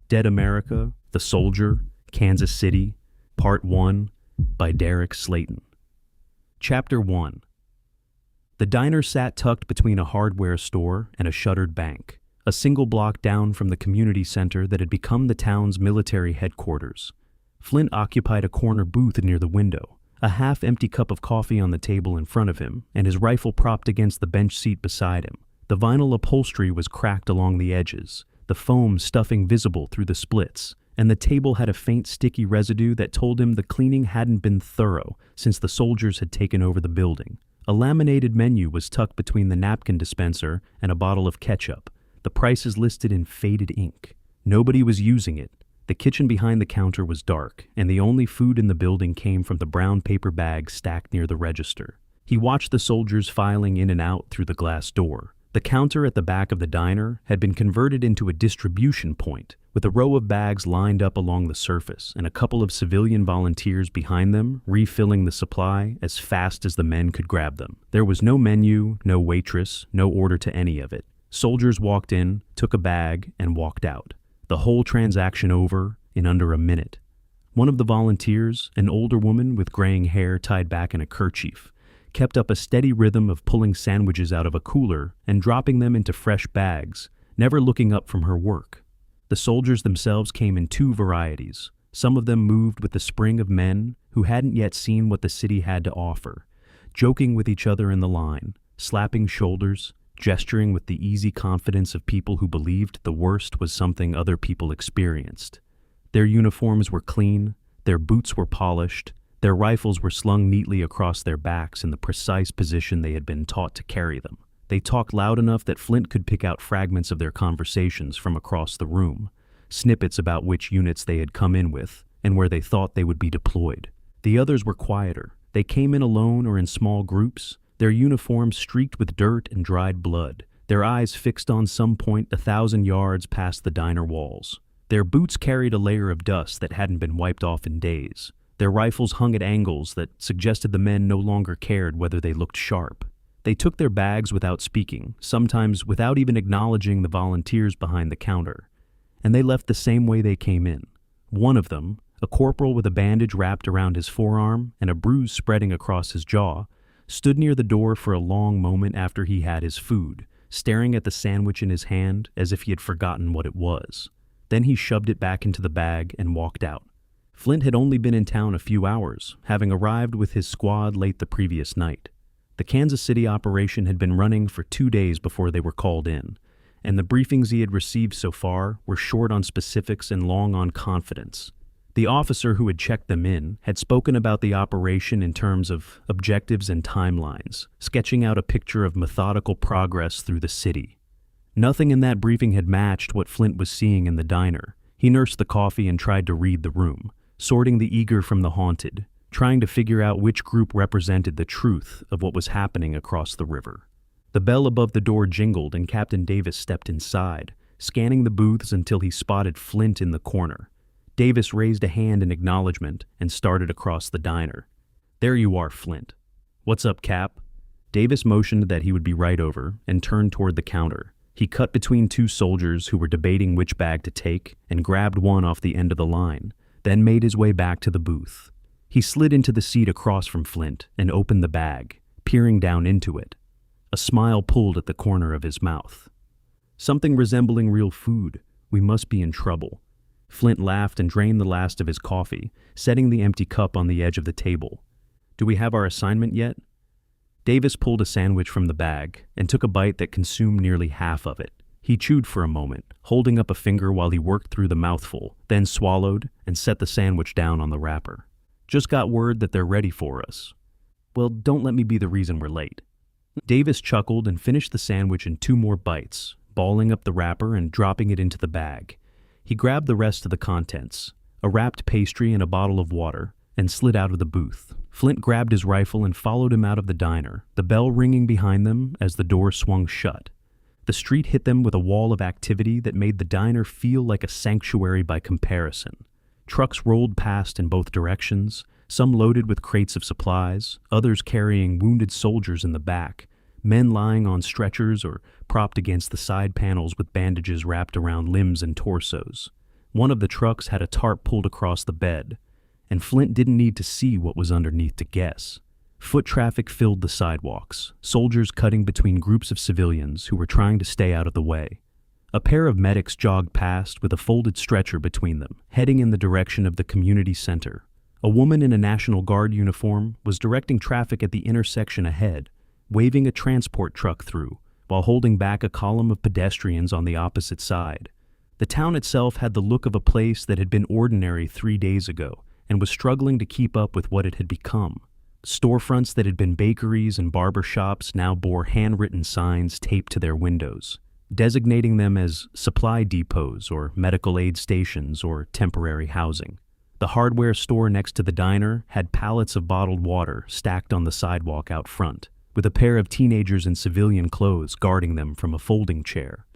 Dead America, The Soldier, Kansas City, Part 1, by Derek Slayton. Chapter 1. The diner sat tucked between a hardware store and a shuttered bank, a single block down from the community center that had become the town's military headquarters. Flint occupied a corner booth near the window, a half-empty cup of coffee on the table in front of him, and his rifle propped against the bench seat beside him. The vinyl upholstery was cracked along the edges, the foam stuffing visible through the splits, and the table had a faint sticky residue that told him the cleaning hadn't been thorough since the soldiers had taken over the building. A laminated menu was tucked between the napkin dispenser and a bottle of ketchup, the prices listed in faded ink. Nobody was using it. The kitchen behind the counter was dark, and the only food in the building came from the brown paper bags stacked near the register. He watched the soldiers filing in and out through the glass door. The counter at the back of the diner had been converted into a distribution point, with a row of bags lined up along the surface and a couple of civilian volunteers behind them refilling the supply as fast as the men could grab them. There was no menu, no waitress, no order to any of it. Soldiers walked in, took a bag, and walked out. The whole transaction over in under a minute. One of the volunteers, an older woman with graying hair tied back in a kerchief, kept up a steady rhythm of pulling sandwiches out of a cooler and dropping them into fresh bags, never looking up from her work. The soldiers themselves came in two varieties. Some of them moved with the spring of men who hadn't yet seen what the city had to offer, joking with each other in the line, slapping shoulders, gesturing with the easy confidence of people who believed the worst was something other people experienced. Their uniforms were clean, their boots were polished, their rifles were slung neatly across their backs in the precise position they had been taught to carry them. They talked loud enough that Flint could pick out fragments of their conversations from across the room, snippets about which units they had come in with and where they thought they would be deployed. The others were quieter. They came in alone or in small groups, their uniforms streaked with dirt and dried blood, their eyes fixed on some point 1,000 yards past the diner walls. Their boots carried a layer of dust that hadn't been wiped off in days. Their rifles hung at angles that suggested the men no longer cared whether they looked sharp. They took their bags without speaking, sometimes without even acknowledging the volunteers behind the counter, and they left the same way they came in. One of them, a corporal with a bandage wrapped around his forearm and a bruise spreading across his jaw, stood near the door for a long moment after he had his food, staring at the sandwich in his hand as if he had forgotten what it was. Then he shoved it back into the bag and walked out. Flint had only been in town a few hours, having arrived with his squad late the previous night. The Kansas City operation had been running for 2 days before they were called in, and the briefings he had received so far were short on specifics and long on confidence. The officer who had checked them in had spoken about the operation in terms of objectives and timelines, sketching out a picture of methodical progress through the city. Nothing in that briefing had matched what Flint was seeing in the diner. He nursed the coffee and tried to read the room, sorting the eager from the haunted, trying to figure out which group represented the truth of what was happening across the river. The bell above the door jingled and Captain Davis stepped inside, scanning the booths until he spotted Flint in the corner. Davis raised a hand in acknowledgement and started across the diner. "There you are, Flint. What's up, Cap?" Davis motioned that he would be right over and turned toward the counter. He cut between two soldiers who were debating which bag to take and grabbed one off the end of the line, then made his way back to the booth. He slid into the seat across from Flint and opened the bag, peering down into it. A smile pulled at the corner of his mouth. "Something resembling real food. We must be in trouble." Flint laughed and drained the last of his coffee, setting the empty cup on the edge of the table. "Do we have our assignment yet?" Davis pulled a sandwich from the bag and took a bite that consumed nearly half of it. He chewed for a moment, holding up a finger while he worked through the mouthful, then swallowed and set the sandwich down on the wrapper. "Just got word that they're ready for us." "Well, don't let me be the reason we're late." Davis chuckled and finished the sandwich in 2 more bites, balling up the wrapper and dropping it into the bag. He grabbed the rest of the contents, a wrapped pastry and a bottle of water, and slid out of the booth. Flint grabbed his rifle and followed him out of the diner, the bell ringing behind them as the door swung shut. The street hit them with a wall of activity that made the diner feel like a sanctuary by comparison. Trucks rolled past in both directions, some loaded with crates of supplies, others carrying wounded soldiers in the back, men lying on stretchers or propped against the side panels with bandages wrapped around limbs and torsos. One of the trucks had a tarp pulled across the bed, and Flint didn't need to see what was underneath to guess. Foot traffic filled the sidewalks, soldiers cutting between groups of civilians who were trying to stay out of the way. A pair of medics jogged past with a folded stretcher between them, heading in the direction of the community center. A woman in a National Guard uniform was directing traffic at the intersection ahead, waving a transport truck through, while holding back a column of pedestrians on the opposite side. The town itself had the look of a place that had been ordinary 3 days ago and was struggling to keep up with what it had become. Storefronts that had been bakeries and barber shops now bore handwritten signs taped to their windows, designating them as supply depots or medical aid stations or temporary housing. The hardware store next to the diner had pallets of bottled water stacked on the sidewalk out front, with a pair of teenagers in civilian clothes guarding them from a folding chair.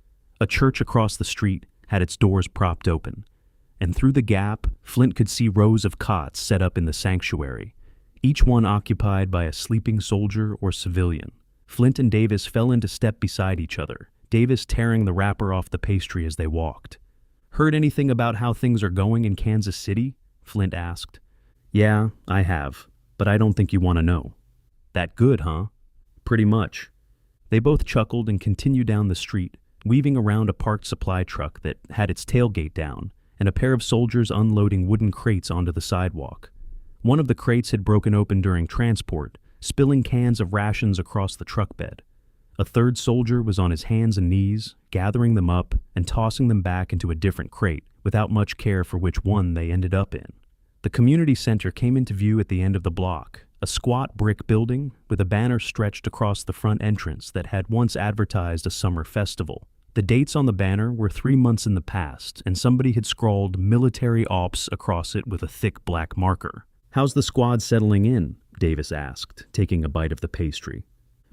A church across the street had its doors propped open, and through the gap, Flint could see rows of cots set up in the sanctuary, each one occupied by a sleeping soldier or civilian. Flint and Davis fell into step beside each other, Davis tearing the wrapper off the pastry as they walked. "Heard anything about how things are going in Kansas City?" Flint asked. "Yeah, I have, but I don't think you want to know." "That good, huh?" "Pretty much." They both chuckled and continued down the street, weaving around a parked supply truck that had its tailgate down, and a pair of soldiers unloading wooden crates onto the sidewalk. One of the crates had broken open during transport, spilling cans of rations across the truck bed. A third soldier was on his hands and knees, gathering them up and tossing them back into a different crate, without much care for which one they ended up in. The community center came into view at the end of the block, a squat brick building with a banner stretched across the front entrance that had once advertised a summer festival. The dates on the banner were 3 months in the past, and somebody had scrawled "Military Ops" across it with a thick black marker. "How's the squad settling in?" Davis asked, taking a bite of the pastry.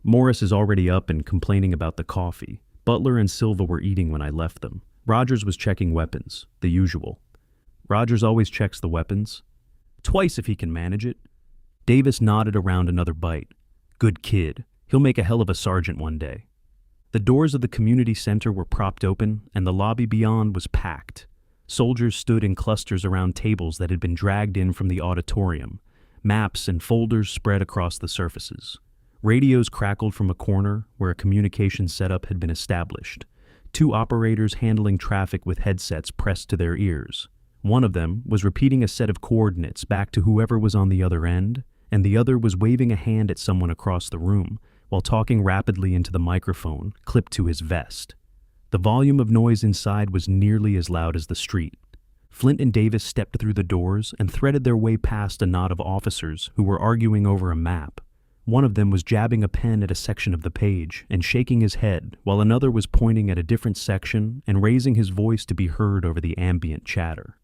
"Morris is already up and complaining about the coffee. Butler and Silva were eating when I left them. Rogers was checking weapons, the usual." "Rogers always checks the weapons?" "Twice if he can manage it." Davis nodded around another bite. "Good kid. He'll make a hell of a sergeant one day." The doors of the community center were propped open, and the lobby beyond was packed. Soldiers stood in clusters around tables that had been dragged in from the auditorium, maps and folders spread across the surfaces. Radios crackled from a corner where a communication setup had been established. 2 operators handling traffic with headsets pressed to their ears. One of them was repeating a set of coordinates back to whoever was on the other end, and the other was waving a hand at someone across the room while talking rapidly into the microphone clipped to his vest. The volume of noise inside was nearly as loud as the street. Flint and Davis stepped through the doors and threaded their way past a knot of officers who were arguing over a map. One of them was jabbing a pen at a section of the page and shaking his head, while another was pointing at a different section and raising his voice to be heard over the ambient chatter.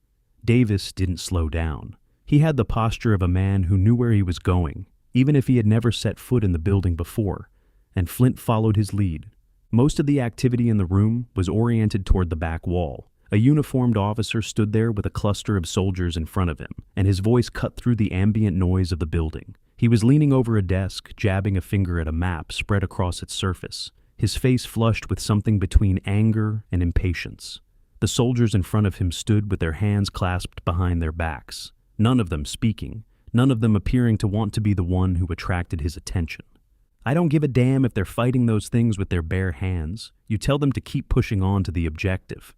Davis didn't slow down. He had the posture of a man who knew where he was going, even if he had never set foot in the building before, and Flint followed his lead. Most of the activity in the room was oriented toward the back wall. A uniformed officer stood there with a cluster of soldiers in front of him, and his voice cut through the ambient noise of the building. He was leaning over a desk, jabbing a finger at a map spread across its surface, his face flushed with something between anger and impatience. The soldiers in front of him stood with their hands clasped behind their backs, none of them speaking, none of them appearing to want to be the one who attracted his attention. "I don't give a damn if they're fighting those things with their bare hands. You tell them to keep pushing on to the objective."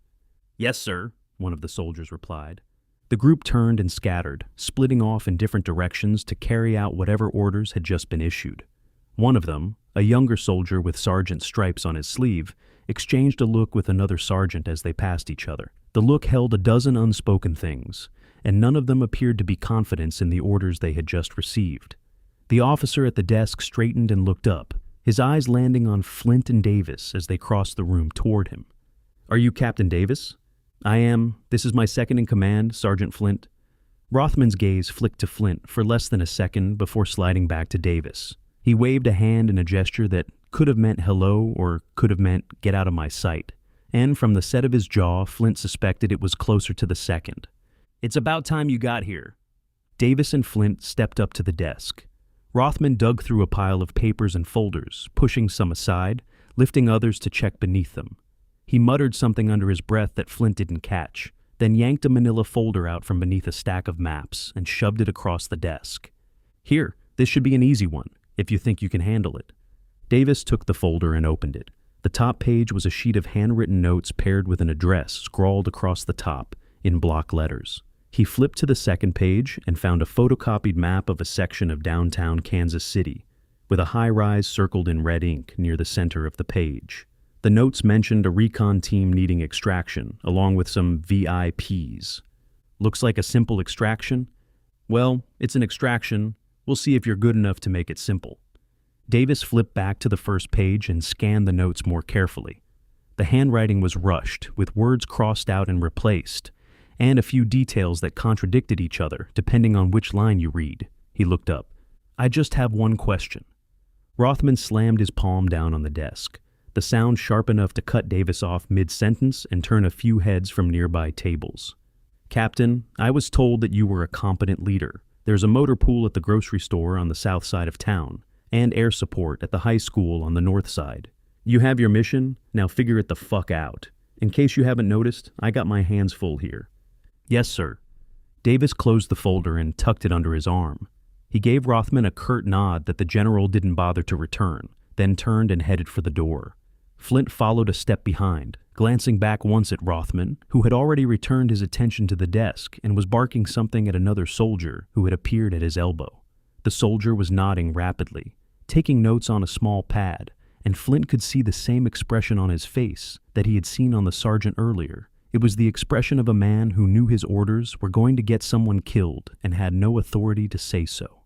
"Yes, sir," one of the soldiers replied. The group turned and scattered, splitting off in different directions to carry out whatever orders had just been issued. One of them, a younger soldier with sergeant stripes on his sleeve, exchanged a look with another sergeant as they passed each other. The look held a dozen unspoken things, and none of them appeared to be confident in the orders they had just received. The officer at the desk straightened and looked up, his eyes landing on Flint and Davis as they crossed the room toward him. "Are you Captain Davis?" "I am. This is my second in command, Sergeant Flint." Rothman's gaze flicked to Flint for less than a second before sliding back to Davis. He waved a hand in a gesture that could have meant hello or could have meant get out of my sight, and from the set of his jaw, Flint suspected it was closer to the second. "It's about time you got here." Davis and Flint stepped up to the desk. Rothman dug through a pile of papers and folders, pushing some aside, lifting others to check beneath them. He muttered something under his breath that Flint didn't catch, then yanked a manila folder out from beneath a stack of maps and shoved it across the desk. "Here, this should be an easy one, if you think you can handle it." Davis took the folder and opened it. The top page was a sheet of handwritten notes paired with an address scrawled across the top in block letters. He flipped to the second page and found a photocopied map of a section of downtown Kansas City, with a high-rise circled in red ink near the center of the page. The notes mentioned a recon team needing extraction, along with some VIPs. "Looks like a simple extraction?" "Well, it's an extraction. We'll see if you're good enough to make it simple." Davis flipped back to the first page and scanned the notes more carefully. The handwriting was rushed, with words crossed out and replaced, and a few details that contradicted each other depending on which line you read. He looked up. "I just have one question." Rothman slammed his palm down on the desk, the sound sharp enough to cut Davis off mid-sentence and turn a few heads from nearby tables. "Captain, I was told that you were a competent leader. There's a motor pool at the grocery store on the south side of town, and air support at the high school on the north side. You have your mission, now figure it the fuck out. In case you haven't noticed, I got my hands full here." "Yes, sir." Davis closed the folder and tucked it under his arm. He gave Rothman a curt nod that the general didn't bother to return, then turned and headed for the door. Flint followed a step behind, glancing back once at Rothman, who had already returned his attention to the desk and was barking something at another soldier who had appeared at his elbow. The soldier was nodding rapidly, taking notes on a small pad, and Flint could see the same expression on his face that he had seen on the sergeant earlier. It was the expression of a man who knew his orders were going to get someone killed and had no authority to say so.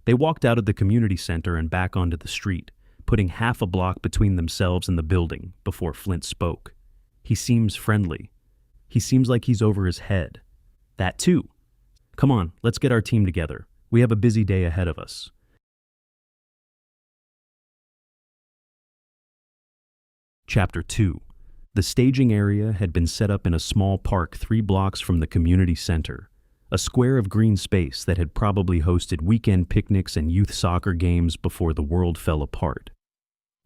They walked out of the community center and back onto the street, putting half a block between themselves and the building before Flint spoke. "He seems friendly. He seems like he's over his head." "That too. Come on, let's get our team together. We have a busy day ahead of us." Chapter 2. The staging area had been set up in a small park 3 blocks from the community center, a square of green space that had probably hosted weekend picnics and youth soccer games before the world fell apart.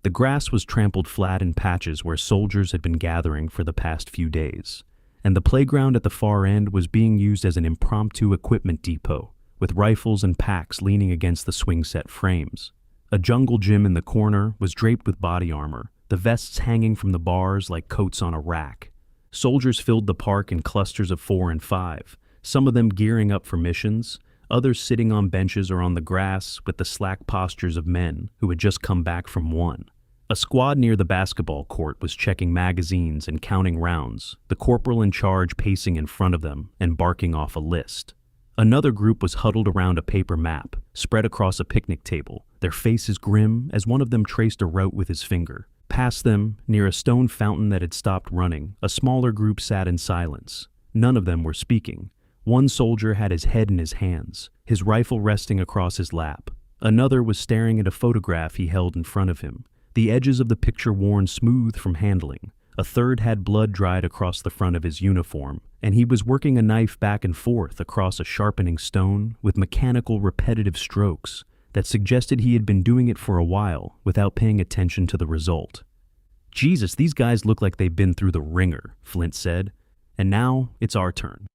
The grass was trampled flat in patches where soldiers had been gathering for the past few days, and the playground at the far end was being used as an impromptu equipment depot, with rifles and packs leaning against the swing-set frames. A jungle gym in the corner was draped with body armor, the vests hanging from the bars like coats on a rack. Soldiers filled the park in clusters of 4 and 5, some of them gearing up for missions, others sitting on benches or on the grass with the slack postures of men who had just come back from one. A squad near the basketball court was checking magazines and counting rounds, the corporal in charge pacing in front of them and barking off a list. Another group was huddled around a paper map, spread across a picnic table, their faces grim as one of them traced a route with his finger. Past them, near a stone fountain that had stopped running, a smaller group sat in silence. None of them were speaking. One soldier had his head in his hands, his rifle resting across his lap. Another was staring at a photograph he held in front of him, the edges of the picture worn smooth from handling. A third had blood dried across the front of his uniform, and he was working a knife back and forth across a sharpening stone with mechanical repetitive strokes that suggested he had been doing it for a while without paying attention to the result. "Jesus, these guys look like they've been through the ringer," Flint said. "And now it's our turn."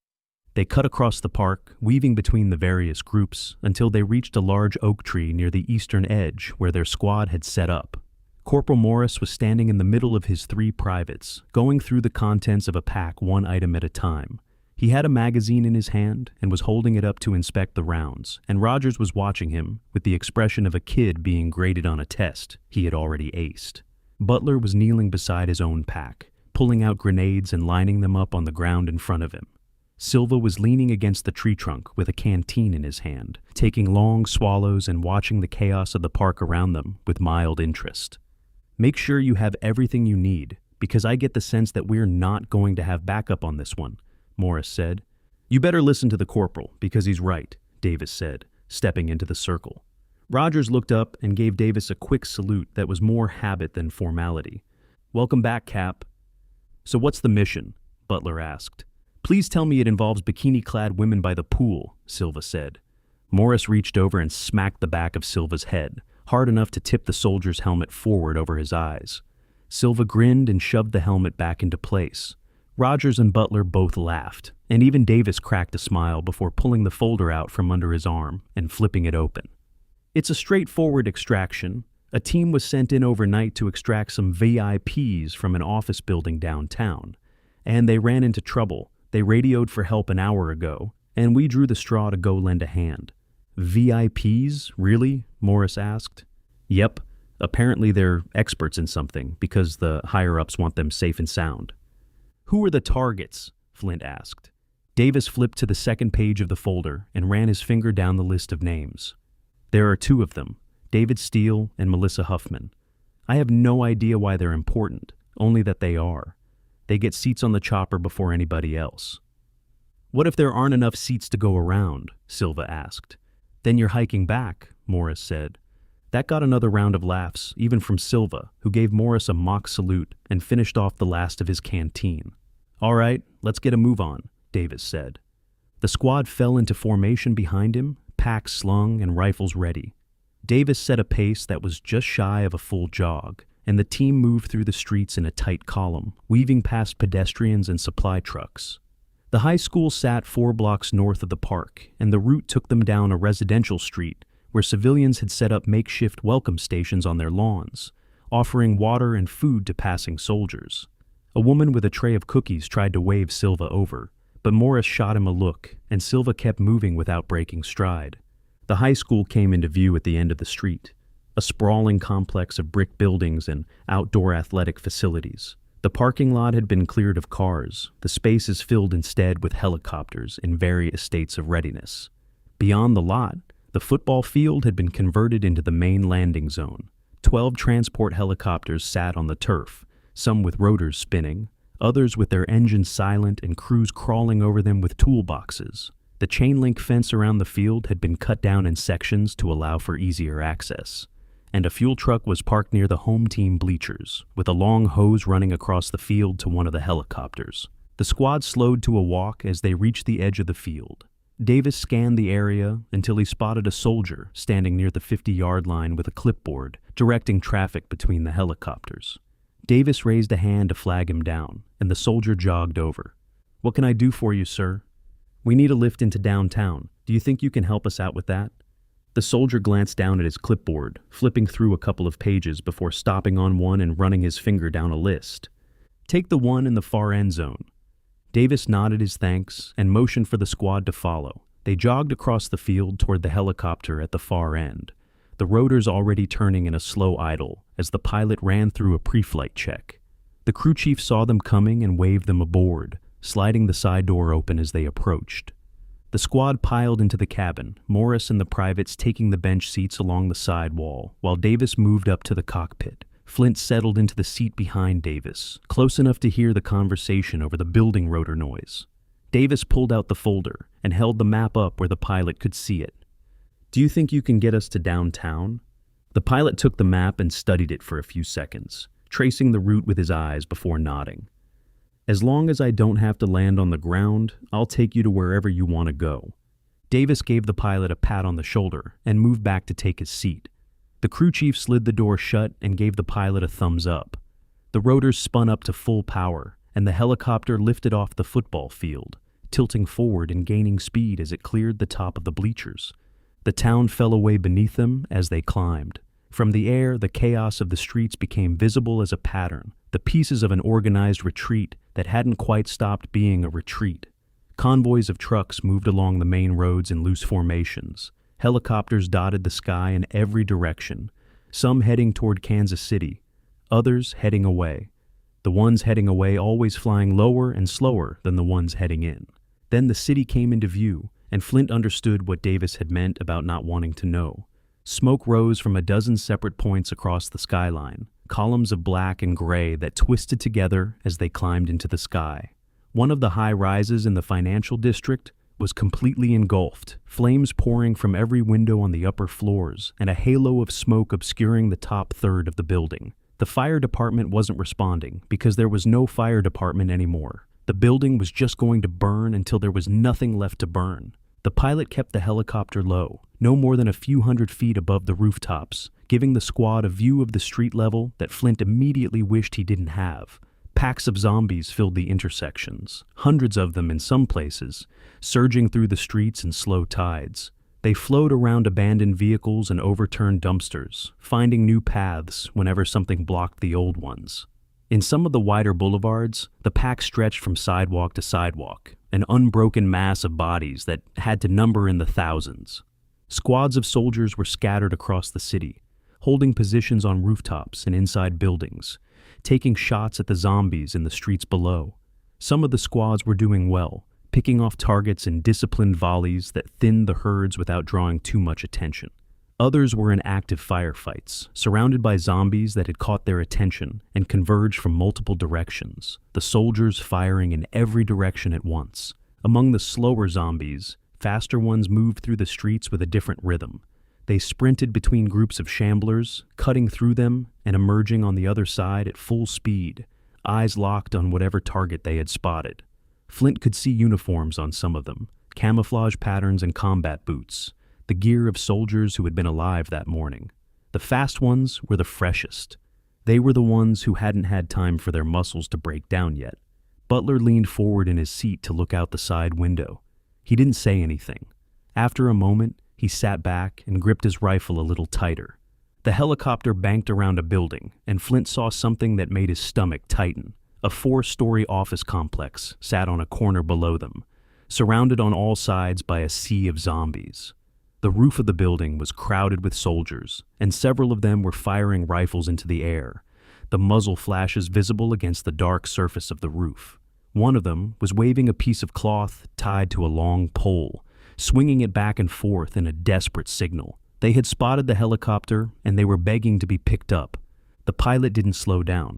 They cut across the park, weaving between the various groups, until they reached a large oak tree near the eastern edge where their squad had set up. Corporal Morris was standing in the middle of his 3 privates, going through the contents of a pack one item at a time. He had a magazine in his hand and was holding it up to inspect the rounds, and Rogers was watching him with the expression of a kid being graded on a test he had already aced. Butler was kneeling beside his own pack, pulling out grenades and lining them up on the ground in front of him. Silva was leaning against the tree trunk with a canteen in his hand, taking long swallows and watching the chaos of the park around them with mild interest. "Make sure you have everything you need, because I get the sense that we're not going to have backup on this one," Morris said. "You better listen to the corporal, because he's right," Davis said, stepping into the circle. Rogers looked up and gave Davis a quick salute that was more habit than formality. "Welcome back, Cap." "So what's the mission?" Butler asked. "Please tell me it involves bikini-clad women by the pool," Silva said. Morris reached over and smacked the back of Silva's head, hard enough to tip the soldier's helmet forward over his eyes. Silva grinned and shoved the helmet back into place. Rogers and Butler both laughed, and even Davis cracked a smile before pulling the folder out from under his arm and flipping it open. It's a straightforward extraction. A team was sent in overnight to extract some VIPs from an office building downtown, and they ran into trouble. They radioed for help an hour ago, and we drew the straw to go lend a hand. VIPs? Really? Morris asked. Yep. Apparently they're experts in something, because the higher-ups want them safe and sound. Who are the targets? Flint asked. Davis flipped to the second page of the folder and ran his finger down the list of names. There are two of them, David Steele and Melissa Huffman. I have no idea why they're important, only that they are. They get seats on the chopper before anybody else. What if there aren't enough seats to go around? Silva asked. Then you're hiking back, Morris said. That got another round of laughs, even from Silva, who gave Morris a mock salute and finished off the last of his canteen. All right, let's get a move on, Davis said. The squad fell into formation behind him, packs slung and rifles ready. Davis set a pace that was just shy of a full jog, and the team moved through the streets in a tight column, weaving past pedestrians and supply trucks. The high school sat 4 blocks north of the park, and the route took them down a residential street where civilians had set up makeshift welcome stations on their lawns, offering water and food to passing soldiers. A woman with a tray of cookies tried to wave Silva over, but Morris shot him a look, and Silva kept moving without breaking stride. The high school came into view at the end of the street, a sprawling complex of brick buildings and outdoor athletic facilities. The parking lot had been cleared of cars, the spaces filled instead with helicopters in various states of readiness. Beyond the lot, the football field had been converted into the main landing zone. 12 transport helicopters sat on the turf, some with rotors spinning, others with their engines silent and crews crawling over them with toolboxes. The chain-link fence around the field had been cut down in sections to allow for easier access, and a fuel truck was parked near the home team bleachers, with a long hose running across the field to one of the helicopters. The squad slowed to a walk as they reached the edge of the field. Davis scanned the area until he spotted a soldier standing near the 50-yard line with a clipboard, directing traffic between the helicopters. Davis raised a hand to flag him down, and the soldier jogged over. "What can I do for you, sir?" "We need a lift into downtown. Do you think you can help us out with that?" The soldier glanced down at his clipboard, flipping through a couple of pages before stopping on one and running his finger down a list. "Take the one in the far end zone." Davis nodded his thanks and motioned for the squad to follow. They jogged across the field toward the helicopter at the far end, the rotors already turning in a slow idle as the pilot ran through a pre-flight check. The crew chief saw them coming and waved them aboard, sliding the side door open as they approached. The squad piled into the cabin, Morris and the privates taking the bench seats along the side wall, while Davis moved up to the cockpit. Flint settled into the seat behind Davis, close enough to hear the conversation over the building rotor noise. Davis pulled out the folder and held the map up where the pilot could see it. "Do you think you can get us to downtown?" The pilot took the map and studied it for a few seconds, tracing the route with his eyes before nodding. "As long as I don't have to land on the ground, I'll take you to wherever you want to go." Davis gave the pilot a pat on the shoulder and moved back to take his seat. The crew chief slid the door shut and gave the pilot a thumbs up. The rotors spun up to full power, and the helicopter lifted off the football field, tilting forward and gaining speed as it cleared the top of the bleachers. The town fell away beneath them as they climbed. From the air, the chaos of the streets became visible as a pattern, the pieces of an organized retreat that hadn't quite stopped being a retreat. Convoys of trucks moved along the main roads in loose formations. Helicopters dotted the sky in every direction, some heading toward Kansas City, others heading away. The ones heading away always flying lower and slower than the ones heading in. Then the city came into view, and Flint understood what Davis had meant about not wanting to know. Smoke rose from a dozen separate points across the skyline, columns of black and gray that twisted together as they climbed into the sky. One of the high rises in the financial district was completely engulfed, flames pouring from every window on the upper floors, and a halo of smoke obscuring the top third of the building. The fire department wasn't responding because there was no fire department anymore. The building was just going to burn until there was nothing left to burn. The pilot kept the helicopter low, no more than a few hundred feet above the rooftops, giving the squad a view of the street level that Flint immediately wished he didn't have. Packs of zombies filled the intersections, hundreds of them in some places, surging through the streets in slow tides. They flowed around abandoned vehicles and overturned dumpsters, finding new paths whenever something blocked the old ones. In some of the wider boulevards, the pack stretched from sidewalk to sidewalk, an unbroken mass of bodies that had to number in the thousands. Squads of soldiers were scattered across the city, holding positions on rooftops and inside buildings, taking shots at the zombies in the streets below. Some of the squads were doing well, picking off targets in disciplined volleys that thinned the herds without drawing too much attention. Others were in active firefights, surrounded by zombies that had caught their attention and converged from multiple directions, the soldiers firing in every direction at once. Among the slower zombies, faster ones moved through the streets with a different rhythm. They sprinted between groups of shamblers, cutting through them and emerging on the other side at full speed, eyes locked on whatever target they had spotted. Flint could see uniforms on some of them, camouflage patterns and combat boots, the gear of soldiers who had been alive that morning. The fast ones were the freshest. They were the ones who hadn't had time for their muscles to break down yet. Butler leaned forward in his seat to look out the side window. He didn't say anything. After a moment, he sat back and gripped his rifle a little tighter. The helicopter banked around a building, and Flint saw something that made his stomach tighten. A 4-story office complex sat on a corner below them, surrounded on all sides by a sea of zombies. The roof of the building was crowded with soldiers, and several of them were firing rifles into the air, the muzzle flashes visible against the dark surface of the roof. One of them was waving a piece of cloth tied to a long pole, swinging it back and forth in a desperate signal. They had spotted the helicopter, and they were begging to be picked up. The pilot didn't slow down.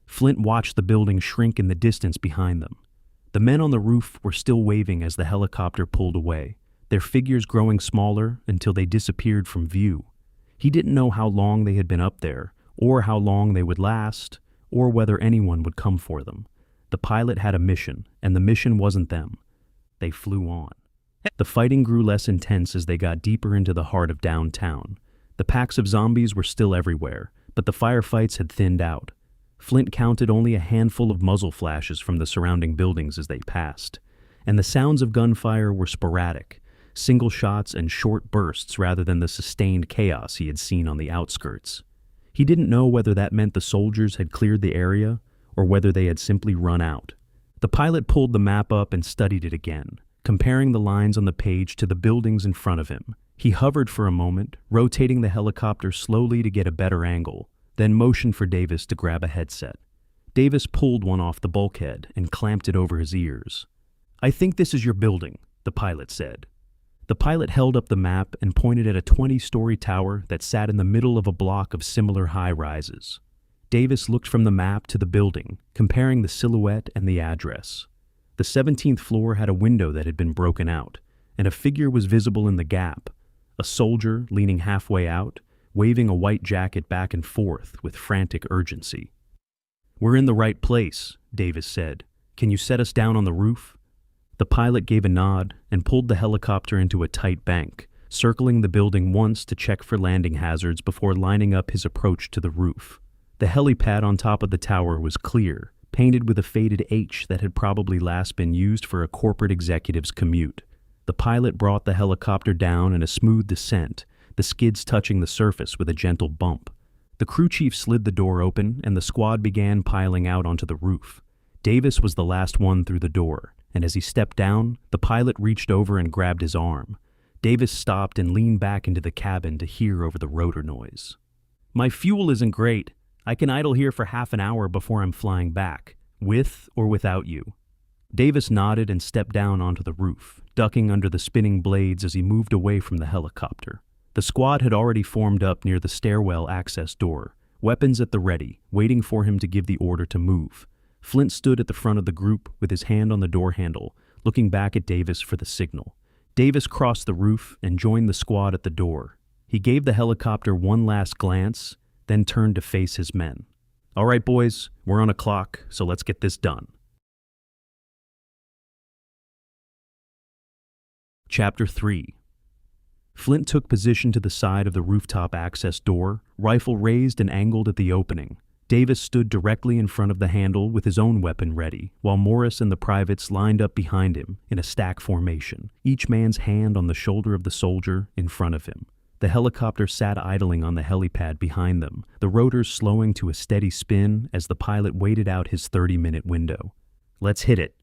Flint watched the building shrink in the distance behind them. The men on the roof were still waving as the helicopter pulled away, their figures growing smaller until they disappeared from view. He didn't know how long they had been up there, or how long they would last, or whether anyone would come for them. The pilot had a mission, and the mission wasn't them. They flew on. The fighting grew less intense as they got deeper into the heart of downtown. The packs of zombies were still everywhere, but the firefights had thinned out. Flint counted only a handful of muzzle flashes from the surrounding buildings as they passed, and the sounds of gunfire were sporadic, single shots and short bursts rather than the sustained chaos he had seen on the outskirts. He didn't know whether that meant the soldiers had cleared the area or whether they had simply run out. The pilot pulled the map up and studied it again, comparing the lines on the page to the buildings in front of him. He hovered for a moment, rotating the helicopter slowly to get a better angle, then motioned for Davis to grab a headset. Davis pulled one off the bulkhead and clamped it over his ears. "I think this is your building," the pilot said. The pilot held up the map and pointed at a 20-story tower that sat in the middle of a block of similar high-rises. Davis looked from the map to the building, comparing the silhouette and the address. The 17th floor had a window that had been broken out, and a figure was visible in the gap, a soldier leaning halfway out, waving a white jacket back and forth with frantic urgency. "We're in the right place," Davis said. "Can you set us down on the roof?" The pilot gave a nod and pulled the helicopter into a tight bank, circling the building once to check for landing hazards before lining up his approach to the roof. The helipad on top of the tower was clear, painted with a faded H that had probably last been used for a corporate executive's commute. The pilot brought the helicopter down in a smooth descent, the skids touching the surface with a gentle bump. The crew chief slid the door open, and the squad began piling out onto the roof. Davis was the last one through the door, and as he stepped down, the pilot reached over and grabbed his arm. Davis stopped and leaned back into the cabin to hear over the rotor noise. "My fuel isn't great. I can idle here for half an hour before I'm flying back, with or without you." Davis nodded and stepped down onto the roof, ducking under the spinning blades as he moved away from the helicopter. The squad had already formed up near the stairwell access door, weapons at the ready, waiting for him to give the order to move. Flint stood at the front of the group with his hand on the door handle, looking back at Davis for the signal. Davis crossed the roof and joined the squad at the door. He gave the helicopter one last glance, then turned to face his men. "All right, boys, we're on a clock, so let's get this done." Chapter 3. Flint took position to the side of the rooftop access door, rifle raised and angled at the opening. Davis stood directly in front of the handle with his own weapon ready, while Morris and the privates lined up behind him in a stack formation, each man's hand on the shoulder of the soldier in front of him. The helicopter sat idling on the helipad behind them, the rotors slowing to a steady spin as the pilot waited out his 30-minute window. "Let's hit it."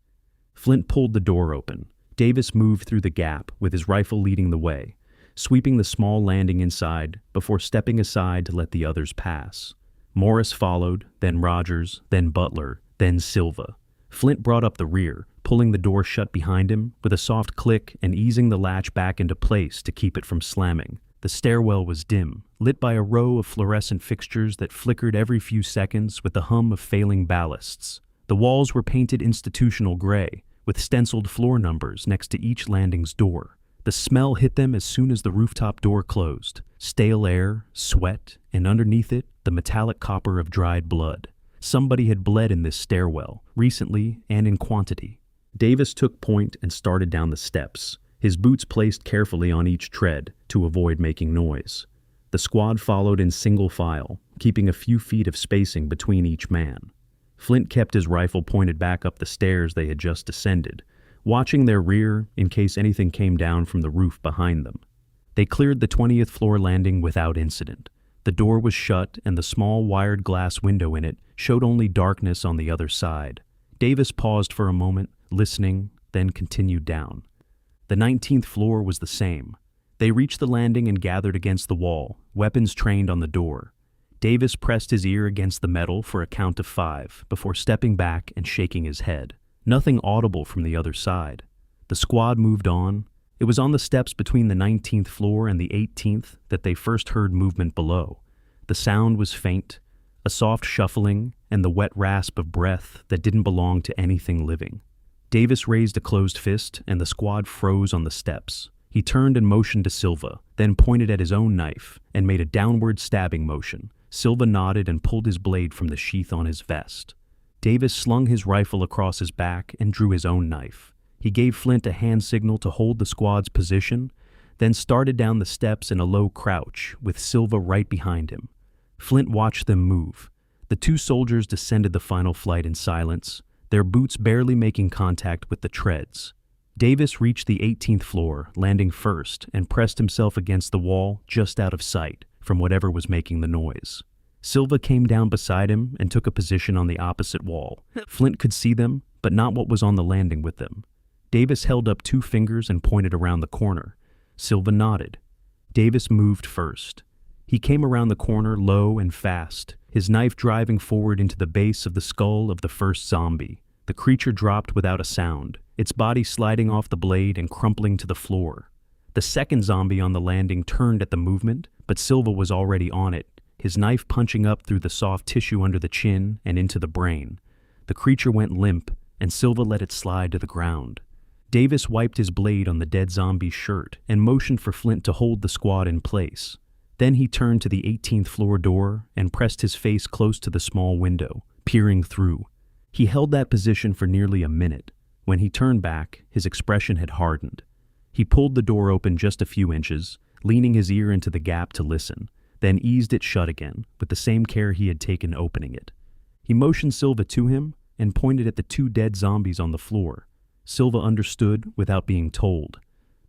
Flint pulled the door open. Davis moved through the gap, with his rifle leading the way, sweeping the small landing inside before stepping aside to let the others pass. Morris followed, then Rogers, then Butler, then Silva. Flint brought up the rear, pulling the door shut behind him with a soft click and easing the latch back into place to keep it from slamming. The stairwell was dim, lit by a row of fluorescent fixtures that flickered every few seconds with the hum of failing ballasts. The walls were painted institutional gray, with stenciled floor numbers next to each landing's door. The smell hit them as soon as the rooftop door closed. Stale air, sweat, and underneath it, the metallic copper of dried blood. Somebody had bled in this stairwell, recently and in quantity. Davis took point and started down the steps, his boots placed carefully on each tread to avoid making noise. The squad followed in single file, keeping a few feet of spacing between each man. Flint kept his rifle pointed back up the stairs they had just descended, watching their rear in case anything came down from the roof behind them. They cleared the 20th floor landing without incident. The door was shut and the small wired glass window in it showed only darkness on the other side. Davis paused for a moment, listening, then continued down. The 19th floor was the same. They reached the landing and gathered against the wall, weapons trained on the door. Davis pressed his ear against the metal for a count of 5 before stepping back and shaking his head. Nothing audible from the other side. The squad moved on. It was on the steps between the 19th floor and the 18th that they first heard movement below. The sound was faint, a soft shuffling, and the wet rasp of breath that didn't belong to anything living. Davis raised a closed fist, and the squad froze on the steps. He turned and motioned to Silva, then pointed at his own knife and made a downward stabbing motion. Silva nodded and pulled his blade from the sheath on his vest. Davis slung his rifle across his back and drew his own knife. He gave Flint a hand signal to hold the squad's position, then started down the steps in a low crouch, with Silva right behind him. Flint watched them move. The 2 soldiers descended the final flight in silence, their boots barely making contact with the treads. Davis reached the 18th floor, landing first, and pressed himself against the wall just out of sight from whatever was making the noise. Silva came down beside him and took a position on the opposite wall. Flint could see them, but not what was on the landing with them. Davis held up 2 fingers and pointed around the corner. Silva nodded. Davis moved first. He came around the corner low and fast, his knife driving forward into the base of the skull of the first zombie. The creature dropped without a sound, its body sliding off the blade and crumpling to the floor. The second zombie on the landing turned at the movement, but Silva was already on it, his knife punching up through the soft tissue under the chin and into the brain. The creature went limp, and Silva let it slide to the ground. Davis wiped his blade on the dead zombie's shirt and motioned for Flint to hold the squad in place. Then he turned to the 18th floor door and pressed his face close to the small window, peering through. He held that position for nearly a minute. When he turned back, his expression had hardened. He pulled the door open just a few inches, leaning his ear into the gap to listen, then eased it shut again, with the same care he had taken opening it. He motioned Silva to him and pointed at the 2 dead zombies on the floor. Silva understood without being told.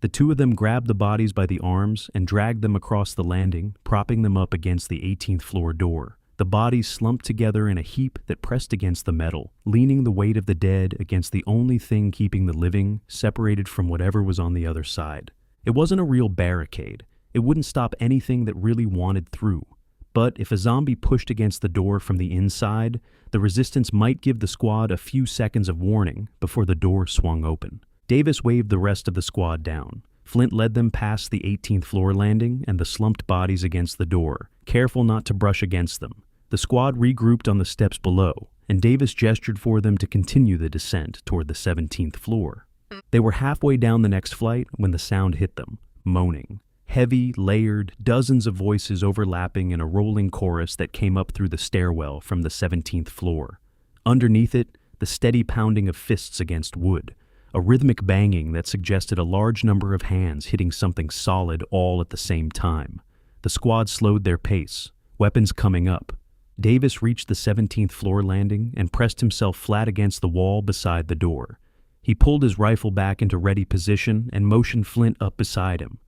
The 2 of them grabbed the bodies by the arms and dragged them across the landing, propping them up against the 18th floor door. The bodies slumped together in a heap that pressed against the metal, leaning the weight of the dead against the only thing keeping the living separated from whatever was on the other side. It wasn't a real barricade. It wouldn't stop anything that really wanted through. But if a zombie pushed against the door from the inside, the resistance might give the squad a few seconds of warning before the door swung open. Davis waved the rest of the squad down. Flint led them past the 18th floor landing and the slumped bodies against the door, careful not to brush against them. The squad regrouped on the steps below, and Davis gestured for them to continue the descent toward the 17th floor. They were halfway down the next flight when the sound hit them, moaning. Heavy, layered, dozens of voices overlapping in a rolling chorus that came up through the stairwell from the 17th floor. Underneath it, the steady pounding of fists against wood, a rhythmic banging that suggested a large number of hands hitting something solid all at the same time. The squad slowed their pace, weapons coming up. Davis reached the 17th floor landing and pressed himself flat against the wall beside the door. He pulled his rifle back into ready position and motioned Flint up beside him.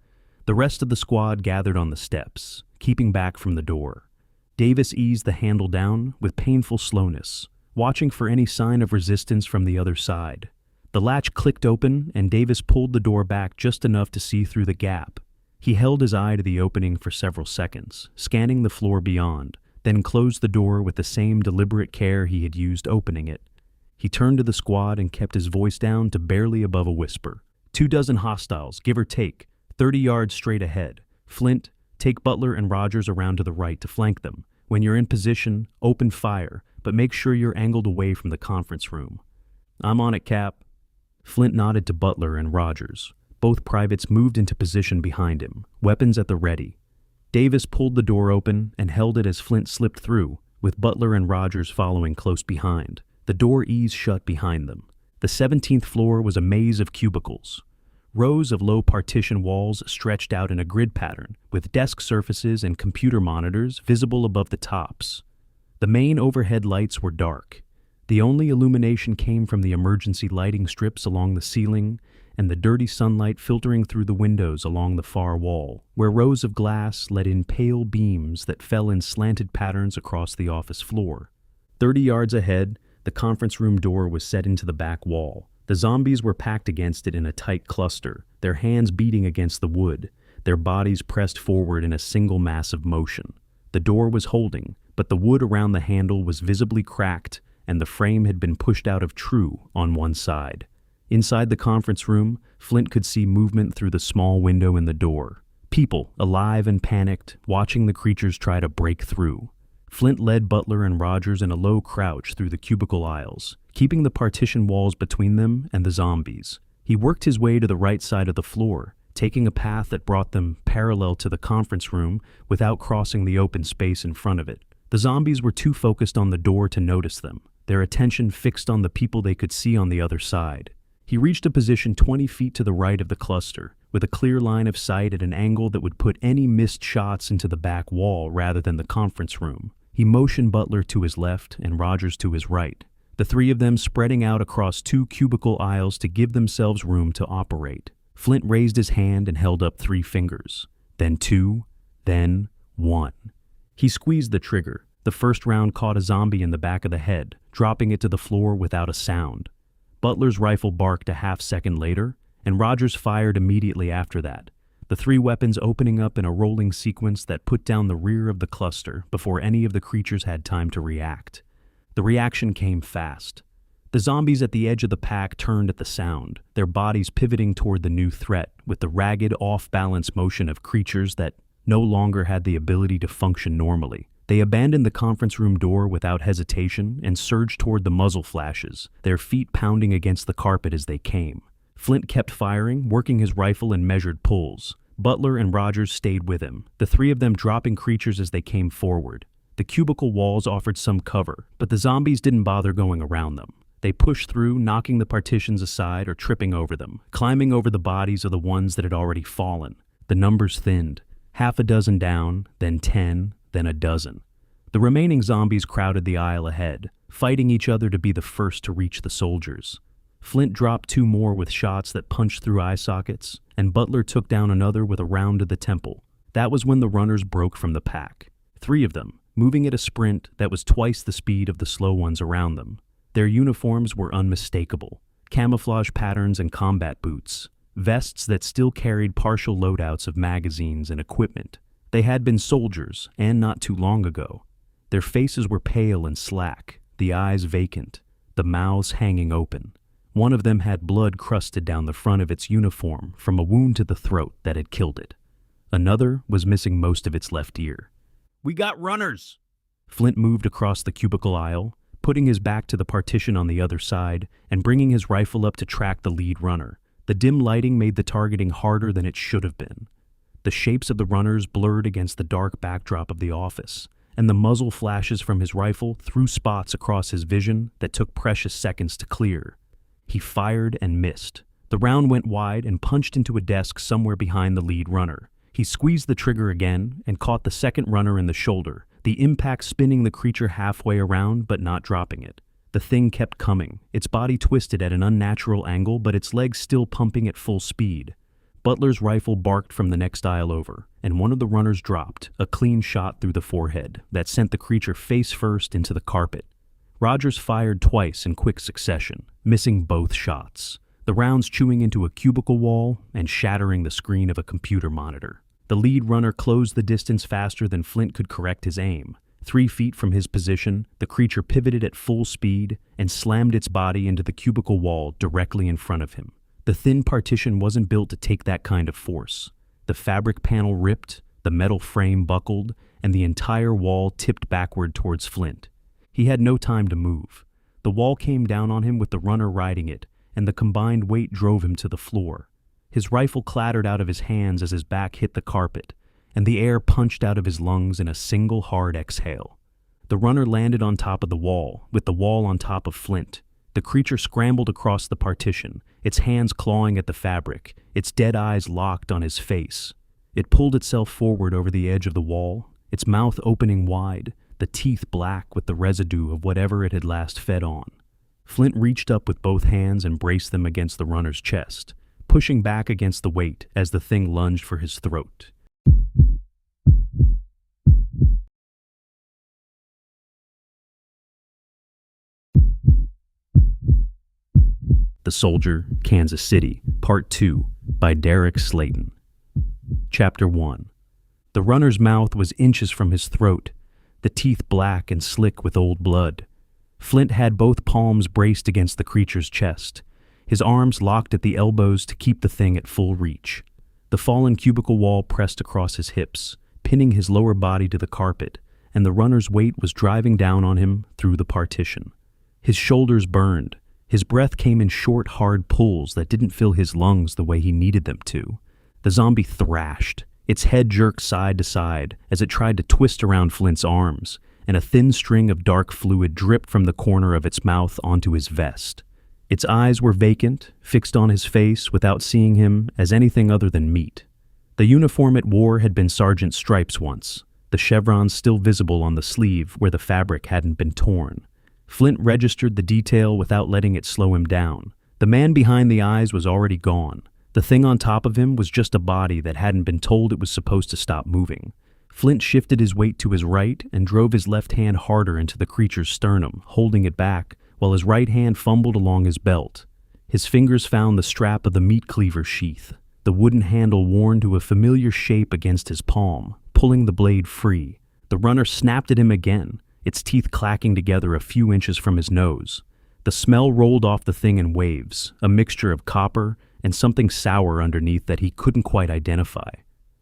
The rest of the squad gathered on the steps, keeping back from the door. Davis eased the handle down with painful slowness, watching for any sign of resistance from the other side. The latch clicked open and Davis pulled the door back just enough to see through the gap. He held his eye to the opening for several seconds, scanning the floor beyond, then closed the door with the same deliberate care he had used opening it. He turned to the squad and kept his voice down to barely above a whisper. 24 hostiles, give or take, 30 yards straight ahead. Flint, take Butler and Rogers around to the right to flank them. When you're in position, open fire, but make sure you're angled away from the conference room. I'm on it, Cap. Flint nodded to Butler and Rogers. Both privates moved into position behind him, weapons at the ready. Davis pulled the door open and held it as Flint slipped through, with Butler and Rogers following close behind. The door eased shut behind them. The 17th floor was a maze of cubicles. Rows of low partition walls stretched out in a grid pattern, with desk surfaces and computer monitors visible above the tops. The main overhead lights were dark. The only illumination came from the emergency lighting strips along the ceiling and the dirty sunlight filtering through the windows along the far wall, where rows of glass let in pale beams that fell in slanted patterns across the office floor. 30 yards ahead, the conference room door was set into the back wall. The zombies were packed against it in a tight cluster, their hands beating against the wood, their bodies pressed forward in a single mass of motion. The door was holding, but the wood around the handle was visibly cracked and the frame had been pushed out of true on one side. Inside the conference room, Flint could see movement through the small window in the door. People, alive and panicked, watching the creatures try to break through. Flint led Butler and Rogers in a low crouch through the cubicle aisles, keeping the partition walls between them and the zombies. He worked his way to the right side of the floor, taking a path that brought them parallel to the conference room without crossing the open space in front of it. The zombies were too focused on the door to notice them, their attention fixed on the people they could see on the other side. He reached a position 20 feet to the right of the cluster, with a clear line of sight at an angle that would put any missed shots into the back wall rather than the conference room. He motioned Butler to his left and Rogers to his right, the three of them spreading out across 2 cubicle aisles to give themselves room to operate. Flint raised his hand and held up 3 fingers, then 2, then 1. He squeezed the trigger. The first round caught a zombie in the back of the head, dropping it to the floor without a sound. Butler's rifle barked a half-second later, and Rogers fired immediately after that, the 3 weapons opening up in a rolling sequence that put down the rear of the cluster before any of the creatures had time to react. The reaction came fast. The zombies at the edge of the pack turned at the sound, their bodies pivoting toward the new threat with the ragged, off-balance motion of creatures that no longer had the ability to function normally. They abandoned the conference room door without hesitation and surged toward the muzzle flashes, their feet pounding against the carpet as they came. Flint kept firing, working his rifle in measured pulls. Butler and Rogers stayed with him, the 3 of them dropping creatures as they came forward. The cubicle walls offered some cover, but the zombies didn't bother going around them. They pushed through, knocking the partitions aside or tripping over them, climbing over the bodies of the ones that had already fallen. The numbers thinned, half a dozen down, then 10, then a dozen. The remaining zombies crowded the aisle ahead, fighting each other to be the first to reach the soldiers. Flint dropped 2 more with shots that punched through eye sockets, and Butler took down another with a round to the temple. That was when the runners broke from the pack. 3 of them, moving at a sprint that was twice the speed of the slow ones around them. Their uniforms were unmistakable, camouflage patterns and combat boots, vests that still carried partial loadouts of magazines and equipment. They had been soldiers, and not too long ago. Their faces were pale and slack, the eyes vacant, the mouths hanging open. One of them had blood crusted down the front of its uniform from a wound to the throat that had killed it. Another was missing most of its left ear. "We got runners!" Flint moved across the cubicle aisle, putting his back to the partition on the other side and bringing his rifle up to track the lead runner. The dim lighting made the targeting harder than it should have been. The shapes of the runners blurred against the dark backdrop of the office, and the muzzle flashes from his rifle threw spots across his vision that took precious seconds to clear. He fired and missed. The round went wide and punched into a desk somewhere behind the lead runner. He squeezed the trigger again and caught the second runner in the shoulder, the impact spinning the creature halfway around but not dropping it. The thing kept coming, its body twisted at an unnatural angle but its legs still pumping at full speed. Butler's rifle barked from the next aisle over, and one of the runners dropped, a clean shot through the forehead that sent the creature face first into the carpet. Rogers fired twice in quick succession, missing both shots, the rounds chewing into a cubicle wall and shattering the screen of a computer monitor. The lead runner closed the distance faster than Flint could correct his aim. 3 feet from his position, the creature pivoted at full speed and slammed its body into the cubicle wall directly in front of him. The thin partition wasn't built to take that kind of force. The fabric panel ripped, the metal frame buckled, and the entire wall tipped backward towards Flint. He had no time to move. The wall came down on him with the runner riding it, and the combined weight drove him to the floor. His rifle clattered out of his hands as his back hit the carpet, and the air punched out of his lungs in a single hard exhale. The runner landed on top of the wall, with the wall on top of Flint. The creature scrambled across the partition, its hands clawing at the fabric, its dead eyes locked on his face. It pulled itself forward over the edge of the wall, its mouth opening wide, the teeth black with the residue of whatever it had last fed on. Flint reached up with both hands and braced them against the runner's chest, pushing back against the weight as the thing lunged for his throat. The Soldier, Kansas City, Part 2, by Derek Slayton. Chapter 1. The runner's mouth was inches from his throat, the teeth black and slick with old blood. Flint had both palms braced against the creature's chest, his arms locked at the elbows to keep the thing at full reach. The fallen cubicle wall pressed across his hips, pinning his lower body to the carpet, and the runner's weight was driving down on him through the partition. His shoulders burned. His breath came in short, hard pulls that didn't fill his lungs the way he needed them to. The zombie thrashed, its head jerked side to side as it tried to twist around Flint's arms, and a thin string of dark fluid dripped from the corner of its mouth onto his vest. Its eyes were vacant, fixed on his face without seeing him as anything other than meat. The uniform it wore had been Sergeant Stripes once, the chevrons still visible on the sleeve where the fabric hadn't been torn. Flint registered the detail without letting it slow him down. The man behind the eyes was already gone. The thing on top of him was just a body that hadn't been told it was supposed to stop moving. Flint shifted his weight to his right and drove his left hand harder into the creature's sternum, holding it back, while his right hand fumbled along his belt. His fingers found the strap of the meat cleaver sheath, the wooden handle worn to a familiar shape against his palm, pulling the blade free. The runner snapped at him again, its teeth clacking together a few inches from his nose. The smell rolled off the thing in waves, a mixture of copper and something sour underneath that he couldn't quite identify.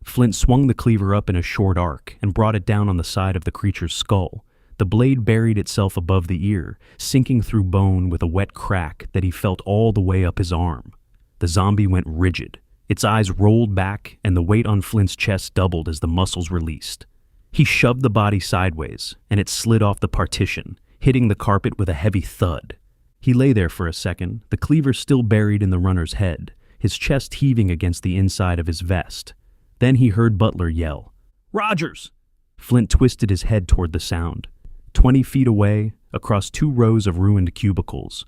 Flint swung the cleaver up in a short arc and brought it down on the side of the creature's skull. The blade buried itself above the ear, sinking through bone with a wet crack that he felt all the way up his arm. The zombie went rigid. Its eyes rolled back, and the weight on Flint's chest doubled as the muscles released. He shoved the body sideways, and it slid off the partition, hitting the carpet with a heavy thud. He lay there for a second, the cleaver still buried in the runner's head, his chest heaving against the inside of his vest. Then he heard Butler yell, "Rogers!" Flint twisted his head toward the sound. 20 feet away, across 2 rows of ruined cubicles,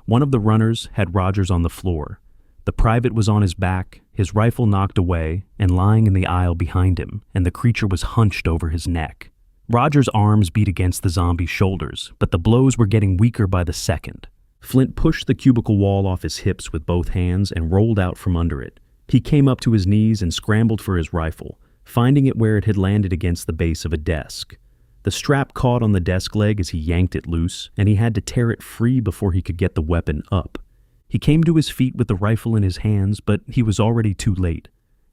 one of the runners had Rogers on the floor. The private was on his back, his rifle knocked away and lying in the aisle behind him, and the creature was hunched over his neck. Rogers' arms beat against the zombie's shoulders, but the blows were getting weaker by the second. Flint pushed the cubicle wall off his hips with both hands and rolled out from under it. He came up to his knees and scrambled for his rifle, finding it where it had landed against the base of a desk. The strap caught on the desk leg as he yanked it loose, and he had to tear it free before he could get the weapon up. He came to his feet with the rifle in his hands, but he was already too late.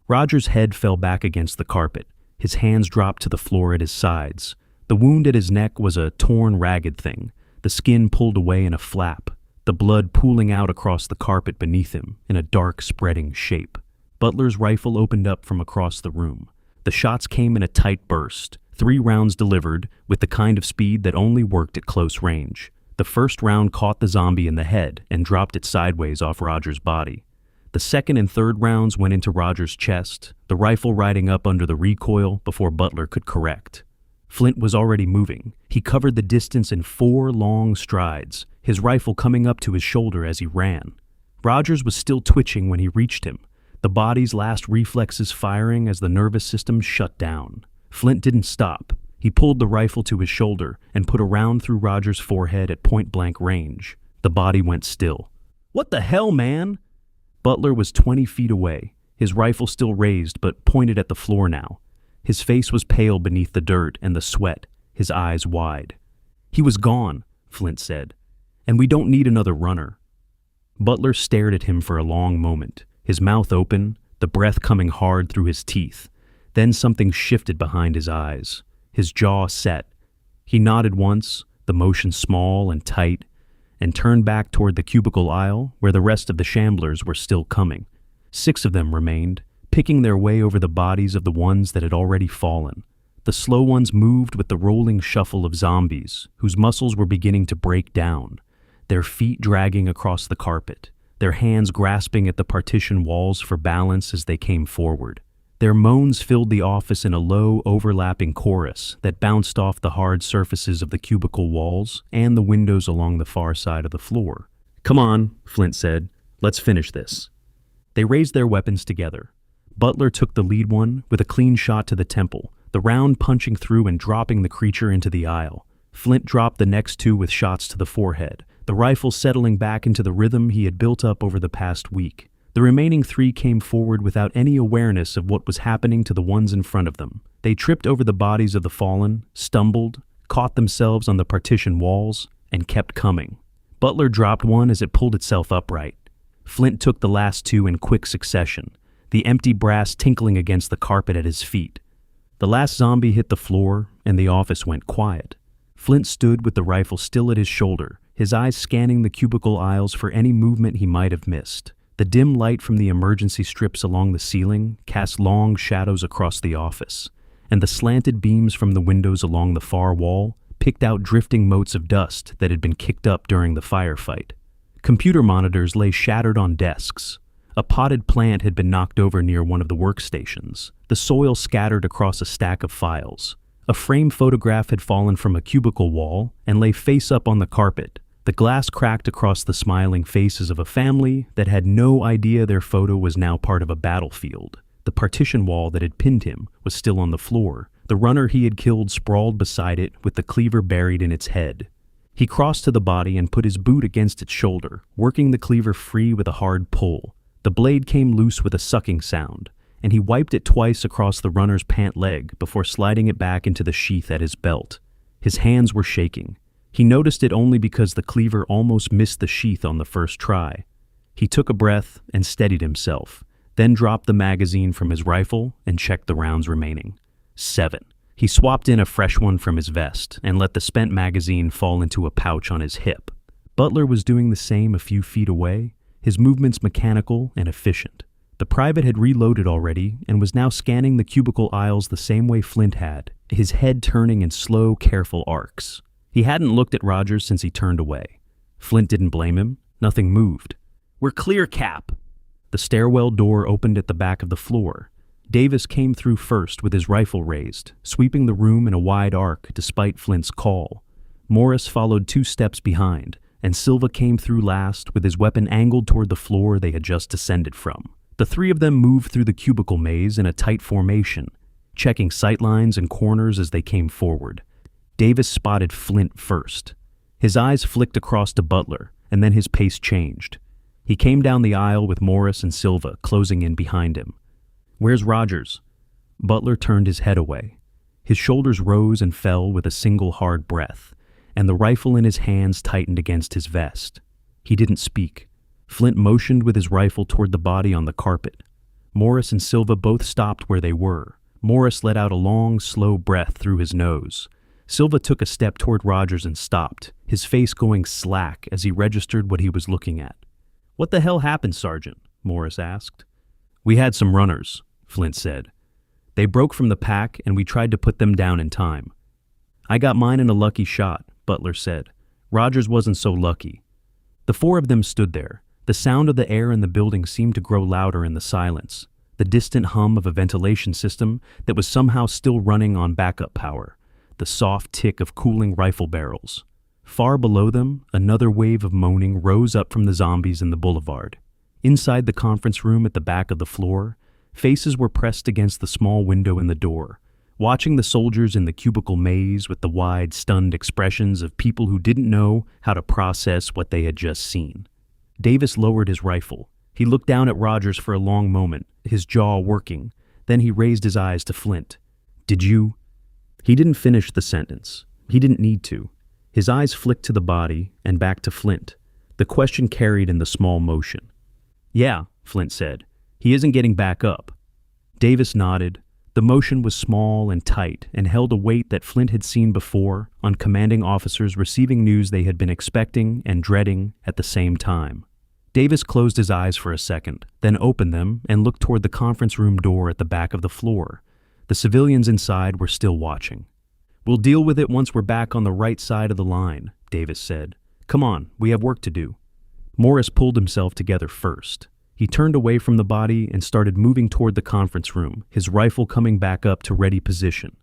Rogers' head fell back against the carpet. His hands dropped to the floor at his sides. The wound at his neck was a torn, ragged thing, the skin pulled away in a flap, the blood pooling out across the carpet beneath him in a dark, spreading shape. Butler's rifle opened up from across the room. The shots came in a tight burst, 3 rounds delivered, with the kind of speed that only worked at close range. The first round caught the zombie in the head and dropped it sideways off Rogers' body. The second and third rounds went into Rogers' chest, the rifle riding up under the recoil before Butler could correct. Flint was already moving. He covered the distance in 4 long strides, his rifle coming up to his shoulder as he ran. Rogers was still twitching when he reached him, the body's last reflexes firing as the nervous system shut down. Flint didn't stop. He pulled the rifle to his shoulder and put a round through Rogers' forehead at point-blank range. The body went still. "What the hell, man?" Butler was 20 feet away, his rifle still raised but pointed at the floor now. His face was pale beneath the dirt and the sweat, his eyes wide. "He was gone," Flint said, "and we don't need another runner." Butler stared at him for a long moment, his mouth open, the breath coming hard through his teeth. Then something shifted behind his eyes. His jaw set. He nodded once, the motion small and tight, and turned back toward the cubicle aisle where the rest of the shamblers were still coming. 6 of them remained, picking their way over the bodies of the ones that had already fallen. The slow ones moved with the rolling shuffle of zombies, whose muscles were beginning to break down, their feet dragging across the carpet, their hands grasping at the partition walls for balance as they came forward. Their moans filled the office in a low, overlapping chorus that bounced off the hard surfaces of the cubicle walls and the windows along the far side of the floor. "Come on," Flint said. "Let's finish this." They raised their weapons together. Butler took the lead one with a clean shot to the temple, the round punching through and dropping the creature into the aisle. Flint dropped the next 2 with shots to the forehead, the rifle settling back into the rhythm he had built up over the past week. The remaining 3 came forward without any awareness of what was happening to the ones in front of them. They tripped over the bodies of the fallen, stumbled, caught themselves on the partition walls, and kept coming. Butler dropped one as it pulled itself upright. Flint took the last 2 in quick succession, the empty brass tinkling against the carpet at his feet. The last zombie hit the floor, and the office went quiet. Flint stood with the rifle still at his shoulder, his eyes scanning the cubicle aisles for any movement he might have missed. The dim light from the emergency strips along the ceiling cast long shadows across the office, and the slanted beams from the windows along the far wall picked out drifting motes of dust that had been kicked up during the firefight. Computer monitors lay shattered on desks. A potted plant had been knocked over near one of the workstations, the soil scattered across a stack of files. A frame photograph had fallen from a cubicle wall and lay face up on the carpet. The glass cracked across the smiling faces of a family that had no idea their photo was now part of a battlefield. The partition wall that had pinned him was still on the floor. The runner he had killed sprawled beside it with the cleaver buried in its head. He crossed to the body and put his boot against its shoulder, working the cleaver free with a hard pull. The blade came loose with a sucking sound, and he wiped it twice across the runner's pant leg before sliding it back into the sheath at his belt. His hands were shaking. He noticed it only because the cleaver almost missed the sheath on the first try. He took a breath and steadied himself, then dropped the magazine from his rifle and checked the rounds remaining. 7. He swapped in a fresh one from his vest and let the spent magazine fall into a pouch on his hip. Butler was doing the same a few feet away, his movements mechanical and efficient. The private had reloaded already and was now scanning the cubicle aisles the same way Flint had, his head turning in slow, careful arcs. He hadn't looked at Rogers since he turned away. Flint didn't blame him. Nothing moved. "We're clear, Cap." The stairwell door opened at the back of the floor. Davis came through first with his rifle raised, sweeping the room in a wide arc despite Flint's call. Morris followed 2 steps behind, and Silva came through last with his weapon angled toward the floor they had just descended from. The 3 of them moved through the cubicle maze in a tight formation, checking sightlines and corners as they came forward. Davis spotted Flint first. His eyes flicked across to Butler, and then his pace changed. He came down the aisle with Morris and Silva closing in behind him. "Where's Rogers?" Butler turned his head away. His shoulders rose and fell with a single hard breath, and the rifle in his hands tightened against his vest. He didn't speak. Flint motioned with his rifle toward the body on the carpet. Morris and Silva both stopped where they were. Morris let out a long, slow breath through his nose. Silva took a step toward Rogers and stopped, his face going slack as he registered what he was looking at. "What the hell happened, Sergeant?" Morris asked. "We had some runners," Flint said. "They broke from the pack and we tried to put them down in time." "I got mine in a lucky shot," Butler said. "Rogers wasn't so lucky." The 4 of them stood there. The sound of the air in the building seemed to grow louder in the silence, the distant hum of a ventilation system that was somehow still running on backup power. the soft tick of cooling rifle barrels. Far below them, another wave of moaning rose up from the zombies in the boulevard. Inside the conference room at the back of the floor, faces were pressed against the small window in the door, watching the soldiers in the cubicle maze with the wide, stunned expressions of people who didn't know how to process what they had just seen. Davis lowered his rifle. He looked down at Rogers for a long moment, his jaw working. Then he raised his eyes to Flint. "Did you—" He didn't finish the sentence. He didn't need to. His eyes flicked to the body and back to Flint. The question carried in the small motion. "Yeah," Flint said. "He isn't getting back up." Davis nodded. The motion was small and tight and held a weight that Flint had seen before on commanding officers receiving news they had been expecting and dreading at the same time. Davis closed his eyes for a second, then opened them and looked toward the conference room door at the back of the floor. The civilians inside were still watching. "We'll deal with it once we're back on the right side of the line," Davis said. "Come on, we have work to do." Morris pulled himself together first. He turned away from the body and started moving toward the conference room, his rifle coming back up to ready position.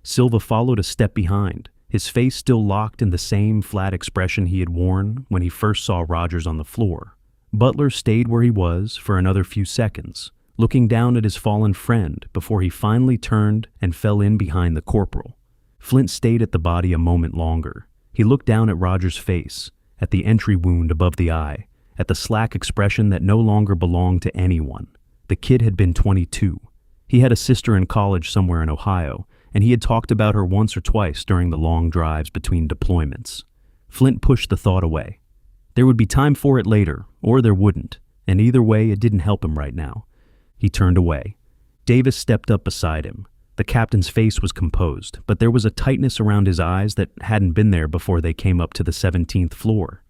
Silva followed a step behind, his face still locked in the same flat expression he had worn when he first saw Rogers on the floor. Butler stayed where he was for another few seconds, looking down at his fallen friend before he finally turned and fell in behind the corporal. Flint stayed at the body a moment longer. He looked down at Rogers' face, at the entry wound above the eye, at the slack expression that no longer belonged to anyone. The kid had been 22. He had a sister in college somewhere in Ohio, and he had talked about her once or twice during the long drives between deployments. Flint pushed the thought away. There would be time for it later, or there wouldn't, and either way it didn't help him right now. He turned away. Davis stepped up beside him. The captain's face was composed, but there was a tightness around his eyes that hadn't been there before they came up to the 17th floor.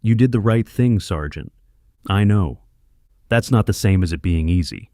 "You did the right thing, Sergeant." "I know." "That's not the same as it being easy."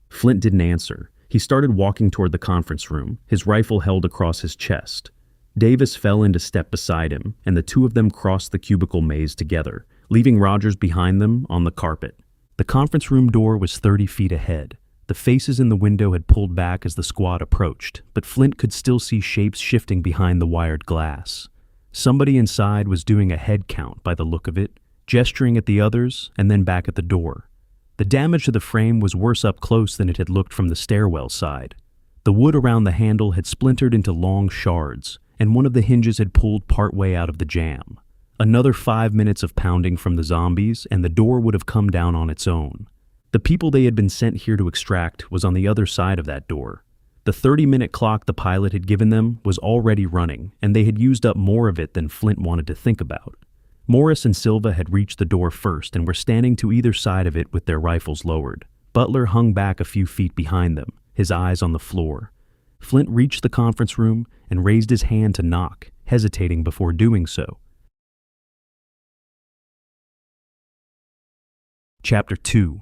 Flint didn't answer. He started walking toward the conference room, his rifle held across his chest. Davis fell into step beside him, and the two of them crossed the cubicle maze together, leaving Rogers behind them on the carpet. The conference room door was 30 feet ahead. The faces in the window had pulled back as the squad approached, but Flint could still see shapes shifting behind the wired glass. Somebody inside was doing a head count by the look of it, gesturing at the others and then back at the door. The damage to the frame was worse up close than it had looked from the stairwell side. The wood around the handle had splintered into long shards, and one of the hinges had pulled partway out of the jamb. Another 5 minutes of pounding from the zombies, and the door would have come down on its own. The people they had been sent here to extract was on the other side of that door. The 30-minute clock the pilot had given them was already running, and they had used up more of it than Flint wanted to think about. Morris and Silva had reached the door first and were standing to either side of it with their rifles lowered. Butler hung back a few feet behind them, his eyes on the floor. Flint reached the conference room and raised his hand to knock, hesitating before doing so. Chapter 2.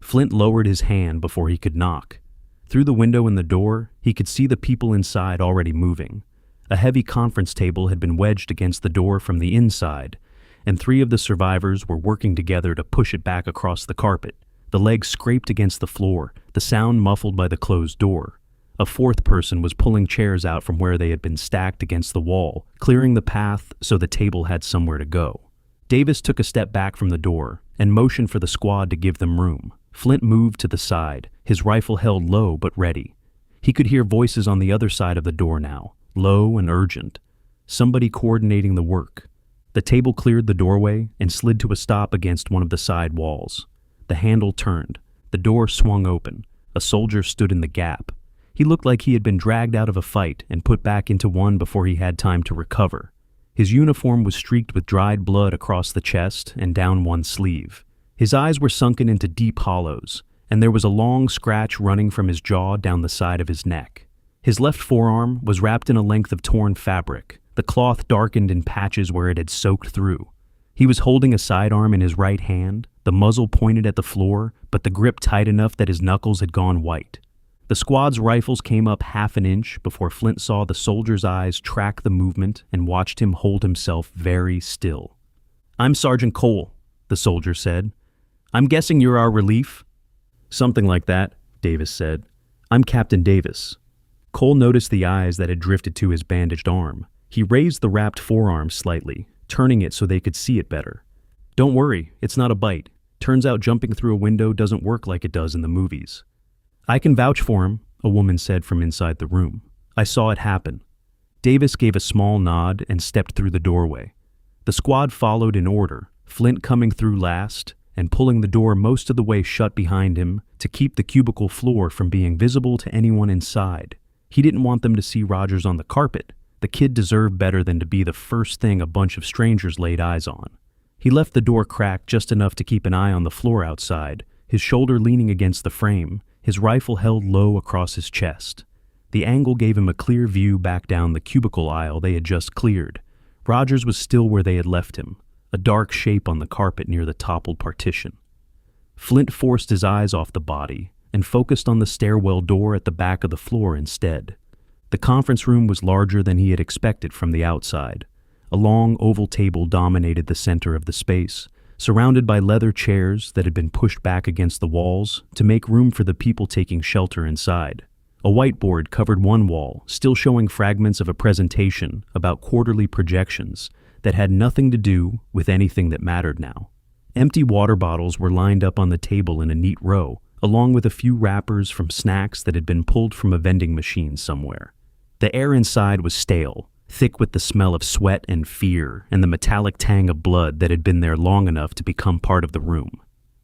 Flint lowered his hand before he could knock. Through the window in the door, he could see the people inside already moving. A heavy conference table had been wedged against the door from the inside, and 3 of the survivors were working together to push it back across the carpet. The legs scraped against the floor, the sound muffled by the closed door. A 4th person was pulling chairs out from where they had been stacked against the wall, clearing the path so the table had somewhere to go. Davis took a step back from the door and motioned for the squad to give them room. Flint moved to the side, his rifle held low but ready. He could hear voices on the other side of the door now, low and urgent. Somebody coordinating the work. The table cleared the doorway and slid to a stop against one of the side walls. The handle turned. The door swung open. A soldier stood in the gap. He looked like he had been dragged out of a fight and put back into one before he had time to recover. His uniform was streaked with dried blood across the chest and down one sleeve. His eyes were sunken into deep hollows, and there was a long scratch running from his jaw down the side of his neck. His left forearm was wrapped in a length of torn fabric, the cloth darkened in patches where it had soaked through. He was holding a sidearm in his right hand, the muzzle pointed at the floor, but the grip tight enough that his knuckles had gone white. The squad's rifles came up half an inch before Flint saw the soldier's eyes track the movement and watched him hold himself very still. "I'm Sergeant Cole," the soldier said. "I'm guessing you're our relief?" "Something like that," Davis said. "I'm Captain Davis." Cole noticed the eyes that had drifted to his bandaged arm. He raised the wrapped forearm slightly, turning it so they could see it better. "Don't worry, it's not a bite. Turns out jumping through a window doesn't work like it does in the movies." "I can vouch for him," a woman said from inside the room. "I saw it happen." Davis gave a small nod and stepped through the doorway. The squad followed in order, Flint coming through last and pulling the door most of the way shut behind him to keep the cubicle floor from being visible to anyone inside. He didn't want them to see Rogers on the carpet. The kid deserved better than to be the first thing a bunch of strangers laid eyes on. He left the door cracked just enough to keep an eye on the floor outside, his shoulder leaning against the frame, his rifle held low across his chest. The angle gave him a clear view back down the cubicle aisle they had just cleared. Rogers was still where they had left him, a dark shape on the carpet near the toppled partition. Flint forced his eyes off the body and focused on the stairwell door at the back of the floor instead. The conference room was larger than he had expected from the outside. A long oval table dominated the center of the space, surrounded by leather chairs that had been pushed back against the walls to make room for the people taking shelter inside. A whiteboard covered one wall, still showing fragments of a presentation about quarterly projections that had nothing to do with anything that mattered now. Empty water bottles were lined up on the table in a neat row, along with a few wrappers from snacks that had been pulled from a vending machine somewhere. The air inside was stale, thick with the smell of sweat and fear and the metallic tang of blood that had been there long enough to become part of the room.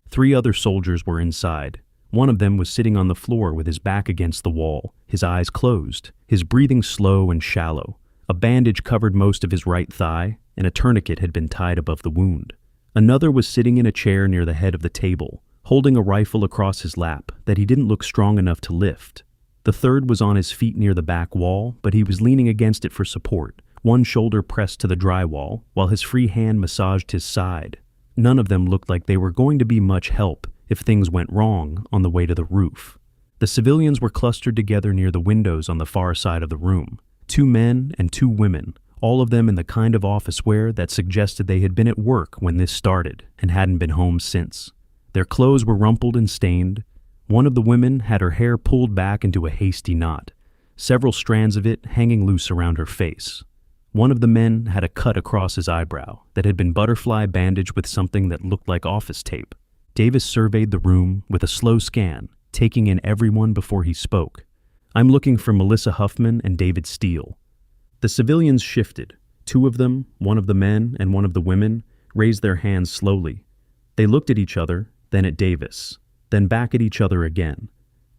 3 other soldiers were inside. One of them was sitting on the floor with his back against the wall, his eyes closed, his breathing slow and shallow. A bandage covered most of his right thigh, and a tourniquet had been tied above the wound. Another was sitting in a chair near the head of the table, holding a rifle across his lap that he didn't look strong enough to lift. The third was on his feet near the back wall, but he was leaning against it for support, one shoulder pressed to the drywall, while his free hand massaged his side. None of them looked like they were going to be much help if things went wrong on the way to the roof. The civilians were clustered together near the windows on the far side of the room. 2 men and 2 women, all of them in the kind of office wear that suggested they had been at work when this started and hadn't been home since. Their clothes were rumpled and stained. One of the women had her hair pulled back into a hasty knot, several strands of it hanging loose around her face. One of the men had a cut across his eyebrow that had been butterfly bandaged with something that looked like office tape. Davis surveyed the room with a slow scan, taking in everyone before he spoke. "I'm looking for Melissa Huffman and David Steele." The civilians shifted. 2 of them, one of the men and one of the women, raised their hands slowly. They looked at each other, then at Davis, then back at each other again.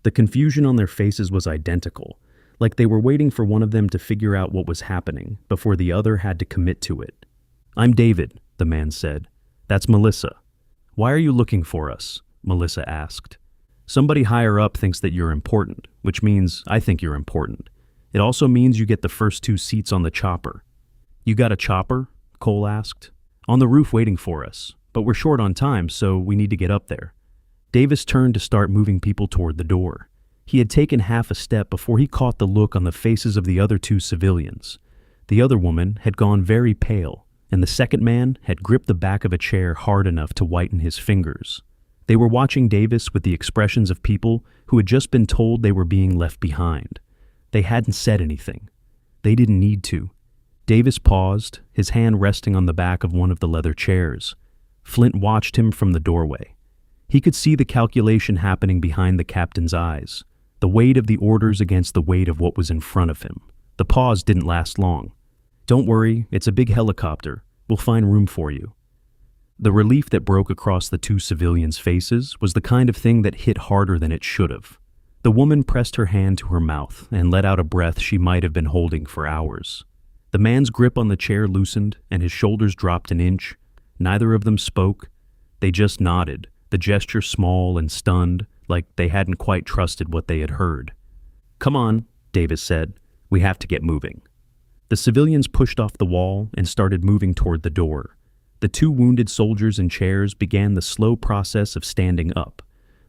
The confusion on their faces was identical, like they were waiting for one of them to figure out what was happening before the other had to commit to it. "I'm David," the man said. "That's Melissa." "Why are you looking for us?" Melissa asked. "Somebody higher up thinks that you're important, which means I think you're important. It also means you get the first 2 seats on the chopper." "You got a chopper?" Cole asked. "On the roof waiting for us, but we're short on time, so we need to get up there." Davis turned to start moving people toward the door. He had taken half a step before he caught the look on the faces of the other 2 civilians. The other woman had gone very pale, and the second man had gripped the back of a chair hard enough to whiten his fingers. They were watching Davis with the expressions of people who had just been told they were being left behind. They hadn't said anything. They didn't need to. Davis paused, his hand resting on the back of one of the leather chairs. Flint watched him from the doorway. He could see the calculation happening behind the captain's eyes, the weight of the orders against the weight of what was in front of him. The pause didn't last long. "Don't worry, it's a big helicopter. We'll find room for you." The relief that broke across the 2 civilians' faces was the kind of thing that hit harder than it should have. The woman pressed her hand to her mouth and let out a breath she might have been holding for hours. The man's grip on the chair loosened and his shoulders dropped an inch. Neither of them spoke. They just nodded, the gesture small and stunned, like they hadn't quite trusted what they had heard. "Come on," Davis said. "We have to get moving." The civilians pushed off the wall and started moving toward the door. The 2 wounded soldiers in chairs began the slow process of standing up.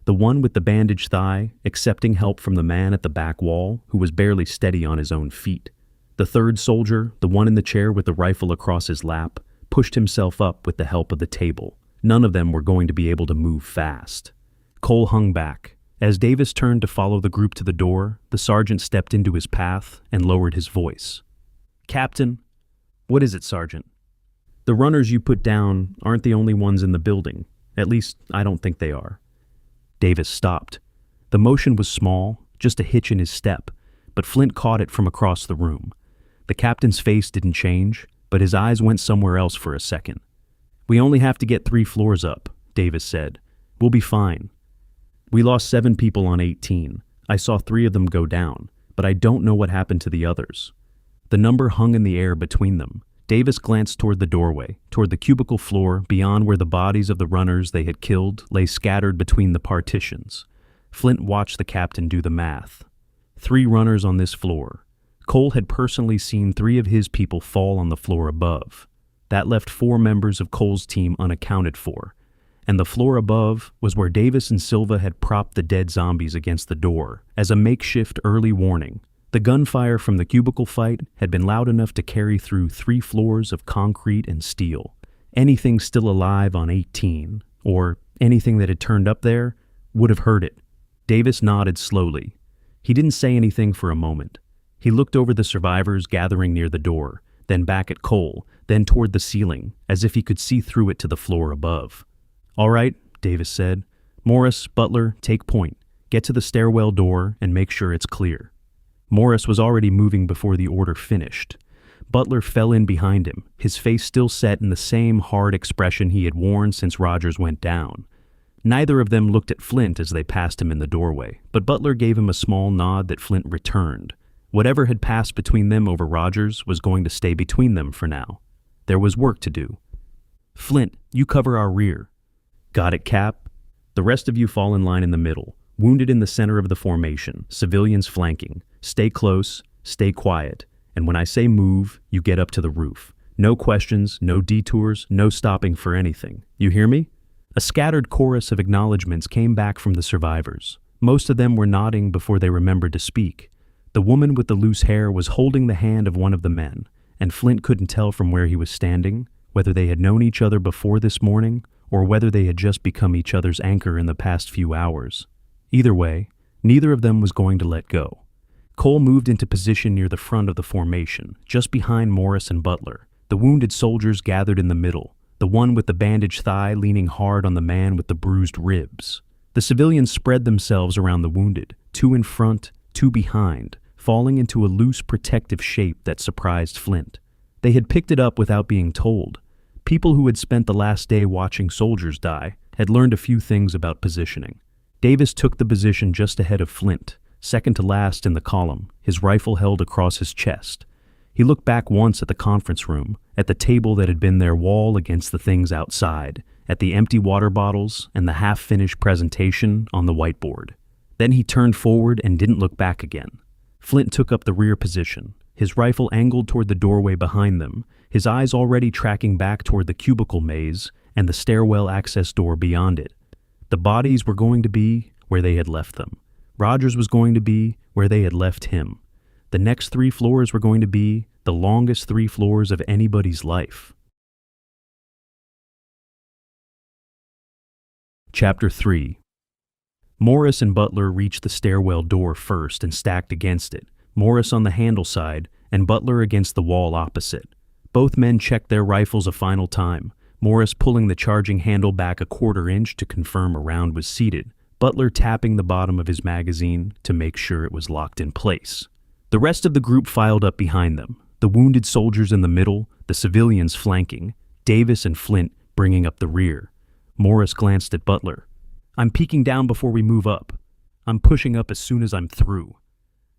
The one with the bandaged thigh, accepting help from the man at the back wall, who was barely steady on his own feet. The 3rd soldier, the one in the chair with the rifle across his lap, pushed himself up with the help of the table. None of them were going to be able to move fast. Cole hung back. As Davis turned to follow the group to the door, the sergeant stepped into his path and lowered his voice. "Captain." "What is it, Sergeant?" "The runners you put down aren't the only ones in the building. At least, I don't think they are." Davis stopped. The motion was small, just a hitch in his step, but Flint caught it from across the room. The captain's face didn't change, but his eyes went somewhere else for a second. "We only have to get 3 floors up," Davis said. "We'll be fine. We lost 7 people on 18. I saw 3 of them go down, but I don't know what happened to the others." The number hung in the air between them. Davis glanced toward the doorway, toward the cubicle floor beyond where the bodies of the runners they had killed lay scattered between the partitions. Flint watched the captain do the math. 3 runners on this floor. Cole had personally seen 3 of his people fall on the floor above. That left 4 members of Cole's team unaccounted for. And the floor above was where Davis and Silva had propped the dead zombies against the door as a makeshift early warning. The gunfire from the cubicle fight had been loud enough to carry through 3 floors of concrete and steel. Anything still alive on 18, or anything that had turned up there, would have heard it. Davis nodded slowly. He didn't say anything for a moment. He looked over the survivors gathering near the door, then back at Cole, then toward the ceiling, as if he could see through it to the floor above. "All right," Davis said. "Morris, Butler, take point. Get to the stairwell door and make sure it's clear." Morris was already moving before the order finished. Butler fell in behind him, his face still set in the same hard expression he had worn since Rogers went down. Neither of them looked at Flint as they passed him in the doorway, but Butler gave him a small nod that Flint returned. Whatever had passed between them over Rogers was going to stay between them for now. There was work to do. "Flint, you cover our rear." "Got it, Cap." "The rest of you fall in line in the middle, wounded in the center of the formation, civilians flanking. Stay close, stay quiet, and when I say move, you get up to the roof. No questions, no detours, no stopping for anything. You hear me?" A scattered chorus of acknowledgments came back from the survivors. Most of them were nodding before they remembered to speak. The woman with the loose hair was holding the hand of one of the men, and Flint couldn't tell from where he was standing whether they had known each other before this morning or whether they had just become each other's anchor in the past few hours. Either way, neither of them was going to let go. Cole moved into position near the front of the formation, just behind Morris and Butler. The wounded soldiers gathered in the middle, the one with the bandaged thigh leaning hard on the man with the bruised ribs. The civilians spread themselves around the wounded, 2 in front, 2 behind, falling into a loose protective shape that surprised Flint. They had picked it up without being told. People who had spent the last day watching soldiers die had learned a few things about positioning. Davis took the position just ahead of Flint, second to last in the column, his rifle held across his chest. He looked back once at the conference room, at the table that had been their wall against the things outside, at the empty water bottles and the half-finished presentation on the whiteboard. Then he turned forward and didn't look back again. Flint took up the rear position, his rifle angled toward the doorway behind them, his eyes already tracking back toward the cubicle maze and the stairwell access door beyond it. The bodies were going to be where they had left them. Rogers was going to be where they had left him. The next 3 floors were going to be the longest 3 floors of anybody's life. Chapter 3. Morris and Butler reached the stairwell door first and stacked against it, Morris on the handle side and Butler against the wall opposite. Both men checked their rifles a final time, Morris pulling the charging handle back a 1/4 inch to confirm a round was seated, Butler tapping the bottom of his magazine to make sure it was locked in place. The rest of the group filed up behind them, the wounded soldiers in the middle, the civilians flanking, Davis and Flint bringing up the rear. Morris glanced at Butler. "I'm peeking down before we move up. I'm pushing up as soon as I'm through."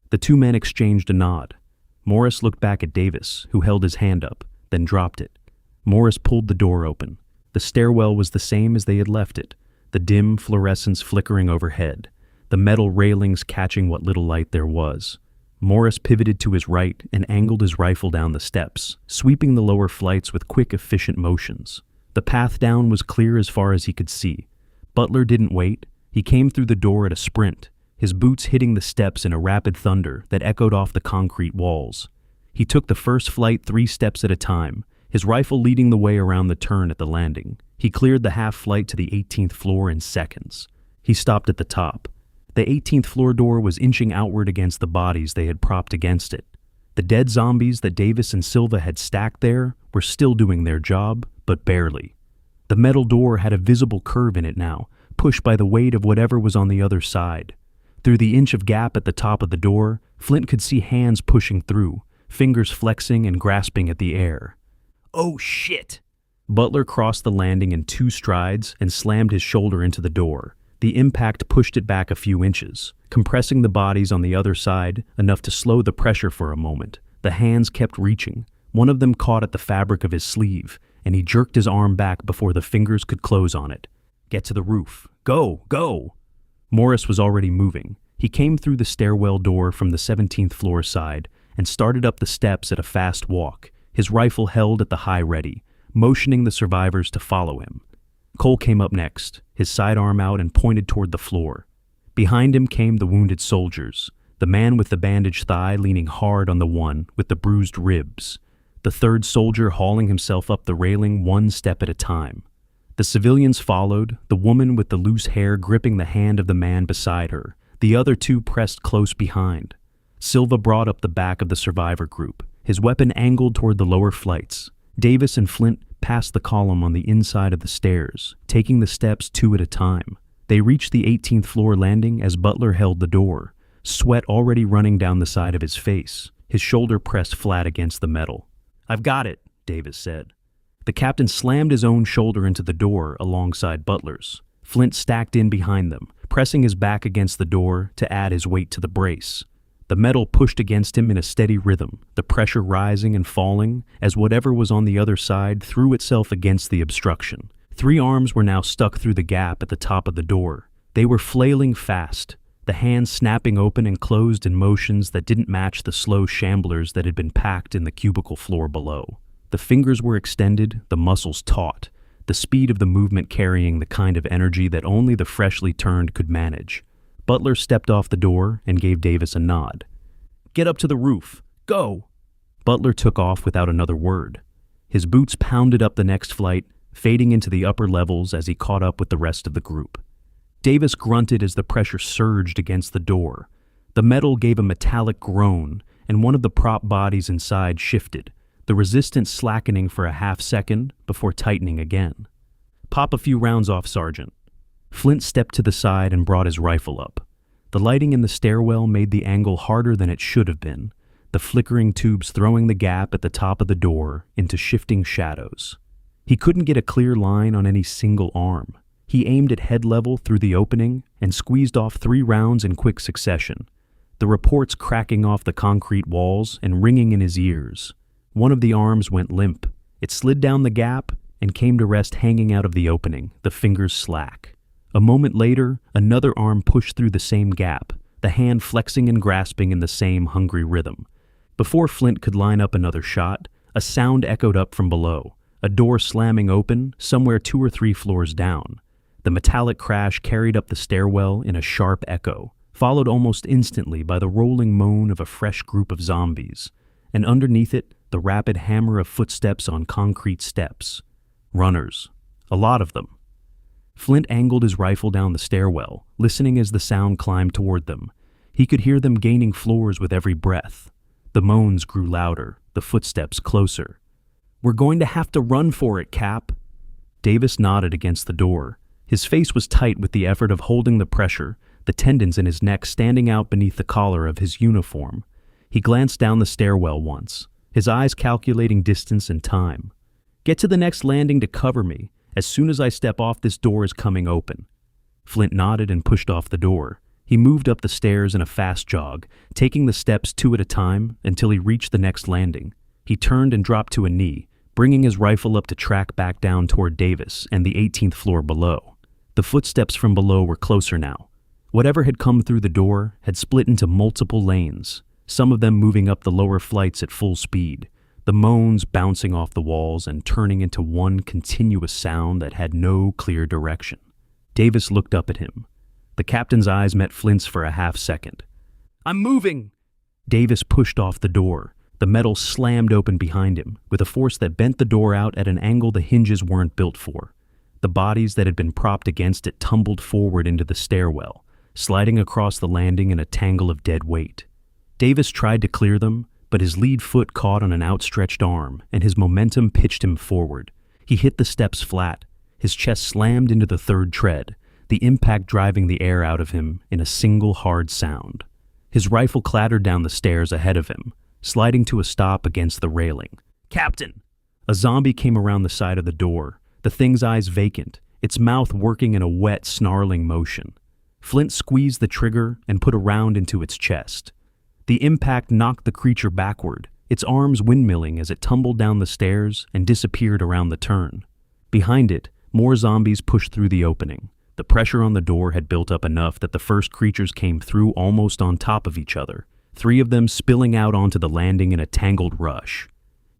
The 2 men exchanged a nod. Morris looked back at Davis, who held his hand up, then dropped it. Morris pulled the door open. The stairwell was the same as they had left it, the dim fluorescence flickering overhead, the metal railings catching what little light there was. Morris pivoted to his right and angled his rifle down the steps, sweeping the lower flights with quick, efficient motions. The path down was clear as far as he could see. Butler didn't wait. He came through the door at a sprint, his boots hitting the steps in a rapid thunder that echoed off the concrete walls. He took the first flight 3 steps at a time, his rifle leading the way around the turn at the landing. He cleared the half flight to the 18th floor in seconds. He stopped at the top. The 18th floor door was inching outward against the bodies they had propped against it. The dead zombies that Davis and Silva had stacked there were still doing their job, but barely. The metal door had a visible curve in it now, pushed by the weight of whatever was on the other side. Through the inch of gap at the top of the door, Flint could see hands pushing through, fingers flexing and grasping at the air. "Oh shit!" Butler crossed the landing in 2 strides and slammed his shoulder into the door. The impact pushed it back a few inches, compressing the bodies on the other side enough to slow the pressure for a moment. The hands kept reaching. One of them caught at the fabric of his sleeve, and he jerked his arm back before the fingers could close on it. "Get to the roof. Go, go!" Morris was already moving. He came through the stairwell door from the 17th floor side and started up the steps at a fast walk, his rifle held at the high ready, motioning the survivors to follow him. Cole came up next, his sidearm out and pointed toward the floor. Behind him came the wounded soldiers, the man with the bandaged thigh leaning hard on the one with the bruised ribs, the third soldier hauling himself up the railing 1 step at a time. The civilians followed, the woman with the loose hair gripping the hand of the man beside her, the other 2 pressed close behind. Silva brought up the back of the survivor group, his weapon angled toward the lower flights. Davis and Flint passed the column on the inside of the stairs, taking the steps 2 at a time. They reached the 18th floor landing as Butler held the door, sweat already running down the side of his face, his shoulder pressed flat against the metal. "I've got it," Davis said. The captain slammed his own shoulder into the door alongside Butler's. Flint stacked in behind them, pressing his back against the door to add his weight to the brace. The metal pushed against him in a steady rhythm, the pressure rising and falling as whatever was on the other side threw itself against the obstruction. 3 arms were now stuck through the gap at the top of the door. They were flailing fast, the hands snapping open and closed in motions that didn't match the slow shamblers that had been packed in the cubicle floor below. The fingers were extended, the muscles taut, the speed of the movement carrying the kind of energy that only the freshly turned could manage. Butler stepped off the door and gave Davis a nod. "Get up to the roof. Go!" Butler took off without another word. His boots pounded up the next flight, fading into the upper levels as he caught up with the rest of the group. Davis grunted as the pressure surged against the door. The metal gave a metallic groan, and one of the prop bodies inside shifted, the resistance slackening for a half-second before tightening again. "Pop a few rounds off, Sergeant." Flint stepped to the side and brought his rifle up. The lighting in the stairwell made the angle harder than it should have been, the flickering tubes throwing the gap at the top of the door into shifting shadows. He couldn't get a clear line on any single arm. He aimed at head level through the opening and squeezed off 3 rounds in quick succession, the reports cracking off the concrete walls and ringing in his ears. One of the arms went limp. It slid down the gap and came to rest hanging out of the opening, the fingers slack. A moment later, another arm pushed through the same gap, the hand flexing and grasping in the same hungry rhythm. Before Flint could line up another shot, a sound echoed up from below, a door slamming open somewhere 2 or 3 floors down. The metallic crash carried up the stairwell in a sharp echo, followed almost instantly by the rolling moan of a fresh group of zombies, and underneath it, the rapid hammer of footsteps on concrete steps. Runners. A lot of them. Flint angled his rifle down the stairwell, listening as the sound climbed toward them. He could hear them gaining floors with every breath. The moans grew louder, the footsteps closer. "We're going to have to run for it, Cap." Davis nodded against the door. His face was tight with the effort of holding the pressure, the tendons in his neck standing out beneath the collar of his uniform. He glanced down the stairwell once, his eyes calculating distance and time. "Get to the next landing to cover me. As soon as I step off, this door is coming open." Flint nodded and pushed off the door. He moved up the stairs in a fast jog, taking the steps 2 at a time until he reached the next landing. He turned and dropped to a knee, bringing his rifle up to track back down toward Davis and the 18th floor below. The footsteps from below were closer now. Whatever had come through the door had split into multiple lanes, some of them moving up the lower flights at full speed, the moans bouncing off the walls and turning into one continuous sound that had no clear direction. Davis looked up at him. The captain's eyes met Flint's for a half-second. "I'm moving!" Davis pushed off the door. The metal slammed open behind him, with a force that bent the door out at an angle the hinges weren't built for. The bodies that had been propped against it tumbled forward into the stairwell, sliding across the landing in a tangle of dead weight. Davis tried to clear them, but his lead foot caught on an outstretched arm, and his momentum pitched him forward. He hit the steps flat. His chest slammed into the third tread, the impact driving the air out of him in a single hard sound. His rifle clattered down the stairs ahead of him, sliding to a stop against the railing. "Captain!" A zombie came around the side of the door, the thing's eyes vacant, its mouth working in a wet, snarling motion. Flint squeezed the trigger and put a round into its chest. The impact knocked the creature backward, its arms windmilling as it tumbled down the stairs and disappeared around the turn. Behind it, more zombies pushed through the opening. The pressure on the door had built up enough that the first creatures came through almost on top of each other, 3 of them spilling out onto the landing in a tangled rush.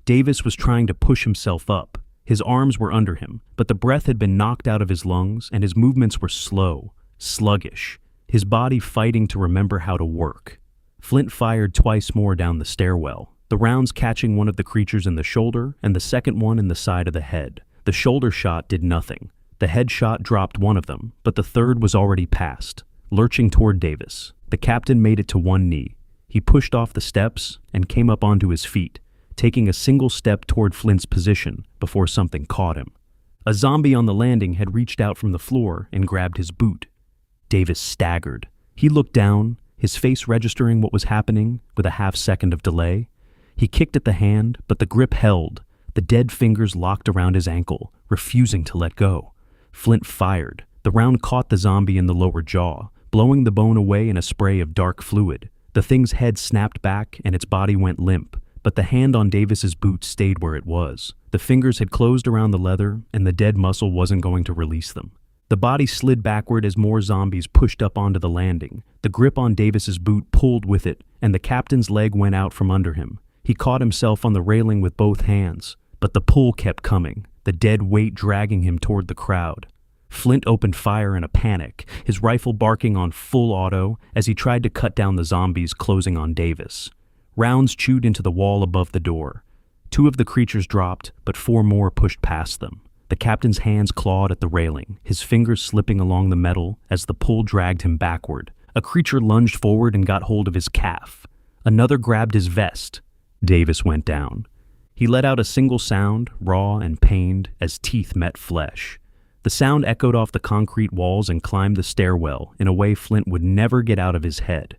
Davis was trying to push himself up. His arms were under him, but the breath had been knocked out of his lungs and his movements were slow, sluggish, his body fighting to remember how to work. Flint fired twice more down the stairwell, the rounds catching one of the creatures in the shoulder and the second one in the side of the head. The shoulder shot did nothing. The head shot dropped one of them, but the third was already past, lurching toward Davis. The captain made it to one knee. He pushed off the steps and came up onto his feet, taking a single step toward Flint's position before something caught him. A zombie on the landing had reached out from the floor and grabbed his boot. Davis staggered. He looked down, his face registering what was happening with a half-second of delay. He kicked at the hand, but the grip held. The dead fingers locked around his ankle, refusing to let go. Flint fired. The round caught the zombie in the lower jaw, blowing the bone away in a spray of dark fluid. The thing's head snapped back and its body went limp, but the hand on Davis's boot stayed where it was. The fingers had closed around the leather, and the dead muscle wasn't going to release them. The body slid backward as more zombies pushed up onto the landing. The grip on Davis's boot pulled with it, and the captain's leg went out from under him. He caught himself on the railing with both hands, but the pull kept coming, the dead weight dragging him toward the crowd. Flint opened fire in a panic, his rifle barking on full auto as he tried to cut down the zombies closing on Davis. Rounds chewed into the wall above the door. 2 of the creatures dropped, but 4 more pushed past them. The captain's hands clawed at the railing, his fingers slipping along the metal as the pull dragged him backward. A creature lunged forward and got hold of his calf. Another grabbed his vest. Davis went down. He let out a single sound, raw and pained, as teeth met flesh. The sound echoed off the concrete walls and climbed the stairwell in a way Flint would never get out of his head.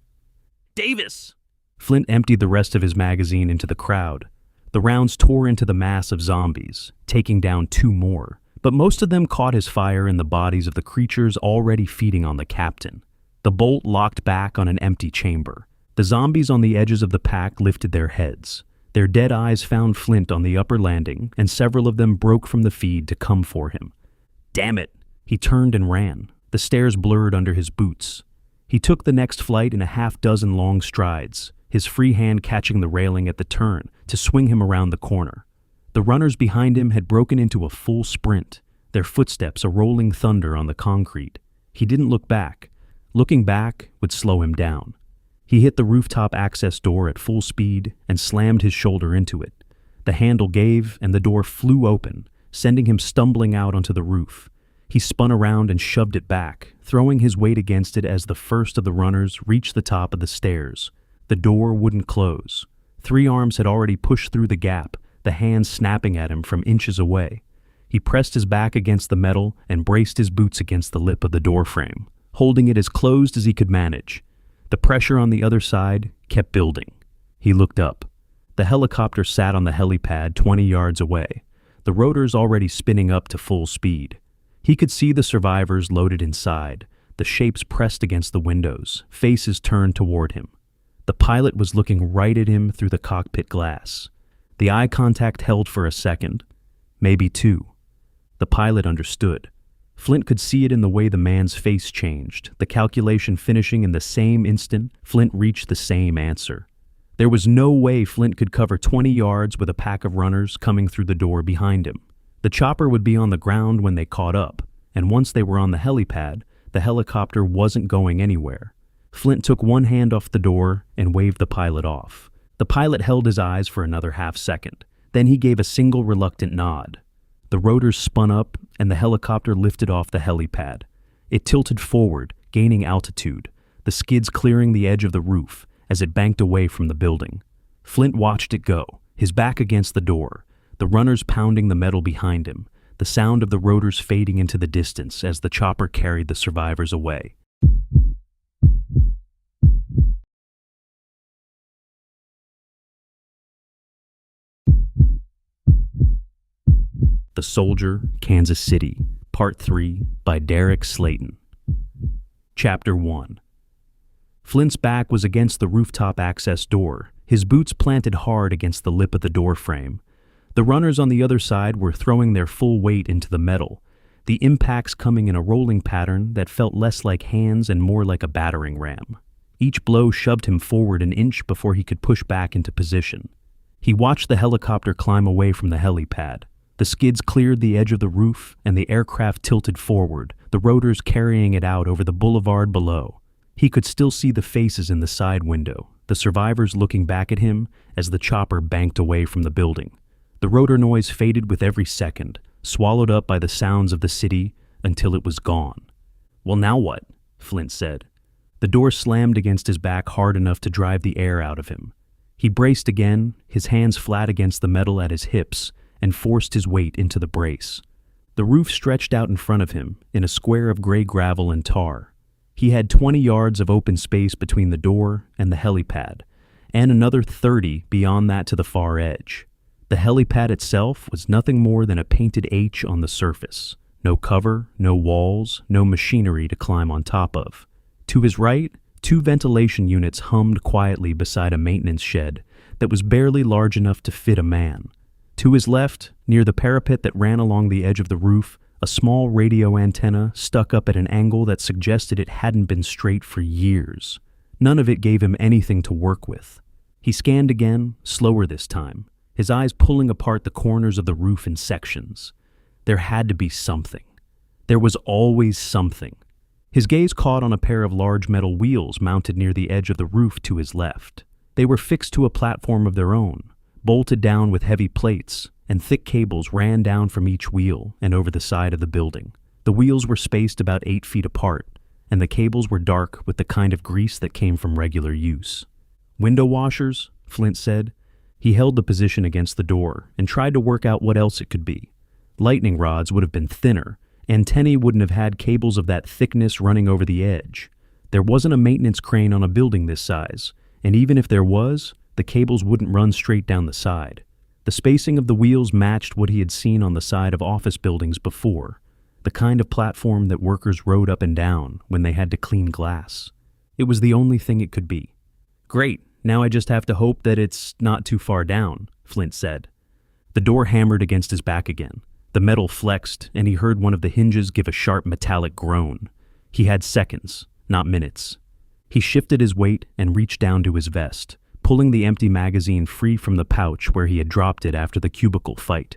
"Davis!" Flint emptied the rest of his magazine into the crowd. The rounds tore into the mass of zombies, taking down 2 more, but most of them caught his fire in the bodies of the creatures already feeding on the captain. The bolt locked back on an empty chamber. The zombies on the edges of the pack lifted their heads. Their dead eyes found Flint on the upper landing, and several of them broke from the feed to come for him. Damn it! He turned and ran. The stairs blurred under his boots. He took the next flight in a half-dozen long strides, his free hand catching the railing at the turn to swing him around the corner. The runners behind him had broken into a full sprint, their footsteps a rolling thunder on the concrete. He didn't look back. Looking back would slow him down. He hit the rooftop access door at full speed and slammed his shoulder into it. The handle gave and the door flew open, sending him stumbling out onto the roof. He spun around and shoved it back, throwing his weight against it as the first of the runners reached the top of the stairs. The door wouldn't close. 3 arms had already pushed through the gap, the hands snapping at him from inches away. He pressed his back against the metal and braced his boots against the lip of the door frame, holding it as closed as he could manage. The pressure on the other side kept building. He looked up. The helicopter sat on the helipad 20 yards away, the rotors already spinning up to full speed. He could see the survivors loaded inside, the shapes pressed against the windows, faces turned toward him. The pilot was looking right at him through the cockpit glass. The eye contact held for a second, maybe 2. The pilot understood. Flint could see it in the way the man's face changed, the calculation finishing in the same instant Flint reached the same answer. There was no way Flint could cover 20 yards with a pack of runners coming through the door behind him. The chopper would be on the ground when they caught up, and once they were on the helipad, the helicopter wasn't going anywhere. Flint took one hand off the door and waved the pilot off. The pilot held his eyes for another half-second. Then he gave a single reluctant nod. The rotors spun up, and the helicopter lifted off the helipad. It tilted forward, gaining altitude, the skids clearing the edge of the roof as it banked away from the building. Flint watched it go, his back against the door, the runners pounding the metal behind him, the sound of the rotors fading into the distance as the chopper carried the survivors away. The Soldier, Kansas City, Part 3 by Derek Slayton. Chapter 1. Flint's back was against the rooftop access door, his boots planted hard against the lip of the door frame. The runners on the other side were throwing their full weight into the metal, the impacts coming in a rolling pattern that felt less like hands and more like a battering ram. Each blow shoved him forward an inch before he could push back into position. He watched the helicopter climb away from the helipad. The skids cleared the edge of the roof, and the aircraft tilted forward, the rotors carrying it out over the boulevard below. He could still see the faces in the side window, the survivors looking back at him as the chopper banked away from the building. The rotor noise faded with every second, swallowed up by the sounds of the city until it was gone. "Well, now what?" Flint said. The door slammed against his back hard enough to drive the air out of him. He braced again, his hands flat against the metal at his hips, and forced his weight into the brace. The roof stretched out in front of him, in a square of gray gravel and tar. He had 20 yards of open space between the door and the helipad, and another 30 beyond that to the far edge. The helipad itself was nothing more than a painted H on the surface. No cover, no walls, no machinery to climb on top of. To his right, 2 ventilation units hummed quietly beside a maintenance shed that was barely large enough to fit a man. To his left, near the parapet that ran along the edge of the roof, a small radio antenna stuck up at an angle that suggested it hadn't been straight for years. None of it gave him anything to work with. He scanned again, slower this time, his eyes pulling apart the corners of the roof in sections. There had to be something. There was always something. His gaze caught on a pair of large metal wheels mounted near the edge of the roof to his left. They were fixed to a platform of their own, bolted down with heavy plates, and thick cables ran down from each wheel and over the side of the building. The wheels were spaced about 8 feet apart, and the cables were dark with the kind of grease that came from regular use. "Window washers?" Flint said. He held the position against the door and tried to work out what else it could be. Lightning rods would have been thinner. Antennae wouldn't have had cables of that thickness running over the edge. There wasn't a maintenance crane on a building this size, and even if there was, the cables wouldn't run straight down the side. The spacing of the wheels matched what he had seen on the side of office buildings before, the kind of platform that workers rode up and down when they had to clean glass. It was the only thing it could be. "Great, now I just have to hope that it's not too far down," Flint said. The door hammered against his back again. The metal flexed, and he heard one of the hinges give a sharp metallic groan. He had seconds, not minutes. He shifted his weight and reached down to his vest, pulling the empty magazine free from the pouch where he had dropped it after the cubicle fight.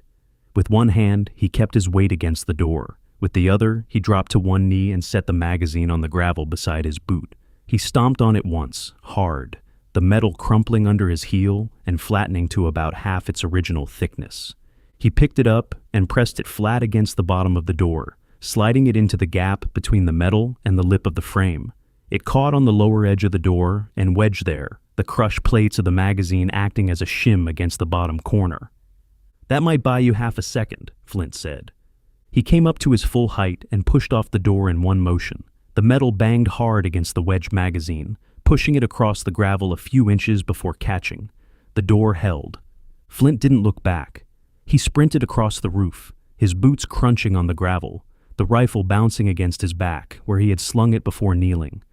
With one hand, he kept his weight against the door. With the other, he dropped to one knee and set the magazine on the gravel beside his boot. He stomped on it once, hard, the metal crumpling under his heel and flattening to about half its original thickness. He picked it up and pressed it flat against the bottom of the door, sliding it into the gap between the metal and the lip of the frame. It caught on the lower edge of the door and wedged there, the crushed plates of the magazine acting as a shim against the bottom corner. "That might buy you half a second," Flint said. He came up to his full height and pushed off the door in one motion. The metal banged hard against the wedged magazine, pushing it across the gravel a few inches before catching. The door held. Flint didn't look back. He sprinted across the roof, his boots crunching on the gravel, the rifle bouncing against his back where he had slung it before kneeling.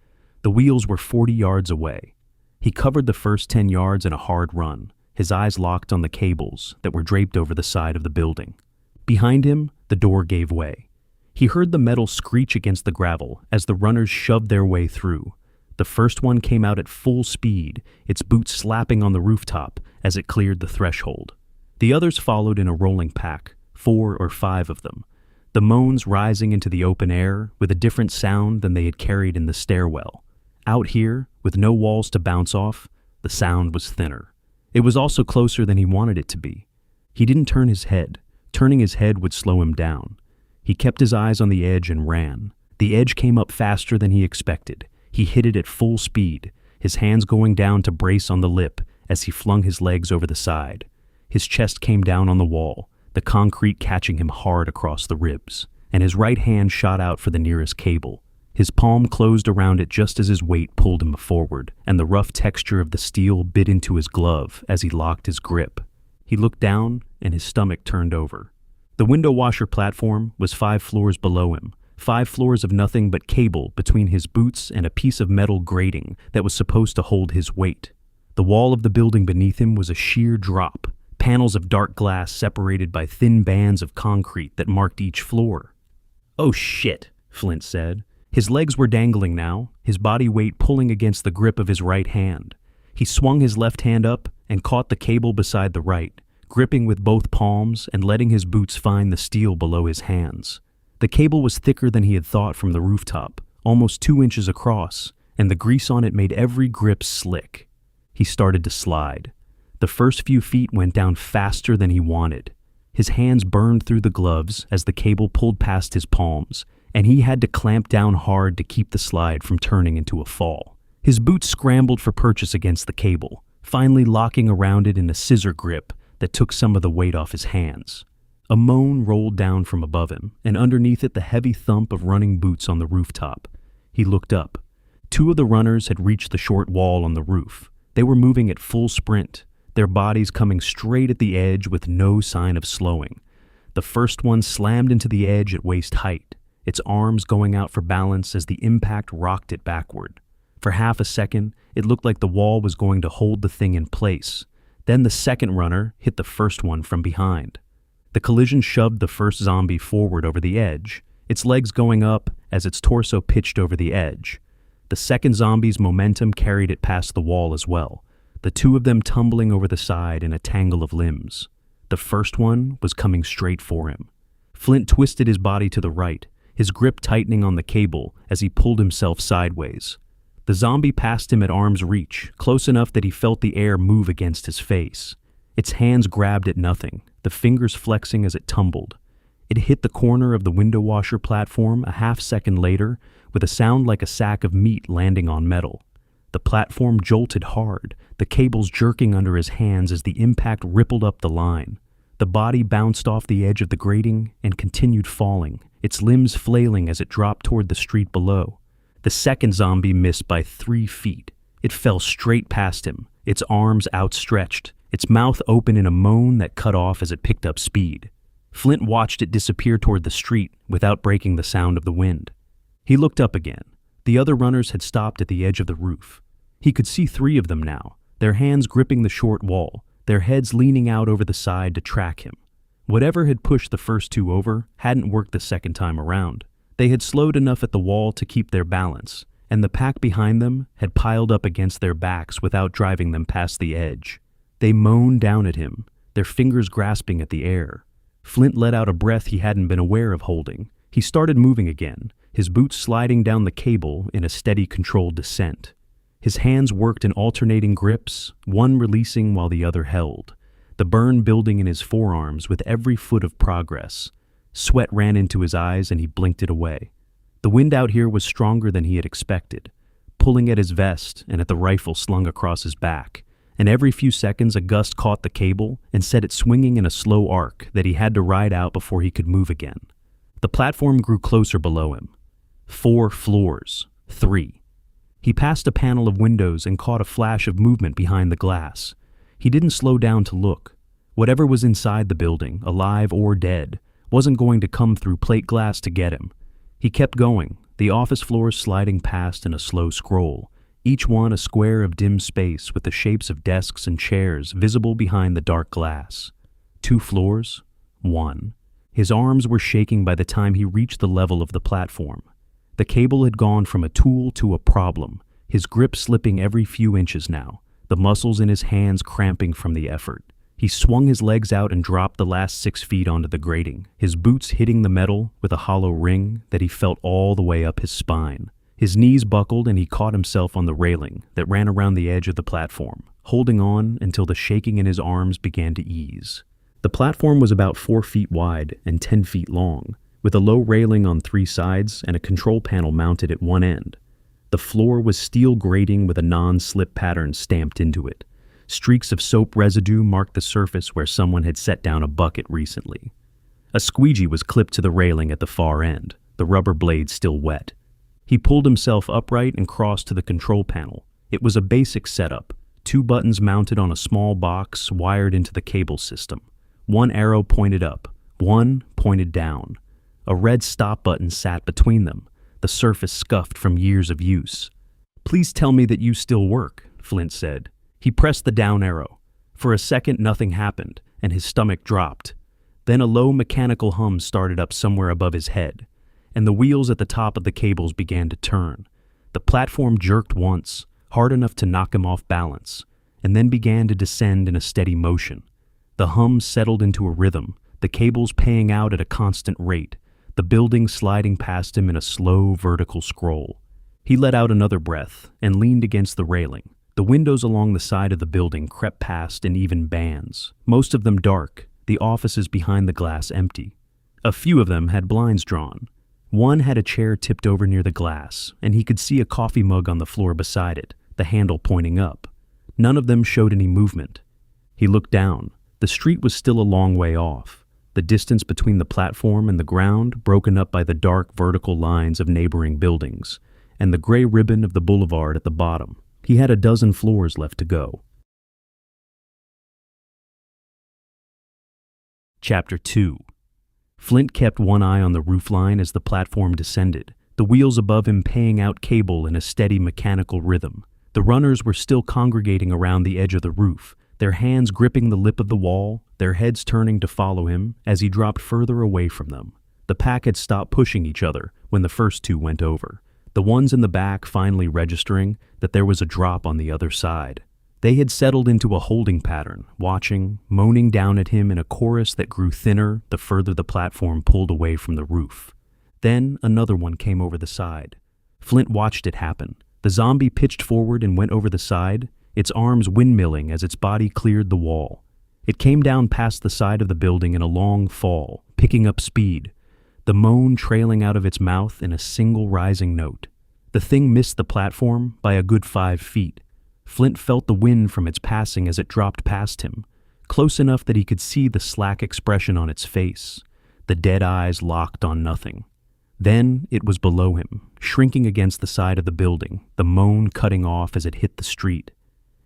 The wheels were 40 yards away. He covered the first 10 yards in a hard run, his eyes locked on the cables that were draped over the side of the building. Behind him, the door gave way. He heard the metal screech against the gravel as the runners shoved their way through. The first one came out at full speed, its boots slapping on the rooftop as it cleared the threshold. The others followed in a rolling pack, 4 or 5 of them, the moans rising into the open air with a different sound than they had carried in the stairwell. Out here, with no walls to bounce off, the sound was thinner. It was also closer than he wanted it to be. He didn't turn his head. Turning his head would slow him down. He kept his eyes on the edge and ran. The edge came up faster than he expected. He hit it at full speed, his hands going down to brace on the lip as he flung his legs over the side. His chest came down on the wall, the concrete catching him hard across the ribs, and his right hand shot out for the nearest cable. His palm closed around it just as his weight pulled him forward, and the rough texture of the steel bit into his glove as he locked his grip. He looked down, and his stomach turned over. The window washer platform was 5 floors below him, 5 floors of nothing but cable between his boots and a piece of metal grating that was supposed to hold his weight. The wall of the building beneath him was a sheer drop, panels of dark glass separated by thin bands of concrete that marked each floor. "Oh shit," Flint said. His legs were dangling now, his body weight pulling against the grip of his right hand. He swung his left hand up and caught the cable beside the right, gripping with both palms and letting his boots find the steel below his hands. The cable was thicker than he had thought from the rooftop, almost 2 inches across, and the grease on it made every grip slick. He started to slide. The first few feet went down faster than he wanted. His hands burned through the gloves as the cable pulled past his palms, and he had to clamp down hard to keep the slide from turning into a fall. His boots scrambled for purchase against the cable, finally locking around it in a scissor grip that took some of the weight off his hands. A moan rolled down from above him, and underneath it the heavy thump of running boots on the rooftop. He looked up. 2 of the runners had reached the short wall on the roof. They were moving at full sprint, their bodies coming straight at the edge with no sign of slowing. The first one slammed into the edge at waist height, its arms going out for balance as the impact rocked it backward. For half a second, it looked like the wall was going to hold the thing in place. Then the second runner hit the first one from behind. The collision shoved the first zombie forward over the edge, its legs going up as its torso pitched over the edge. The second zombie's momentum carried it past the wall as well, the 2 of them tumbling over the side in a tangle of limbs. The first one was coming straight for him. Flint twisted his body to the right, his grip tightening on the cable as he pulled himself sideways. The zombie passed him at arm's reach, close enough that he felt the air move against his face. Its hands grabbed at nothing, the fingers flexing as it tumbled. It hit the corner of the window washer platform a half-second later with a sound like a sack of meat landing on metal. The platform jolted hard, the cables jerking under his hands as the impact rippled up the line. The body bounced off the edge of the grating and continued falling, its limbs flailing as it dropped toward the street below. The second zombie missed by 3 feet. It fell straight past him, its arms outstretched, its mouth open in a moan that cut off as it picked up speed. Flint watched it disappear toward the street without breaking the sound of the wind. He looked up again. The other runners had stopped at the edge of the roof. He could see 3 of them now, their hands gripping the short wall, their heads leaning out over the side to track him. Whatever had pushed the first 2 over hadn't worked the second time around. They had slowed enough at the wall to keep their balance, and the pack behind them had piled up against their backs without driving them past the edge. They moaned down at him, their fingers grasping at the air. Flint let out a breath he hadn't been aware of holding. He started moving again, his boots sliding down the cable in a steady, controlled descent. His hands worked in alternating grips, one releasing while the other held, the burn building in his forearms with every foot of progress. Sweat ran into his eyes and he blinked it away. The wind out here was stronger than he had expected, pulling at his vest and at the rifle slung across his back, and every few seconds a gust caught the cable and set it swinging in a slow arc that he had to ride out before he could move again. The platform grew closer below him. 4 floors. 3. He passed a panel of windows and caught a flash of movement behind the glass. He didn't slow down to look. Whatever was inside the building, alive or dead, wasn't going to come through plate glass to get him. He kept going, the office floors sliding past in a slow scroll, each one a square of dim space with the shapes of desks and chairs visible behind the dark glass. 2 floors. 1. His arms were shaking by the time he reached the level of the platform. The cable had gone from a tool to a problem, his grip slipping every few inches now, the muscles in his hands cramping from the effort. He swung his legs out and dropped the last 6 feet onto the grating, his boots hitting the metal with a hollow ring that he felt all the way up his spine. His knees buckled and he caught himself on the railing that ran around the edge of the platform, holding on until the shaking in his arms began to ease. The platform was about 4 feet wide and 10 feet long, with a low railing on 3 sides and a control panel mounted at one end. The floor was steel grating with a non-slip pattern stamped into it. Streaks of soap residue marked the surface where someone had set down a bucket recently. A squeegee was clipped to the railing at the far end, the rubber blade still wet. He pulled himself upright and crossed to the control panel. It was a basic setup, 2 buttons mounted on a small box wired into the cable system. 1 arrow pointed up, 1 pointed down. A red stop button sat between them, the surface scuffed from years of use. "Please tell me that you still work," Flint said. He pressed the down arrow. For a second, nothing happened, and his stomach dropped. Then a low mechanical hum started up somewhere above his head, and the wheels at the top of the cables began to turn. The platform jerked once, hard enough to knock him off balance, and then began to descend in a steady motion. The hum settled into a rhythm, the cables paying out at a constant rate, the building sliding past him in a slow vertical scroll. He let out another breath and leaned against the railing. The windows along the side of the building crept past in even bands, most of them dark, the offices behind the glass empty. A few of them had blinds drawn. One had a chair tipped over near the glass, and he could see a coffee mug on the floor beside it, the handle pointing up. None of them showed any movement. He looked down. The street was still a long way off, the distance between the platform and the ground broken up by the dark vertical lines of neighboring buildings, and the gray ribbon of the boulevard at the bottom. He had a dozen floors left to go. Chapter 2. Flint kept one eye on the roofline as the platform descended, the wheels above him paying out cable in a steady mechanical rhythm. The runners were still congregating around the edge of the roof, their hands gripping the lip of the wall, their heads turning to follow him as he dropped further away from them. The pack had stopped pushing each other when the first 2 went over, the ones in the back finally registering that there was a drop on the other side. They had settled into a holding pattern, watching, moaning down at him in a chorus that grew thinner the further the platform pulled away from the roof. Then another one came over the side. Flint watched it happen. The zombie pitched forward and went over the side, its arms windmilling as its body cleared the wall. It came down past the side of the building in a long fall, picking up speed, the moan trailing out of its mouth in a single rising note. The thing missed the platform by a good 5 feet. Flint felt the wind from its passing as it dropped past him, close enough that he could see the slack expression on its face, the dead eyes locked on nothing. Then it was below him, shrinking against the side of the building, the moan cutting off as it hit the street.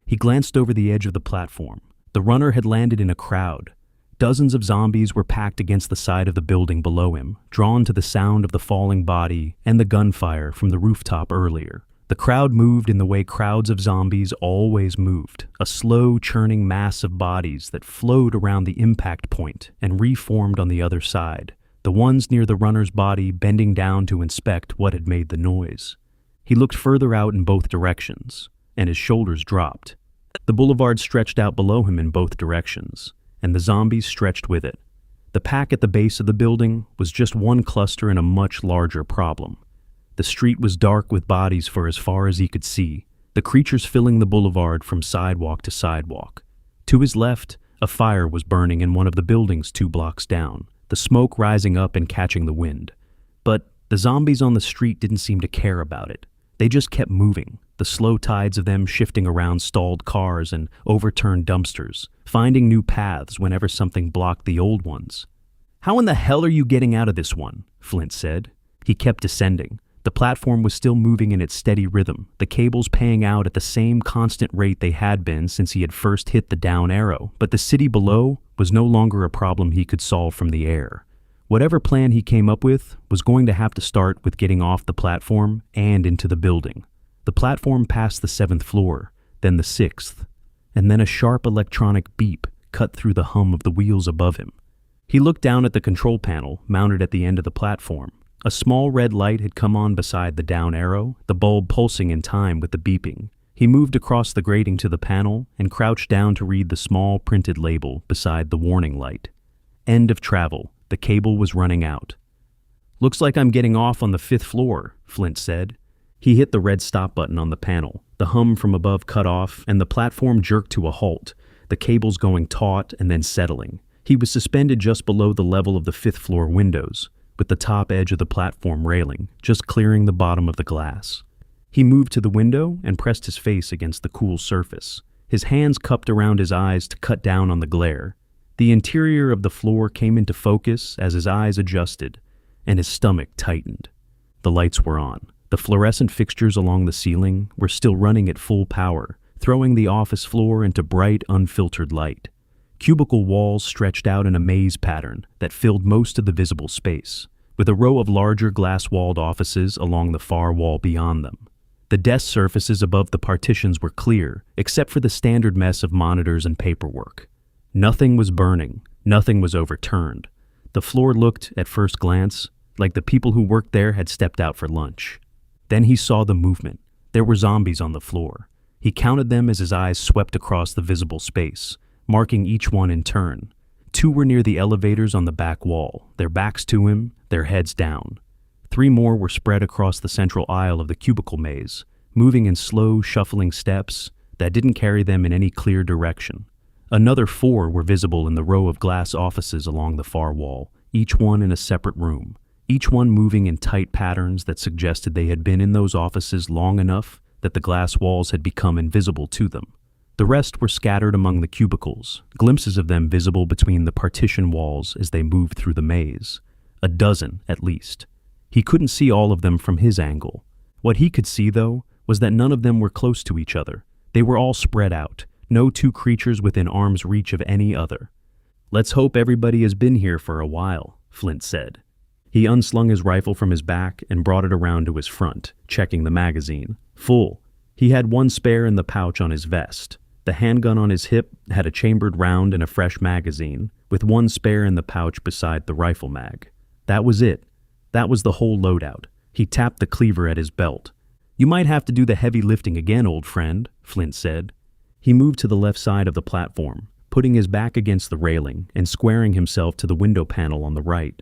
He glanced over the edge of the platform. The runner had landed in a crowd. Dozens of zombies were packed against the side of the building below him, drawn to the sound of the falling body and the gunfire from the rooftop earlier. The crowd moved in the way crowds of zombies always moved, a slow churning mass of bodies that flowed around the impact point and reformed on the other side, the ones near the runner's body bending down to inspect what had made the noise. He looked further out in both directions, and his shoulders dropped. The boulevard stretched out below him in both directions, and the zombies stretched with it. The pack at the base of the building was just one cluster in a much larger problem. The street was dark with bodies for as far as he could see, the creatures filling the boulevard from sidewalk to sidewalk. To his left, a fire was burning in one of the buildings 2 blocks down, the smoke rising up and catching the wind. But the zombies on the street didn't seem to care about it. They just kept moving, the slow tides of them shifting around stalled cars and overturned dumpsters, finding new paths whenever something blocked the old ones. "How in the hell are you getting out of this one?" Flint said. He kept descending. The platform was still moving in its steady rhythm, the cables paying out at the same constant rate they had been since he had first hit the down arrow, but the city below was no longer a problem he could solve from the air. Whatever plan he came up with was going to have to start with getting off the platform and into the building. The platform passed the 7th floor, then the 6th, and then a sharp electronic beep cut through the hum of the wheels above him. He looked down at the control panel mounted at the end of the platform. A small red light had come on beside the down arrow, the bulb pulsing in time with the beeping. He moved across the grating to the panel and crouched down to read the small printed label beside the warning light. End of travel. The cable was running out. "Looks like I'm getting off on the 5th floor, Flint said. He hit the red stop button on the panel. The hum from above cut off, and the platform jerked to a halt, the cables going taut and then settling. He was suspended just below the level of the 5th floor windows. with the top edge of the platform railing just clearing the bottom of the glass. He moved to the window and pressed his face against the cool surface, his hands cupped around his eyes to cut down on the glare. The interior of the floor came into focus as his eyes adjusted, and his stomach tightened. The lights were on. The fluorescent fixtures along the ceiling were still running at full power, throwing the office floor into bright, unfiltered light. Cubicle walls stretched out in a maze pattern that filled most of the visible space, with a row of larger glass-walled offices along the far wall beyond them. The desk surfaces above the partitions were clear, except for the standard mess of monitors and paperwork. Nothing was burning, nothing was overturned. The floor looked, at first glance, like the people who worked there had stepped out for lunch. Then he saw the movement. There were zombies on the floor. He counted them as his eyes swept across the visible space, marking each one in turn. 2 were near the elevators on the back wall, their backs to him, their heads down. 3 more were spread across the central aisle of the cubicle maze, moving in slow, shuffling steps that didn't carry them in any clear direction. Another 4 were visible in the row of glass offices along the far wall, each one in a separate room, each one moving in tight patterns that suggested they had been in those offices long enough that the glass walls had become invisible to them. The rest were scattered among the cubicles, glimpses of them visible between the partition walls as they moved through the maze. A dozen, at least. He couldn't see all of them from his angle. What he could see, though, was that none of them were close to each other. They were all spread out, no 2 creatures within arm's reach of any other. "Let's hope everybody has been here for a while," Flint said. He unslung his rifle from his back and brought it around to his front, checking the magazine. Full. He had 1 spare in the pouch on his vest. The handgun on his hip had a chambered round and a fresh magazine, with 1 spare in the pouch beside the rifle mag. That was it. That was the whole loadout. He tapped the cleaver at his belt. "You might have to do the heavy lifting again, old friend," Flint said. He moved to the left side of the platform, putting his back against the railing and squaring himself to the window panel on the right.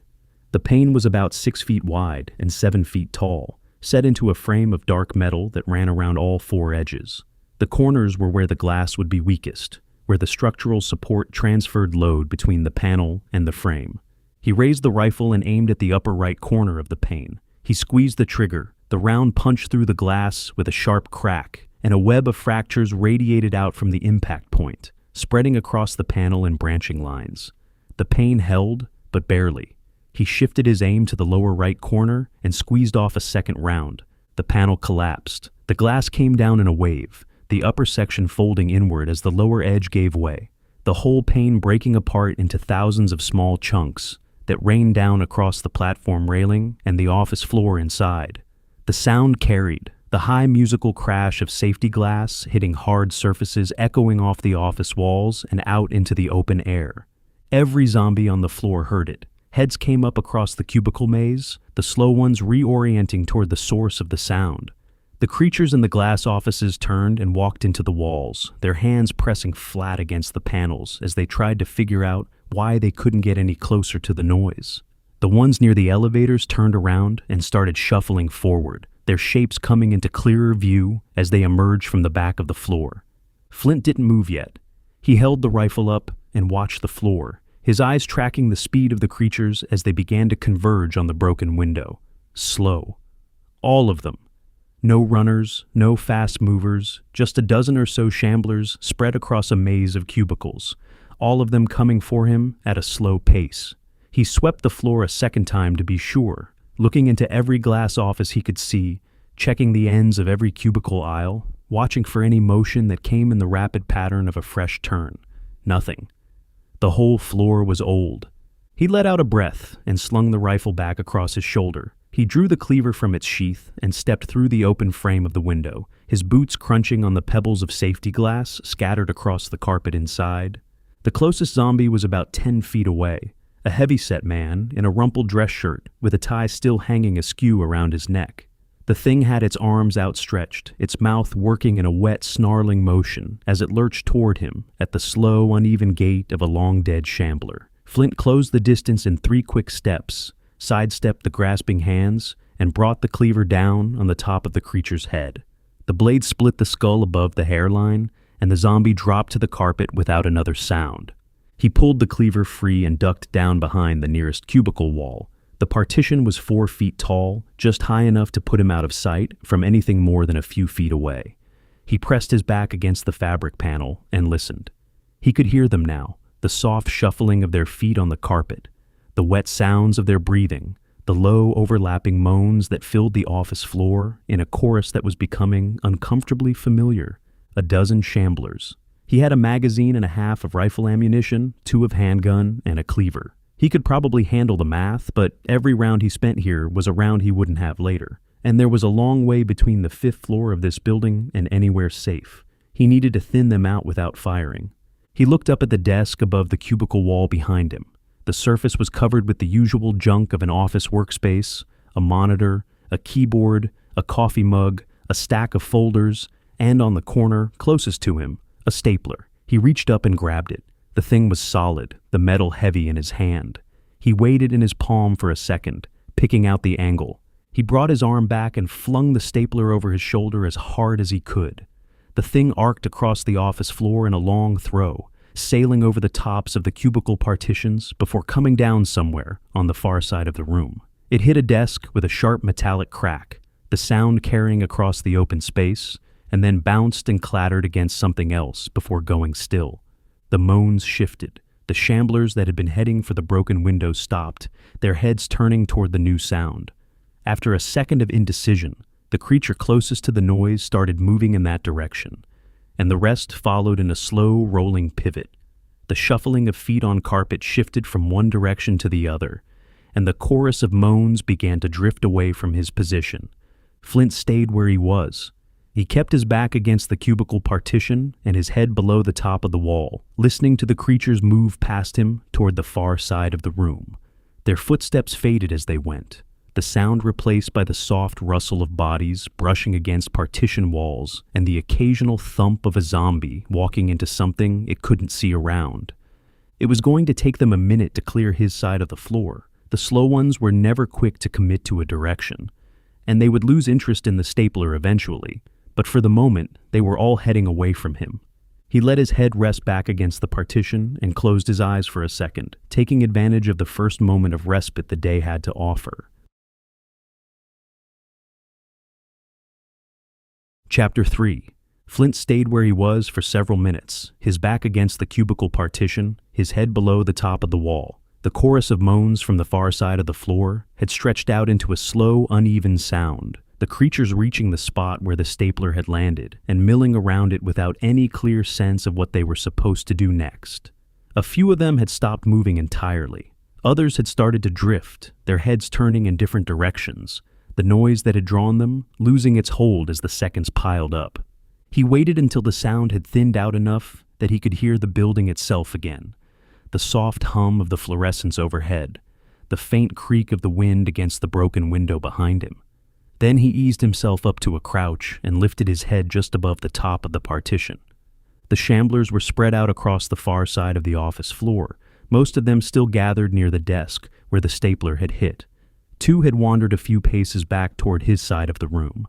The pane was about 6 feet wide and 7 feet tall, set into a frame of dark metal that ran around all 4 edges. The corners were where the glass would be weakest, where the structural support transferred load between the panel and the frame. He raised the rifle and aimed at the upper right corner of the pane. He squeezed the trigger. The round punched through the glass with a sharp crack, and a web of fractures radiated out from the impact point, spreading across the panel in branching lines. The pane held, but barely. He shifted his aim to the lower right corner and squeezed off a second round. The panel collapsed. The glass came down in a wave, the upper section folding inward as the lower edge gave way, the whole pane breaking apart into thousands of small chunks that rained down across the platform railing and the office floor inside. The sound carried, the high musical crash of safety glass hitting hard surfaces echoing off the office walls and out into the open air. Every zombie on the floor heard it. Heads came up across the cubicle maze, the slow ones reorienting toward the source of the sound. The creatures in the glass offices turned and walked into the walls, their hands pressing flat against the panels as they tried to figure out why they couldn't get any closer to the noise. The ones near the elevators turned around and started shuffling forward, their shapes coming into clearer view as they emerged from the back of the floor. Flint didn't move yet. He held the rifle up and watched the floor, his eyes tracking the speed of the creatures as they began to converge on the broken window. Slow. All of them. No runners, no fast movers, just a dozen or so shamblers spread across a maze of cubicles, all of them coming for him at a slow pace. He swept the floor a second time to be sure, looking into every glass office he could see, checking the ends of every cubicle aisle, watching for any motion that came in the rapid pattern of a fresh turn. Nothing. The whole floor was old. He let out a breath and slung the rifle back across his shoulder. He drew the cleaver from its sheath and stepped through the open frame of the window, his boots crunching on the pebbles of safety glass scattered across the carpet inside. The closest zombie was about 10 feet away, a heavy-set man in a rumpled dress shirt with a tie still hanging askew around his neck. The thing had its arms outstretched, its mouth working in a wet, snarling motion as it lurched toward him at the slow, uneven gait of a long-dead shambler. Flint closed the distance in 3 quick steps, sidestepped the grasping hands, and brought the cleaver down on the top of the creature's head. The blade split the skull above the hairline, and the zombie dropped to the carpet without another sound. He pulled the cleaver free and ducked down behind the nearest cubicle wall, The partition was 4 feet tall, just high enough to put him out of sight from anything more than a few feet away. He pressed his back against the fabric panel and listened. He could hear them now, the soft shuffling of their feet on the carpet, the wet sounds of their breathing, the low overlapping moans that filled the office floor in a chorus that was becoming uncomfortably familiar. A dozen shamblers. He had a magazine and a half of rifle ammunition, 2 of handgun, and a cleaver. He could probably handle the math, but every round he spent here was a round he wouldn't have later, and there was a long way between the 5th floor of this building and anywhere safe. He needed to thin them out without firing. He looked up at the desk above the cubicle wall behind him. The surface was covered with the usual junk of an office workspace, a monitor, a keyboard, a coffee mug, a stack of folders, and on the corner, closest to him, a stapler. He reached up and grabbed it. The thing was solid, the metal heavy in his hand. He weighed it in his palm for a second, picking out the angle. He brought his arm back and flung the stapler over his shoulder as hard as he could. The thing arced across the office floor in a long throw, sailing over the tops of the cubicle partitions before coming down somewhere on the far side of the room. It hit a desk with a sharp metallic crack, the sound carrying across the open space, and then bounced and clattered against something else before going still. The moans shifted. The shamblers that had been heading for the broken window stopped, their heads turning toward the new sound. After a second of indecision, the creature closest to the noise started moving in that direction, and the rest followed in a slow, rolling pivot. The shuffling of feet on carpet shifted from one direction to the other, and the chorus of moans began to drift away from his position. Flint stayed where he was. He kept his back against the cubicle partition and his head below the top of the wall, listening to the creatures move past him toward the far side of the room. Their footsteps faded as they went, the sound replaced by the soft rustle of bodies brushing against partition walls and the occasional thump of a zombie walking into something it couldn't see around. It was going to take them a minute to clear his side of the floor. The slow ones were never quick to commit to a direction, and they would lose interest in the stapler eventually, but for the moment, they were all heading away from him. He let his head rest back against the partition and closed his eyes for a second, taking advantage of the first moment of respite the day had to offer. Chapter 3. Flint stayed where he was for several minutes, his back against the cubicle partition, his head below the top of the wall. The chorus of moans from the far side of the floor had stretched out into a slow, uneven sound, the creatures reaching the spot where the stapler had landed and milling around it without any clear sense of what they were supposed to do next. A few of them had stopped moving entirely. Others had started to drift, their heads turning in different directions, the noise that had drawn them losing its hold as the seconds piled up. He waited until the sound had thinned out enough that he could hear the building itself again, the soft hum of the fluorescents overhead, the faint creak of the wind against the broken window behind him. Then he eased himself up to a crouch and lifted his head just above the top of the partition. The shamblers were spread out across the far side of the office floor, most of them still gathered near the desk where the stapler had hit. 2 had wandered a few paces back toward his side of the room,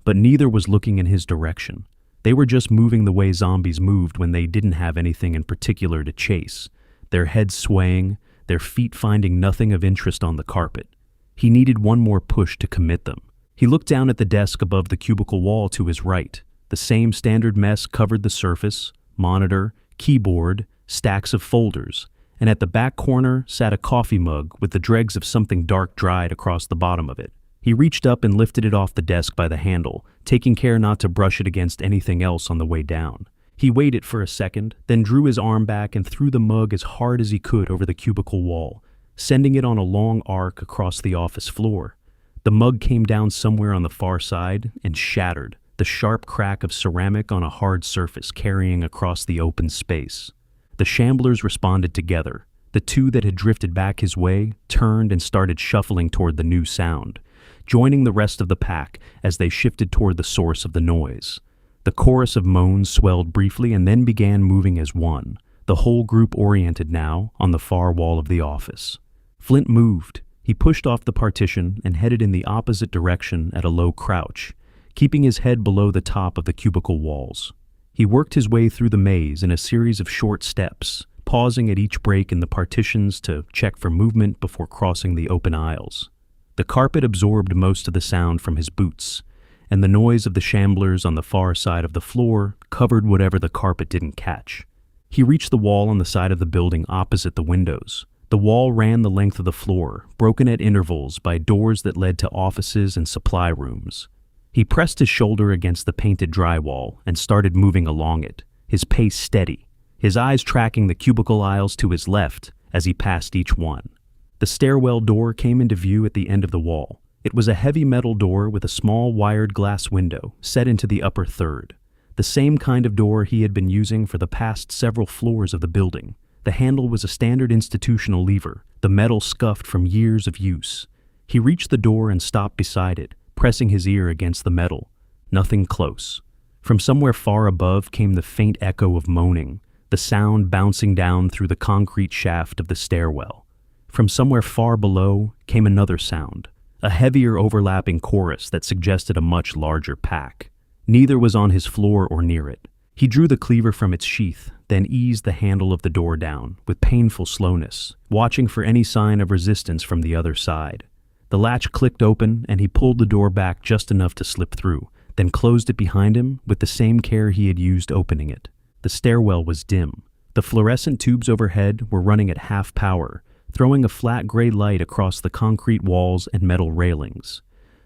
but neither was looking in his direction. They were just moving the way zombies moved when they didn't have anything in particular to chase, their heads swaying, their feet finding nothing of interest on the carpet. He needed one more push to commit them. He looked down at the desk above the cubicle wall to his right. The same standard mess covered the surface, monitor, keyboard, stacks of folders, and at the back corner sat a coffee mug with the dregs of something dark dried across the bottom of it. He reached up and lifted it off the desk by the handle, taking care not to brush it against anything else on the way down. He waited for a second, then drew his arm back and threw the mug as hard as he could over the cubicle wall, sending it on a long arc across the office floor. The mug came down somewhere on the far side and shattered, the sharp crack of ceramic on a hard surface carrying across the open space. The shamblers responded together. The 2 that had drifted back his way turned and started shuffling toward the new sound, joining the rest of the pack as they shifted toward the source of the noise. The chorus of moans swelled briefly and then began moving as one, the whole group oriented now on the far wall of the office. Flint moved. He pushed off the partition and headed in the opposite direction at a low crouch, keeping his head below the top of the cubicle walls. He worked his way through the maze in a series of short steps, pausing at each break in the partitions to check for movement before crossing the open aisles. The carpet absorbed most of the sound from his boots, and the noise of the shamblers on the far side of the floor covered whatever the carpet didn't catch. He reached the wall on the side of the building opposite the windows. The wall ran the length of the floor, broken at intervals by doors that led to offices and supply rooms. He pressed his shoulder against the painted drywall and started moving along it, his pace steady, his eyes tracking the cubicle aisles to his left as he passed each one. The stairwell door came into view at the end of the wall. It was a heavy metal door with a small wired glass window set into the upper third, the same kind of door he had been using for the past several floors of the building. The handle was a standard institutional lever, the metal scuffed from years of use. He reached the door and stopped beside it, pressing his ear against the metal. Nothing close. From somewhere far above came the faint echo of moaning, the sound bouncing down through the concrete shaft of the stairwell. From somewhere far below came another sound, a heavier overlapping chorus that suggested a much larger pack. Neither was on his floor or near it. He drew the cleaver from its sheath, then eased the handle of the door down with painful slowness, watching for any sign of resistance from the other side. The latch clicked open and he pulled the door back just enough to slip through, then closed it behind him with the same care he had used opening it. The stairwell was dim. The fluorescent tubes overhead were running at half power, throwing a flat gray light across the concrete walls and metal railings.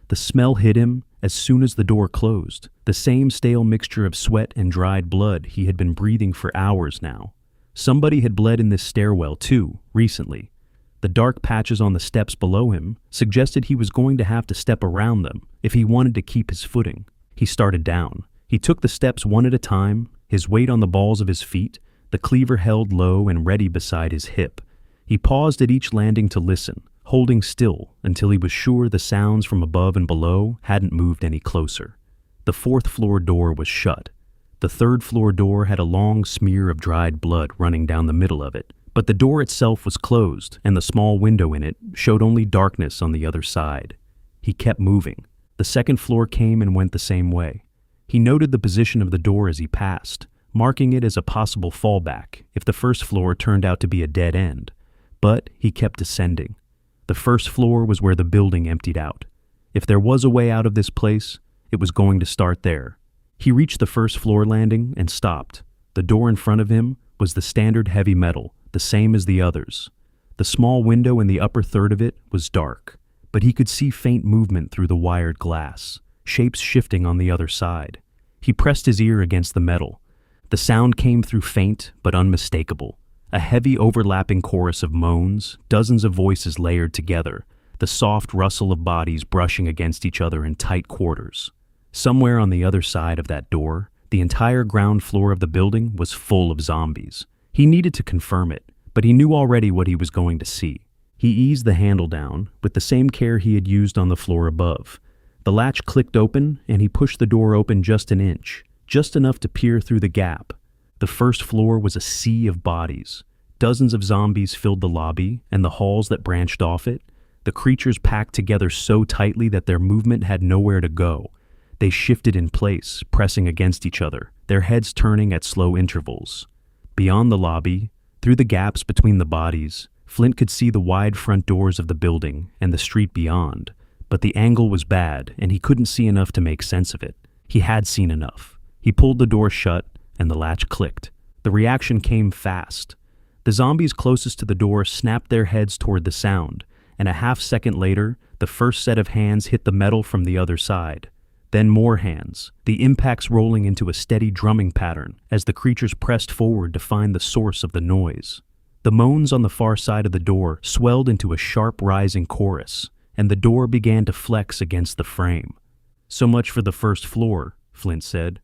The smell hit him as soon as the door closed, the same stale mixture of sweat and dried blood he had been breathing for hours now. Somebody had bled in this stairwell too, recently. The dark patches on the steps below him suggested he was going to have to step around them if he wanted to keep his footing. He started down. He took the steps one at a time, his weight on the balls of his feet, the cleaver held low and ready beside his hip. He paused at each landing to listen, holding still until he was sure the sounds from above and below hadn't moved any closer. The fourth floor door was shut. The third floor door had a long smear of dried blood running down the middle of it, but the door itself was closed and the small window in it showed only darkness on the other side. He kept moving. The second floor came and went the same way. He noted the position of the door as he passed, marking it as a possible fallback if the first floor turned out to be a dead end. But he kept descending. The first floor was where the building emptied out. If there was a way out of this place, it was going to start there. He reached the first floor landing and stopped. The door in front of him was the standard heavy metal, the same as the others. The small window in the upper third of it was dark, but he could see faint movement through the wired glass, shapes shifting on the other side. He pressed his ear against the metal. The sound came through faint but unmistakable. A heavy overlapping chorus of moans, dozens of voices layered together, the soft rustle of bodies brushing against each other in tight quarters. Somewhere on the other side of that door, the entire ground floor of the building was full of zombies. He needed to confirm it, but he knew already what he was going to see. He eased the handle down, with the same care he had used on the floor above. The latch clicked open, and he pushed the door open just an inch, just enough to peer through the gap. The first floor was a sea of bodies. Dozens of zombies filled the lobby and the halls that branched off it. The creatures packed together so tightly that their movement had nowhere to go. They shifted in place, pressing against each other, their heads turning at slow intervals. Beyond the lobby, through the gaps between the bodies, Flint could see the wide front doors of the building and the street beyond, but the angle was bad and he couldn't see enough to make sense of it. He had seen enough. He pulled the door shut and the latch clicked. The reaction came fast. The zombies closest to the door snapped their heads toward the sound, and a half second later, the first set of hands hit the metal from the other side. Then more hands, the impacts rolling into a steady drumming pattern as the creatures pressed forward to find the source of the noise. The moans on the far side of the door swelled into a sharp rising chorus, and the door began to flex against the frame. "So much for the first floor," Flint said.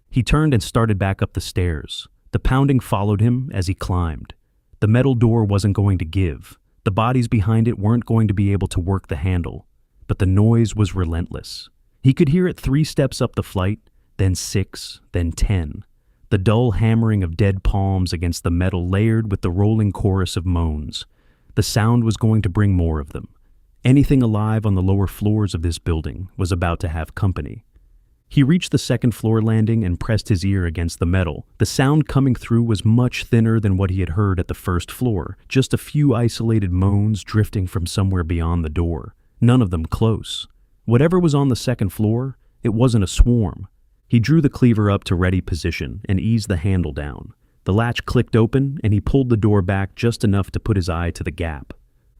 He turned and started back up the stairs. The pounding followed him as he climbed. The metal door wasn't going to give. The bodies behind it weren't going to be able to work the handle. But the noise was relentless. He could hear it 3 steps up the flight, then 6, then 10. The dull hammering of dead palms against the metal layered with the rolling chorus of moans. The sound was going to bring more of them. Anything alive on the lower floors of this building was about to have company. He reached the second-floor landing and pressed his ear against the metal. The sound coming through was much thinner than what he had heard at the first floor, just a few isolated moans drifting from somewhere beyond the door, none of them close. Whatever was on the second floor, it wasn't a swarm. He drew the cleaver up to ready position and eased the handle down. The latch clicked open, and he pulled the door back just enough to put his eye to the gap.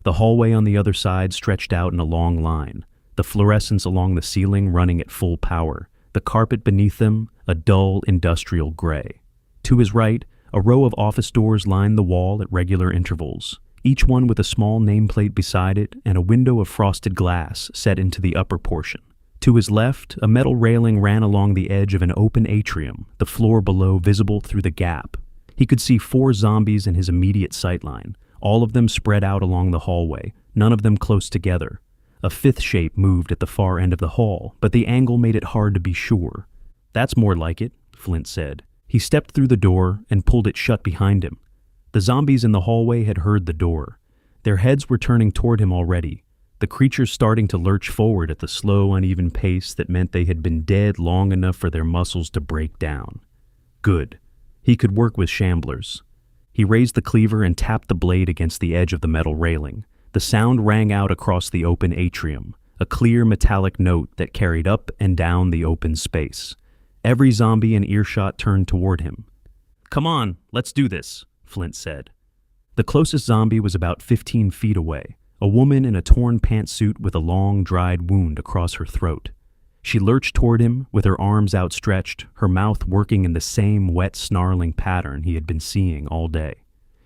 The hallway on the other side stretched out in a long line, the fluorescence along the ceiling running at full power, the carpet beneath them a dull industrial gray. To his right, a row of office doors lined the wall at regular intervals, each one with a small nameplate beside it and a window of frosted glass set into the upper portion. To his left, a metal railing ran along the edge of an open atrium, the floor below visible through the gap. He could see 4 zombies in his immediate sightline, all of them spread out along the hallway, none of them close together. A 5th shape moved at the far end of the hall, but the angle made it hard to be sure. "That's more like it," Flint said. He stepped through the door and pulled it shut behind him. The zombies in the hallway had heard the door. Their heads were turning toward him already, the creatures starting to lurch forward at the slow, uneven pace that meant they had been dead long enough for their muscles to break down. Good. He could work with shamblers. He raised the cleaver and tapped the blade against the edge of the metal railing. The sound rang out across the open atrium, a clear metallic note that carried up and down the open space. Every zombie in earshot turned toward him. "Come on, let's do this," Flint said. The closest zombie was about 15 feet away, a woman in a torn pantsuit with a long, dried wound across her throat. She lurched toward him with her arms outstretched, her mouth working in the same wet, snarling pattern he had been seeing all day.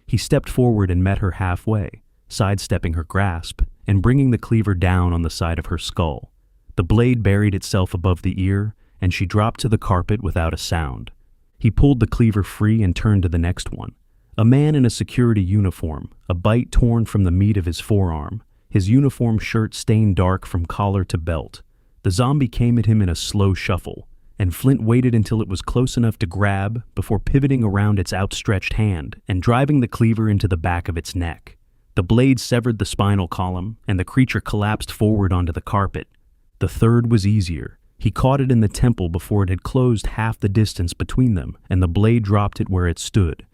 He stepped forward and met her halfway, sidestepping her grasp and bringing the cleaver down on the side of her skull. The blade buried itself above the ear, and she dropped to the carpet without a sound. He pulled the cleaver free and turned to the next one. A man in a security uniform, a bite torn from the meat of his forearm, his uniform shirt stained dark from collar to belt. The zombie came at him in a slow shuffle, and Flint waited until it was close enough to grab before pivoting around its outstretched hand and driving the cleaver into the back of its neck. The blade severed the spinal column, and the creature collapsed forward onto the carpet. The third was easier. He caught it in the temple before it had closed half the distance between them, and the blade dropped it where it stood.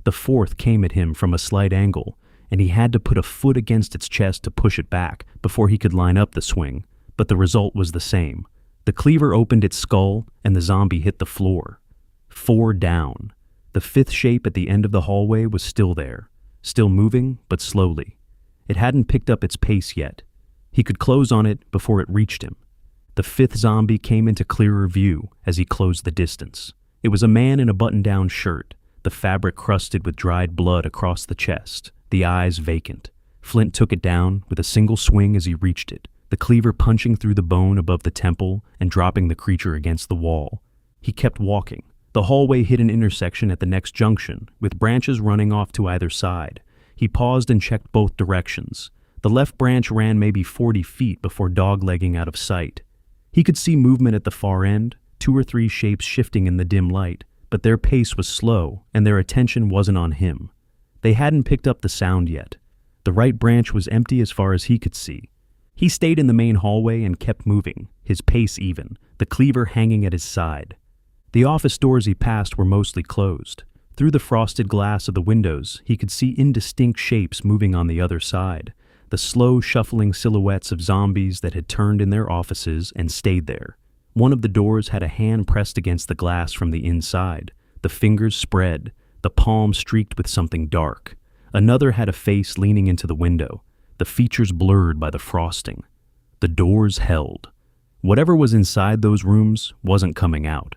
The 4th came at him from a slight angle, and he had to put a foot against its chest to push it back before he could line up the swing, but the result was the same. The cleaver opened its skull, and the zombie hit the floor. 4 down. The 5th shape at the end of the hallway was still there, still moving, but slowly. It hadn't picked up its pace yet. He could close on it before it reached him. The 5th zombie came into clearer view as he closed the distance. It was a man in a button-down shirt, the fabric crusted with dried blood across the chest, the eyes vacant. Flint took it down with a single swing as he reached it, the cleaver punching through the bone above the temple and dropping the creature against the wall. He kept walking. The hallway hit an intersection at the next junction, with branches running off to either side. He paused and checked both directions. The left branch ran maybe 40 feet before doglegging out of sight. He could see movement at the far end, 2 or 3 shapes shifting in the dim light, but their pace was slow, and their attention wasn't on him. They hadn't picked up the sound yet. The right branch was empty as far as he could see. He stayed in the main hallway and kept moving, his pace even, the cleaver hanging at his side. The office doors he passed were mostly closed. Through the frosted glass of the windows, he could see indistinct shapes moving on the other side, the slow, shuffling silhouettes of zombies that had turned in their offices and stayed there. One of the doors had a hand pressed against the glass from the inside, the fingers spread, the palm streaked with something dark. Another had a face leaning into the window, the features blurred by the frosting. The doors held. Whatever was inside those rooms wasn't coming out.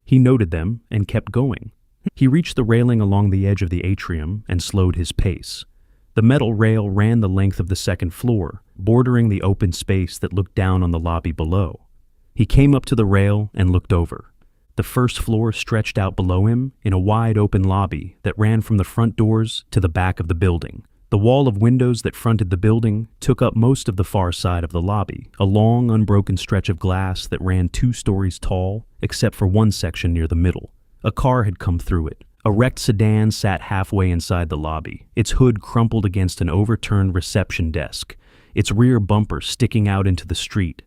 He noted them and kept going. He reached the railing along the edge of the atrium and slowed his pace. The metal rail ran the length of the second floor, bordering the open space that looked down on the lobby below. He came up to the rail and looked over. The first floor stretched out below him in a wide open lobby that ran from the front doors to the back of the building. The wall of windows that fronted the building took up most of the far side of the lobby, a long, unbroken stretch of glass that ran 2 stories tall, except for one section near the middle. A car had come through it. A wrecked sedan sat halfway inside the lobby, its hood crumpled against an overturned reception desk, its rear bumper sticking out into the street.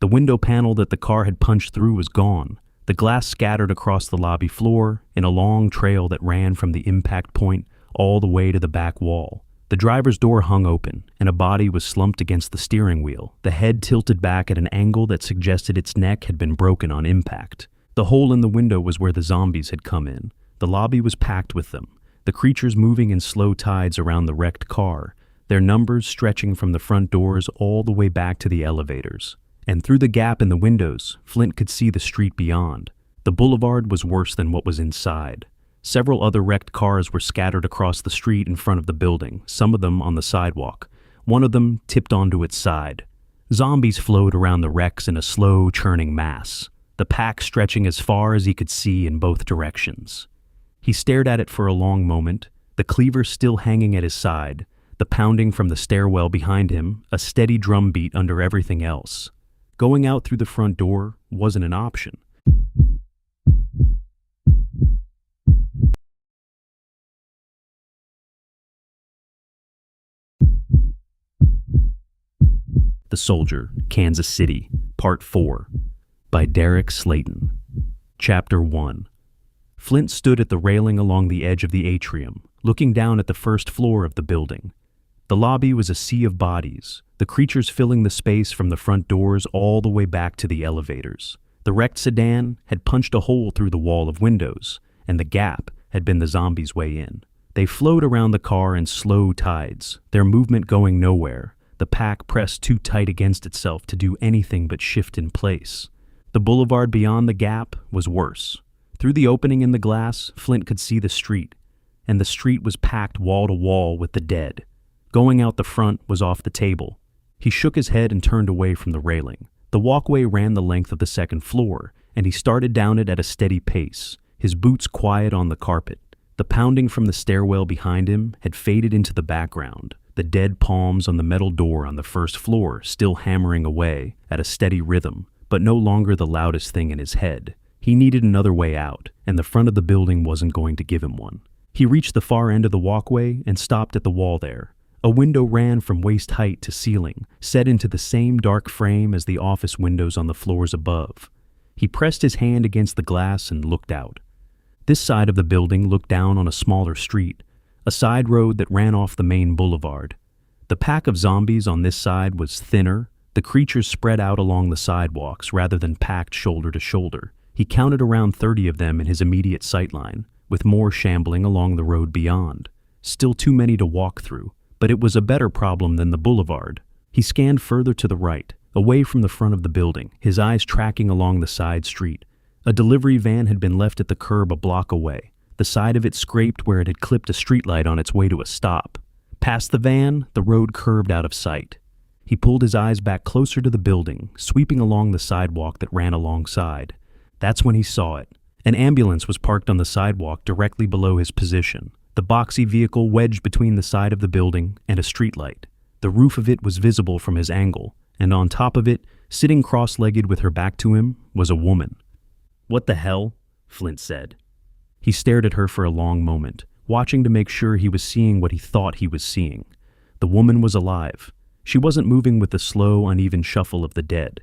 The window panel that the car had punched through was gone. The glass scattered across the lobby floor in a long trail that ran from the impact point all the way to the back wall. The driver's door hung open, and a body was slumped against the steering wheel, the head tilted back at an angle that suggested its neck had been broken on impact. The hole in the window was where the zombies had come in. The lobby was packed with them, the creatures moving in slow tides around the wrecked car, their numbers stretching from the front doors all the way back to the elevators. And through the gap in the windows, Flint could see the street beyond. The boulevard was worse than what was inside. Several other wrecked cars were scattered across the street in front of the building, some of them on the sidewalk. One of them tipped onto its side. Zombies flowed around the wrecks in a slow, churning mass, the pack stretching as far as he could see in both directions. He stared at it for a long moment, the cleaver still hanging at his side, the pounding from the stairwell behind him, a steady drumbeat under everything else. Going out through the front door wasn't an option. The Soldier, Kansas City, Part 4, by Derek Slayton. Chapter 1. Flint stood at the railing along the edge of the atrium, looking down at the first floor of the building. The lobby was a sea of bodies, the creatures filling the space from the front doors all the way back to the elevators. The wrecked sedan had punched a hole through the wall of windows, and the gap had been the zombies' way in. They flowed around the car in slow tides, their movement going nowhere, the pack pressed too tight against itself to do anything but shift in place. The boulevard beyond the gap was worse. Through the opening in the glass, Flint could see the street, and the street was packed wall to wall with the dead. Going out the front was off the table. He shook his head and turned away from the railing. The walkway ran the length of the second floor, and he started down it at a steady pace, his boots quiet on the carpet. The pounding from the stairwell behind him had faded into the background, the dead palms on the metal door on the first floor still hammering away at a steady rhythm, but no longer the loudest thing in his head. He needed another way out, and the front of the building wasn't going to give him one. He reached the far end of the walkway and stopped at the wall there. A window ran from waist height to ceiling, set into the same dark frame as the office windows on the floors above. He pressed his hand against the glass and looked out. This side of the building looked down on a smaller street, a side road that ran off the main boulevard. The pack of zombies on this side was thinner, the creatures spread out along the sidewalks rather than packed shoulder to shoulder. He counted around 30 of them in his immediate sightline, with more shambling along the road beyond. Still too many to walk through, but it was a better problem than the boulevard. He scanned further to the right, away from the front of the building, his eyes tracking along the side street. A delivery van had been left at the curb a block away, the side of it scraped where it had clipped a streetlight on its way to a stop. Past the van, the road curved out of sight. He pulled his eyes back closer to the building, sweeping along the sidewalk that ran alongside. That's when he saw it. An ambulance was parked on the sidewalk directly below his position, the boxy vehicle wedged between the side of the building and a streetlight. The roof of it was visible from his angle, and on top of it, sitting cross-legged with her back to him, was a woman. "What the hell?" Flint said. He stared at her for a long moment, watching to make sure he was seeing what he thought he was seeing. The woman was alive. She wasn't moving with the slow, uneven shuffle of the dead.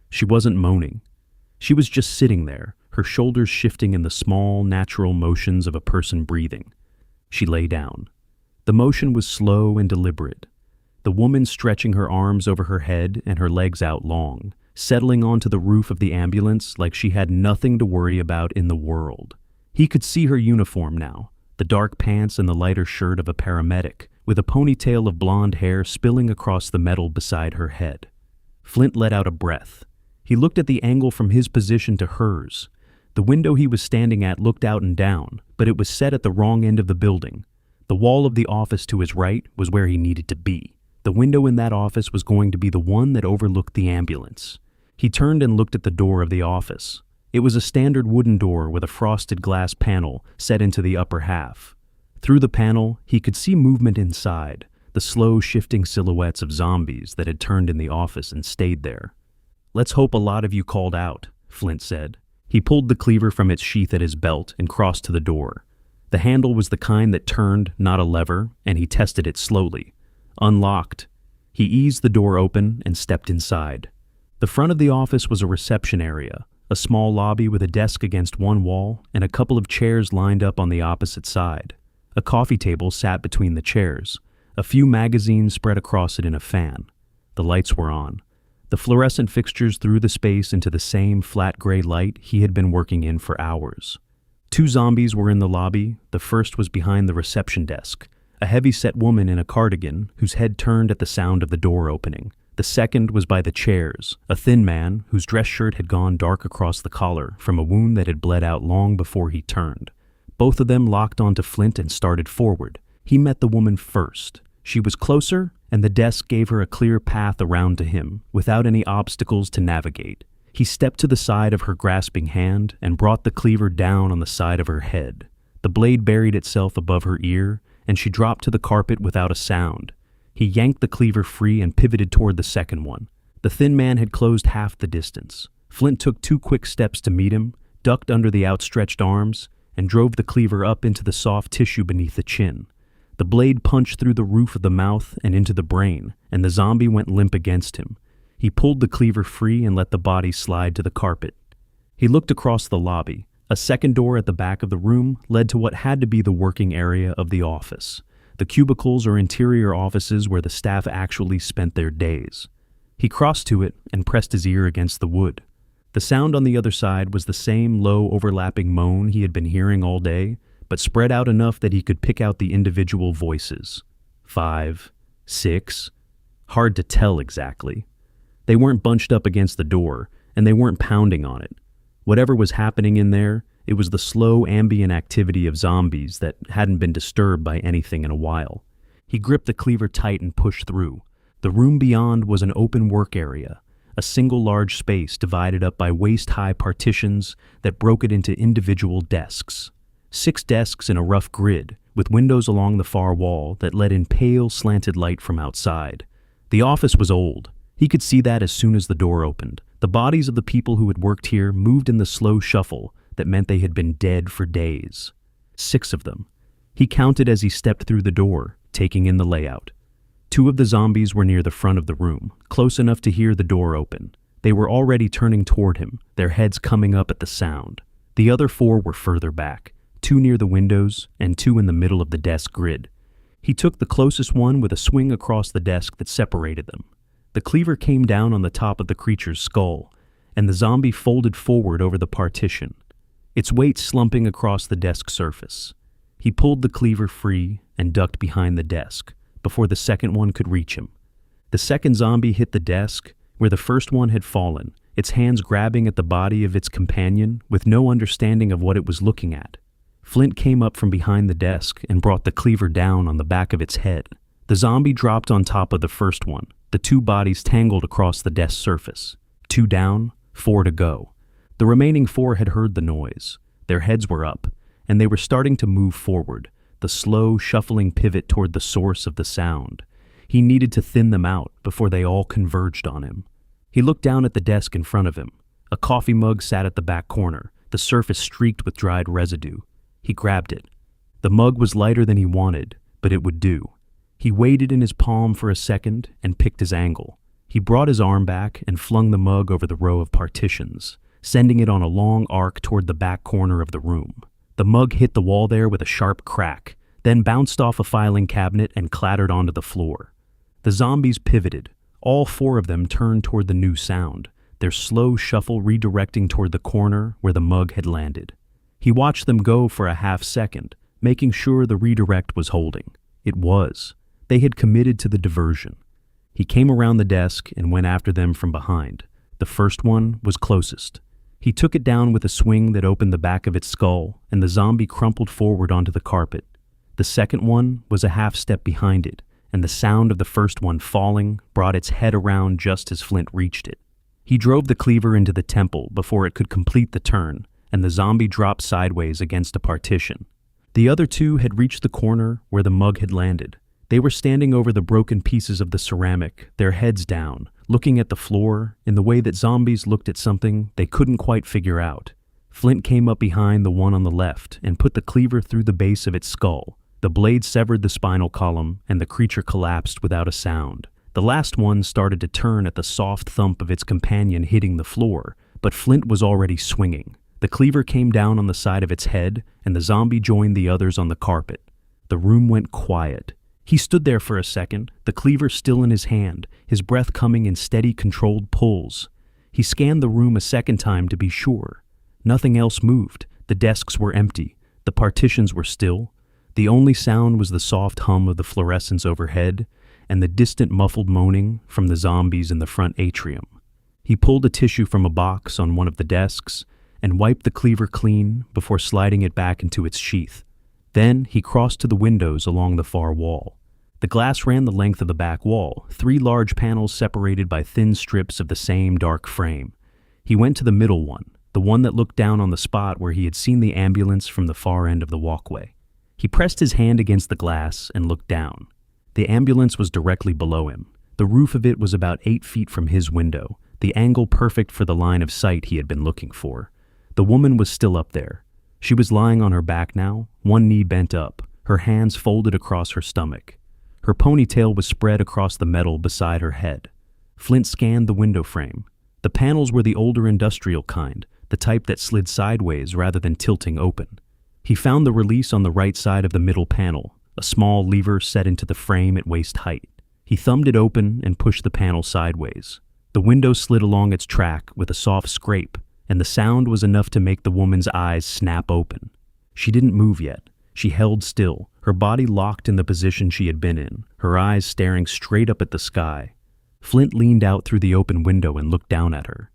She wasn't moaning. She was just sitting there, her shoulders shifting in the small, natural motions of a person breathing. She lay down. The motion was slow and deliberate. The woman stretching her arms over her head and her legs out long, settling onto the roof of the ambulance like she had nothing to worry about in the world. He could see her uniform now, the dark pants and the lighter shirt of a paramedic, with a ponytail of blonde hair spilling across the metal beside her head. Flint let out a breath. He looked at the angle from his position to hers. The window he was standing at looked out and down, but it was set at the wrong end of the building. The wall of the office to his right was where he needed to be. The window in that office was going to be the one that overlooked the ambulance. He turned and looked at the door of the office. It was a standard wooden door with a frosted glass panel set into the upper half. Through the panel, he could see movement inside, the slow shifting silhouettes of zombies that had turned in the office and stayed there. "Let's hope a lot of you called out," Flint said. He pulled the cleaver from its sheath at his belt and crossed to the door. The handle was the kind that turned, not a lever, and he tested it slowly. Unlocked. He eased the door open and stepped inside. The front of the office was a reception area, a small lobby with a desk against one wall and a couple of chairs lined up on the opposite side. A coffee table sat between the chairs, a few magazines spread across it in a fan. The lights were on. The fluorescent fixtures threw the space into the same flat gray light he had been working in for hours. 2 zombies were in the lobby. The first was behind the reception desk, a heavy-set woman in a cardigan whose head turned at the sound of the door opening. The second was by the chairs, a thin man whose dress shirt had gone dark across the collar from a wound that had bled out long before he turned. Both of them locked onto Flint and started forward. He met the woman first. She was closer, and the desk gave her a clear path around to him, without any obstacles to navigate. He stepped to the side of her grasping hand and brought the cleaver down on the side of her head. The blade buried itself above her ear, and she dropped to the carpet without a sound. He yanked the cleaver free and pivoted toward the second one. The thin man had closed half the distance. Flint took 2 quick steps to meet him, ducked under the outstretched arms, and drove the cleaver up into the soft tissue beneath the chin. The blade punched through the roof of the mouth and into the brain, and the zombie went limp against him. He pulled the cleaver free and let the body slide to the carpet. He looked across the lobby. A second door at the back of the room led to what had to be the working area of the office. The cubicles or interior offices where the staff actually spent their days. He crossed to it and pressed his ear against the wood. The sound on the other side was the same low overlapping moan he had been hearing all day, but spread out enough that he could pick out the individual voices. 5, 6, hard to tell exactly. They weren't bunched up against the door, and they weren't pounding on it. Whatever was happening in there, it was the slow ambient activity of zombies that hadn't been disturbed by anything in a while. He gripped the cleaver tight and pushed through. The room beyond was an open work area, a single large space divided up by waist-high partitions that broke it into individual desks. 6 desks in a rough grid, with windows along the far wall that let in pale, slanted light from outside. The office was old. He could see that as soon as the door opened. The bodies of the people who had worked here moved in the slow shuffle that meant they had been dead for days. 6 of them. He counted as he stepped through the door, taking in the layout. 2 of the zombies were near the front of the room, close enough to hear the door open. They were already turning toward him, their heads coming up at the sound. The other 4 were further back, 2 near the windows and 2 in the middle of the desk grid. He took the closest one with a swing across the desk that separated them. The cleaver came down on the top of the creature's skull, and the zombie folded forward over the partition, its weight slumping across the desk surface. He pulled the cleaver free and ducked behind the desk before the second one could reach him. The second zombie hit the desk where the first one had fallen, its hands grabbing at the body of its companion with no understanding of what it was looking at. Flint came up from behind the desk and brought the cleaver down on the back of its head. The zombie dropped on top of the first one. The 2 bodies tangled across the desk surface. 2 down, 4 to go. The remaining 4 had heard the noise. Their heads were up, and they were starting to move forward, the slow, shuffling pivot toward the source of the sound. He needed to thin them out before they all converged on him. He looked down at the desk in front of him. A coffee mug sat at the back corner, the surface streaked with dried residue. He grabbed it. The mug was lighter than he wanted, but it would do. He waited in his palm for a second and picked his angle. He brought his arm back and flung the mug over the row of partitions, sending it on a long arc toward the back corner of the room. The mug hit the wall there with a sharp crack, then bounced off a filing cabinet and clattered onto the floor. The zombies pivoted. All 4 of them turned toward the new sound, their slow shuffle redirecting toward the corner where the mug had landed. He watched them go for a half second, making sure the redirect was holding. It was. They had committed to the diversion. He came around the desk and went after them from behind. The first one was closest. He took it down with a swing that opened the back of its skull, and the zombie crumpled forward onto the carpet. The second one was a half step behind it, and the sound of the first one falling brought its head around just as Flint reached it. He drove the cleaver into the temple before it could complete the turn, and the zombie dropped sideways against a partition. The other 2 had reached the corner where the mug had landed. They were standing over the broken pieces of the ceramic, their heads down, looking at the floor in the way that zombies looked at something they couldn't quite figure out. Flint came up behind the one on the left and put the cleaver through the base of its skull. The blade severed the spinal column, and the creature collapsed without a sound. The last one started to turn at the soft thump of its companion hitting the floor, but Flint was already swinging. The cleaver came down on the side of its head, and the zombie joined the others on the carpet. The room went quiet. He stood there for a second, the cleaver still in his hand, his breath coming in steady, controlled pulls. He scanned the room a second time to be sure. Nothing else moved. The desks were empty. The partitions were still. The only sound was the soft hum of the fluorescents overhead and the distant muffled moaning from the zombies in the front atrium. He pulled a tissue from a box on one of the desks and wiped the cleaver clean before sliding it back into its sheath. Then he crossed to the windows along the far wall. The glass ran the length of the back wall, 3 large panels separated by thin strips of the same dark frame. He went to the middle one, the one that looked down on the spot where he had seen the ambulance from the far end of the walkway. He pressed his hand against the glass and looked down. The ambulance was directly below him. The roof of it was about 8 feet from his window, the angle perfect for the line of sight he had been looking for. The woman was still up there. She was lying on her back now, one knee bent up, her hands folded across her stomach. Her ponytail was spread across the metal beside her head. Flint scanned the window frame. The panels were the older industrial kind, the type that slid sideways rather than tilting open. He found the release on the right side of the middle panel, a small lever set into the frame at waist height. He thumbed it open and pushed the panel sideways. The window slid along its track with a soft scrape, and the sound was enough to make the woman's eyes snap open. She didn't move yet. She held still, her body locked in the position she had been in, her eyes staring straight up at the sky. Flint leaned out through the open window and looked down at her.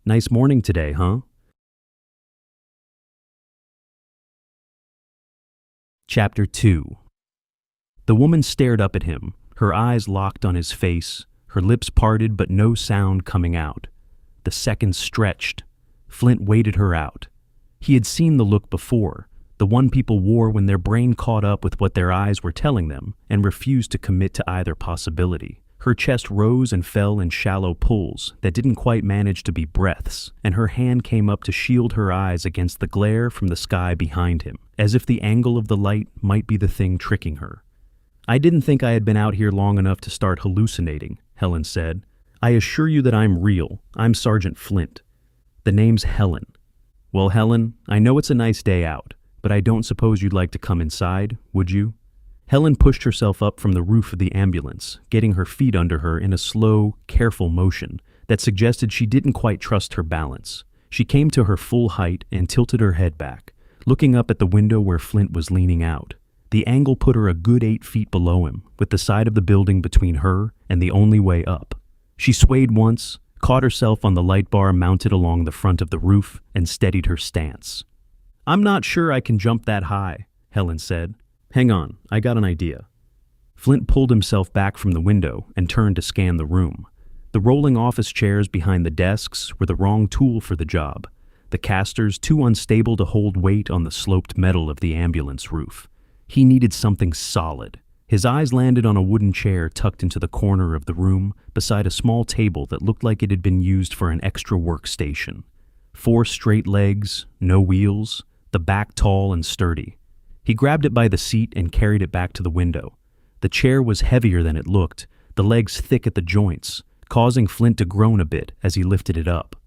"Nice morning today, huh?" Chapter 2. The woman stared up at him, her eyes locked on his face, her lips parted but no sound coming out. The seconds stretched. Flint waited her out. He had seen the look before, the one people wore when their brain caught up with what their eyes were telling them and refused to commit to either possibility. Her chest rose and fell in shallow pulls that didn't quite manage to be breaths, and her hand came up to shield her eyes against the glare from the sky behind him, as if the angle of the light might be the thing tricking her. "I didn't think I had been out here long enough to start hallucinating," Helen said. "I assure you that I'm real. I'm Sergeant Flint." "The name's Helen." "Well, Helen, I know it's a nice day out, but I don't suppose you'd like to come inside, would you?" Helen pushed herself up from the roof of the ambulance, getting her feet under her in a slow, careful motion that suggested she didn't quite trust her balance. She came to her full height and tilted her head back, looking up at the window where Flint was leaning out. The angle put her a good 8 feet below him, with the side of the building between her and the only way up. She swayed once, caught herself on the light bar mounted along the front of the roof, and steadied her stance. "I'm not sure I can jump that high," Helen said. "Hang on, I got an idea." Flint pulled himself back from the window and turned to scan the room. The rolling office chairs behind the desks were the wrong tool for the job, the casters too unstable to hold weight on the sloped metal of the ambulance roof. He needed something solid. His eyes landed on a wooden chair tucked into the corner of the room beside a small table that looked like it had been used for an extra workstation. 4 straight legs, no wheels, the back tall and sturdy. He grabbed it by the seat and carried it back to the window. The chair was heavier than it looked, the legs thick at the joints, causing Flint to groan a bit as he lifted it up.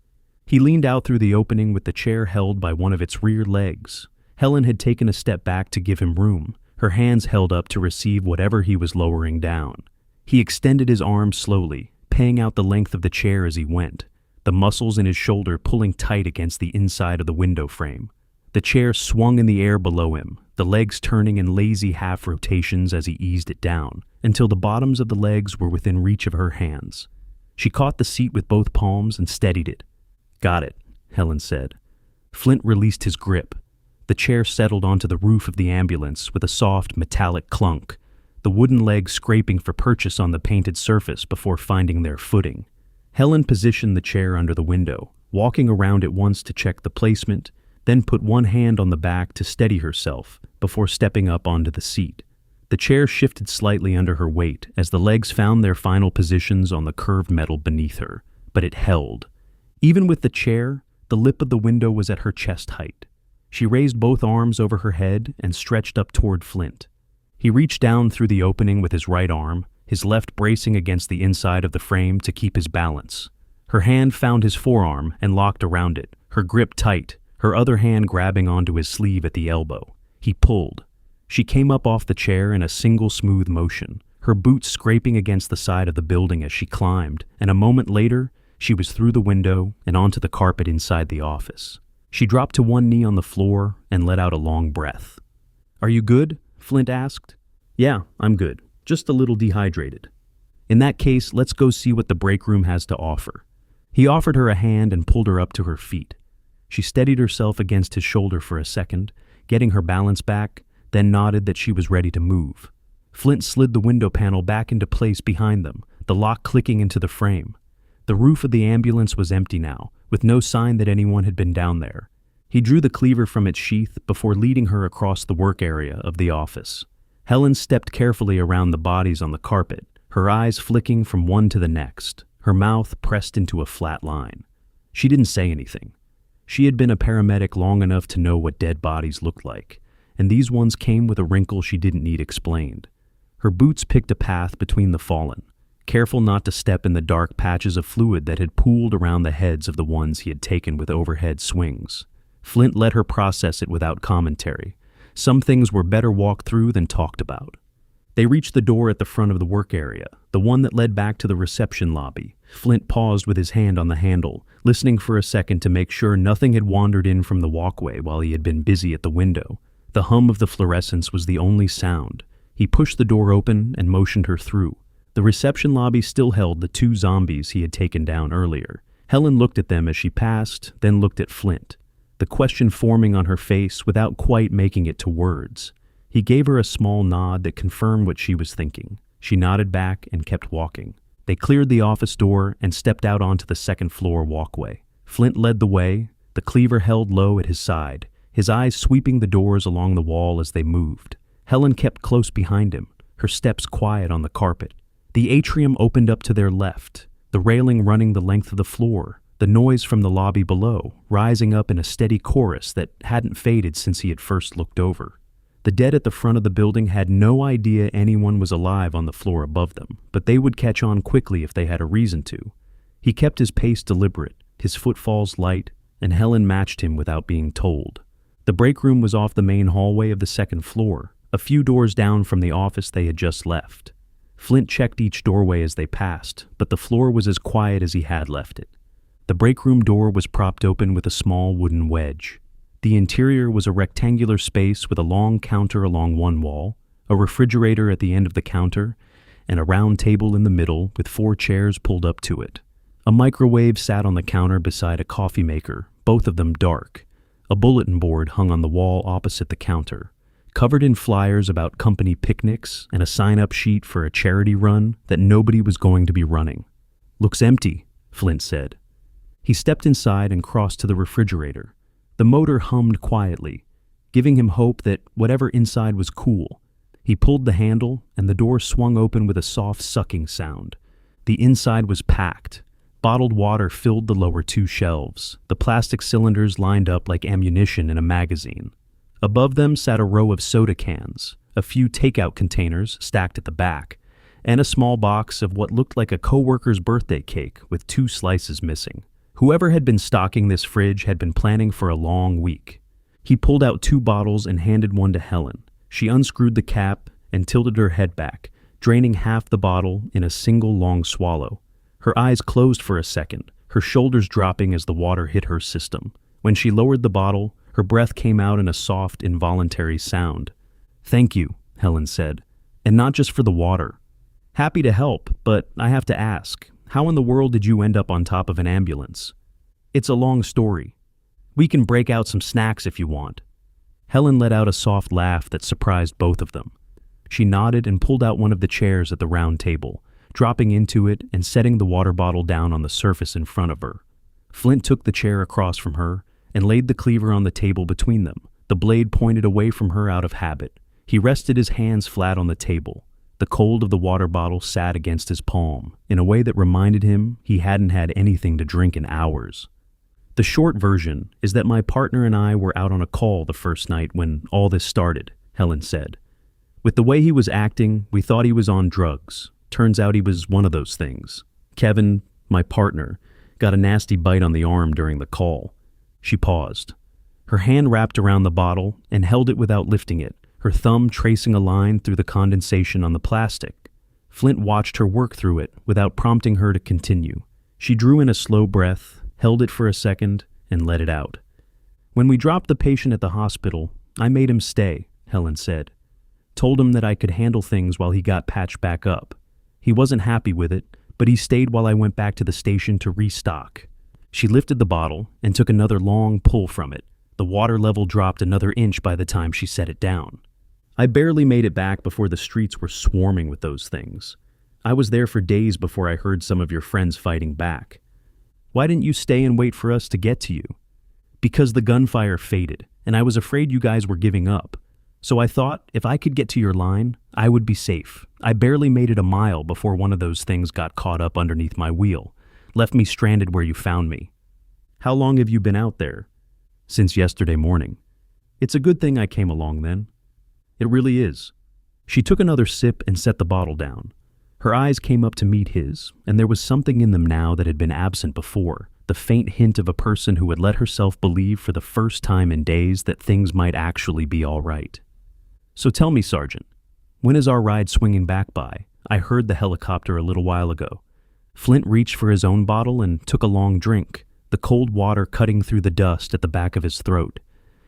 He leaned out through the opening with the chair held by one of its rear legs. Helen had taken a step back to give him room, her hands held up to receive whatever he was lowering down. He extended his arms slowly, paying out the length of the chair as he went, the muscles in his shoulder pulling tight against the inside of the window frame. The chair swung in the air below him, the legs turning in lazy half rotations as he eased it down, until the bottoms of the legs were within reach of her hands. She caught the seat with both palms and steadied it. "Got it," Helen said. Flint released his grip. The chair settled onto the roof of the ambulance with a soft, metallic clunk, the wooden legs scraping for purchase on the painted surface before finding their footing. Helen positioned the chair under the window, walking around it once to check the placement, then put one hand on the back to steady herself before stepping up onto the seat. The chair shifted slightly under her weight as the legs found their final positions on the curved metal beneath her, but it held. Even with the chair, the lip of the window was at her chest height. She raised both arms over her head and stretched up toward Flint. He reached down through the opening with his right arm, his left bracing against the inside of the frame to keep his balance. Her hand found his forearm and locked around it, her grip tight, her other hand grabbing onto his sleeve at the elbow. He pulled. She came up off the chair in a single smooth motion, her boots scraping against the side of the building as she climbed, and a moment later, she was through the window and onto the carpet inside the office. She dropped to one knee on the floor and let out a long breath. "Are you good?" Flint asked. "Yeah, I'm good. Just a little dehydrated." "In that case, let's go see what the break room has to offer." He offered her a hand and pulled her up to her feet. She steadied herself against his shoulder for a second, getting her balance back, then nodded that she was ready to move. Flint slid the window panel back into place behind them, the lock clicking into the frame. The roof of the ambulance was empty now, with no sign that anyone had been down there. He drew the cleaver from its sheath before leading her across the work area of the office. Helen stepped carefully around the bodies on the carpet, her eyes flicking from one to the next, her mouth pressed into a flat line. She didn't say anything. She had been a paramedic long enough to know what dead bodies looked like, and these ones came with a wrinkle she didn't need explained. Her boots picked a path between the fallen, careful not to step in the dark patches of fluid that had pooled around the heads of the ones he had taken with overhead swings. Flint let her process it without commentary. Some things were better walked through than talked about. They reached the door at the front of the work area, the one that led back to the reception lobby. Flint paused with his hand on the handle, listening for a second to make sure nothing had wandered in from the walkway while he had been busy at the window. The hum of the fluorescence was the only sound. He pushed the door open and motioned her through. The reception lobby still held the two zombies he had taken down earlier. Helen looked at them as she passed, then looked at Flint, the question forming on her face without quite making it to words. He gave her a small nod that confirmed what she was thinking. She nodded back and kept walking. They cleared the office door and stepped out onto the second-floor walkway. Flint led the way, the cleaver held low at his side, his eyes sweeping the doors along the wall as they moved. Helen kept close behind him, her steps quiet on the carpet. The atrium opened up to their left, the railing running the length of the floor, the noise from the lobby below, rising up in a steady chorus that hadn't faded since he had first looked over. The dead at the front of the building had no idea anyone was alive on the floor above them, but they would catch on quickly if they had a reason to. He kept his pace deliberate, his footfalls light, and Helen matched him without being told. The break room was off the main hallway of the second floor, a few doors down from the office they had just left. Flint checked each doorway as they passed, but the floor was as quiet as he had left it. The break room door was propped open with a small wooden wedge. The interior was a rectangular space with a long counter along one wall, a refrigerator at the end of the counter, and a round table in the middle with 4 chairs pulled up to it. A microwave sat on the counter beside a coffee maker, both of them dark. A bulletin board hung on the wall opposite the counter, covered in flyers about company picnics and a sign-up sheet for a charity run that nobody was going to be running. "Looks empty," Flint said. He stepped inside and crossed to the refrigerator. The motor hummed quietly, giving him hope that whatever inside was cool. He pulled the handle, and the door swung open with a soft sucking sound. The inside was packed. Bottled water filled the lower 2 shelves, the plastic cylinders lined up like ammunition in a magazine. Above them sat a row of soda cans, a few takeout containers stacked at the back, and a small box of what looked like a coworker's birthday cake with 2 slices missing. Whoever had been stocking this fridge had been planning for a long week. He pulled out 2 bottles and handed one to Helen. She unscrewed the cap and tilted her head back, draining half the bottle in a single long swallow. Her eyes closed for a second, her shoulders dropping as the water hit her system. When she lowered the bottle, her breath came out in a soft, involuntary sound. "Thank you," Helen said, "and not just for the water. Happy to help, but I have to ask, how in the world did you end up on top of an ambulance?" "It's a long story. We can break out some snacks if you want." Helen let out a soft laugh that surprised both of them. She nodded and pulled out one of the chairs at the round table, dropping into it and setting the water bottle down on the surface in front of her. Flint took the chair across from her and laid the cleaver on the table between them, the blade pointed away from her out of habit. He rested his hands flat on the table. The cold of the water bottle sat against his palm in a way that reminded him he hadn't had anything to drink in hours. "The short version is that my partner and I were out on a call the first night when all this started," Helen said. "With the way he was acting, we thought he was on drugs. turns out he was one of those things. Kevin, my partner, got a nasty bite on the arm during the call. She paused. Her hand wrapped around the bottle and held it without lifting it, her thumb tracing a line through the condensation on the plastic. Flint watched her work through it without prompting her to continue. She drew in a slow breath, held it for a second, and let it out. When we dropped the patient at the hospital, I made him stay, Helen said. Told him that I could handle things while he got patched back up. He wasn't happy with it, but he stayed while I went back to the station to restock. She lifted the bottle and took another long pull from it. The water level dropped another inch by the time she set it down. I barely made it back before the streets were swarming with those things. I was there for days before I heard some of your friends fighting back. Why didn't you stay and wait for us to get to you? Because the gunfire faded, and I was afraid you guys were giving up. So I thought if I could get to your line, I would be safe. I barely made it a mile before one of those things got caught up underneath my wheel, left me stranded where you found me. How long have you been out there? Since yesterday morning. It's a good thing I came along then. It really is. She took another sip and set the bottle down. Her eyes came up to meet his, and there was something in them now that had been absent before, the faint hint of a person who had let herself believe for the first time in days that things might actually be all right. So tell me, Sergeant, when is our ride swinging back by? I heard the helicopter a little while ago. Flint reached for his own bottle and took a long drink, the cold water cutting through the dust at the back of his throat.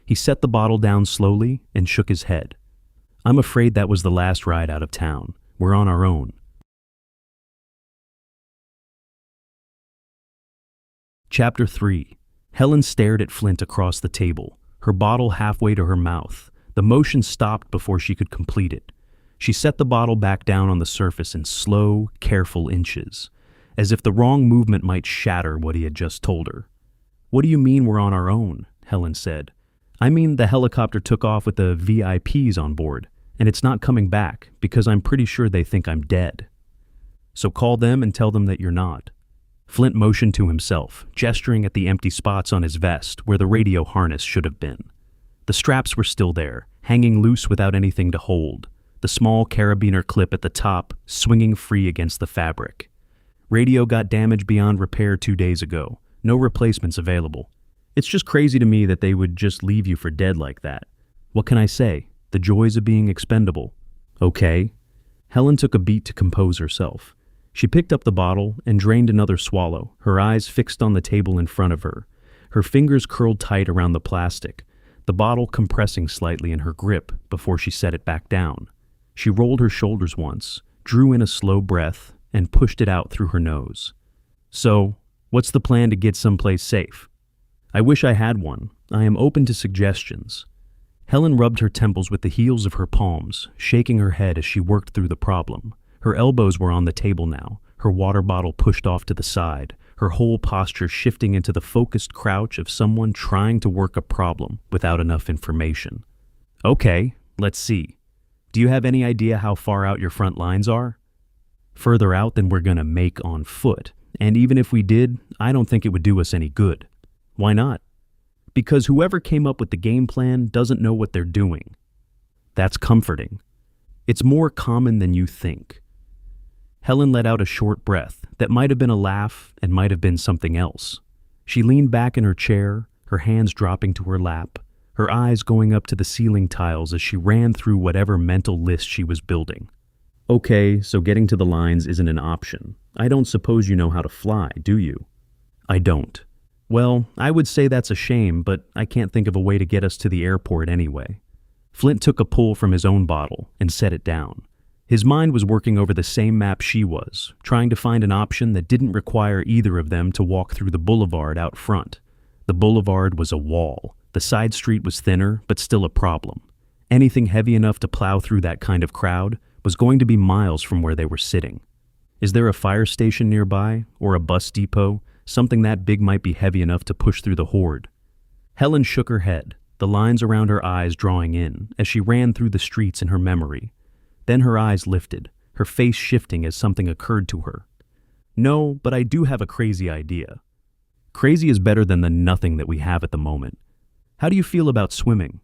He set the bottle down slowly and shook his head. I'm afraid that was the last ride out of town. We're on our own. Chapter 3. Helen stared at Flint across the table, her bottle halfway to her mouth. The motion stopped before she could complete it. She set the bottle back down on the surface in slow, careful inches, as if the wrong movement might shatter what he had just told her. What do you mean we're on our own? Helen said. I mean the helicopter took off with the VIPs on board, and it's not coming back because I'm pretty sure they think I'm dead. So call them and tell them that you're not. Flint motioned to himself, gesturing at the empty spots on his vest where the radio harness should have been. The straps were still there, hanging loose without anything to hold, the small carabiner clip at the top swinging free against the fabric. Radio got damaged beyond repair 2 days ago. No replacements available. It's just crazy to me that they would just leave you for dead like that. What can I say? The joys of being expendable. Okay. Helen took a beat to compose herself. She picked up the bottle and drained another swallow, her eyes fixed on the table in front of her. Her fingers curled tight around the plastic, the bottle compressing slightly in her grip before she set it back down. She rolled her shoulders once, drew in a slow breath, and pushed it out through her nose. So, what's the plan to get someplace safe? I wish I had one. I am open to suggestions. Helen rubbed her temples with the heels of her palms, shaking her head as she worked through the problem. Her elbows were on the table now, her water bottle pushed off to the side, her whole posture shifting into the focused crouch of someone trying to work a problem without enough information. Okay, let's see. Do you have any idea how far out your front lines are? Further out than we're gonna make on foot, and even if we did, I don't think it would do us any good. Why not? Because whoever came up with the game plan doesn't know what they're doing. That's comforting. It's more common than you think. Helen let out a short breath that might have been a laugh and might have been something else. She leaned back in her chair, her hands dropping to her lap, her eyes going up to the ceiling tiles as she ran through whatever mental list she was building. Okay, so getting to the lines isn't an option. I don't suppose you know how to fly, do you? I don't. Well, I would say that's a shame, but I can't think of a way to get us to the airport anyway. Flint took a pull from his own bottle and set it down. His mind was working over the same map she was, trying to find an option that didn't require either of them to walk through the boulevard out front. The boulevard was a wall. The side street was thinner, but still a problem. Anything heavy enough to plow through that kind of crowd was going to be miles from where they were sitting. Is there a fire station nearby, or a bus depot? Something that big might be heavy enough to push through the horde. Helen shook her head, the lines around her eyes drawing in as she ran through the streets in her memory. Then her eyes lifted, her face shifting as something occurred to her. No, but I do have a crazy idea. Crazy is better than the nothing that we have at the moment. How do you feel about swimming?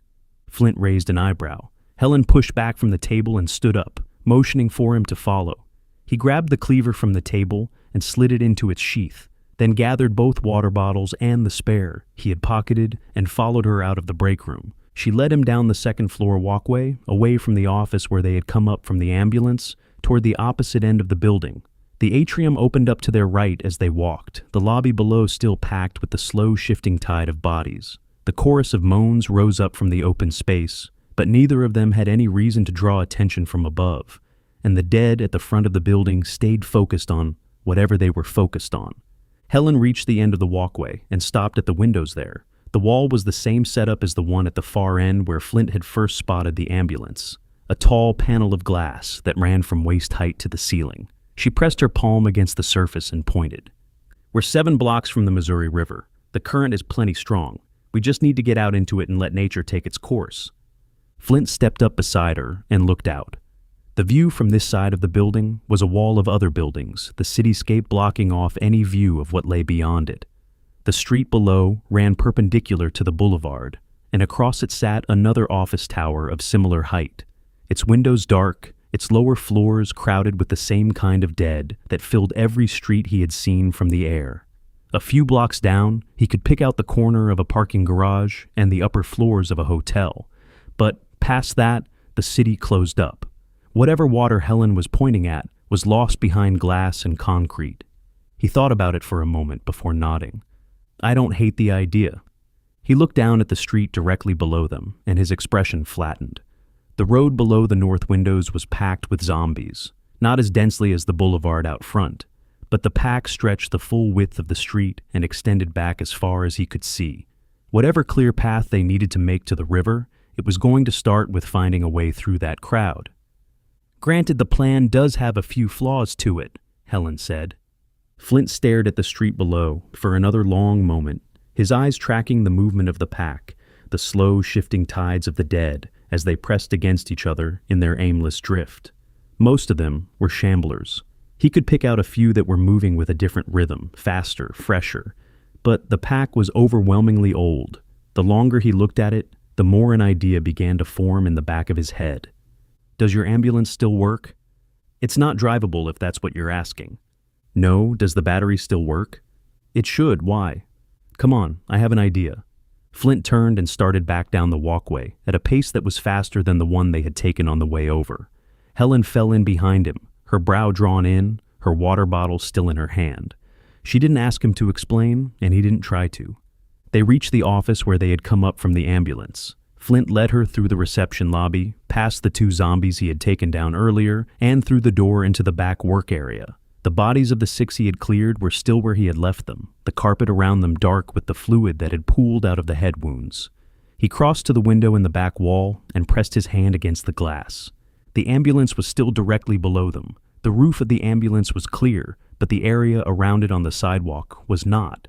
Flint raised an eyebrow. Helen pushed back from the table and stood up, motioning for him to follow. He grabbed the cleaver from the table and slid it into its sheath, then gathered both water bottles and the spare he had pocketed and followed her out of the break room. She led him down the second-floor walkway, away from the office where they had come up from the ambulance, toward the opposite end of the building. The atrium opened up to their right as they walked, the lobby below still packed with the slow shifting tide of bodies. The chorus of moans rose up from the open space, but neither of them had any reason to draw attention from above, and the dead at the front of the building stayed focused on whatever they were focused on. Helen reached the end of the walkway and stopped at the windows there. The wall was the same setup as the one at the far end where Flint had first spotted the ambulance, a tall panel of glass that ran from waist height to the ceiling. She pressed her palm against the surface and pointed. "We're 7 blocks from the Missouri River. The current is plenty strong. We just need to get out into it and let nature take its course." Flint stepped up beside her and looked out. The view from this side of the building was a wall of other buildings, the cityscape blocking off any view of what lay beyond it. The street below ran perpendicular to the boulevard, and across it sat another office tower of similar height, its windows dark, its lower floors crowded with the same kind of dead that filled every street he had seen from the air. A few blocks down, he could pick out the corner of a parking garage and the upper floors of a hotel, but past that, the city closed up. Whatever water Helen was pointing at was lost behind glass and concrete. He thought about it for a moment before nodding. "I don't hate the idea." He looked down at the street directly below them, and his expression flattened. The road below the north windows was packed with zombies, not as densely as the boulevard out front, but the pack stretched the full width of the street and extended back as far as he could see. Whatever clear path they needed to make to the river, it was going to start with finding a way through that crowd. "Granted, the plan does have a few flaws to it," Helen said. Flint stared at the street below for another long moment, his eyes tracking the movement of the pack, the slow shifting tides of the dead as they pressed against each other in their aimless drift. Most of them were shamblers. He could pick out a few that were moving with a different rhythm, faster, fresher, but the pack was overwhelmingly old. The longer he looked at it, the more an idea began to form in the back of his head. "Does your ambulance still work?" "It's not drivable if that's what you're asking." "No, does the battery still work?" "It should, why?" "Come on, I have an idea." Flint turned and started back down the walkway at a pace that was faster than the one they had taken on the way over. Helen fell in behind him, her brow drawn in, her water bottle still in her hand. She didn't ask him to explain, and he didn't try to. They reached the office where they had come up from the ambulance. Flint led her through the reception lobby, past the 2 zombies he had taken down earlier, and through the door into the back work area. The bodies of the 6 he had cleared were still where he had left them, the carpet around them dark with the fluid that had pooled out of the head wounds. He crossed to the window in the back wall and pressed his hand against the glass. The ambulance was still directly below them. The roof of the ambulance was clear, but the area around it on the sidewalk was not.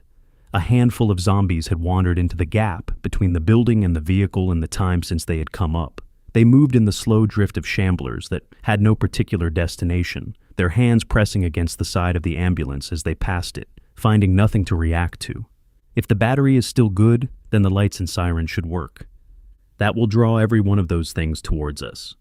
A handful of zombies had wandered into the gap between the building and the vehicle in the time since they had come up. They moved in the slow drift of shamblers that had no particular destination, their hands pressing against the side of the ambulance as they passed it, finding nothing to react to. If the battery is still good, then the lights and sirens should work. That will draw every one of those things towards us.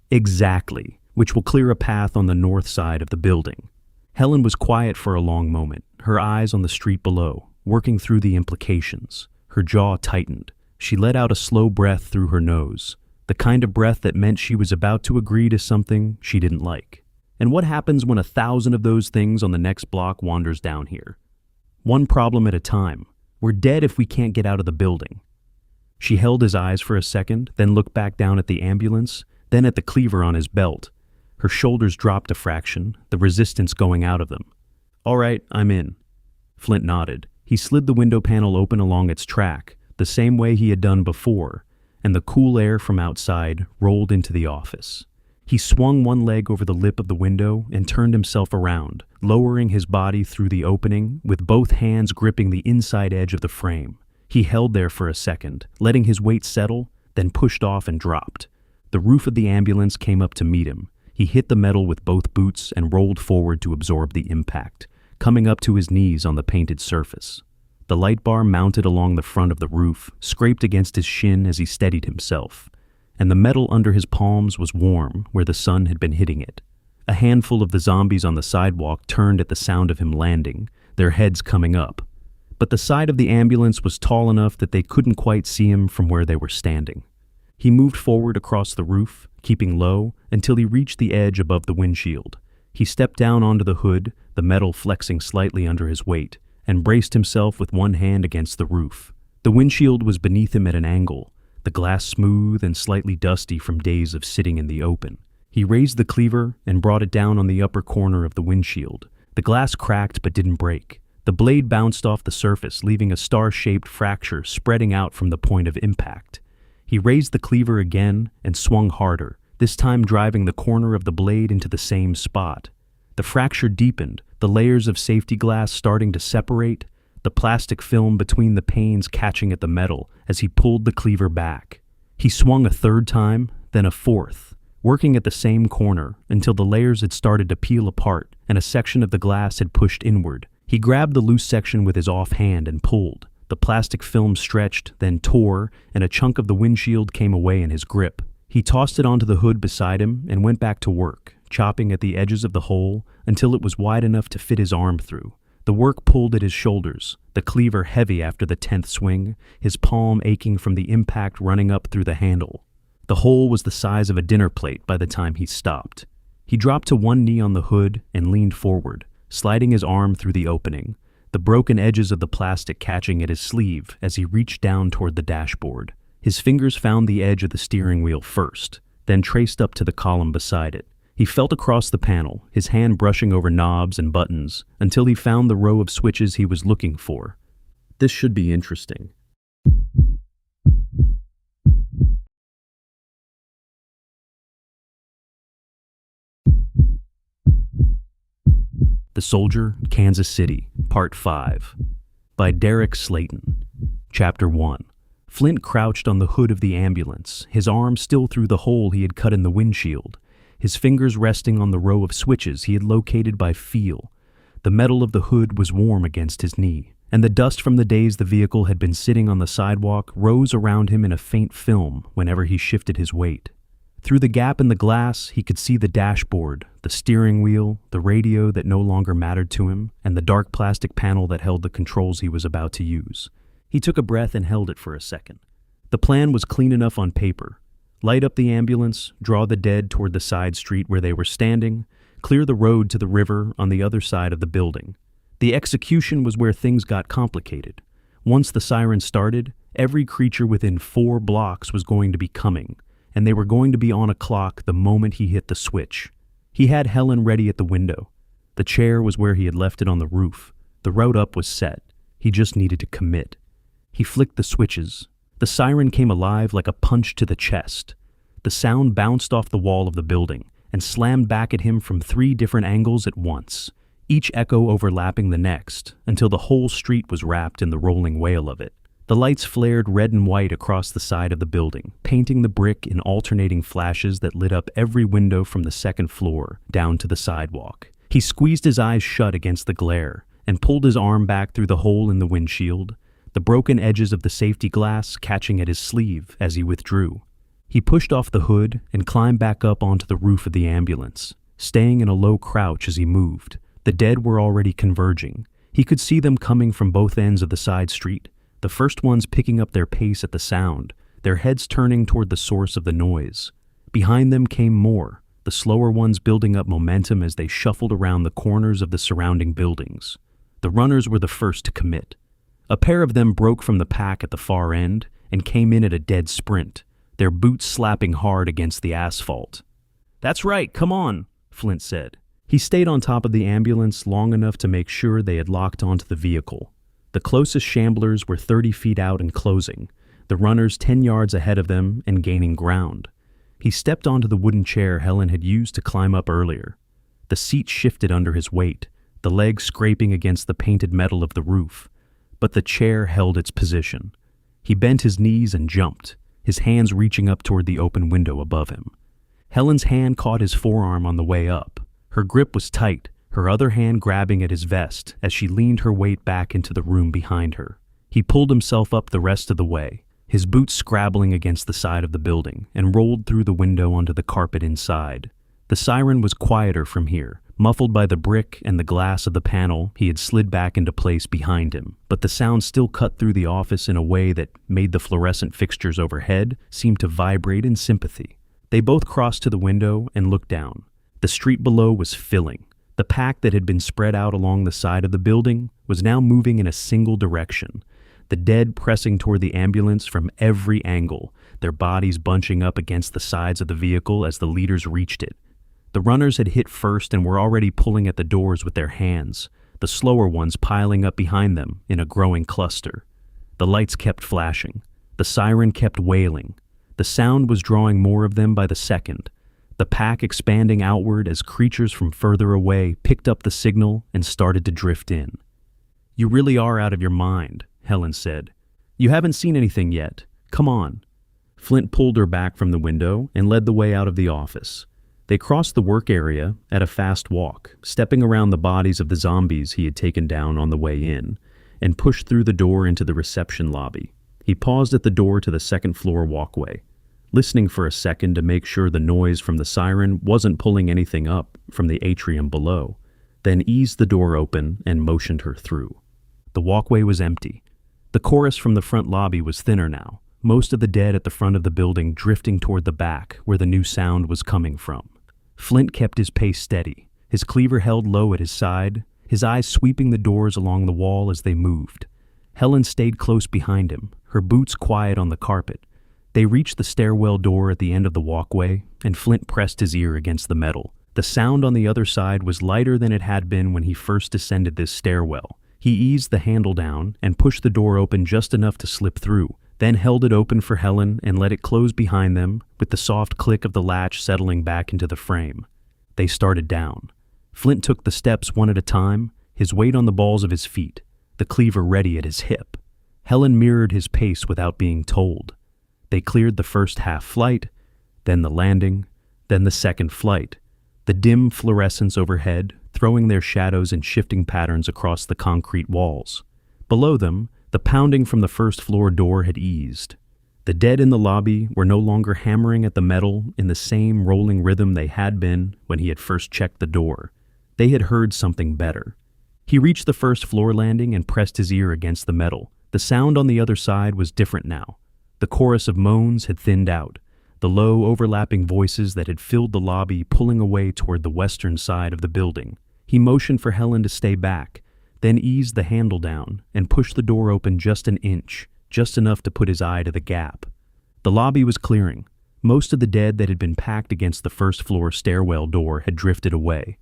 Exactly, which will clear a path on the north side of the building. Helen was quiet for a long moment, her eyes on the street below, working through the implications. Her jaw tightened. She let out a slow breath through her nose, the kind of breath that meant she was about to agree to something she didn't like. And what happens when 1,000 of those things on the next block wanders down here? One problem at a time. We're dead if we can't get out of the building. She held his eyes for a second, then looked back down at the ambulance, then at the cleaver on his belt. Her shoulders dropped a fraction, the resistance going out of them. "All right, I'm in." Flint nodded. He slid the window panel open along its track, the same way he had done before, and the cool air from outside rolled into the office. He swung one leg over the lip of the window and turned himself around, lowering his body through the opening, with both hands gripping the inside edge of the frame. He held there for a second, letting his weight settle, then pushed off and dropped. The roof of the ambulance came up to meet him. He hit the metal with both boots and rolled forward to absorb the impact, coming up to his knees on the painted surface. The light bar mounted along the front of the roof scraped against his shin as he steadied himself, and the metal under his palms was warm where the sun had been hitting it. A handful of the zombies on the sidewalk turned at the sound of him landing, their heads coming up. But the side of the ambulance was tall enough that they couldn't quite see him from where they were standing. He moved forward across the roof, keeping low, until he reached the edge above the windshield. He stepped down onto the hood, the metal flexing slightly under his weight, and braced himself with one hand against the roof. The windshield was beneath him at an angle, the glass smooth and slightly dusty from days of sitting in the open. He raised the cleaver and brought it down on the upper corner of the windshield. The glass cracked but didn't break. The blade bounced off the surface, leaving a star-shaped fracture spreading out from the point of impact. He raised the cleaver again and swung harder, this time driving the corner of the blade into the same spot. The fracture deepened, the layers of safety glass starting to separate, the plastic film between the panes catching at the metal as he pulled the cleaver back. He swung a third time, then a fourth, working at the same corner until the layers had started to peel apart and a section of the glass had pushed inward. He grabbed the loose section with his offhand and pulled. The plastic film stretched, then tore, and a chunk of the windshield came away in his grip. He tossed it onto the hood beside him and went back to work, chopping at the edges of the hole until it was wide enough to fit his arm through. The work pulled at his shoulders, the cleaver heavy after the 10th swing, his palm aching from the impact running up through the handle. The hole was the size of a dinner plate by the time he stopped. He dropped to one knee on the hood and leaned forward, sliding his arm through the opening, the broken edges of the plastic catching at his sleeve as he reached down toward the dashboard. His fingers found the edge of the steering wheel first, then traced up to the column beside it. He felt across the panel, his hand brushing over knobs and buttons, until he found the row of switches he was looking for. This should be interesting. The Soldier, Kansas City, Part 5, by Derek Slayton. Chapter 1. Flint crouched on the hood of the ambulance, his arm still through the hole he had cut in the windshield, his fingers resting on the row of switches he had located by feel. The metal of the hood was warm against his knee, and the dust from the days the vehicle had been sitting on the sidewalk rose around him in a faint film whenever he shifted his weight. Through the gap in the glass, he could see the dashboard, the steering wheel, the radio that no longer mattered to him, and the dark plastic panel that held the controls he was about to use. He took a breath and held it for a second. The plan was clean enough on paper. Light up the ambulance, draw the dead toward the side street where they were standing, clear the road to the river on the other side of the building. The execution was where things got complicated. Once the siren started, every creature within 4 blocks was going to be coming, and they were going to be on a clock the moment he hit the switch. He had Helen ready at the window. The chair was where he had left it on the roof. The route up was set. He just needed to commit. He flicked the switches. The siren came alive like a punch to the chest. The sound bounced off the wall of the building and slammed back at him from 3 different angles at once, each echo overlapping the next, until the whole street was wrapped in the rolling wail of it. The lights flared red and white across the side of the building, painting the brick in alternating flashes that lit up every window from the 2nd floor down to the sidewalk. He squeezed his eyes shut against the glare and pulled his arm back through the hole in the windshield, the broken edges of the safety glass catching at his sleeve as he withdrew. He pushed off the hood and climbed back up onto the roof of the ambulance, staying in a low crouch as he moved. The dead were already converging. He could see them coming from both ends of the side street, the first ones picking up their pace at the sound, their heads turning toward the source of the noise. Behind them came more, the slower ones building up momentum as they shuffled around the corners of the surrounding buildings. The runners were the first to commit. A pair of them broke from the pack at the far end and came in at a dead sprint, their boots slapping hard against the asphalt. "That's right, come on," Flint said. He stayed on top of the ambulance long enough to make sure they had locked onto the vehicle. The closest shamblers were 30 feet out and closing, the runners 10 yards ahead of them and gaining ground. He stepped onto the wooden chair Helen had used to climb up earlier. The seat shifted under his weight, the legs scraping against the painted metal of the roof, but the chair held its position. He bent his knees and jumped, his hands reaching up toward the open window above him. Helen's hand caught his forearm on the way up. Her grip was tight, her other hand grabbing at his vest as she leaned her weight back into the room behind her. He pulled himself up the rest of the way, his boots scrabbling against the side of the building, and rolled through the window onto the carpet inside. The siren was quieter from here, muffled by the brick and the glass of the panel he had slid back into place behind him, but the sound still cut through the office in a way that made the fluorescent fixtures overhead seem to vibrate in sympathy. They both crossed to the window and looked down. The street below was filling. The pack that had been spread out along the side of the building was now moving in a single direction, the dead pressing toward the ambulance from every angle, their bodies bunching up against the sides of the vehicle as the leaders reached it. The runners had hit first and were already pulling at the doors with their hands, the slower ones piling up behind them in a growing cluster. The lights kept flashing. The siren kept wailing. The sound was drawing more of them by the second, the pack expanding outward as creatures from further away picked up the signal and started to drift in. "You really are out of your mind," Helen said. "You haven't seen anything yet. Come on." Flint pulled her back from the window and led the way out of the office. They crossed the work area at a fast walk, stepping around the bodies of the zombies he had taken down on the way in, and pushed through the door into the reception lobby. He paused at the door to the second-floor walkway, listening for a second to make sure the noise from the siren wasn't pulling anything up from the atrium below, then eased the door open and motioned her through. The walkway was empty. The chorus from the front lobby was thinner now, most of the dead at the front of the building drifting toward the back where the new sound was coming from. Flint kept his pace steady, his cleaver held low at his side, his eyes sweeping the doors along the wall as they moved. Helen stayed close behind him, her boots quiet on the carpet. They reached the stairwell door at the end of the walkway, and Flint pressed his ear against the metal. The sound on the other side was lighter than it had been when he first descended this stairwell. He eased the handle down and pushed the door open just enough to slip through, then held it open for Helen and let it close behind them with the soft click of the latch settling back into the frame. They started down. Flint took the steps one at a time, his weight on the balls of his feet, the cleaver ready at his hip. Helen mirrored his pace without being told. They cleared the first half flight, then the landing, then the second flight, the dim fluorescence overhead throwing their shadows in shifting patterns across the concrete walls. Below them, the pounding from the first-floor door had eased. The dead in the lobby were no longer hammering at the metal in the same rolling rhythm they had been when he had first checked the door. They had heard something better. He reached the first-floor landing and pressed his ear against the metal. The sound on the other side was different now. The chorus of moans had thinned out, the low, overlapping voices that had filled the lobby pulling away toward the western side of the building. He motioned for Helen to stay back, then eased the handle down and pushed the door open just an inch, just enough to put his eye to the gap. The lobby was clearing. Most of the dead that had been packed against the first-floor stairwell door had drifted away,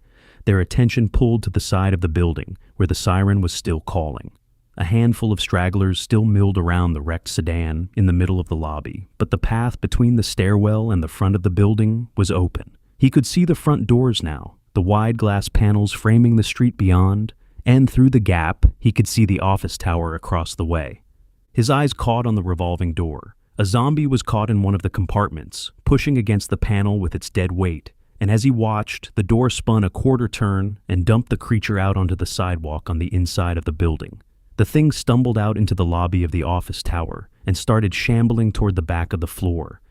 their attention pulled to the side of the building where the siren was still calling. A handful of stragglers still milled around the wrecked sedan in the middle of the lobby, but the path between the stairwell and the front of the building was open. He could see the front doors now, the wide glass panels framing the street beyond, and through the gap he could see the office tower across the way. His eyes caught on the revolving door. A zombie was caught in one of the compartments, pushing against the panel with its dead weight, and as he watched, the door spun a quarter turn and dumped the creature out onto the sidewalk on the inside of the building. The thing stumbled out into the lobby of the office tower and started shambling toward the back of the floor.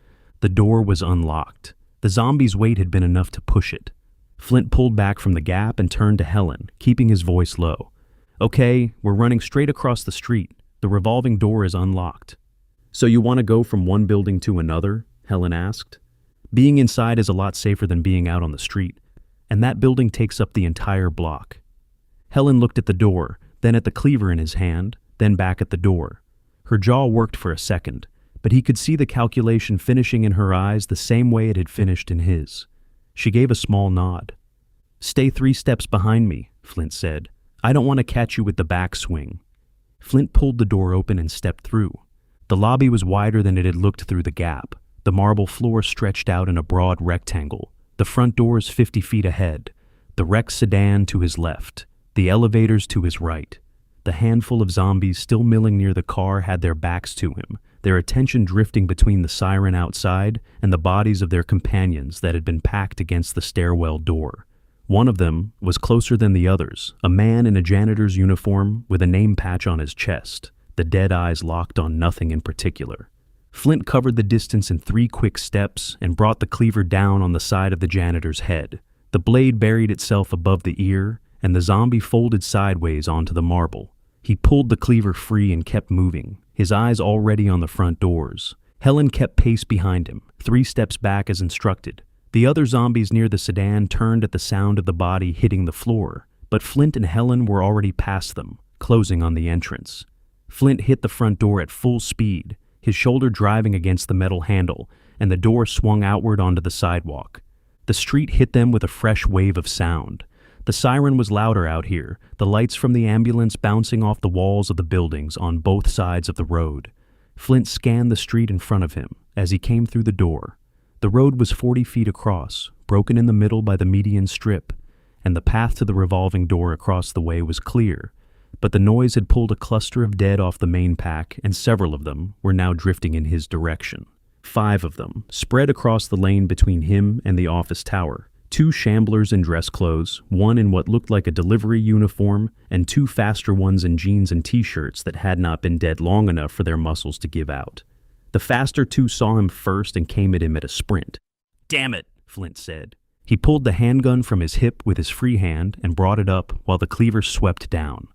The door was unlocked. The zombie's weight had been enough to push it. Flint pulled back from the gap and turned to Helen, keeping his voice low. "Okay, we're running straight across the street. The revolving door is unlocked." "So you want to go from one building to another?" Helen asked. "Being inside is a lot safer than being out on the street, and that building takes up the entire block." Helen looked at the door, then at the cleaver in his hand, then back at the door. Her jaw worked for a second, but he could see the calculation finishing in her eyes the same way it had finished in his. She gave a small nod. "Stay 3 steps behind me," Flint said. "I don't want to catch you with the backswing." Flint pulled the door open and stepped through. The lobby was wider than it had looked through the gap. The marble floor stretched out in a broad rectangle, the front doors 50 feet ahead, the wrecked sedan to his left, the elevators to his right. The handful of zombies still milling near the car had their backs to him, their attention drifting between the siren outside and the bodies of their companions that had been packed against the stairwell door. One of them was closer than the others, a man in a janitor's uniform with a name patch on his chest, the dead eyes locked on nothing in particular. Flint covered the distance in 3 quick steps and brought the cleaver down on the side of the janitor's head. The blade buried itself above the ear, and the zombie folded sideways onto the marble. He pulled the cleaver free and kept moving, his eyes already on the front doors. Helen kept pace behind him, 3 steps back as instructed. The other zombies near the sedan turned at the sound of the body hitting the floor, but Flint and Helen were already past them, closing on the entrance. Flint hit the front door at full speed, his shoulder driving against the metal handle, and the door swung outward onto the sidewalk. The street hit them with a fresh wave of sound. The siren was louder out here, the lights from the ambulance bouncing off the walls of the buildings on both sides of the road. Flint scanned the street in front of him as he came through the door. The road was 40 feet across, broken in the middle by the median strip, and the path to the revolving door across the way was clear, but the noise had pulled a cluster of dead off the main pack, and several of them were now drifting in his direction. 5 of them, spread across the lane between him and the office tower. 2 shamblers in dress clothes, one in what looked like a delivery uniform, and 2 faster ones in jeans and t-shirts that had not been dead long enough for their muscles to give out. The faster 2 saw him first and came at him at a sprint. "Damn it," Flint said. He pulled the handgun from his hip with his free hand and brought it up while the cleaver swept down.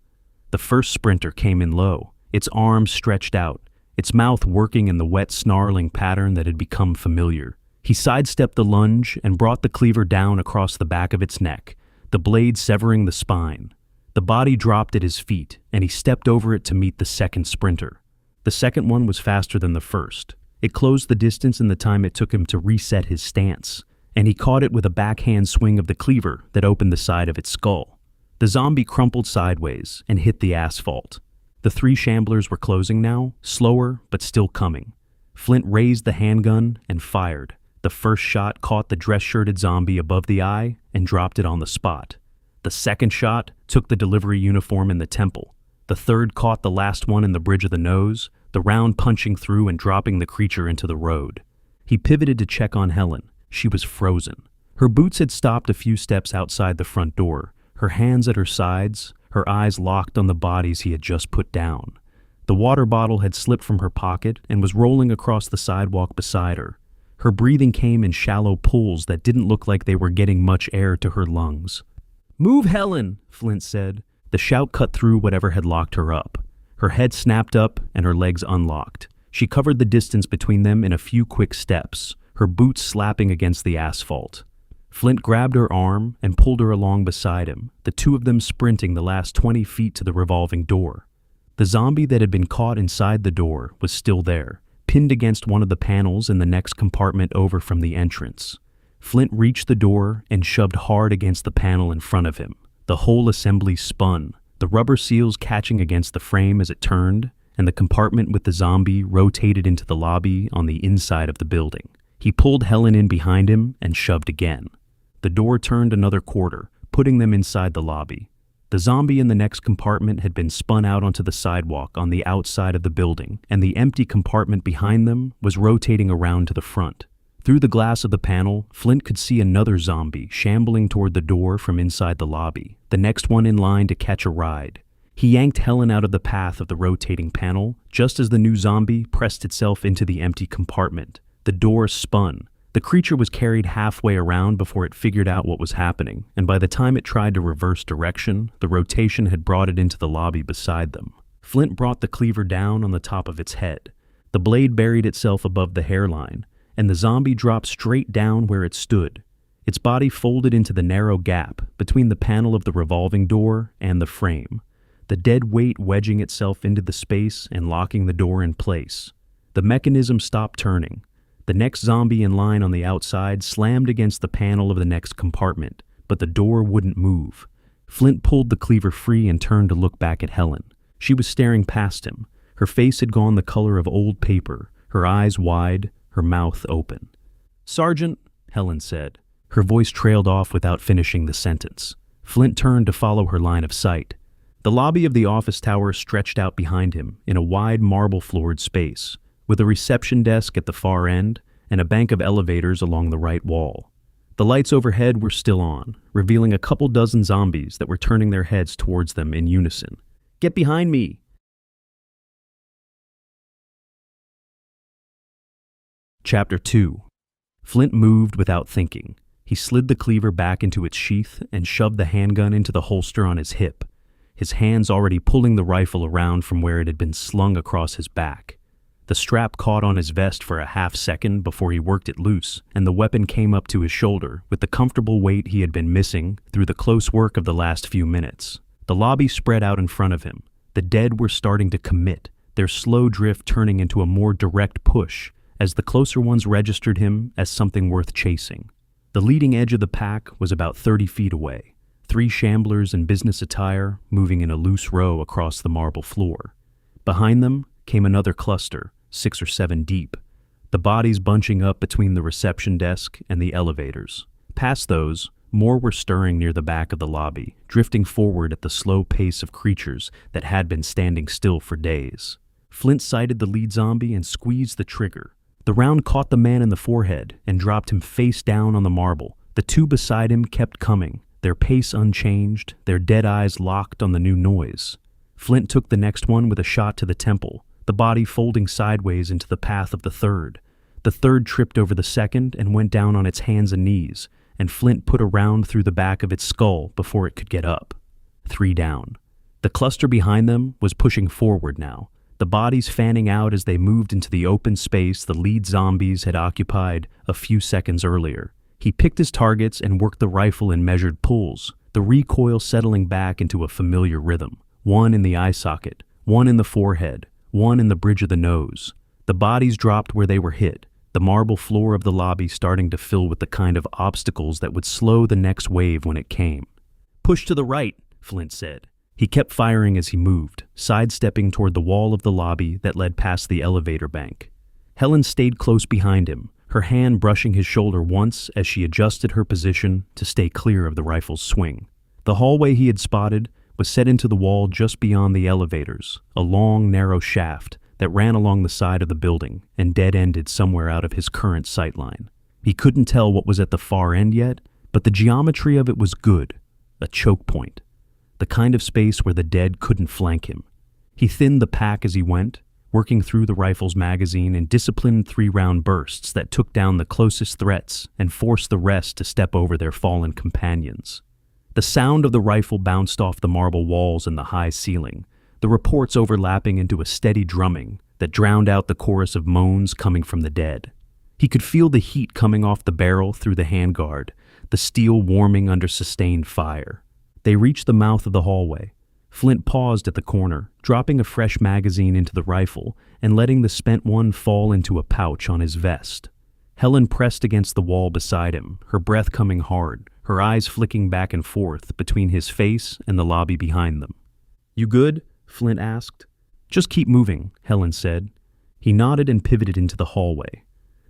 The first sprinter came in low, its arms stretched out, its mouth working in the wet, snarling pattern that had become familiar. He sidestepped the lunge and brought the cleaver down across the back of its neck, the blade severing the spine. The body dropped at his feet, and he stepped over it to meet the second sprinter. The second one was faster than the first. It closed the distance in the time it took him to reset his stance, and he caught it with a backhand swing of the cleaver that opened the side of its skull. The zombie crumpled sideways and hit the asphalt. The 3 shamblers were closing now, slower but still coming. Flint raised the handgun and fired. The first shot caught the dress-shirted zombie above the eye and dropped it on the spot. The second shot took the delivery uniform in the temple. The third caught the last one in the bridge of the nose, the round punching through and dropping the creature into the road. He pivoted to check on Helen. She was frozen. Her boots had stopped a few steps outside the front door, her hands at her sides, her eyes locked on the bodies he had just put down. The water bottle had slipped from her pocket and was rolling across the sidewalk beside her. Her breathing came in shallow pulls that didn't look like they were getting much air to her lungs. "Move, Helen," Flint said. The shout cut through whatever had locked her up. Her head snapped up and her legs unlocked. She covered the distance between them in a few quick steps, her boots slapping against the asphalt. Flint grabbed her arm and pulled her along beside him, the 2 of them sprinting the last 20 feet to the revolving door. The zombie that had been caught inside the door was still there, pinned against one of the panels in the next compartment over from the entrance. Flint reached the door and shoved hard against the panel in front of him. The whole assembly spun, the rubber seals catching against the frame as it turned, and the compartment with the zombie rotated into the lobby on the inside of the building. He pulled Helen in behind him and shoved again. The door turned another quarter, putting them inside the lobby. The zombie in the next compartment had been spun out onto the sidewalk on the outside of the building, and the empty compartment behind them was rotating around to the front. Through the glass of the panel, Flint could see another zombie shambling toward the door from inside the lobby, the next one in line to catch a ride. He yanked Helen out of the path of the rotating panel just as the new zombie pressed itself into the empty compartment. The door spun. The creature was carried halfway around before it figured out what was happening, and by the time it tried to reverse direction, the rotation had brought it into the lobby beside them. Flint brought the cleaver down on the top of its head. The blade buried itself above the hairline, and the zombie dropped straight down where it stood. Its body folded into the narrow gap between the panel of the revolving door and the frame, the dead weight wedging itself into the space and locking the door in place. The mechanism stopped turning. The next zombie in line on the outside slammed against the panel of the next compartment, but the door wouldn't move. Flint pulled the cleaver free and turned to look back at Helen. She was staring past him. Her face had gone the color of old paper, her eyes wide, her mouth open. "Sergeant," Helen said. Her voice trailed off without finishing the sentence. Flint turned to follow her line of sight. The lobby of the office tower stretched out behind him in a wide marble-floored space, with a reception desk at the far end and a bank of elevators along the right wall. The lights overhead were still on, revealing a couple dozen zombies that were turning their heads towards them in unison. "Get behind me!" Chapter 2. Flint moved without thinking. He slid the cleaver back into its sheath and shoved the handgun into the holster on his hip, his hands already pulling the rifle around from where it had been slung across his back. The strap caught on his vest for a half second before he worked it loose, and the weapon came up to his shoulder with the comfortable weight he had been missing through the close work of the last few minutes. The lobby spread out in front of him. The dead were starting to commit, their slow drift turning into a more direct push as the closer ones registered him as something worth chasing. The leading edge of the pack was about 30 feet away, 3 shamblers in business attire moving in a loose row across the marble floor. Behind them came another cluster, 6 or 7 deep, the bodies bunching up between the reception desk and the elevators. Past those, more were stirring near the back of the lobby, drifting forward at the slow pace of creatures that had been standing still for days. Flint sighted the lead zombie and squeezed the trigger. The round caught the man in the forehead and dropped him face down on the marble. The 2 beside him kept coming, their pace unchanged, their dead eyes locked on the new noise. Flint took the next one with a shot to the temple, the body folding sideways into the path of the third. The third tripped over the second and went down on its hands and knees, and Flint put a round through the back of its skull before it could get up. 3 down. The cluster behind them was pushing forward now, the bodies fanning out as they moved into the open space the lead zombies had occupied a few seconds earlier. He picked his targets and worked the rifle in measured pulls, the recoil settling back into a familiar rhythm. 1 in the eye socket, 1 in the forehead, 1 in the bridge of the nose. The bodies dropped where they were hit, the marble floor of the lobby starting to fill with the kind of obstacles that would slow the next wave when it came. "Push to the right," Flint said. He kept firing as he moved, sidestepping toward the wall of the lobby that led past the elevator bank. Helen stayed close behind him, her hand brushing his shoulder once as she adjusted her position to stay clear of the rifle's swing. The hallway he had spotted was set into the wall just beyond the elevators, a long, narrow shaft that ran along the side of the building and dead-ended somewhere out of his current sightline. He couldn't tell what was at the far end yet, but the geometry of it was good, a choke point, the kind of space where the dead couldn't flank him. He thinned the pack as he went, working through the rifle's magazine in disciplined 3-round bursts that took down the closest threats and forced the rest to step over their fallen companions. The sound of the rifle bounced off the marble walls and the high ceiling, the reports overlapping into a steady drumming that drowned out the chorus of moans coming from the dead. He could feel the heat coming off the barrel through the handguard, the steel warming under sustained fire. They reached the mouth of the hallway. Flint paused at the corner, dropping a fresh magazine into the rifle and letting the spent one fall into a pouch on his vest. Helen pressed against the wall beside him, her breath coming hard, her eyes flicking back and forth between his face and the lobby behind them. "You good?" Flint asked. "Just keep moving," Helen said. He nodded and pivoted into the hallway.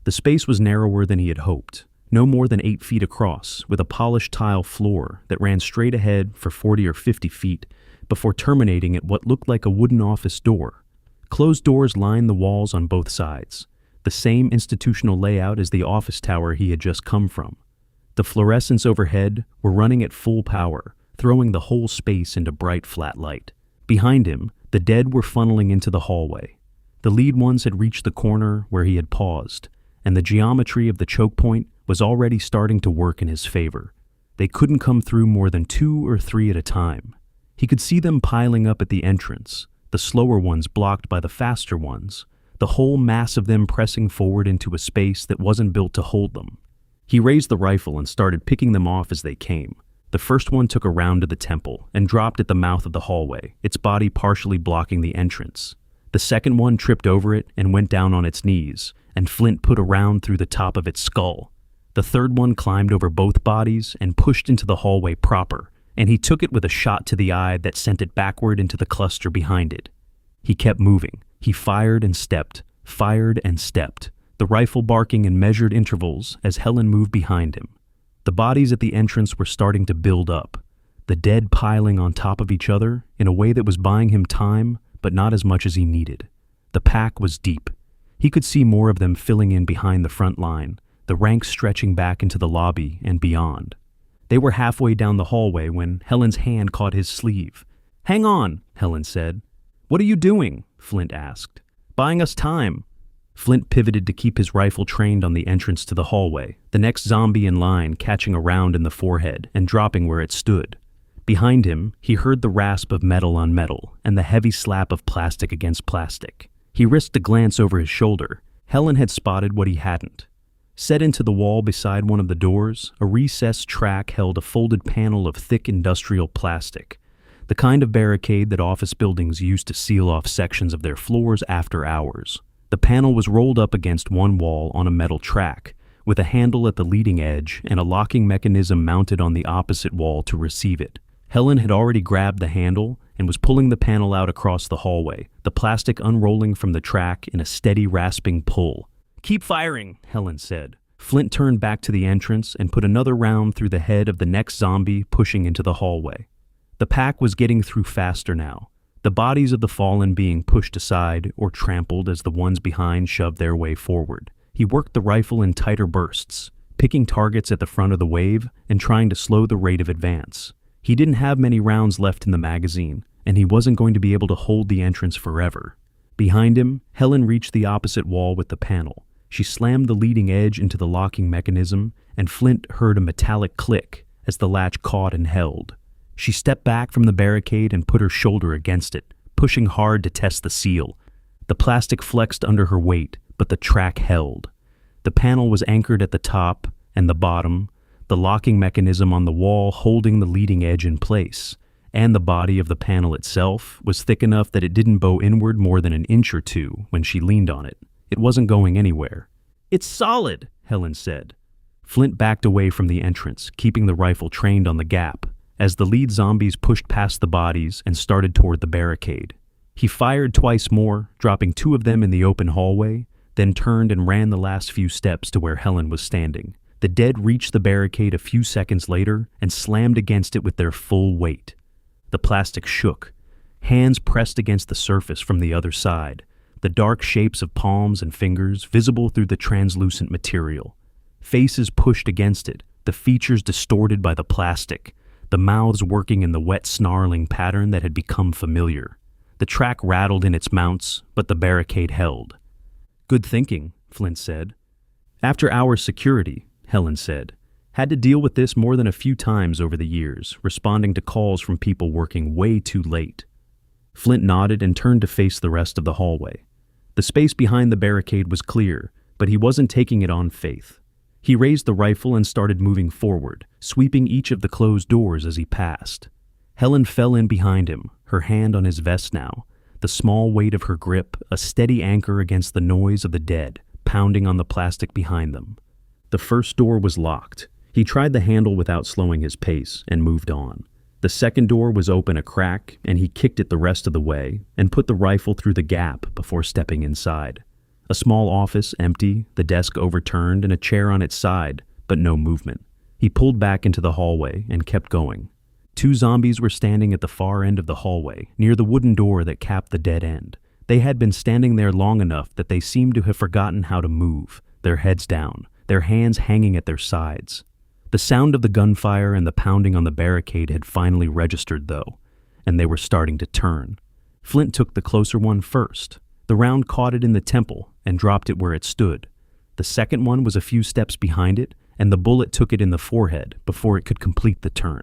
The space was narrower than he had hoped, no more than 8 feet across, with a polished tile floor that ran straight ahead for 40 or 50 feet before terminating at what looked like a wooden office door. Closed doors lined the walls on both sides, the same institutional layout as the office tower he had just come from. The fluorescents overhead were running at full power, throwing the whole space into bright flat light. Behind him, the dead were funneling into the hallway. The lead ones had reached the corner where he had paused, and the geometry of the choke point was already starting to work in his favor. They couldn't come through more than 2 or 3 at a time. He could see them piling up at the entrance, the slower ones blocked by the faster ones, the whole mass of them pressing forward into a space that wasn't built to hold them. He raised the rifle and started picking them off as they came. The first one took a round to the temple and dropped at the mouth of the hallway, its body partially blocking the entrance. The second one tripped over it and went down on its knees, and Flint put a round through the top of its skull. The third one climbed over both bodies and pushed into the hallway proper, and he took it with a shot to the eye that sent it backward into the cluster behind it. He kept moving. He fired and stepped, the rifle barking in measured intervals as Helen moved behind him. The bodies at the entrance were starting to build up, the dead piling on top of each other in a way that was buying him time, but not as much as he needed. The pack was deep. He could see more of them filling in behind the front line, the ranks stretching back into the lobby and beyond. They were halfway down the hallway when Helen's hand caught his sleeve. "Hang on," Helen said. "What are you doing?" Flint asked. "Buying us time." Flint pivoted to keep his rifle trained on the entrance to the hallway, the next zombie in line catching a round in the forehead and dropping where it stood. Behind him, he heard the rasp of metal on metal and the heavy slap of plastic against plastic. He risked a glance over his shoulder. Helen had spotted what he hadn't. Set into the wall beside one of the doors, a recessed track held a folded panel of thick industrial plastic, the kind of barricade that office buildings used to seal off sections of their floors after hours. The panel was rolled up against one wall on a metal track, with a handle at the leading edge and a locking mechanism mounted on the opposite wall to receive it. Helen had already grabbed the handle and was pulling the panel out across the hallway, the plastic unrolling from the track in a steady, rasping pull. "Keep firing," Helen said. Flint turned back to the entrance and put another round through the head of the next zombie pushing into the hallway. The pack was getting through faster now, the bodies of the fallen being pushed aside or trampled as the ones behind shoved their way forward. He worked the rifle in tighter bursts, picking targets at the front of the wave and trying to slow the rate of advance. He didn't have many rounds left in the magazine, and he wasn't going to be able to hold the entrance forever. Behind him, Helen reached the opposite wall with the panel. She slammed the leading edge into the locking mechanism, and Flint heard a metallic click as the latch caught and held. She stepped back from the barricade and put her shoulder against it, pushing hard to test the seal. The plastic flexed under her weight, but the track held. The panel was anchored at the top and the bottom, the locking mechanism on the wall holding the leading edge in place, and the body of the panel itself was thick enough that it didn't bow inward more than an inch or two when she leaned on it. It wasn't going anywhere. "It's solid," Helen said. Flint backed away from the entrance, keeping the rifle trained on the gap, as the lead zombies pushed past the bodies and started toward the barricade. He fired twice more, dropping two of them in the open hallway, then turned and ran the last few steps to where Helen was standing. The dead reached the barricade a few seconds later and slammed against it with their full weight. The plastic shook. Hands pressed against the surface from the other side, the dark shapes of palms and fingers visible through the translucent material. Faces pushed against it, the features distorted by the plastic, the mouths working in the wet snarling pattern that had become familiar. The track rattled in its mounts, but the barricade held. "Good thinking," Flint said. "After hours security," Helen said. "Had to deal with this more than a few times over the years, responding to calls from people working way too late." Flint nodded and turned to face the rest of the hallway. The space behind the barricade was clear, but he wasn't taking it on faith. He raised the rifle and started moving forward, sweeping each of the closed doors as he passed. Helen fell in behind him, her hand on his vest now, the small weight of her grip a steady anchor against the noise of the dead, pounding on the plastic behind them. The first door was locked. He tried the handle without slowing his pace and moved on. The second door was open a crack, and he kicked it the rest of the way and put the rifle through the gap before stepping inside. A small office empty, the desk overturned and a chair on its side, but no movement. He pulled back into the hallway and kept going. Two zombies were standing at the far end of the hallway, near the wooden door that capped the dead end. They had been standing there long enough that they seemed to have forgotten how to move, their heads down, their hands hanging at their sides. The sound of the gunfire and the pounding on the barricade had finally registered, though, and they were starting to turn. Flint took the closer one first. The round caught it in the temple and dropped it where it stood. The second one was a few steps behind it, and the bullet took it in the forehead before it could complete the turn.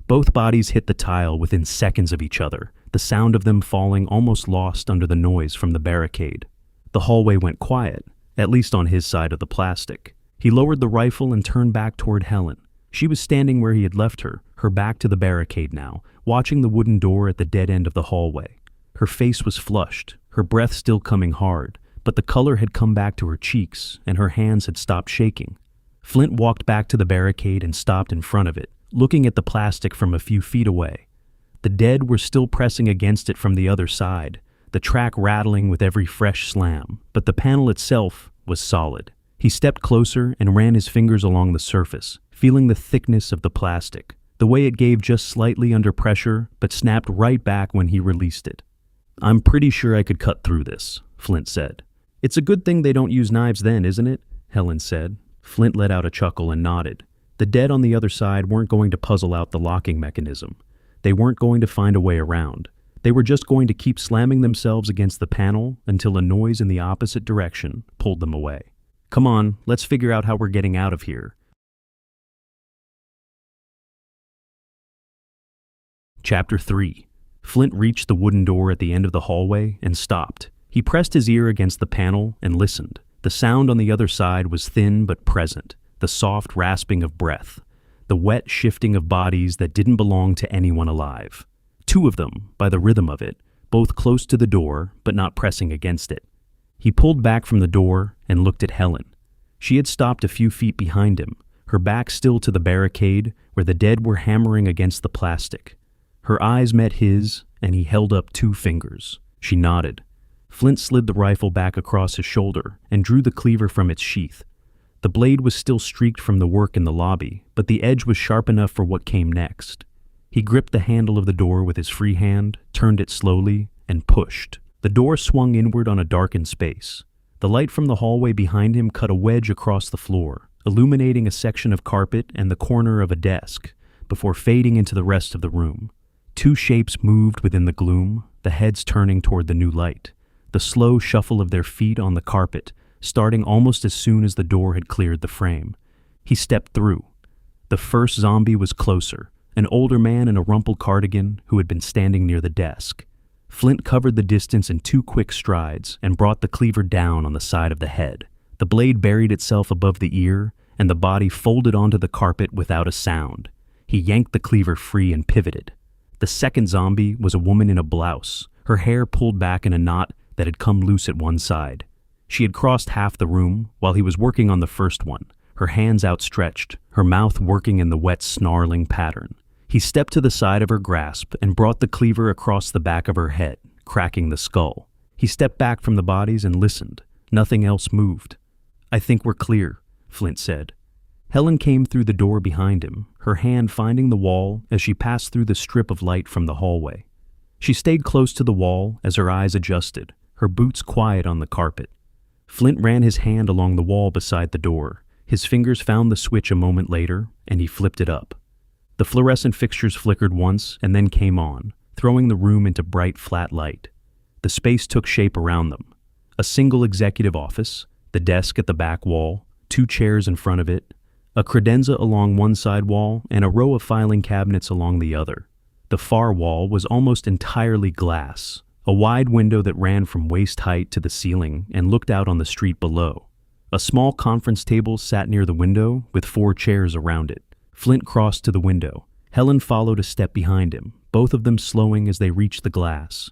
Both bodies hit the tile within seconds of each other, the sound of them falling almost lost under the noise from the barricade. The hallway went quiet, at least on his side of the plastic. He lowered the rifle and turned back toward Helen. She was standing where he had left her back to the barricade now, watching the wooden door at the dead end of the hallway. Her face was flushed, her breath still coming hard, but the color had come back to her cheeks and her hands had stopped shaking. Flint walked back to the barricade and stopped in front of it, looking at the plastic from a few feet away. The dead were still pressing against it from the other side, the track rattling with every fresh slam, but the panel itself was solid. He stepped closer and ran his fingers along the surface, feeling the thickness of the plastic, the way it gave just slightly under pressure but snapped right back when he released it. "I'm pretty sure I could cut through this," Flint said. "It's a good thing they don't use knives then, isn't it?" Helen said. Flint let out a chuckle and nodded. The dead on the other side weren't going to puzzle out the locking mechanism. They weren't going to find a way around. They were just going to keep slamming themselves against the panel until a noise in the opposite direction pulled them away. Come on, let's figure out how we're getting out of here. Chapter 3. Flint reached the wooden door at the end of the hallway and stopped. He pressed his ear against the panel and listened. The sound on the other side was thin but present, the soft rasping of breath, the wet shifting of bodies that didn't belong to anyone alive. 2 of them, by the rhythm of it, both close to the door but not pressing against it. He pulled back from the door and looked at Helen. She had stopped a few feet behind him, her back still to the barricade where the dead were hammering against the plastic. Her eyes met his, and he held up 2 fingers. She nodded. Flint slid the rifle back across his shoulder and drew the cleaver from its sheath. The blade was still streaked from the work in the lobby, but the edge was sharp enough for what came next. He gripped the handle of the door with his free hand, turned it slowly, and pushed. The door swung inward on a darkened space. The light from the hallway behind him cut a wedge across the floor, illuminating a section of carpet and the corner of a desk, before fading into the rest of the room. 2 shapes moved within the gloom, the heads turning toward the new light. The slow shuffle of their feet on the carpet, starting almost as soon as the door had cleared the frame. He stepped through. The first zombie was closer, an older man in a rumpled cardigan who had been standing near the desk. Flint covered the distance in 2 quick strides and brought the cleaver down on the side of the head. The blade buried itself above the ear, and the body folded onto the carpet without a sound. He yanked the cleaver free and pivoted. The second zombie was a woman in a blouse, her hair pulled back in a knot that had come loose at one side. She had crossed half the room while he was working on the first one, her hands outstretched, her mouth working in the wet, snarling pattern. He stepped to the side of her grasp and brought the cleaver across the back of her head, cracking the skull. He stepped back from the bodies and listened. Nothing else moved. "I think we're clear," Flint said. Helen came through the door behind him, her hand finding the wall as she passed through the strip of light from the hallway. She stayed close to the wall as her eyes adjusted, her boots quiet on the carpet. Flint ran his hand along the wall beside the door. His fingers found the switch a moment later, and he flipped it up. The fluorescent fixtures flickered once and then came on, throwing the room into bright, flat light. The space took shape around them. A single executive office, the desk at the back wall, 2 chairs in front of it, a credenza along one side wall, and a row of filing cabinets along the other. The far wall was almost entirely glass, a wide window that ran from waist height to the ceiling and looked out on the street below. A small conference table sat near the window with 4 chairs around it. Flint crossed to the window. Helen followed a step behind him, both of them slowing as they reached the glass.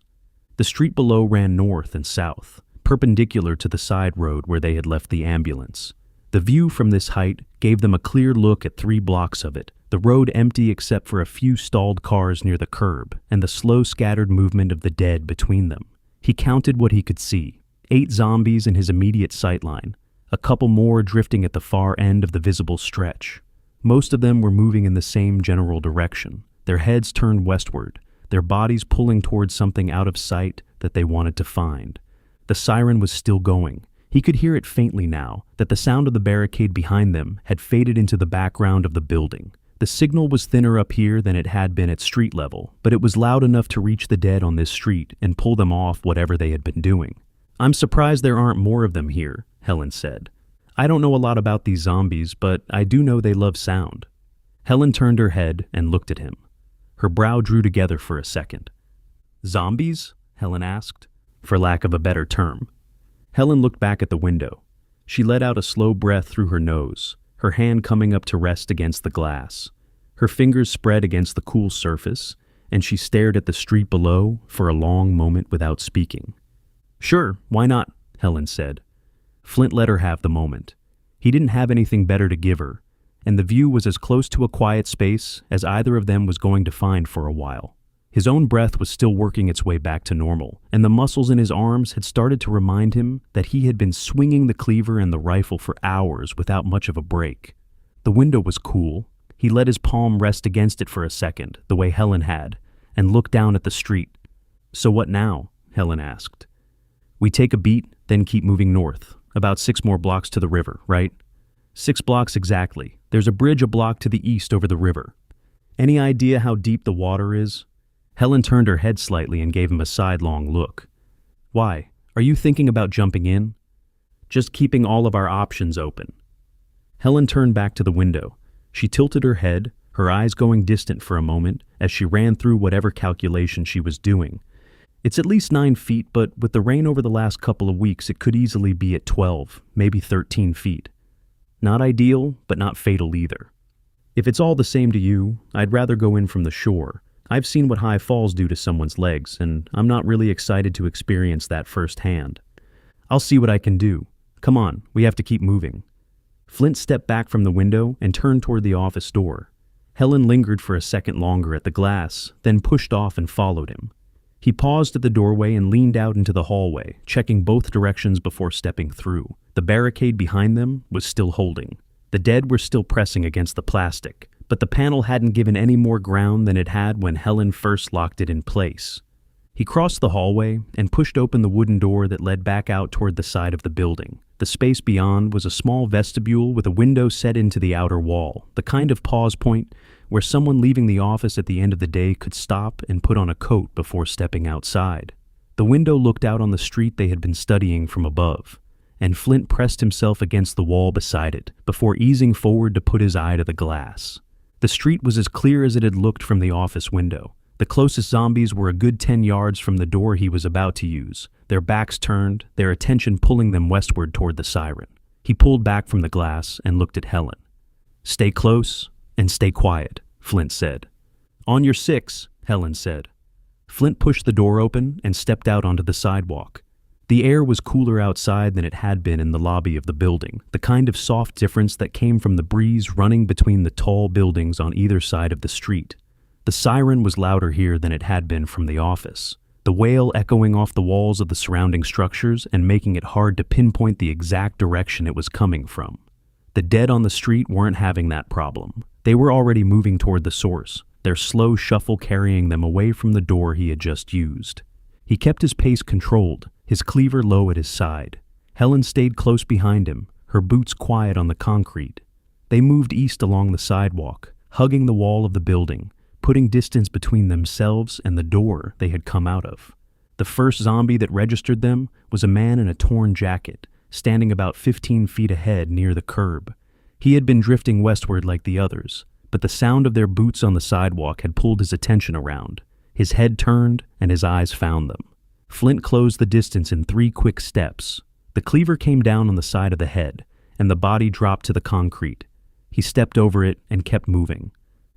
The street below ran north and south, perpendicular to the side road where they had left the ambulance. The view from this height gave them a clear look at 3 blocks of it, the road empty except for a few stalled cars near the curb and the slow scattered movement of the dead between them. He counted what he could see. 8 zombies in his immediate sightline, a couple more drifting at the far end of the visible stretch. Most of them were moving in the same general direction, their heads turned westward, their bodies pulling towards something out of sight that they wanted to find. The siren was still going. He could hear it faintly now that the sound of the barricade behind them had faded into the background of the building. The signal was thinner up here than it had been at street level, but it was loud enough to reach the dead on this street and pull them off whatever they had been doing. "I'm surprised there aren't more of them here," Helen said. "I don't know a lot about these zombies, but I do know they love sound." Helen turned her head and looked at him. Her brow drew together for a second. "Zombies?" Helen asked, for lack of a better term. Helen looked back at the window. She let out a slow breath through her nose, her hand coming up to rest against the glass. Her fingers spread against the cool surface, and she stared at the street below for a long moment without speaking. "Sure, why not?" Helen said. Flint let her have the moment. He didn't have anything better to give her, and the view was as close to a quiet space as either of them was going to find for a while. His own breath was still working its way back to normal, and the muscles in his arms had started to remind him that he had been swinging the cleaver and the rifle for hours without much of a break. The window was cool. He let his palm rest against it for a second, the way Helen had, and looked down at the street. "So what now?" Helen asked. "We take a beat, then keep moving north. About 6 more blocks to the river, right?" 6 blocks exactly. There's a bridge a block to the east over the river. Any idea how deep the water is?" Helen turned her head slightly and gave him a sidelong look. Why? Are you thinking about jumping in? Just keeping all of our options open. Helen turned back to the window. She tilted her head, her eyes going distant for a moment as she ran through whatever calculation she was doing. It's at least 9 feet, but with the rain over the last couple of weeks, it could easily be at 12, maybe 13 feet. Not ideal, but not fatal either. If it's all the same to you, I'd rather go in from the shore. I've seen what high falls do to someone's legs, and I'm not really excited to experience that firsthand. I'll see what I can do. Come on, we have to keep moving. Flint stepped back from the window and turned toward the office door. Helen lingered for a second longer at the glass, then pushed off and followed him. He paused at the doorway and leaned out into the hallway, checking both directions before stepping through. The barricade behind them was still holding. The dead were still pressing against the plastic, but the panel hadn't given any more ground than it had when Helen first locked it in place. He crossed the hallway and pushed open the wooden door that led back out toward the side of the building. The space beyond was a small vestibule with a window set into the outer wall, the kind of pause point where someone leaving the office at the end of the day could stop and put on a coat before stepping outside. The window looked out on the street they had been studying from above, and Flint pressed himself against the wall beside it before easing forward to put his eye to the glass. The street was as clear as it had looked from the office window. The closest zombies were a good 10 yards from the door he was about to use, their backs turned, their attention pulling them westward toward the siren. He pulled back from the glass and looked at Helen. "Stay close and stay quiet," Flint said. "On your 6, Helen said. Flint pushed the door open and stepped out onto the sidewalk. The air was cooler outside than it had been in the lobby of the building, the kind of soft difference that came from the breeze running between the tall buildings on either side of the street. The siren was louder here than it had been from the office, the wail echoing off the walls of the surrounding structures and making it hard to pinpoint the exact direction it was coming from. The dead on the street weren't having that problem. They were already moving toward the source, their slow shuffle carrying them away from the door he had just used. He kept his pace controlled, his cleaver low at his side. Helen stayed close behind him, her boots quiet on the concrete. They moved east along the sidewalk, hugging the wall of the building, putting distance between themselves and the door they had come out of. The first zombie that registered them was a man in a torn jacket, standing about 15 feet ahead near the curb. He had been drifting westward like the others, but the sound of their boots on the sidewalk had pulled his attention around. His head turned and his eyes found them. Flint closed the distance in 3 quick steps. The cleaver came down on the side of the head, and the body dropped to the concrete. He stepped over it and kept moving.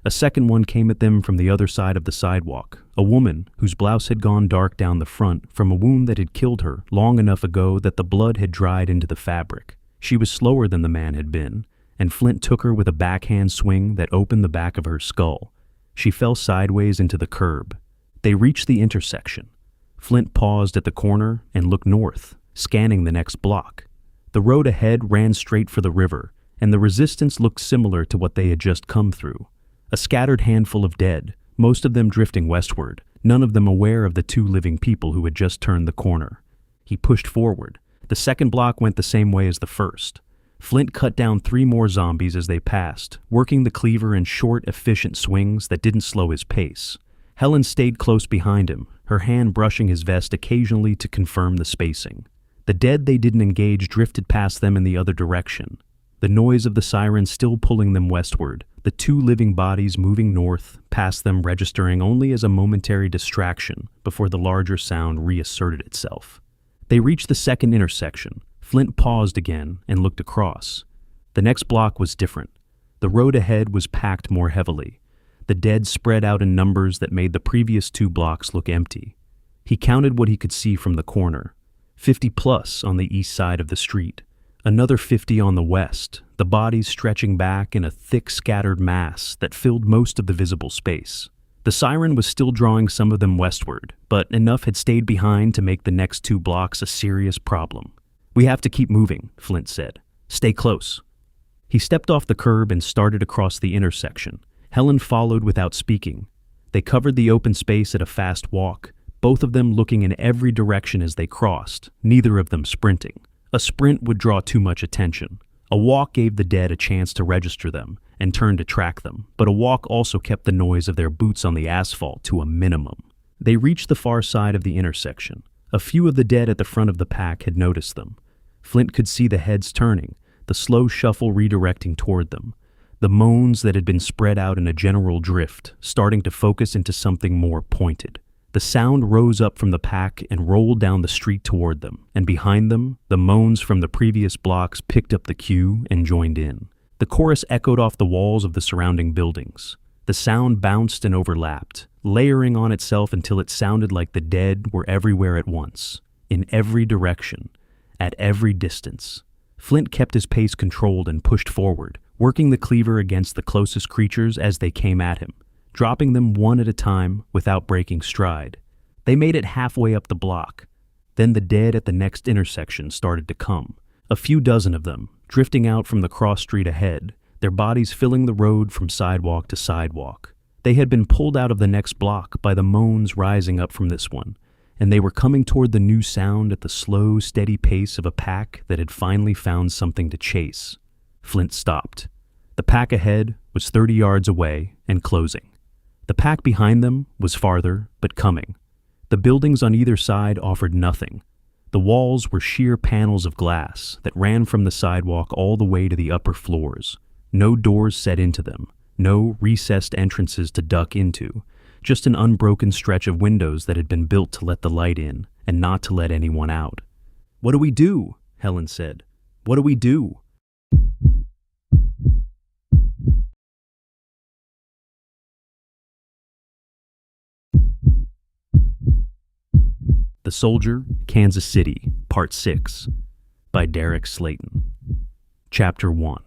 A second one came at them from the other side of the sidewalk, a woman whose blouse had gone dark down the front from a wound that had killed her long enough ago that the blood had dried into the fabric. She was slower than the man had been, and Flint took her with a backhand swing that opened the back of her skull. She fell sideways into the curb. They reached the intersection. Flint paused at the corner and looked north, scanning the next block. The road ahead ran straight for the river, and the resistance looked similar to what they had just come through. A scattered handful of dead, most of them drifting westward, none of them aware of the 2 living people who had just turned the corner. He pushed forward. The second block went the same way as the first. Flint cut down 3 more zombies as they passed, working the cleaver in short, efficient swings that didn't slow his pace. Helen stayed close behind him, her hand brushing his vest occasionally to confirm the spacing. The dead they didn't engage drifted past them in the other direction, the noise of the siren still pulling them westward, the 2 living bodies moving north, past them registering only as a momentary distraction before the larger sound reasserted itself. They reached the second intersection. Flint paused again and looked across. The next block was different. The road ahead was packed more heavily. The dead spread out in numbers that made the previous 2 blocks look empty. He counted what he could see from the corner. 50 plus on the east side of the street. Another 50 on the west, the bodies stretching back in a thick scattered mass that filled most of the visible space. The siren was still drawing some of them westward, but enough had stayed behind to make the next 2 blocks a serious problem. "We have to keep moving," Flint said. "Stay close." He stepped off the curb and started across the intersection. Helen followed without speaking. They covered the open space at a fast walk, both of them looking in every direction as they crossed, neither of them sprinting. A sprint would draw too much attention. A walk gave the dead a chance to register them, and turned to track them, but a walk also kept the noise of their boots on the asphalt to a minimum. They reached the far side of the intersection. A few of the dead at the front of the pack had noticed them. Flint could see the heads turning, the slow shuffle redirecting toward them, the moans that had been spread out in a general drift, starting to focus into something more pointed. The sound rose up from the pack and rolled down the street toward them, and behind them, the moans from the previous blocks picked up the cue and joined in. The chorus echoed off the walls of the surrounding buildings. The sound bounced and overlapped, layering on itself until it sounded like the dead were everywhere at once, in every direction, at every distance. Flint kept his pace controlled and pushed forward, working the cleaver against the closest creatures as they came at him, dropping them one at a time without breaking stride. They made it halfway up the block. Then the dead at the next intersection started to come, a few dozen of them, drifting out from the cross street ahead, their bodies filling the road from sidewalk to sidewalk. They had been pulled out of the next block by the moans rising up from this one, and they were coming toward the new sound at the slow, steady pace of a pack that had finally found something to chase. Flint stopped. The pack ahead was 30 yards away and closing. The pack behind them was farther, but coming. The buildings on either side offered nothing. The walls were sheer panels of glass that ran from the sidewalk all the way to the upper floors. No doors set into them, no recessed entrances to duck into, just an unbroken stretch of windows that had been built to let the light in and not to let anyone out. "What do we do?" Helen said. "What do we do?" The Soldier, Kansas City, Part 6, by Derek Slayton. Chapter 1.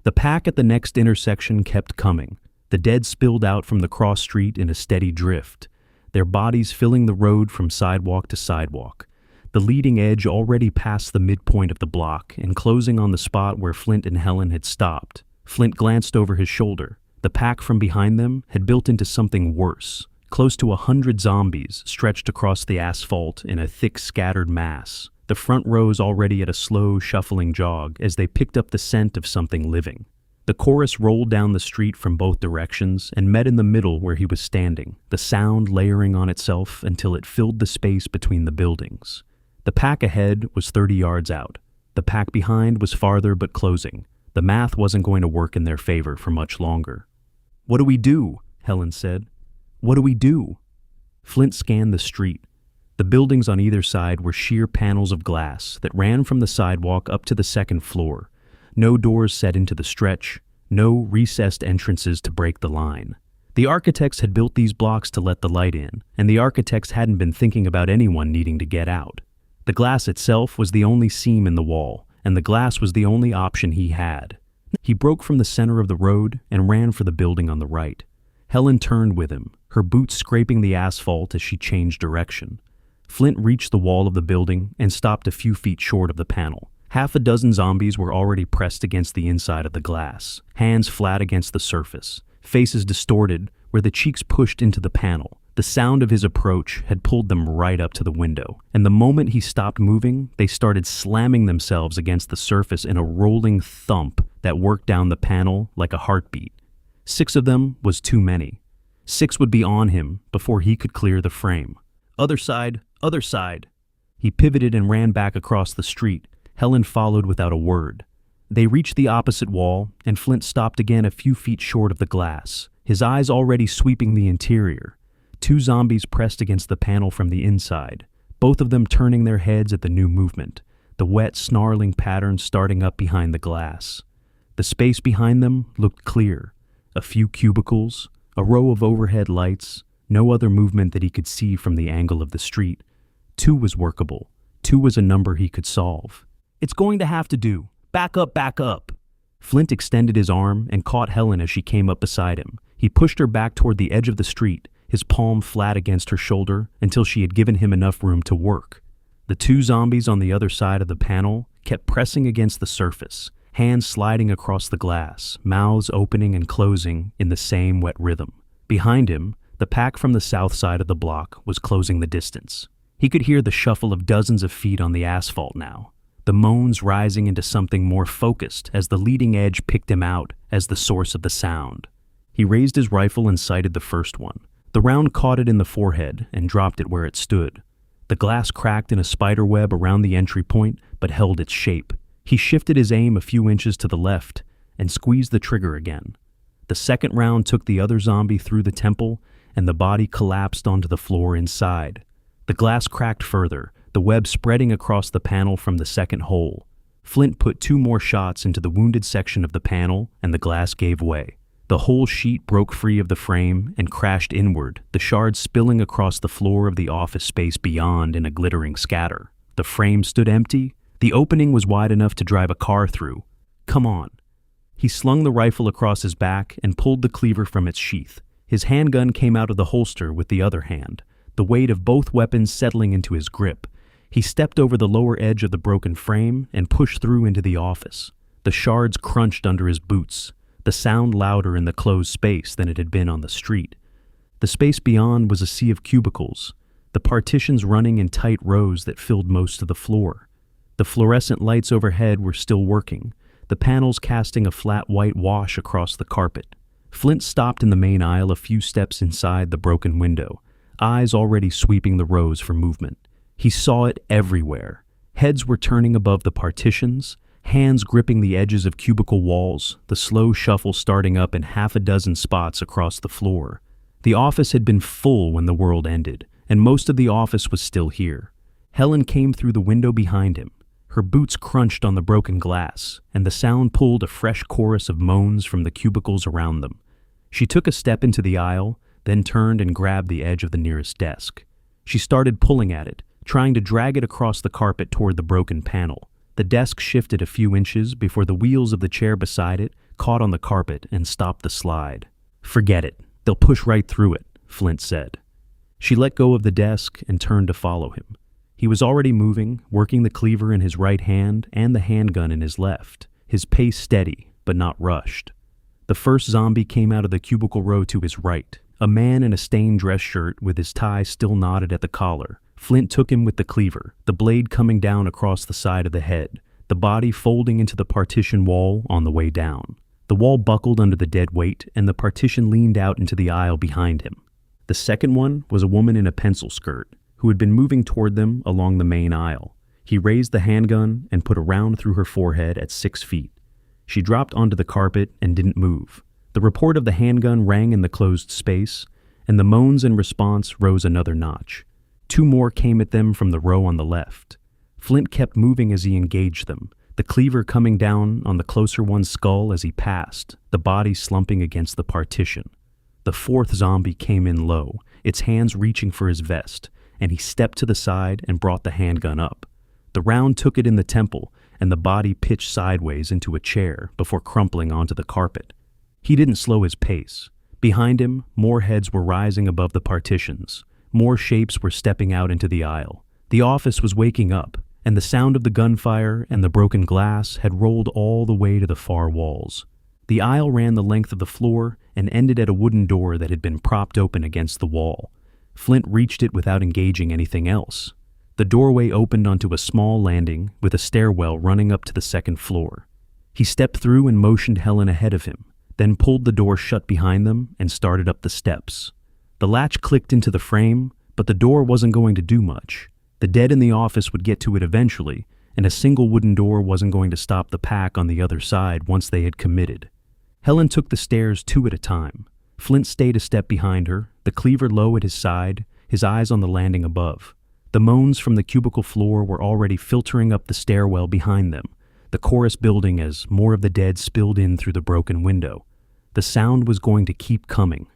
The pack at the next intersection kept coming. The dead spilled out from the cross street in a steady drift, their bodies filling the road from sidewalk to sidewalk. The leading edge already past the midpoint of the block and closing on the spot where Flint and Helen had stopped. Flint glanced over his shoulder. The pack from behind them had built into something worse. Close to 100 zombies stretched across the asphalt in a thick, scattered mass. The front rows already at a slow, shuffling jog as they picked up the scent of something living. The chorus rolled down the street from both directions and met in the middle where he was standing, the sound layering on itself until it filled the space between the buildings. The pack ahead was 30 yards out. The pack behind was farther but closing. The math wasn't going to work in their favor for much longer. "What do we do?" Helen said. "What do we do?" Flint scanned the street. The buildings on either side were sheer panels of glass that ran from the sidewalk up to the second floor. No doors set into the stretch, no recessed entrances to break the line. The architects had built these blocks to let the light in, and the architects hadn't been thinking about anyone needing to get out. The glass itself was the only seam in the wall, and the glass was the only option he had. He broke from the center of the road and ran for the building on the right. Helen turned with him, her boots scraping the asphalt as she changed direction. Flint reached the wall of the building and stopped a few feet short of the panel. Half a dozen zombies were already pressed against the inside of the glass, hands flat against the surface, faces distorted where the cheeks pushed into the panel. The sound of his approach had pulled them right up to the window, and the moment he stopped moving, they started slamming themselves against the surface in a rolling thump that worked down the panel like a heartbeat. 6 of them was too many. 6 would be on him before he could clear the frame. Other side, other side. He pivoted and ran back across the street. Helen followed without a word. They reached the opposite wall, and Flint stopped again a few feet short of the glass, his eyes already sweeping the interior. 2 zombies pressed against the panel from the inside, both of them turning their heads at the new movement, the wet, snarling pattern starting up behind the glass. The space behind them looked clear. A few cubicles, a row of overhead lights, no other movement that he could see from the angle of the street. 2 was workable. 2 was a number he could solve. "It's going to have to do. Back up, back up." Flint extended his arm and caught Helen as she came up beside him. He pushed her back toward the edge of the street, his palm flat against her shoulder until she had given him enough room to work. The 2 zombies on the other side of the panel kept pressing against the surface, hands sliding across the glass, mouths opening and closing in the same wet rhythm. Behind him, the pack from the south side of the block was closing the distance. He could hear the shuffle of dozens of feet on the asphalt now. the moans rising into something more focused as the leading edge picked him out as the source of the sound. He raised his rifle and sighted the first one. The round caught it in the forehead and dropped it where it stood. The glass cracked in a spider web around the entry point, but held its shape. He shifted his aim a few inches to the left and squeezed the trigger again. The second round took the other zombie through the temple, and the body collapsed onto the floor inside. The glass cracked further, the web spreading across the panel from the second hole. Flint put 2 more shots into the wounded section of the panel, and the glass gave way. The whole sheet broke free of the frame and crashed inward, the shards spilling across the floor of the office space beyond in a glittering scatter. The frame stood empty. The opening was wide enough to drive a car through. Come on. He slung the rifle across his back and pulled the cleaver from its sheath. His handgun came out of the holster with the other hand, the weight of both weapons settling into his grip. He stepped over the lower edge of the broken frame and pushed through into the office. The shards crunched under his boots, the sound louder in the closed space than it had been on the street. The space beyond was a sea of cubicles, the partitions running in tight rows that filled most of the floor. The fluorescent lights overhead were still working, the panels casting a flat white wash across the carpet. Flint stopped in the main aisle a few steps inside the broken window, eyes already sweeping the rows for movement. He saw it everywhere. Heads were turning above the partitions, hands gripping the edges of cubicle walls, the slow shuffle starting up in 6 spots across the floor. The office had been full when the world ended, and most of the office was still here. Helen came through the window behind him. Her boots crunched on the broken glass, and the sound pulled a fresh chorus of moans from the cubicles around them. She took a step into the aisle, then turned and grabbed the edge of the nearest desk. She started pulling at it, trying to drag it across the carpet toward the broken panel. The desk shifted a few inches before the wheels of the chair beside it caught on the carpet and stopped the slide. "Forget it. They'll push right through it," Flint said. She let go of the desk and turned to follow him. He was already moving, working the cleaver in his right hand and the handgun in his left, his pace steady, but not rushed. The first zombie came out of the cubicle row to his right, a man in a stained dress shirt with his tie still knotted at the collar. Flint took him with the cleaver, the blade coming down across the side of the head, the body folding into the partition wall on the way down. The wall buckled under the dead weight, and the partition leaned out into the aisle behind him. The second one was a woman in a pencil skirt, who had been moving toward them along the main aisle. He raised the handgun and put a round through her forehead at 6 feet. She dropped onto the carpet and didn't move. The report of the handgun rang in the closed space, and the moans in response rose another notch. 2 more came at them from the row on the left. Flint kept moving as he engaged them, the cleaver coming down on the closer one's skull as he passed, the body slumping against the partition. The 4th zombie came in low, its hands reaching for his vest, and he stepped to the side and brought the handgun up. The round took it in the temple, and the body pitched sideways into a chair before crumpling onto the carpet. He didn't slow his pace. Behind him, more heads were rising above the partitions. More shapes were stepping out into the aisle. The office was waking up, and the sound of the gunfire and the broken glass had rolled all the way to the far walls. The aisle ran the length of the floor and ended at a wooden door that had been propped open against the wall. Flint reached it without engaging anything else. The doorway opened onto a small landing with a stairwell running up to the 2nd floor. He stepped through and motioned Helen ahead of him, then pulled the door shut behind them and started up the steps. The latch clicked into the frame, but the door wasn't going to do much. The dead in the office would get to it eventually, and a single wooden door wasn't going to stop the pack on the other side once they had committed. Helen took the stairs 2 at a time. Flint stayed a step behind her, the cleaver low at his side, his eyes on the landing above. The moans from the cubicle floor were already filtering up the stairwell behind them, the chorus building as more of the dead spilled in through the broken window. The sound was going to keep coming.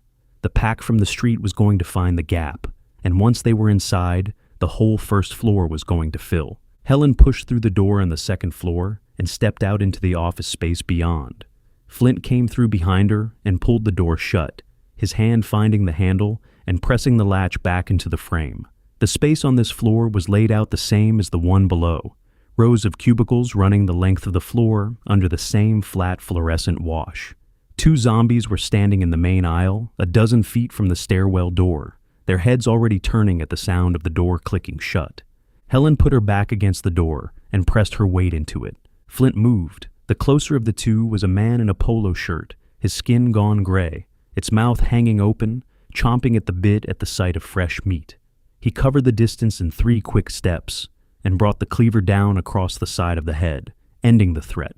The pack from the street was going to find the gap, and once they were inside, the whole 1st floor was going to fill. Helen pushed through the door on the 2nd floor and stepped out into the office space beyond. Flint came through behind her and pulled the door shut, his hand finding the handle and pressing the latch back into the frame. The space on this floor was laid out the same as the one below, rows of cubicles running the length of the floor under the same flat fluorescent wash. 2 zombies were standing in the main aisle, a dozen feet from the stairwell door, their heads already turning at the sound of the door clicking shut. Helen put her back against the door, and pressed her weight into it. Flint moved. The closer of the two was a man in a polo shirt, his skin gone gray, its mouth hanging open, chomping at the bit at the sight of fresh meat. He covered the distance in 3 quick steps and brought the cleaver down across the side of the head, ending the threat.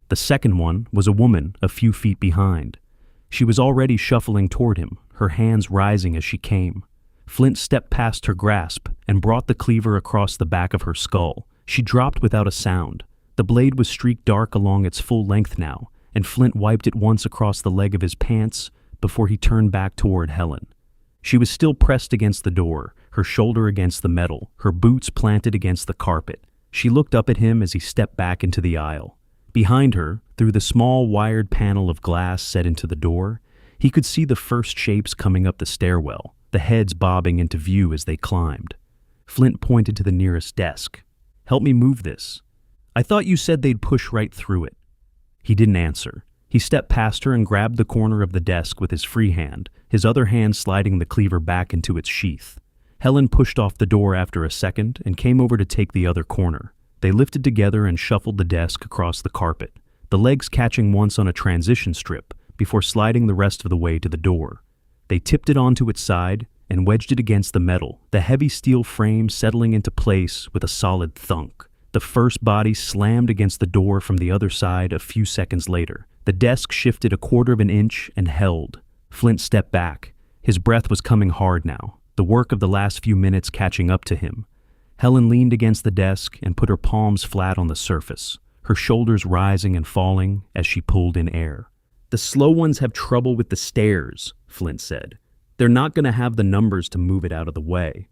The second one was a woman a few feet behind. She was already shuffling toward him, her hands rising as she came. Flint stepped past her grasp and brought the cleaver across the back of her skull. She dropped without a sound. The blade was streaked dark along its full length now, and Flint wiped it once across the leg of his pants before he turned back toward Helen. She was still pressed against the door, her shoulder against the metal, her boots planted against the carpet. She looked up at him as he stepped back into the aisle. Behind her, through the small wired panel of glass set into the door, he could see the first shapes coming up the stairwell, the heads bobbing into view as they climbed. Flint pointed to the nearest desk. "Help me move this. I thought you said they'd push right through it." He didn't answer. He stepped past her and grabbed the corner of the desk with his free hand, his other hand sliding the cleaver back into its sheath. Helen pushed off the door after a second and came over to take the other corner. They lifted together and shuffled the desk across the carpet, the legs catching once on a transition strip before sliding the rest of the way to the door. They tipped it onto its side and wedged it against the metal, the heavy steel frame settling into place with a solid thunk. The first body slammed against the door from the other side a few seconds later. The desk shifted a quarter of an inch and held. Flint stepped back. His breath was coming hard now, the work of the last few minutes catching up to him. Helen leaned against the desk and put her palms flat on the surface, her shoulders rising and falling as she pulled in air. "The slow ones have trouble with the stairs," Flint said. "They're not going to have the numbers to move it out of the way."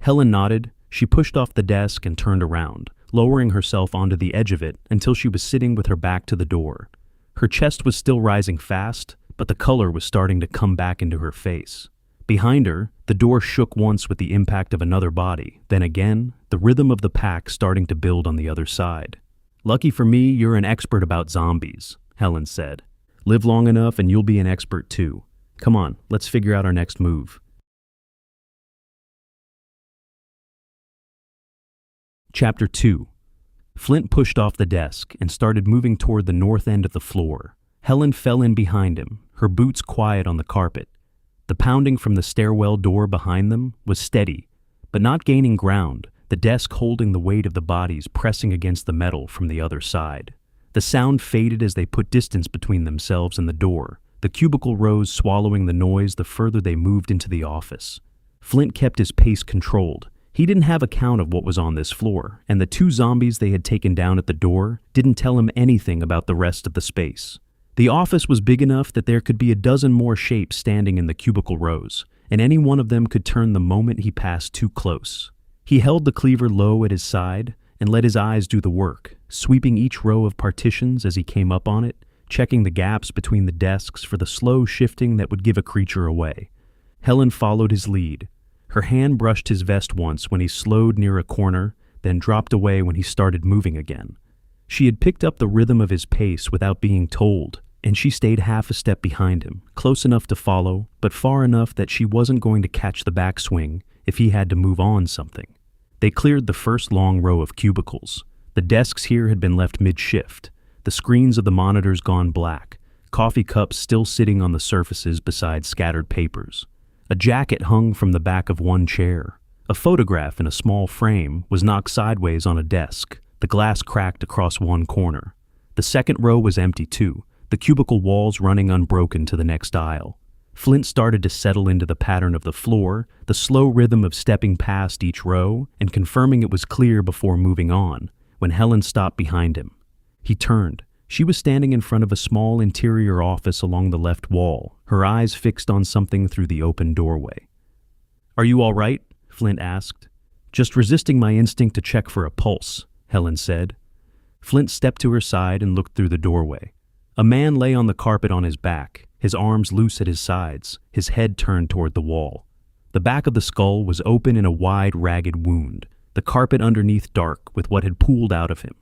Helen nodded. She pushed off the desk and turned around, lowering herself onto the edge of it until she was sitting with her back to the door. Her chest was still rising fast, but the color was starting to come back into her face. Behind her, the door shook once with the impact of another body, then again, the rhythm of the pack starting to build on the other side. "Lucky for me, you're an expert about zombies," Helen said. "Live long enough and you'll be an expert too. Come on, let's figure out our next move." Chapter 2. Flint pushed off the desk and started moving toward the north end of the floor. Helen fell in behind him, her boots quiet on the carpet. The pounding from the stairwell door behind them was steady, but not gaining ground, the desk holding the weight of the bodies pressing against the metal from the other side. The sound faded as they put distance between themselves and the door, the cubicle rows swallowing the noise the further they moved into the office. Flint kept his pace controlled. He didn't have a count of what was on this floor, and the 2 zombies they had taken down at the door didn't tell him anything about the rest of the space. The office was big enough that there could be a dozen more shapes standing in the cubicle rows, and any one of them could turn the moment he passed too close. He held the cleaver low at his side and let his eyes do the work, sweeping each row of partitions as he came up on it, checking the gaps between the desks for the slow shifting that would give a creature away. Helen followed his lead. Her hand brushed his vest once when he slowed near a corner, then dropped away when he started moving again. She had picked up the rhythm of his pace without being told, and she stayed half a step behind him, close enough to follow, but far enough that she wasn't going to catch the backswing if he had to move on something. They cleared the first long row of cubicles. The desks here had been left mid-shift, the screens of the monitors gone black, coffee cups still sitting on the surfaces beside scattered papers. A jacket hung from the back of one chair. A photograph in a small frame was knocked sideways on a desk, the glass cracked across one corner. The second row was empty too, the cubicle walls running unbroken to the next aisle. Flint started to settle into the pattern of the floor, the slow rhythm of stepping past each row and confirming it was clear before moving on, when Helen stopped behind him. He turned. She was standing in front of a small interior office along the left wall, her eyes fixed on something through the open doorway. "Are you all right?" Flint asked. "Just resisting my instinct to check for a pulse," Helen said. Flint stepped to her side and looked through the doorway. A man lay on the carpet on his back, his arms loose at his sides, his head turned toward the wall. The back of the skull was open in a wide, ragged wound, the carpet underneath dark with what had pooled out of him.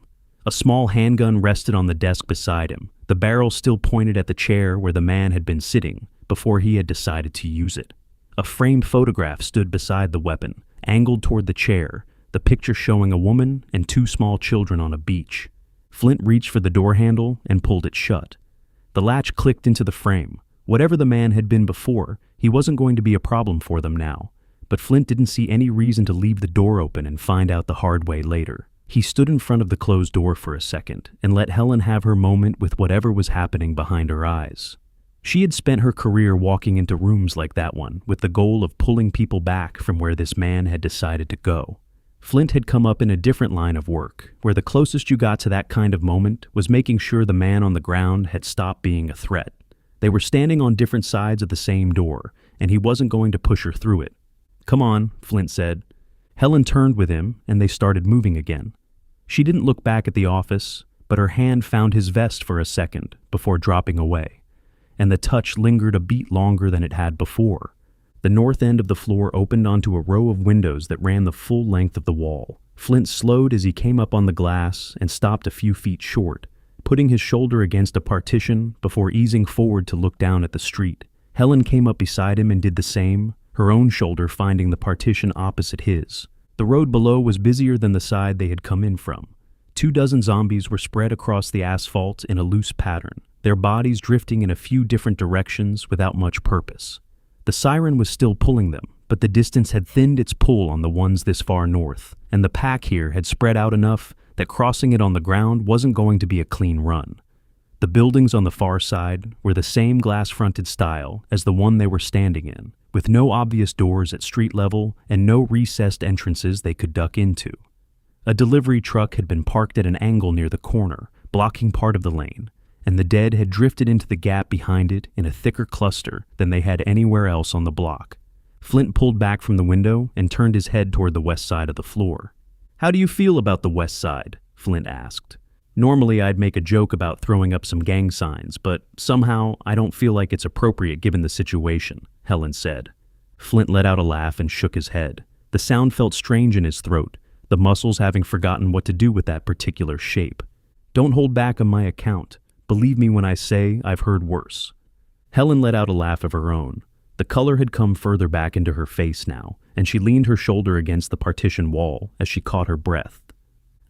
A small handgun rested on the desk beside him, the barrel still pointed at the chair where the man had been sitting before he had decided to use it. A framed photograph stood beside the weapon, angled toward the chair, the picture showing a woman and two small children on a beach. Flint reached for the door handle and pulled it shut. The latch clicked into the frame. Whatever the man had been before, he wasn't going to be a problem for them now. But Flint didn't see any reason to leave the door open and find out the hard way later. He stood in front of the closed door for a second and let Helen have her moment with whatever was happening behind her eyes. She had spent her career walking into rooms like that one with the goal of pulling people back from where this man had decided to go. Flint had come up in a different line of work, where the closest you got to that kind of moment was making sure the man on the ground had stopped being a threat. They were standing on different sides of the same door, and he wasn't going to push her through it. "Come on," Flint said. Helen turned with him, and they started moving again. She didn't look back at the office, but her hand found his vest for a second before dropping away, and the touch lingered a beat longer than it had before. The north end of the floor opened onto a row of windows that ran the full length of the wall. Flint slowed as he came up on the glass and stopped a few feet short, putting his shoulder against a partition before easing forward to look down at the street. Helen came up beside him and did the same, her own shoulder finding the partition opposite his. The road below was busier than the side they had come in from. 24 zombies were spread across the asphalt in a loose pattern, their bodies drifting in a few different directions without much purpose. The siren was still pulling them, but the distance had thinned its pull on the ones this far north, and the pack here had spread out enough that crossing it on the ground wasn't going to be a clean run. The buildings on the far side were the same glass-fronted style as the one they were standing in, with no obvious doors at street level and no recessed entrances they could duck into. A delivery truck had been parked at an angle near the corner, blocking part of the lane, and the dead had drifted into the gap behind it in a thicker cluster than they had anywhere else on the block. Flint pulled back from the window and turned his head toward the west side of the floor. "How do you feel about the west side?" Flint asked. "Normally I'd make a joke about throwing up some gang signs, but somehow I don't feel like it's appropriate given the situation," Helen said. Flint let out a laugh and shook his head. The sound felt strange in his throat, the muscles having forgotten what to do with that particular shape. "Don't hold back on my account. Believe me when I say I've heard worse." Helen let out a laugh of her own. The color had come further back into her face now, and she leaned her shoulder against the partition wall as she caught her breath.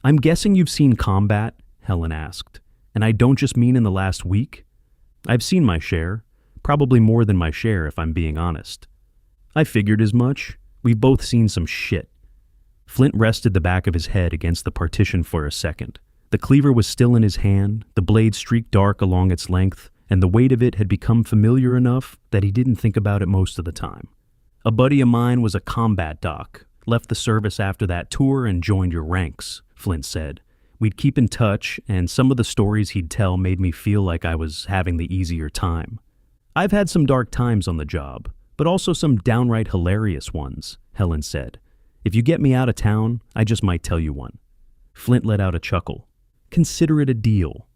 "I'm guessing you've seen combat?" Helen asked. "And I don't just mean in the last week. I've seen my share, probably more than my share if I'm being honest." "I figured as much. We've both seen some shit." Flint rested the back of his head against the partition for a second. The cleaver was still in his hand, the blade streaked dark along its length, and the weight of it had become familiar enough that he didn't think about it most of the time. "A buddy of mine was a combat doc, left the service after that tour and joined your ranks," Flint said. "We'd keep in touch, and some of the stories he'd tell made me feel like I was having the easier time. I've had some dark times on the job, but also some downright hilarious ones," Helen said. "If you get me out of town, I just might tell you one." Flint let out a chuckle. "Consider it a deal."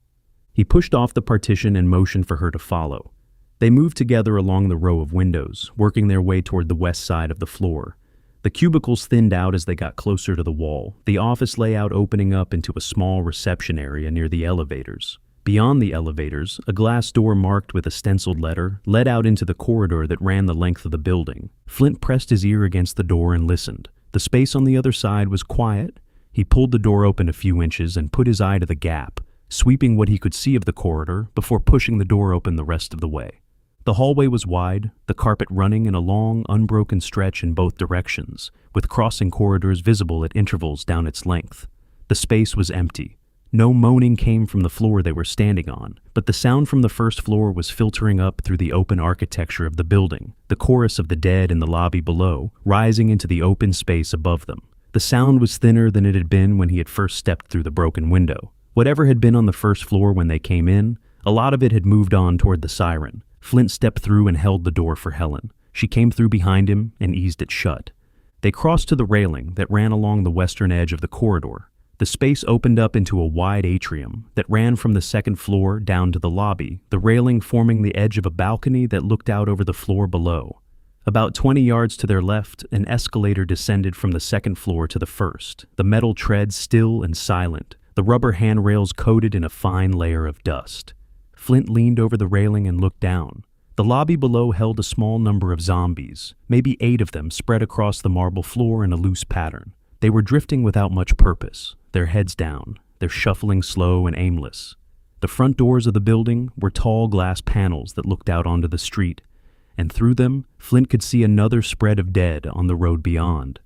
He pushed off the partition and motioned for her to follow. They moved together along the row of windows, working their way toward the west side of the floor. The cubicles thinned out as they got closer to the wall, the office layout opening up into a small reception area near the elevators. Beyond the elevators, a glass door marked with a stenciled letter led out into the corridor that ran the length of the building. Flint pressed his ear against the door and listened. The space on the other side was quiet. He pulled the door open a few inches and put his eye to the gap, sweeping what he could see of the corridor before pushing the door open the rest of the way. The hallway was wide, the carpet running in a long, unbroken stretch in both directions, with crossing corridors visible at intervals down its length. The space was empty. No moaning came from the floor they were standing on, but the sound from the first floor was filtering up through the open architecture of the building, the chorus of the dead in the lobby below, rising into the open space above them. The sound was thinner than it had been when he had first stepped through the broken window. Whatever had been on the first floor when they came in, a lot of it had moved on toward the siren. Flint stepped through and held the door for Helen. She came through behind him and eased it shut. They crossed to the railing that ran along the western edge of the corridor. The space opened up into a wide atrium that ran from the second floor down to the lobby, the railing forming the edge of a balcony that looked out over the floor below. About 20 yards to their left, an escalator descended from the second floor to the first, the metal treads still and silent, the rubber handrails coated in a fine layer of dust. Flint leaned over the railing and looked down. The lobby below held a small number of zombies, maybe 8 of them spread across the marble floor in a loose pattern. They were drifting without much purpose, their heads down, their shuffling slow and aimless. The front doors of the building were tall glass panels that looked out onto the street, and through them, Flint could see another spread of dead on the road beyond.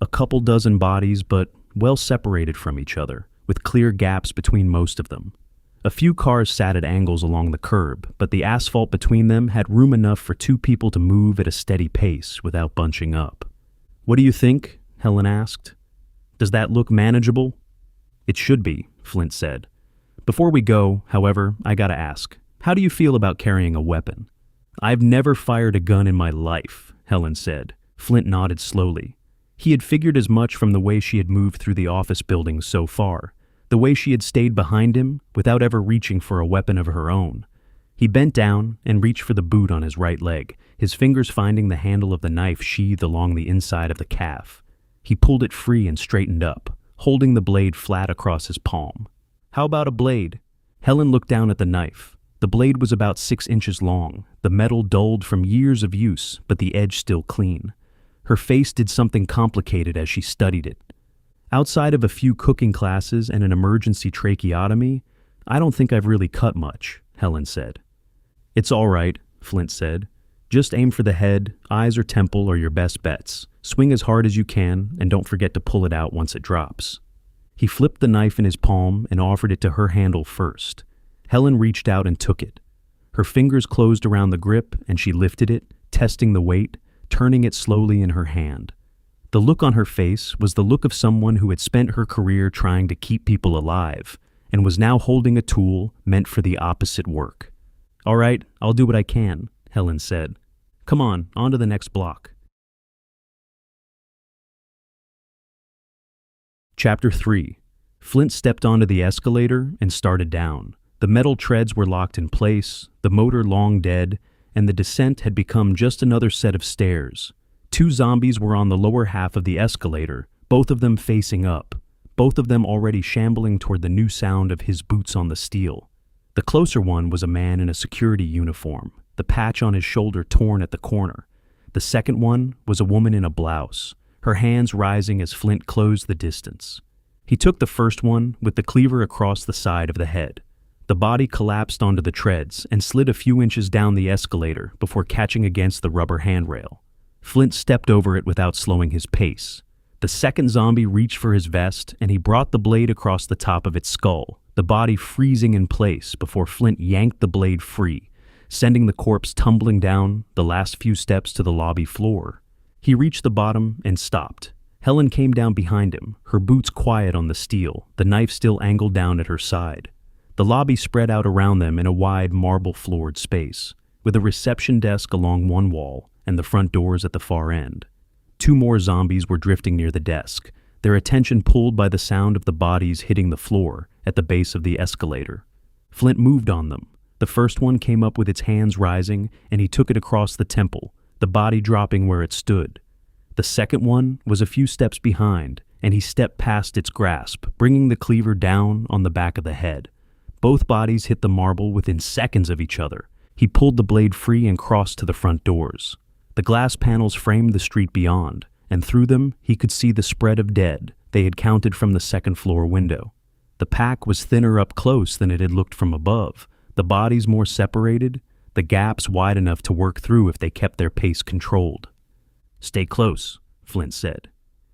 A couple dozen bodies, but well separated from each other, with clear gaps between most of them. A few cars sat at angles along the curb, but the asphalt between them had room enough for two people to move at a steady pace without bunching up. "What do you think?" Helen asked. "Does that look manageable?" "It should be," Flint said. "Before we go, however, I gotta ask, how do you feel about carrying a weapon?" "I've never fired a gun in my life," Helen said. Flint nodded slowly. He had figured as much from the way she had moved through the office buildings so far, the way she had stayed behind him without ever reaching for a weapon of her own. He bent down and reached for the boot on his right leg, his fingers finding the handle of the knife sheathed along the inside of the calf. He pulled it free and straightened up, holding the blade flat across his palm. "How about a blade?" Helen looked down at the knife. The blade was about 6 inches long, the metal dulled from years of use, but the edge still clean. Her face did something complicated as she studied it. "Outside of a few cooking classes and an emergency tracheotomy, I don't think I've really cut much," Helen said. "It's all right," Flint said. "Just aim for the head, eyes or temple are your best bets. Swing as hard as you can, and don't forget to pull it out once it drops." He flipped the knife in his palm and offered it to her handle first. Helen reached out and took it. Her fingers closed around the grip, and she lifted it, testing the weight, turning it slowly in her hand. The look on her face was the look of someone who had spent her career trying to keep people alive, and was now holding a tool meant for the opposite work. "All right, I'll do what I can," Helen said. "Come on to the next block." Chapter 3. Flint stepped onto the escalator and started down. The metal treads were locked in place, the motor long dead, and the descent had become just another set of stairs. 2 zombies were on the lower half of the escalator, both of them facing up, both of them already shambling toward the new sound of his boots on the steel. The closer one was a man in a security uniform, the patch on his shoulder torn at the corner. The second one was a woman in a blouse, her hands rising as Flint closed the distance. He took the first one with the cleaver across the side of the head. The body collapsed onto the treads and slid a few inches down the escalator before catching against the rubber handrail. Flint stepped over it without slowing his pace. The second zombie reached for his vest, and he brought the blade across the top of its skull, the body freezing in place before Flint yanked the blade free, sending the corpse tumbling down the last few steps to the lobby floor. He reached the bottom and stopped. Helen came down behind him, her boots quiet on the steel, the knife still angled down at her side. The lobby spread out around them in a wide marble-floored space, with a reception desk along one wall and the front doors at the far end. 2 more zombies were drifting near the desk, their attention pulled by the sound of the bodies hitting the floor at the base of the escalator. Flint moved on them. The first one came up with its hands rising, and he took it across the temple, the body dropping where it stood. The second one was a few steps behind, and he stepped past its grasp, bringing the cleaver down on the back of the head. Both bodies hit the marble within seconds of each other. He pulled the blade free and crossed to the front doors. The glass panels framed the street beyond, and through them he could see the spread of dead they had counted from the second-floor window. The pack was thinner up close than it had looked from above, the bodies more separated, the gaps wide enough to work through if they kept their pace controlled. "Stay close," Flint said.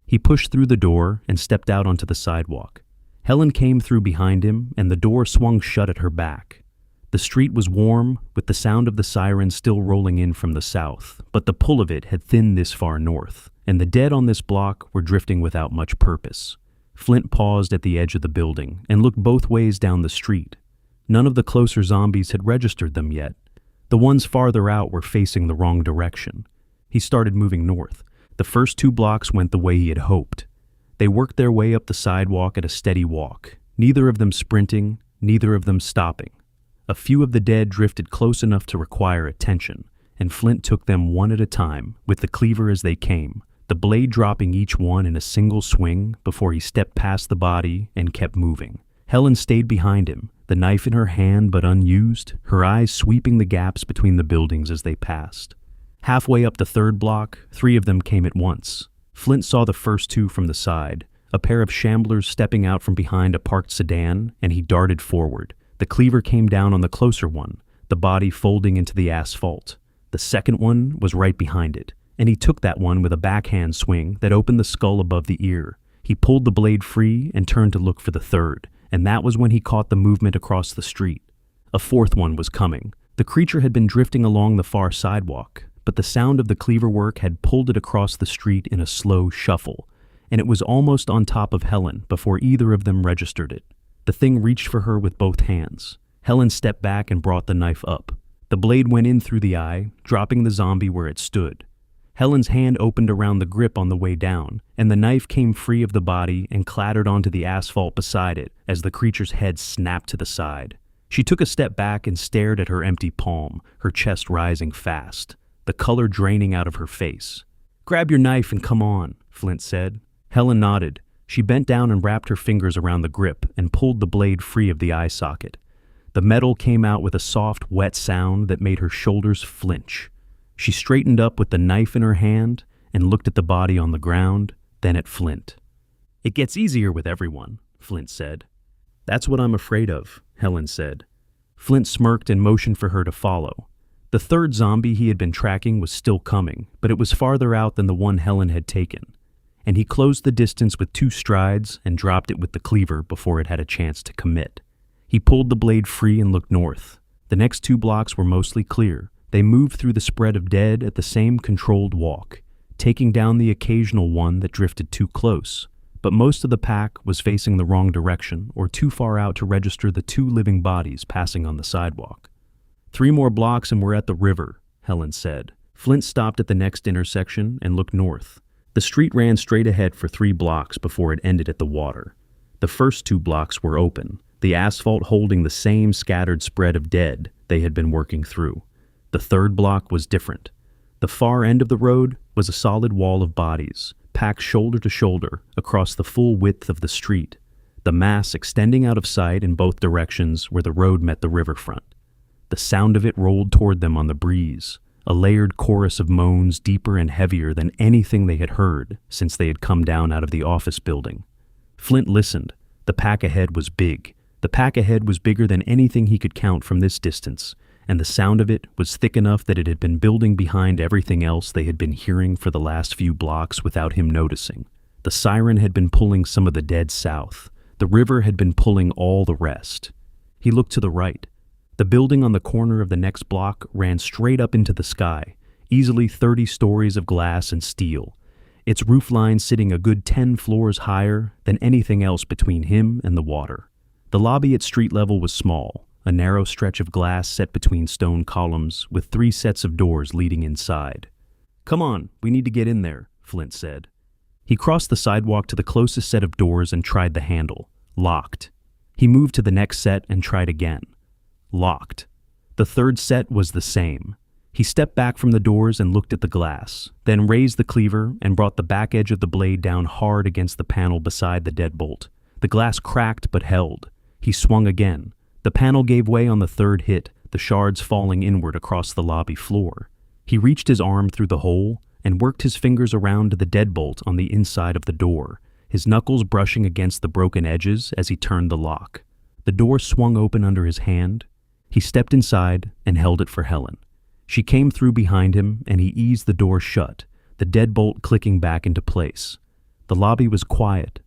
He pushed through the door and stepped out onto the sidewalk. Helen came through behind him, and the door swung shut at her back. The street was warm, with the sound of the siren still rolling in from the south, but the pull of it had thinned this far north, and the dead on this block were drifting without much purpose. Flint paused at the edge of the building and looked both ways down the street. None of the closer zombies had registered them yet. The ones farther out were facing the wrong direction. He started moving north. The first 2 blocks went the way he had hoped. They worked their way up the sidewalk at a steady walk, neither of them sprinting, neither of them stopping. A few of the dead drifted close enough to require attention, and Flint took them one at a time, with the cleaver as they came, the blade dropping each one in a single swing before he stepped past the body and kept moving. Helen stayed behind him, the knife in her hand but unused, her eyes sweeping the gaps between the buildings as they passed. Halfway up the 3rd block, 3 of them came at once. Flint saw the first two from the side, a pair of shamblers stepping out from behind a parked sedan, and he darted forward. The cleaver came down on the closer one, the body folding into the asphalt. The second one was right behind it, and he took that one with a backhand swing that opened the skull above the ear. He pulled the blade free and turned to look for the third, and that was when he caught the movement across the street. A fourth one was coming. The creature had been drifting along the far sidewalk, but the sound of the cleaver work had pulled it across the street in a slow shuffle, and it was almost on top of Helen before either of them registered it. The thing reached for her with both hands. Helen stepped back and brought the knife up. The blade went in through the eye, dropping the zombie where it stood. Helen's hand opened around the grip on the way down, and the knife came free of the body and clattered onto the asphalt beside it as the creature's head snapped to the side. She took a step back and stared at her empty palm, her chest rising fast, the color draining out of her face. "Grab your knife and come on," Flint said. Helen nodded. She bent down and wrapped her fingers around the grip and pulled the blade free of the eye socket. The metal came out with a soft, wet sound that made her shoulders flinch. She straightened up with the knife in her hand and looked at the body on the ground, then at Flint. "It gets easier with everyone," Flint said. "That's what I'm afraid of," Helen said. Flint smirked and motioned for her to follow. The third zombie he had been tracking was still coming, but it was farther out than the one Helen had taken, and he closed the distance with 2 strides and dropped it with the cleaver before it had a chance to commit. He pulled the blade free and looked north. The next 2 blocks were mostly clear. They moved through the spread of dead at the same controlled walk, taking down the occasional one that drifted too close. But most of the pack was facing the wrong direction or too far out to register the 2 living bodies passing on the sidewalk. 3 more blocks and we're at the river," Helen said. Flint stopped at the next intersection and looked north. The street ran straight ahead for 3 blocks before it ended at the water. The first 2 blocks were open, the asphalt holding the same scattered spread of dead they had been working through. The third block was different. The far end of the road was a solid wall of bodies, packed shoulder to shoulder across the full width of the street, the mass extending out of sight in both directions where the road met the riverfront. The sound of it rolled toward them on the breeze, a layered chorus of moans deeper and heavier than anything they had heard since they had come down out of the office building. Flint listened. The pack ahead was big. The pack ahead was bigger than anything he could count from this distance, and the sound of it was thick enough that it had been building behind everything else they had been hearing for the last few blocks without him noticing. The siren had been pulling some of the dead south. The river had been pulling all the rest. He looked to the right. The building on the corner of the next block ran straight up into the sky, easily 30 stories of glass and steel, its roofline sitting a good 10 floors higher than anything else between him and the water. The lobby at street level was small, a narrow stretch of glass set between stone columns with 3 sets of doors leading inside. "Come on, we need to get in there," Flint said. He crossed the sidewalk to the closest set of doors and tried the handle. Locked. He moved to the next set and tried again. Locked. The third set was the same. He stepped back from the doors and looked at the glass, then raised the cleaver and brought the back edge of the blade down hard against the panel beside the deadbolt. The glass cracked but held. He swung again. The panel gave way on the third hit, the shards falling inward across the lobby floor. He reached his arm through the hole and worked his fingers around to the deadbolt on the inside of the door, his knuckles brushing against the broken edges as he turned the lock. The door swung open under his hand. He stepped inside and held it for Helen. She came through behind him and he eased the door shut, the deadbolt clicking back into place. The lobby was quiet.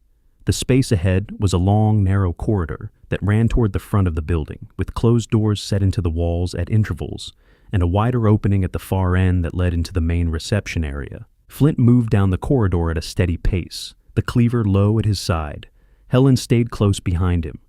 The space ahead was a long, narrow corridor that ran toward the front of the building, with closed doors set into the walls at intervals, and a wider opening at the far end that led into the main reception area. Flint moved down the corridor at a steady pace, the cleaver low at his side. Helen stayed close behind him.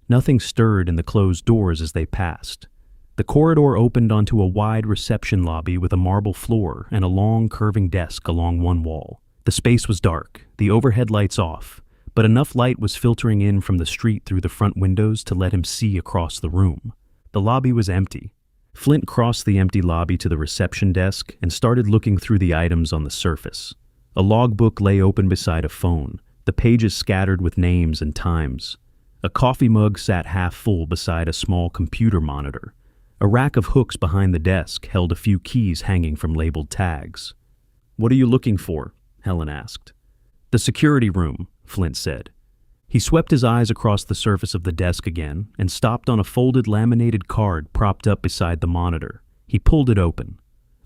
Nothing stirred in the closed doors as they passed. The corridor opened onto a wide reception lobby with a marble floor and a long, curving desk along one wall. The space was dark, the overhead lights off, but enough light was filtering in from the street through the front windows to let him see across the room. The lobby was empty. Flint crossed the empty lobby to the reception desk and started looking through the items on the surface. A logbook lay open beside a phone, the pages scattered with names and times. A coffee mug sat half full beside a small computer monitor. A rack of hooks behind the desk held a few keys hanging from labeled tags. "What are you looking for?" Helen asked. "The security room," Flint said. He swept his eyes across the surface of the desk again and stopped on a folded laminated card propped up beside the monitor. He pulled it open.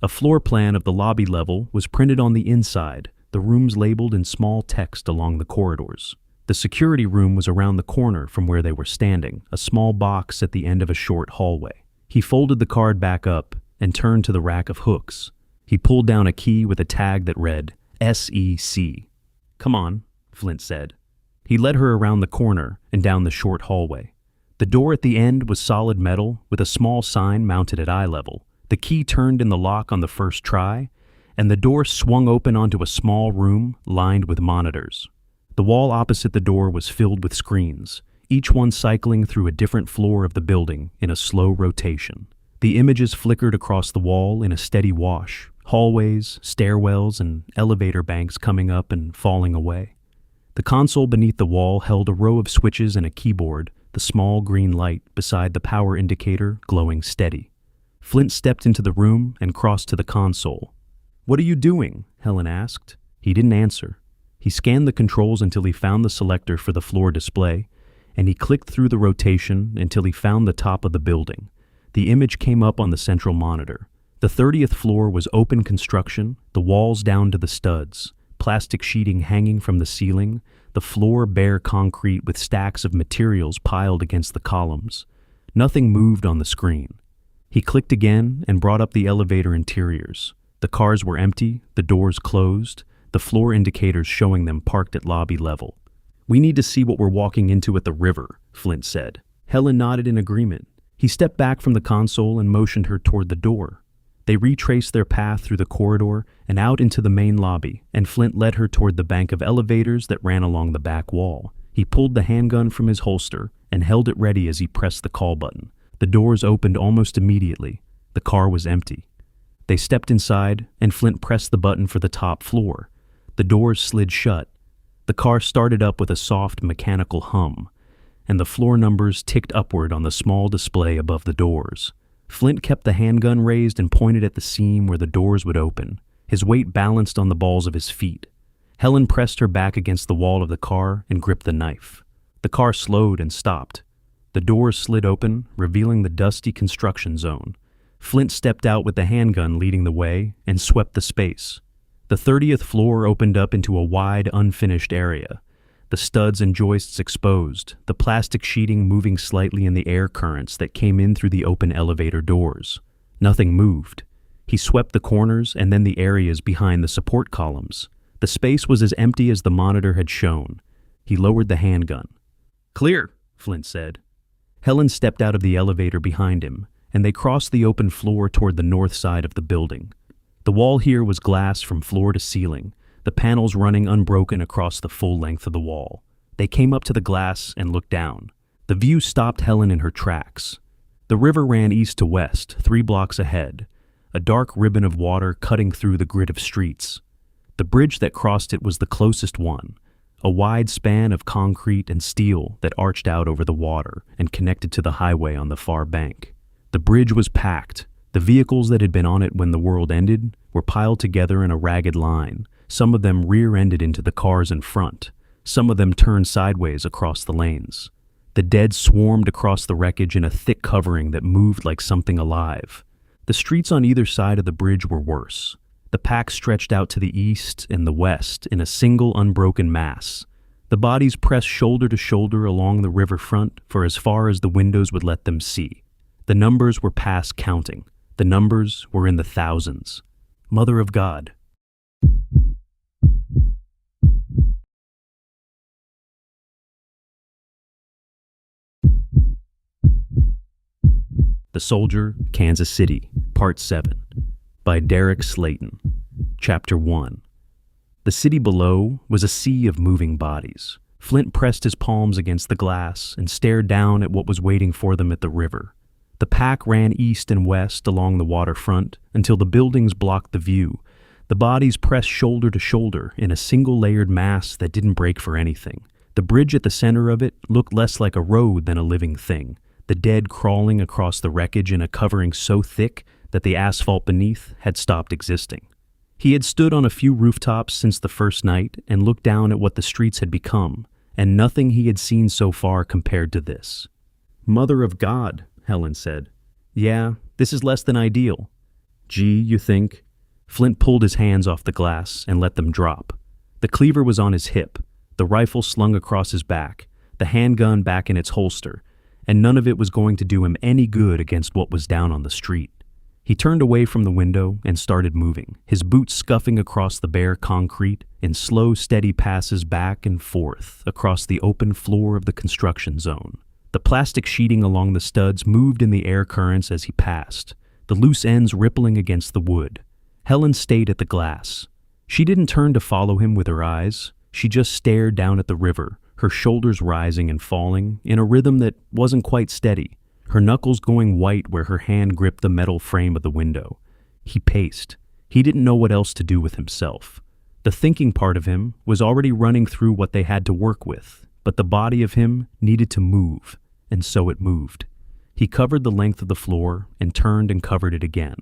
A floor plan of the lobby level was printed on the inside, the rooms labeled in small text along the corridors. The security room was around the corner from where they were standing, a small box at the end of a short hallway. He folded the card back up and turned to the rack of hooks. He pulled down a key with a tag that read, SEC. "Come on," Flint said. He led her around the corner and down the short hallway. The door at the end was solid metal with a small sign mounted at eye level. The key turned in the lock on the first try, and the door swung open onto a small room lined with monitors. The wall opposite the door was filled with screens, each one cycling through a different floor of the building in a slow rotation. The images flickered across the wall in a steady wash, hallways, stairwells, and elevator banks coming up and falling away. The console beneath the wall held a row of switches and a keyboard, the small green light beside the power indicator glowing steady. Flint stepped into the room and crossed to the console. "What are you doing?" Helen asked. He didn't answer. He scanned the controls until he found the selector for the floor display, and he clicked through the rotation until he found the top of the building. The image came up on the central monitor. The 30th floor was open construction, the walls down to the studs, plastic sheeting hanging from the ceiling, the floor bare concrete with stacks of materials piled against the columns. Nothing moved on the screen. He clicked again and brought up the elevator interiors. The cars were empty, the doors closed, the floor indicators showing them parked at lobby level. "We need to see what we're walking into at the river," Flint said. Helen nodded in agreement. He stepped back from the console and motioned her toward the door. They retraced their path through the corridor and out into the main lobby, and Flint led her toward the bank of elevators that ran along the back wall. He pulled the handgun from his holster and held it ready as he pressed the call button. The doors opened almost immediately. The car was empty. They stepped inside, and Flint pressed the button for the top floor. The doors slid shut. The car started up with a soft mechanical hum, and the floor numbers ticked upward on the small display above the doors. Flint kept the handgun raised and pointed at the seam where the doors would open. His weight balanced on the balls of his feet. Helen pressed her back against the wall of the car and gripped the knife. The car slowed and stopped. The doors slid open, revealing the dusty construction zone. Flint stepped out with the handgun leading the way and swept the space. The 30th floor opened up into a wide, unfinished area. The studs and joists exposed, the plastic sheeting moving slightly in the air currents that came in through the open elevator doors. Nothing moved. He swept the corners and then the areas behind the support columns. The space was as empty as the monitor had shown. He lowered the handgun. "Clear," Flint said. Helen stepped out of the elevator behind him, and they crossed the open floor toward the north side of the building. The wall here was glass from floor to ceiling, the panels running unbroken across the full length of the wall. They came up to the glass and looked down. The view stopped Helen in her tracks. The river ran east to west, 3 blocks ahead, a dark ribbon of water cutting through the grid of streets. The bridge that crossed it was the closest one, a wide span of concrete and steel that arched out over the water and connected to the highway on the far bank. The bridge was packed. The vehicles that had been on it when the world ended were piled together in a ragged line. Some of them rear-ended into the cars in front. Some of them turned sideways across the lanes. The dead swarmed across the wreckage in a thick covering that moved like something alive. The streets on either side of the bridge were worse. The pack stretched out to the east and the west in a single unbroken mass. The bodies pressed shoulder to shoulder along the riverfront for as far as the windows would let them see. The numbers were past counting. The numbers were in the thousands. Mother of God. The Soldier, Kansas City, Part 7, by Derek Slayton. Chapter 1. The city below was a sea of moving bodies. Flint pressed his palms against the glass and stared down at what was waiting for them at the river. The pack ran east and west along the waterfront until the buildings blocked the view. The bodies pressed shoulder to shoulder in a single-layered mass that didn't break for anything. The bridge at the center of it looked less like a road than a living thing, the dead crawling across the wreckage in a covering so thick that the asphalt beneath had stopped existing. He had stood on a few rooftops since the first night and looked down at what the streets had become, and nothing he had seen so far compared to this. "Mother of God," Helen said. "Yeah, this is less than ideal." "Gee, you think?" Flint pulled his hands off the glass and let them drop. The cleaver was on his hip, the rifle slung across his back, the handgun back in its holster, and none of it was going to do him any good against what was down on the street. He turned away from the window and started moving, his boots scuffing across the bare concrete in slow, steady passes back and forth across the open floor of the construction zone. The plastic sheeting along the studs moved in the air currents as he passed, the loose ends rippling against the wood. Helen stayed at the glass. She didn't turn to follow him with her eyes. She just stared down at the river, her shoulders rising and falling in a rhythm that wasn't quite steady, her knuckles going white where her hand gripped the metal frame of the window. He paced. He didn't know what else to do with himself. The thinking part of him was already running through what they had to work with, but the body of him needed to move, and so it moved. He covered the length of the floor and turned and covered it again.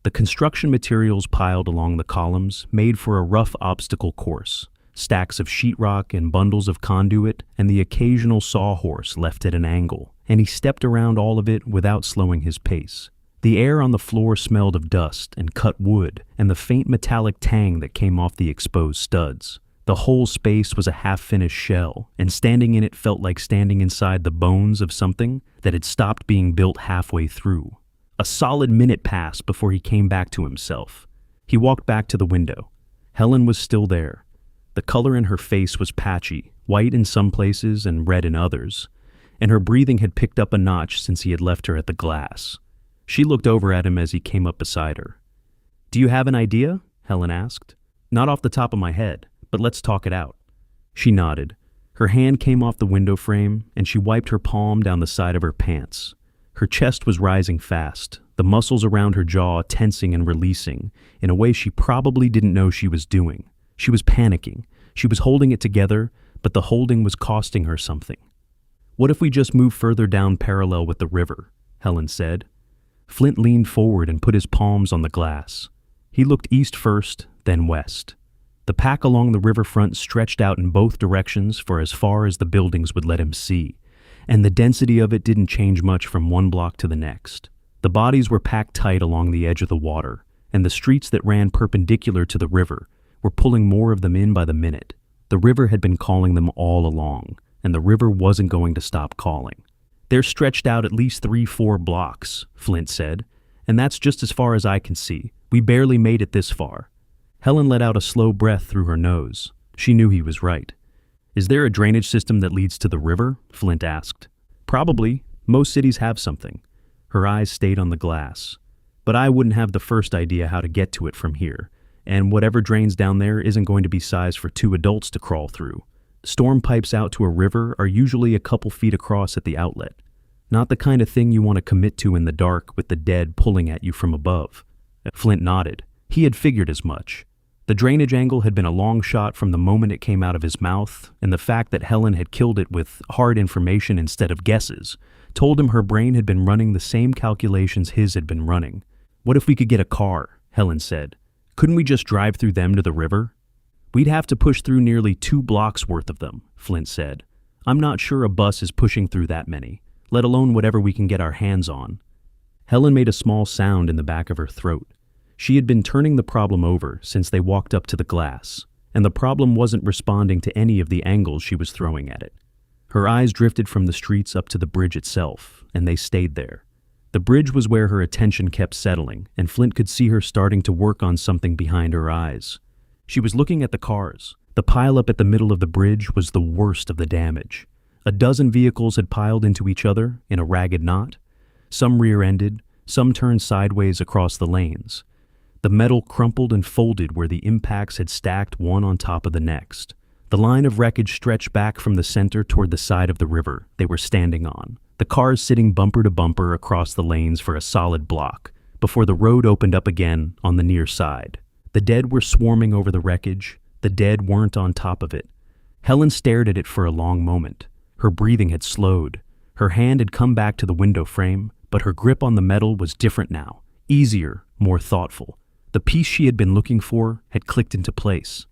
The construction materials piled along the columns made for a rough obstacle course, stacks of sheetrock and bundles of conduit and the occasional sawhorse left at an angle, and he stepped around all of it without slowing his pace. The air on the floor smelled of dust and cut wood and the faint metallic tang that came off the exposed studs. The whole space was a half-finished shell, and standing in it felt like standing inside the bones of something that had stopped being built halfway through. A solid minute passed before he came back to himself. He walked back to the window. Helen was still there. The color in her face was patchy, white in some places and red in others, and her breathing had picked up a notch since he had left her at the glass. She looked over at him as he came up beside her. "Do you have an idea?" Helen asked. "Not off the top of my head, but let's talk it out." She nodded. Her hand came off the window frame, and she wiped her palm down the side of her pants. Her chest was rising fast, the muscles around her jaw tensing and releasing in a way she probably didn't know she was doing. She was panicking. She was holding it together, but the holding was costing her something. "What if we just move further down parallel with the river?" Helen said. Flint leaned forward and put his palms on the glass. He looked east first, then west. The pack along the riverfront stretched out in both directions for as far as the buildings would let him see, and the density of it didn't change much from one block to the next. The bodies were packed tight along the edge of the water, and the streets that ran perpendicular to the river were pulling more of them in by the minute. The river had been calling them all along, and the river wasn't going to stop calling. "They're stretched out at least 3-4 blocks, Flint said, "and that's just as far as I can see. We barely made it this far." Helen let out a slow breath through her nose. She knew he was right. "Is there a drainage system that leads to the river?" Flint asked. "Probably. Most cities have something." Her eyes stayed on the glass. "But I wouldn't have the first idea how to get to it from here, and whatever drains down there isn't going to be sized for 2 adults to crawl through. Storm pipes out to a river are usually a couple feet across at the outlet. Not the kind of thing you want to commit to in the dark with the dead pulling at you from above." Flint nodded. He had figured as much. The drainage angle had been a long shot from the moment it came out of his mouth, and the fact that Helen had killed it with hard information instead of guesses told him her brain had been running the same calculations his had been running. "What if we could get a car?" Helen said. "Couldn't we just drive through them to the river?" "We'd have to push through nearly 2 blocks worth of them," Flint said. "I'm not sure a bus is pushing through that many, let alone whatever we can get our hands on." Helen made a small sound in the back of her throat. She had been turning the problem over since they walked up to the glass, and the problem wasn't responding to any of the angles she was throwing at it. Her eyes drifted from the streets up to the bridge itself, and they stayed there. The bridge was where her attention kept settling, and Flint could see her starting to work on something behind her eyes. She was looking at the cars. The pileup at the middle of the bridge was the worst of the damage. A dozen vehicles had piled into each other in a ragged knot. Some rear-ended, some turned sideways across the lanes. The metal crumpled and folded where the impacts had stacked one on top of the next. The line of wreckage stretched back from the center toward the side of the river they were standing on, the cars sitting bumper to bumper across the lanes for a solid block, before the road opened up again on the near side. The dead were swarming over the wreckage. The dead weren't on top of it. Helen stared at it for a long moment. Her breathing had slowed. Her hand had come back to the window frame, but her grip on the metal was different now, easier, more thoughtful. The piece she had been looking for had clicked into place.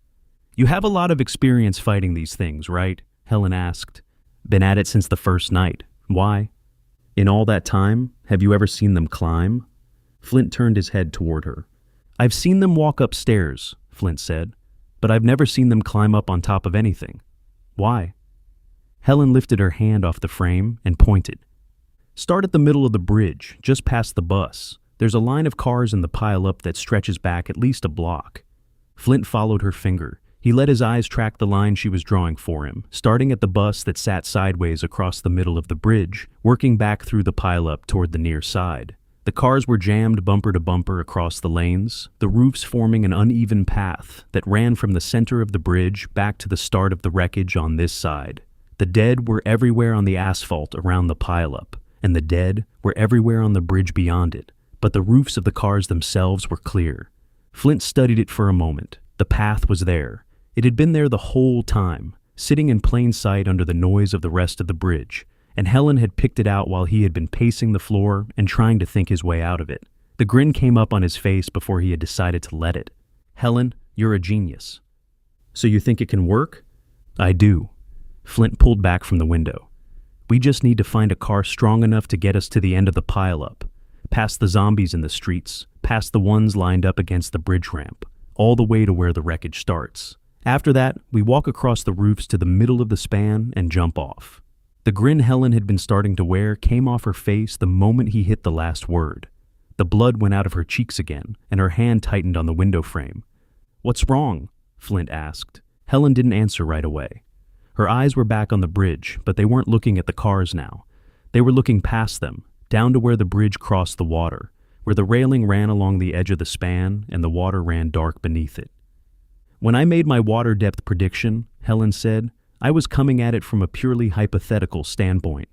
"You have a lot of experience fighting these things, right?" Helen asked. "Been at it since the first night. Why?" "In all that time, have you ever seen them climb?" Flint turned his head toward her. "I've seen them walk upstairs," Flint said, "but I've never seen them climb up on top of anything. Why?" Helen lifted her hand off the frame and pointed. "Start at the middle of the bridge, just past the bus. There's a line of cars in the pile-up that stretches back at least a block." Flint followed her finger. He let his eyes track the line she was drawing for him, starting at the bus that sat sideways across the middle of the bridge, working back through the pile-up toward the near side. The cars were jammed bumper to bumper across the lanes, the roofs forming an uneven path that ran from the center of the bridge back to the start of the wreckage on this side. The dead were everywhere on the asphalt around the pile-up, and the dead were everywhere on the bridge beyond it, but the roofs of the cars themselves were clear. Flint studied it for a moment. The path was there. It had been there the whole time, sitting in plain sight under the noise of the rest of the bridge, and Helen had picked it out while he had been pacing the floor and trying to think his way out of it. The grin came up on his face before he had decided to let it. "Helen, you're a genius." "So you think it can work?" "I do." Flint pulled back from the window. "We just need to find a car strong enough to get us to the end of the pile-up, past the zombies in the streets, past the ones lined up against the bridge ramp, all the way to where the wreckage starts. After that, we walk across the roofs to the middle of the span and jump off." The grin Helen had been starting to wear came off her face the moment he hit the last word. The blood went out of her cheeks again, and her hand tightened on the window frame. "What's wrong?" Flint asked. Helen didn't answer right away. Her eyes were back on the bridge, but they weren't looking at the cars now. They were looking past them, down to where the bridge crossed the water, where the railing ran along the edge of the span and the water ran dark beneath it. "When I made my water depth prediction," Helen said, "I was coming at it from a purely hypothetical standpoint."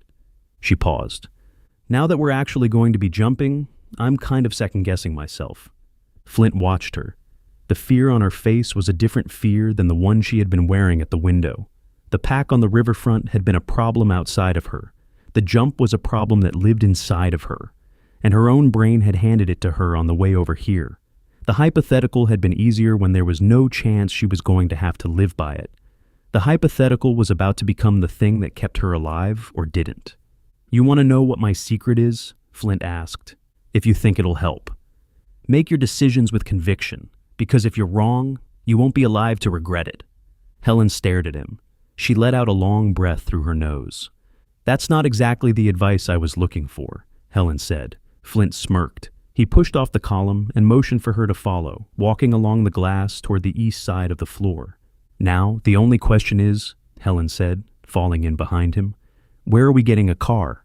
She paused. "Now that we're actually going to be jumping, I'm kind of second-guessing myself." Flint watched her. The fear on her face was a different fear than the one she had been wearing at the window. The pack on the riverfront had been a problem outside of her. The jump was a problem that lived inside of her, and her own brain had handed it to her on the way over here. The hypothetical had been easier when there was no chance she was going to have to live by it. The hypothetical was about to become the thing that kept her alive or didn't. "You want to know what my secret is?" Flint asked. "If you think it'll help. Make your decisions with conviction, because if you're wrong, you won't be alive to regret it." Helen stared at him. She let out a long breath through her nose. "That's not exactly the advice I was looking for," Helen said. Flint smirked. He pushed off the column and motioned for her to follow, walking along the glass toward the east side of the floor. "Now, the only question is," Helen said, falling in behind him, "where are we getting a car?"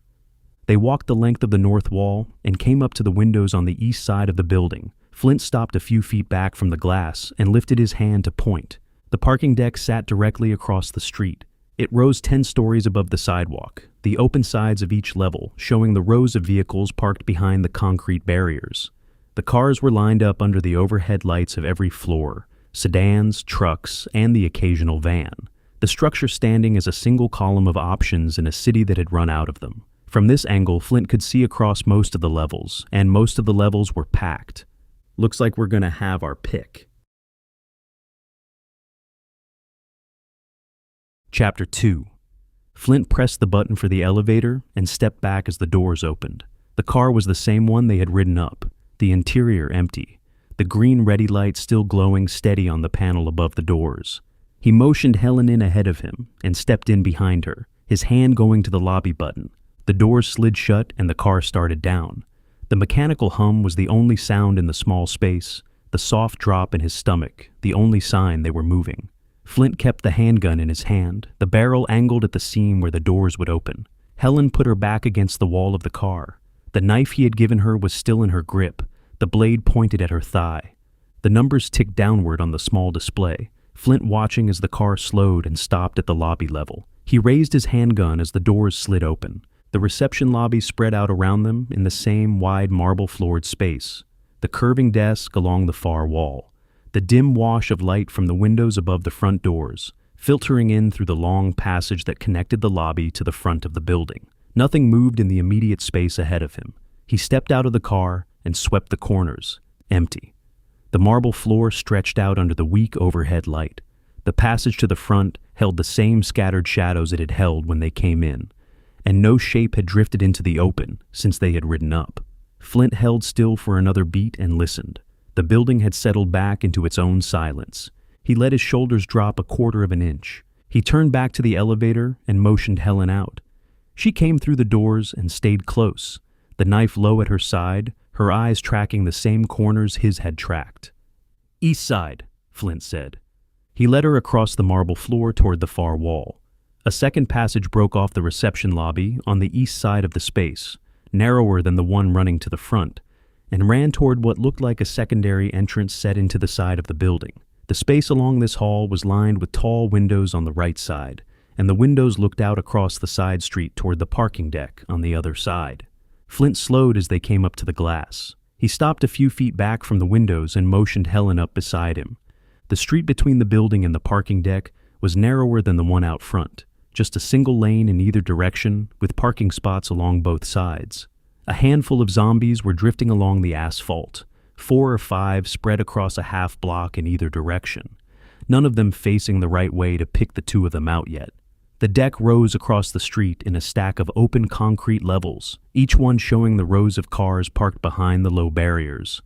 They walked the length of the north wall and came up to the windows on the east side of the building. Flint stopped a few feet back from the glass and lifted his hand to point. The parking deck sat directly across the street. It rose 10 stories above the sidewalk, the open sides of each level showing the rows of vehicles parked behind the concrete barriers. The cars were lined up under the overhead lights of every floor, sedans, trucks, and the occasional van, the structure standing as a single column of options in a city that had run out of them. From this angle, Flint could see across most of the levels, and most of the levels were packed. "Looks like we're gonna have our pick." Chapter 2. Flint pressed the button for the elevator and stepped back as the doors opened. The car was the same one they had ridden up, the interior empty, the green ready light still glowing steady on the panel above the doors. He motioned Helen in ahead of him and stepped in behind her, his hand going to the lobby button. The doors slid shut and the car started down. The mechanical hum was the only sound in the small space, the soft drop in his stomach, the only sign they were moving. Flint kept the handgun in his hand, the barrel angled at the seam where the doors would open. Helen put her back against the wall of the car. The knife he had given her was still in her grip, the blade pointed at her thigh. The numbers ticked downward on the small display, Flint watching as the car slowed and stopped at the lobby level. He raised his handgun as the doors slid open. The reception lobby spread out around them in the same wide marble-floored space, the curving desk along the far wall. The dim wash of light from the windows above the front doors, filtering in through the long passage that connected the lobby to the front of the building. Nothing moved in the immediate space ahead of him. He stepped out of the car and swept the corners, empty. The marble floor stretched out under the weak overhead light. The passage to the front held the same scattered shadows it had held when they came in, and no shape had drifted into the open since they had ridden up. Flint held still for another beat and listened. The building had settled back into its own silence. He let his shoulders drop a quarter of an inch. He turned back to the elevator and motioned Helen out. She came through the doors and stayed close, the knife low at her side, her eyes tracking the same corners his had tracked. "East side," Flint said. He led her across the marble floor toward the far wall. A second passage broke off the reception lobby on the east side of the space, narrower than the one running to the front, and ran toward what looked like a secondary entrance set into the side of the building. The space along this hall was lined with tall windows on the right side, and the windows looked out across the side street toward the parking deck on the other side. Flint slowed as they came up to the glass. He stopped a few feet back from the windows and motioned Helen up beside him. The street between the building and the parking deck was narrower than the one out front, just a single lane in either direction with parking spots along both sides. A handful of zombies were drifting along the asphalt, 4 or 5 spread across a half block in either direction, none of them facing the right way to pick the 2 of them out yet. The deck rose across the street in a stack of open concrete levels, each one showing the rows of cars parked behind the low barriers.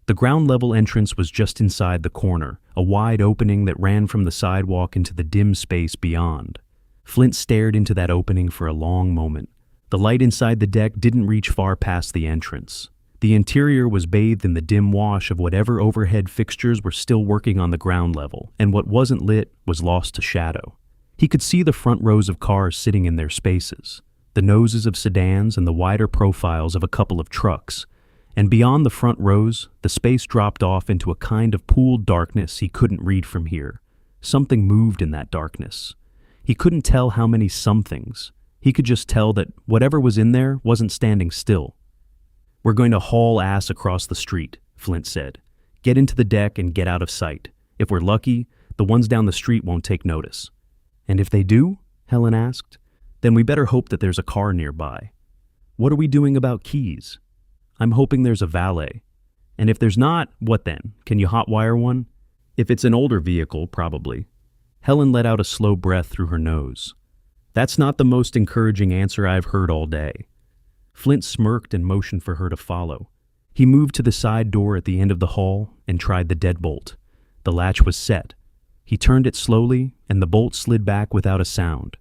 The ground-level entrance was just inside the corner, a wide opening that ran from the sidewalk into the dim space beyond. Flint stared into that opening for a long moment. The light inside the deck didn't reach far past the entrance. The interior was bathed in the dim wash of whatever overhead fixtures were still working on the ground level, and what wasn't lit was lost to shadow. He could see the front rows of cars sitting in their spaces, the noses of sedans and the wider profiles of a couple of trucks, and beyond the front rows, the space dropped off into a kind of pooled darkness he couldn't read from here. Something moved in that darkness. He couldn't tell how many somethings. He could just tell that whatever was in there wasn't standing still. "We're going to haul ass across the street," Flint said. "Get into the deck and get out of sight. If we're lucky, the ones down the street won't take notice." "And if they do?" Helen asked. "Then we better hope that there's a car nearby." "What are we doing about keys?" "I'm hoping there's a valet." "And if there's not, what then? Can you hotwire one?" "If it's an older vehicle, probably." Helen let out a slow breath through her nose. "That's not the most encouraging answer I've heard all day." Flint smirked and motioned for her to follow. He moved to the side door at the end of the hall and tried the deadbolt. The latch was set. He turned it slowly, and the bolt slid back without a sound.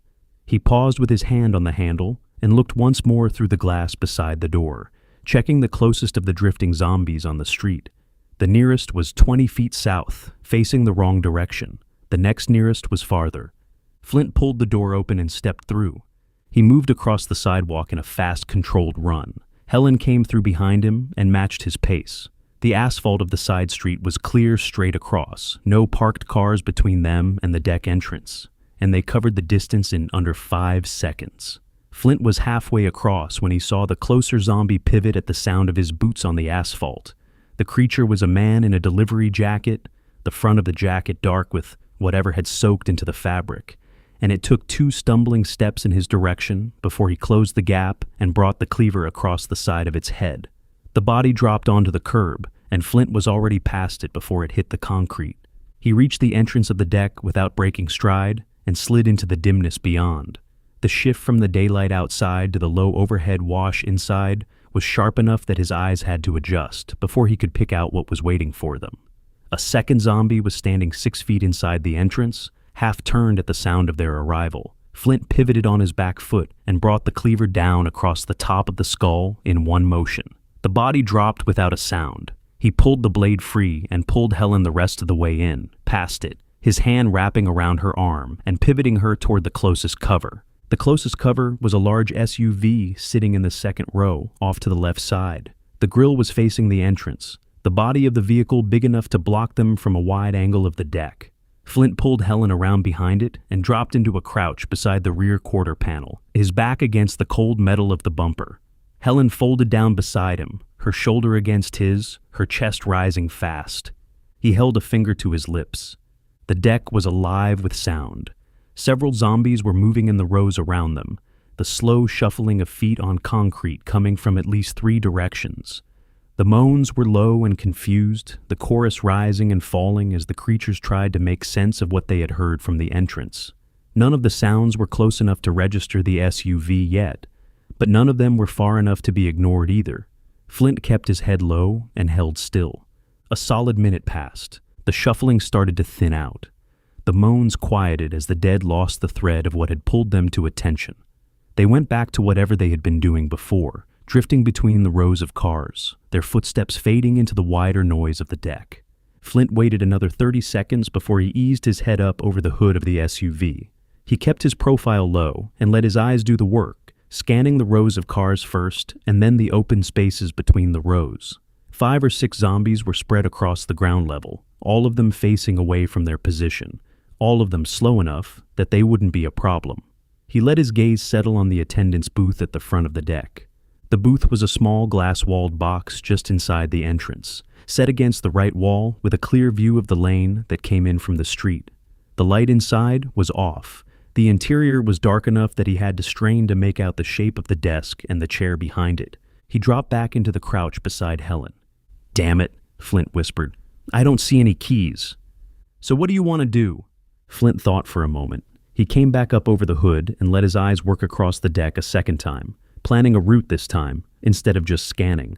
He paused with his hand on the handle and looked once more through the glass beside the door, checking the closest of the drifting zombies on the street. The nearest was 20 feet south, facing the wrong direction. The next nearest was farther. Flint pulled the door open and stepped through. He moved across the sidewalk in a fast, controlled run. Helen came through behind him and matched his pace. The asphalt of the side street was clear straight across, no parked cars between them and the deck entrance, and they covered the distance in under 5 seconds. Flint was halfway across when he saw the closer zombie pivot at the sound of his boots on the asphalt. The creature was a man in a delivery jacket, the front of the jacket dark with whatever had soaked into the fabric, and it took 2 stumbling steps in his direction before he closed the gap and brought the cleaver across the side of its head. The body dropped onto the curb, and Flint was already past it before it hit the concrete. He reached the entrance of the deck without breaking stride and slid into the dimness beyond. The shift from the daylight outside to the low overhead wash inside was sharp enough that his eyes had to adjust before he could pick out what was waiting for them. A second zombie was standing 6 feet inside the entrance, half turned at the sound of their arrival. Flint pivoted on his back foot and brought the cleaver down across the top of the skull in one motion. The body dropped without a sound. He pulled the blade free and pulled Helen the rest of the way in, past it, his hand wrapping around her arm and pivoting her toward the closest cover. The closest cover was a large SUV sitting in the second row, off to the left side. The grille was facing the entrance, the body of the vehicle big enough to block them from a wide angle of the deck. Flint pulled Helen around behind it and dropped into a crouch beside the rear quarter panel, his back against the cold metal of the bumper. Helen folded down beside him, her shoulder against his, her chest rising fast. He held a finger to his lips. The deck was alive with sound. Several zombies were moving in the rows around them, the slow shuffling of feet on concrete coming from at least 3 directions. The moans were low and confused, the chorus rising and falling as the creatures tried to make sense of what they had heard from the entrance. None of the sounds were close enough to register the SUV yet, but none of them were far enough to be ignored either. Flint kept his head low and held still. A solid minute passed. The shuffling started to thin out. The moans quieted as the dead lost the thread of what had pulled them to attention. They went back to whatever they had been doing before, drifting between the rows of cars, their footsteps fading into the wider noise of the deck. Flint waited another 30 seconds before he eased his head up over the hood of the SUV. He kept his profile low and let his eyes do the work, scanning the rows of cars first and then the open spaces between the rows. 5 or 6 zombies were spread across the ground level, all of them facing away from their position, all of them slow enough that they wouldn't be a problem. He let his gaze settle on the attendant's booth at the front of the deck. The booth was a small glass-walled box just inside the entrance, set against the right wall with a clear view of the lane that came in from the street. The light inside was off. The interior was dark enough that he had to strain to make out the shape of the desk and the chair behind it. He dropped back into the crouch beside Helen. "Damn it," Flint whispered. "I don't see any keys." "So what do you want to do?" Flint thought for a moment. He came back up over the hood and let his eyes work across the deck a second time, planning a route this time, instead of just scanning.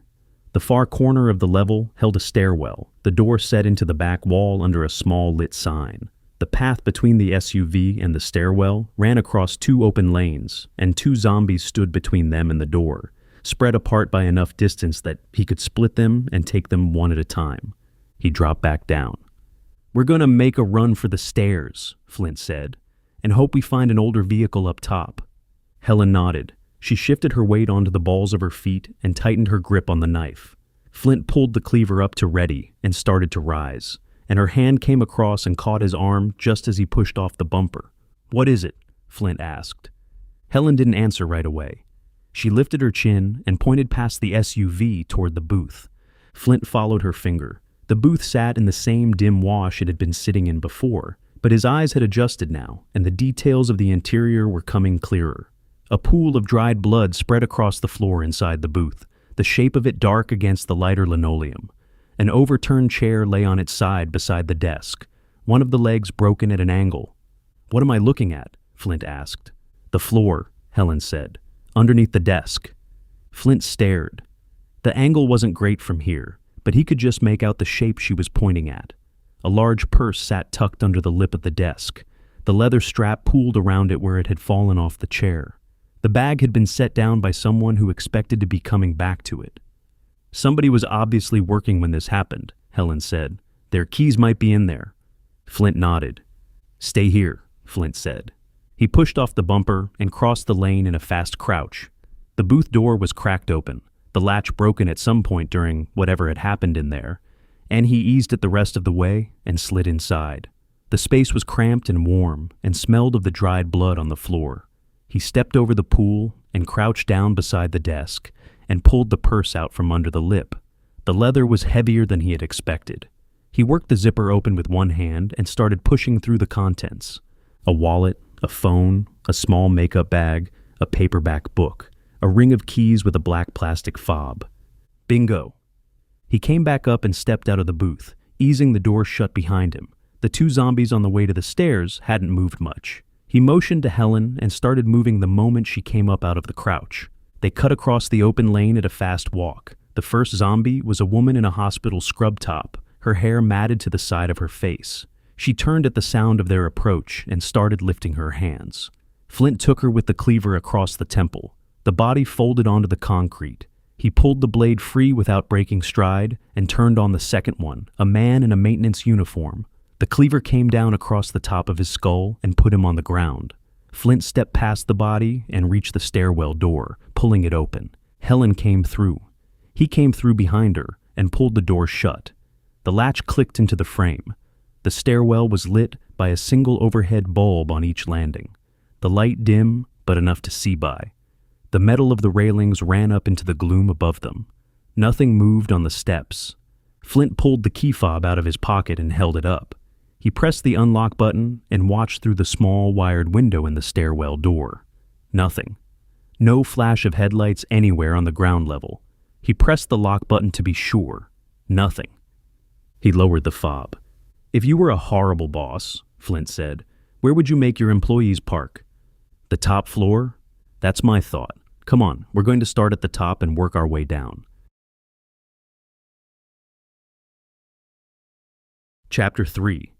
The far corner of the level held a stairwell, the door set into the back wall under a small lit sign. The path between the SUV and the stairwell ran across 2 open lanes, and 2 zombies stood between them and the door, spread apart by enough distance that he could split them and take them one at a time. He dropped back down. "We're going to make a run for the stairs," Flint said, "and hope we find an older vehicle up top." Helen nodded. She shifted her weight onto the balls of her feet and tightened her grip on the knife. Flint pulled the cleaver up to ready and started to rise, and her hand came across and caught his arm just as he pushed off the bumper. "What is it?" Flint asked. Helen didn't answer right away. She lifted her chin and pointed past the SUV toward the booth. Flint followed her finger. The booth sat in the same dim wash it had been sitting in before, but his eyes had adjusted now, and the details of the interior were coming clearer. A pool of dried blood spread across the floor inside the booth, the shape of it dark against the lighter linoleum. An overturned chair lay on its side beside the desk, one of the legs broken at an angle. "What am I looking at?" Flint asked. "The floor," Helen said, "underneath the desk." Flint stared. The angle wasn't great from here, but he could just make out the shape she was pointing at. A large purse sat tucked under the lip of the desk. The leather strap pooled around it where it had fallen off the chair. The bag had been set down by someone who expected to be coming back to it. "Somebody was obviously working when this happened," Helen said. "Their keys might be in there." Flint nodded. "Stay here," Flint said. He pushed off the bumper and crossed the lane in a fast crouch. The booth door was cracked open, the latch broken at some point during whatever had happened in there, and he eased it the rest of the way and slid inside. The space was cramped and warm and smelled of the dried blood on the floor. He stepped over the pool and crouched down beside the desk and pulled the purse out from under the lip. The leather was heavier than he had expected. He worked the zipper open with one hand and started pushing through the contents. A wallet, a phone, a small makeup bag, a paperback book, a ring of keys with a black plastic fob. Bingo. He came back up and stepped out of the booth, easing the door shut behind him. The 2 zombies on the way to the stairs hadn't moved much. He motioned to Helen and started moving the moment she came up out of the crouch. They cut across the open lane at a fast walk. The first zombie was a woman in a hospital scrub top, her hair matted to the side of her face. She turned at the sound of their approach and started lifting her hands. Flint took her with the cleaver across the temple. The body folded onto the concrete. He pulled the blade free without breaking stride and turned on the second one, a man in a maintenance uniform. The cleaver came down across the top of his skull and put him on the ground. Flint stepped past the body and reached the stairwell door, pulling it open. Helen came through. He came through behind her and pulled the door shut. The latch clicked into the frame. The stairwell was lit by a single overhead bulb on each landing. The light dim, but enough to see by. The metal of the railings ran up into the gloom above them. Nothing moved on the steps. Flint pulled the key fob out of his pocket and held it up. He pressed the unlock button and watched through the small wired window in the stairwell door. Nothing. No flash of headlights anywhere on the ground level. He pressed the lock button to be sure. Nothing. He lowered the fob. "If you were a horrible boss," Flint said, "where would you make your employees park?" "The top floor?" "That's my thought. Come on, we're going to start at the top and work our way down." Chapter 3.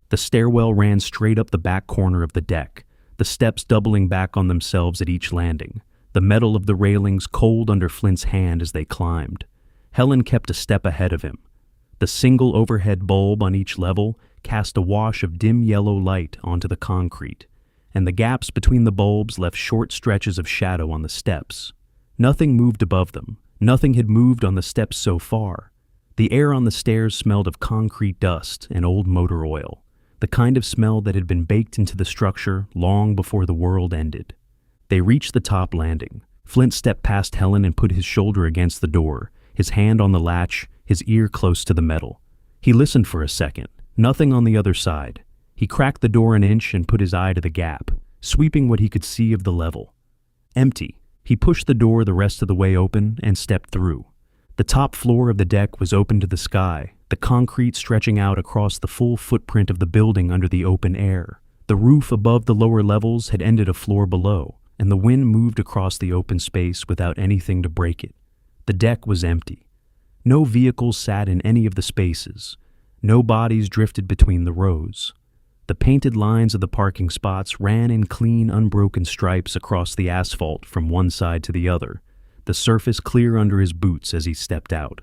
The stairwell ran straight up the back corner of the deck, the steps doubling back on themselves at each landing, the metal of the railings cold under Flint's hand as they climbed. Helen kept a step ahead of him. The single overhead bulb on each level cast a wash of dim yellow light onto the concrete, and the gaps between the bulbs left short stretches of shadow on the steps. Nothing moved above them. Nothing had moved on the steps so far. The air on the stairs smelled of concrete dust and old motor oil, the kind of smell that had been baked into the structure long before the world ended. They reached the top landing. Flint stepped past Helen and put his shoulder against the door, his hand on the latch, his ear close to the metal. He listened for a second. Nothing on the other side. He cracked the door an inch and put his eye to the gap, sweeping what he could see of the level. Empty. He pushed the door the rest of the way open and stepped through. The top floor of the deck was open to the sky, the concrete stretching out across the full footprint of the building under the open air. The roof above the lower levels had ended a floor below, and the wind moved across the open space without anything to break it. The deck was empty. No vehicles sat in any of the spaces. No bodies drifted between the rows. The painted lines of the parking spots ran in clean, unbroken stripes across the asphalt from one side to the other, the surface clear under his boots as he stepped out.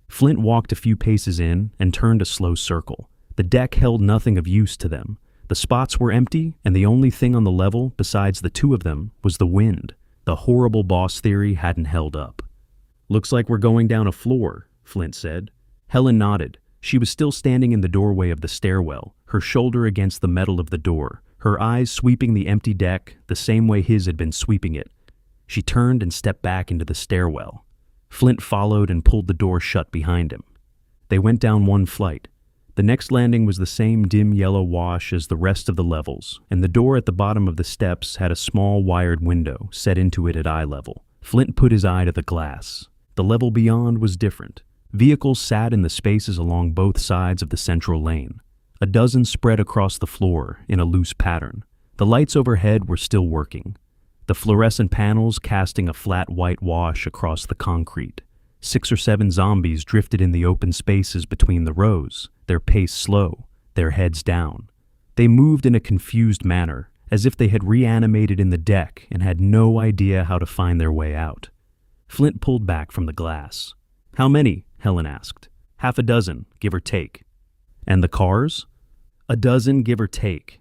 Flint walked a few paces in and turned a slow circle. The deck held nothing of use to them. The spots were empty, and the only thing on the level, besides the two of them, was the wind. The horrible boss theory hadn't held up. "Looks like we're going down a floor," Flint said. Helen nodded. She was still standing in the doorway of the stairwell, her shoulder against the metal of the door, her eyes sweeping the empty deck the same way his had been sweeping it. She turned and stepped back into the stairwell. Flint followed and pulled the door shut behind him. They went down one flight. The next landing was the same dim yellow wash as the rest of the levels, and the door at the bottom of the steps had a small wired window set into it at eye level. Flint put his eye to the glass. The level beyond was different. Vehicles sat in the spaces along both sides of the central lane. A dozen spread across the floor in a loose pattern. The lights overhead were still working, the fluorescent panels casting a flat white wash across the concrete. 6 or 7 zombies drifted in the open spaces between the rows, their pace slow, their heads down. They moved in a confused manner, as if they had reanimated in the deck and had no idea how to find their way out. Flint pulled back from the glass. "How many?" Helen asked. "Half a dozen, give or take." "And the cars?" "A dozen, give or take."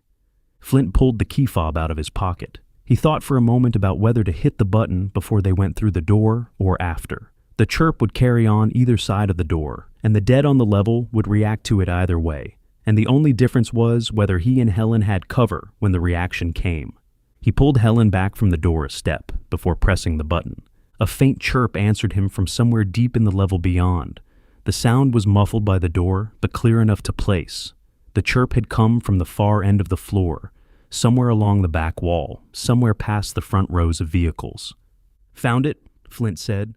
Flint pulled the key fob out of his pocket. He thought for a moment about whether to hit the button before they went through the door or after. The chirp would carry on either side of the door, and the dead on the level would react to it either way, and the only difference was whether he and Helen had cover when the reaction came. He pulled Helen back from the door a step before pressing the button. A faint chirp answered him from somewhere deep in the level beyond. The sound was muffled by the door, but clear enough to place. The chirp had come from the far end of the floor, somewhere along the back wall, somewhere past the front rows of vehicles. "Found it," Flint said.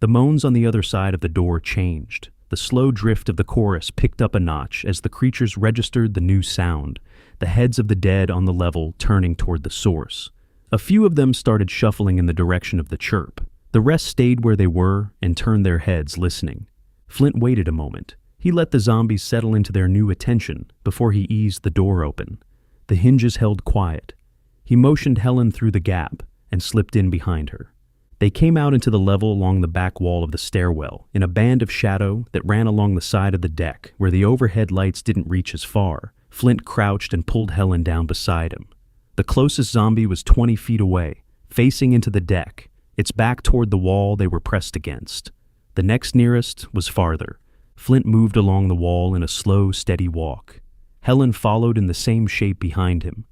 The moans on the other side of the door changed. The slow drift of the chorus picked up a notch as the creatures registered the new sound, the heads of the dead on the level turning toward the source. A few of them started shuffling in the direction of the chirp. The rest stayed where they were and turned their heads, listening. Flint waited a moment. He let the zombies settle into their new attention before he eased the door open. The hinges held quiet. He motioned Helen through the gap and slipped in behind her. They came out into the level along the back wall of the stairwell, in a band of shadow that ran along the side of the deck where the overhead lights didn't reach as far. Flint crouched and pulled Helen down beside him. The closest zombie was 20 feet away, facing into the deck, its back toward the wall they were pressed against. The next nearest was farther. Flint moved along the wall in a slow, steady walk. Helen followed in the same shape behind him.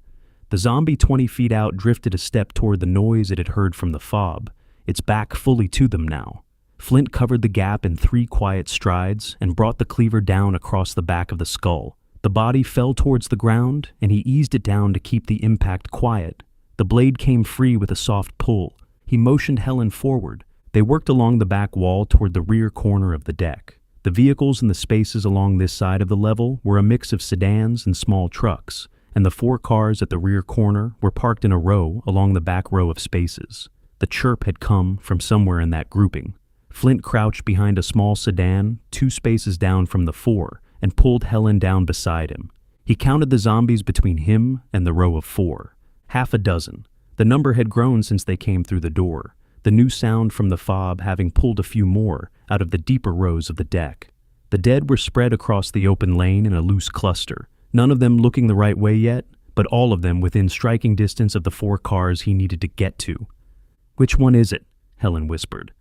The zombie 20 feet out drifted a step toward the noise it had heard from the fob, its back fully to them now. Flint covered the gap in 3 quiet strides and brought the cleaver down across the back of the skull. The body fell towards the ground, and he eased it down to keep the impact quiet. The blade came free with a soft pull. He motioned Helen forward, They worked along the back wall toward the rear corner of the deck. The vehicles in the spaces along this side of the level were a mix of sedans and small trucks, and the 4 cars at the rear corner were parked in a row along the back row of spaces. The chirp had come from somewhere in that grouping. Flint crouched behind a small sedan 2 spaces down from the 4 and pulled Helen down beside him. He counted the zombies between him and the row of 4. 6. The number had grown since they came through the door, the new sound from the fob having pulled a few more out of the deeper rows of the deck. The dead were spread across the open lane in a loose cluster, none of them looking the right way yet, but all of them within striking distance of the 4 cars he needed to get to. "Which one is it?" Helen whispered.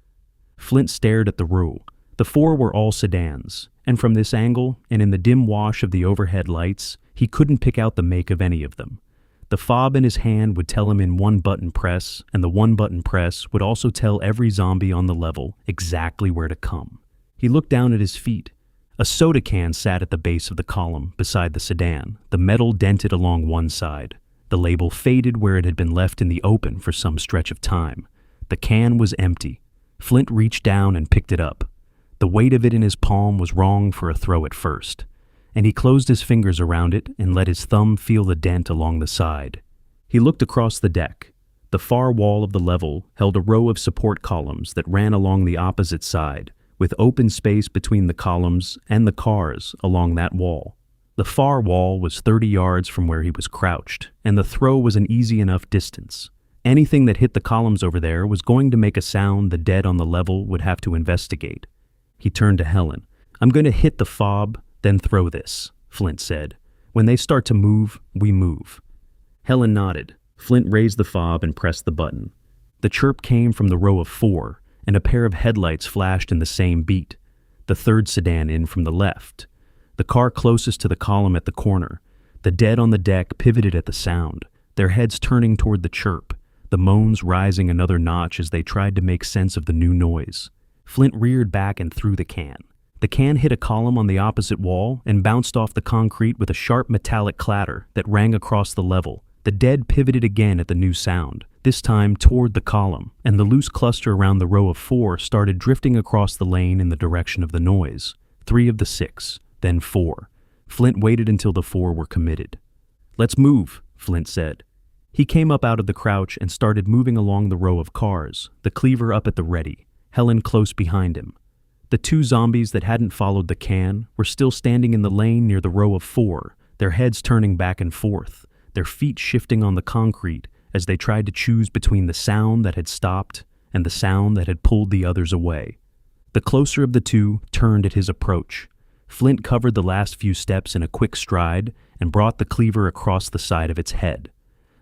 Flint stared at the row. The 4 were all sedans, and from this angle, and in the dim wash of the overhead lights, he couldn't pick out the make of any of them. The fob in his hand would tell him in 1-button press, and the 1-button press would also tell every zombie on the level exactly where to come. He looked down at his feet. A soda can sat at the base of the column beside the sedan, the metal dented along one side. The label faded where it had been left in the open for some stretch of time. The can was empty. Flint reached down and picked it up. The weight of it in his palm was wrong for a throw at first, and he closed his fingers around it and let his thumb feel the dent along the side. He looked across the deck. The far wall of the level held a row of support columns that ran along the opposite side, with open space between the columns and the cars along that wall. The far wall was 30 yards from where he was crouched, and the throw was an easy enough distance. Anything that hit the columns over there was going to make a sound the dead on the level would have to investigate. He turned to Helen. "I'm going to hit the fob, then throw this," Flint said. "When they start to move, we move." Helen nodded. Flint raised the fob and pressed the button. The chirp came from the row of 4, and a pair of headlights flashed in the same beat. The 3rd sedan in from the left. The car closest to the column at the corner. The dead on the deck pivoted at the sound, their heads turning toward the chirp, the moans rising another notch as they tried to make sense of the new noise. Flint reared back and threw the can. The can hit a column on the opposite wall and bounced off the concrete with a sharp metallic clatter that rang across the level. The dead pivoted again at the new sound, this time toward the column, and the loose cluster around the row of 4 started drifting across the lane in the direction of the noise. 3 of the 6, then 4. Flint waited until the 4 were committed. "Let's move," Flint said. He came up out of the crouch and started moving along the row of cars, the cleaver up at the ready, Helen close behind him. The 2 zombies that hadn't followed the can were still standing in the lane near the row of 4, their heads turning back and forth, their feet shifting on the concrete as they tried to choose between the sound that had stopped and the sound that had pulled the others away. The closer of the 2 turned at his approach. Flint covered the last few steps in a quick stride and brought the cleaver across the side of its head.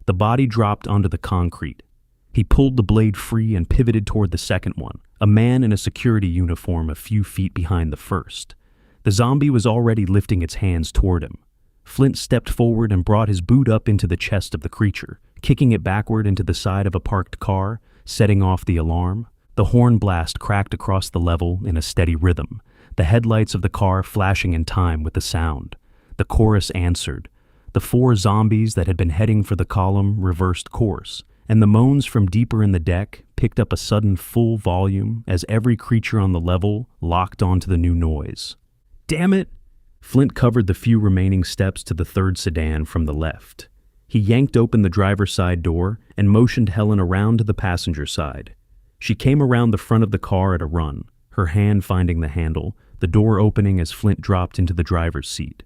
The body dropped onto the concrete. He pulled the blade free and pivoted toward the second one, a man in a security uniform a few feet behind the first. The zombie was already lifting its hands toward him. Flint stepped forward and brought his boot up into the chest of the creature, kicking it backward into the side of a parked car, setting off the alarm. The horn blast cracked across the level in a steady rhythm, the headlights of the car flashing in time with the sound. The chorus answered. The 4 zombies that had been heading for the column reversed course, and the moans from deeper in the deck picked up a sudden full volume as every creature on the level locked onto the new noise. "Damn it!" Flint covered the few remaining steps to the 3rd sedan from the left. He yanked open the driver's side door and motioned Helen around to the passenger side. She came around the front of the car at a run, her hand finding the handle, the door opening as Flint dropped into the driver's seat.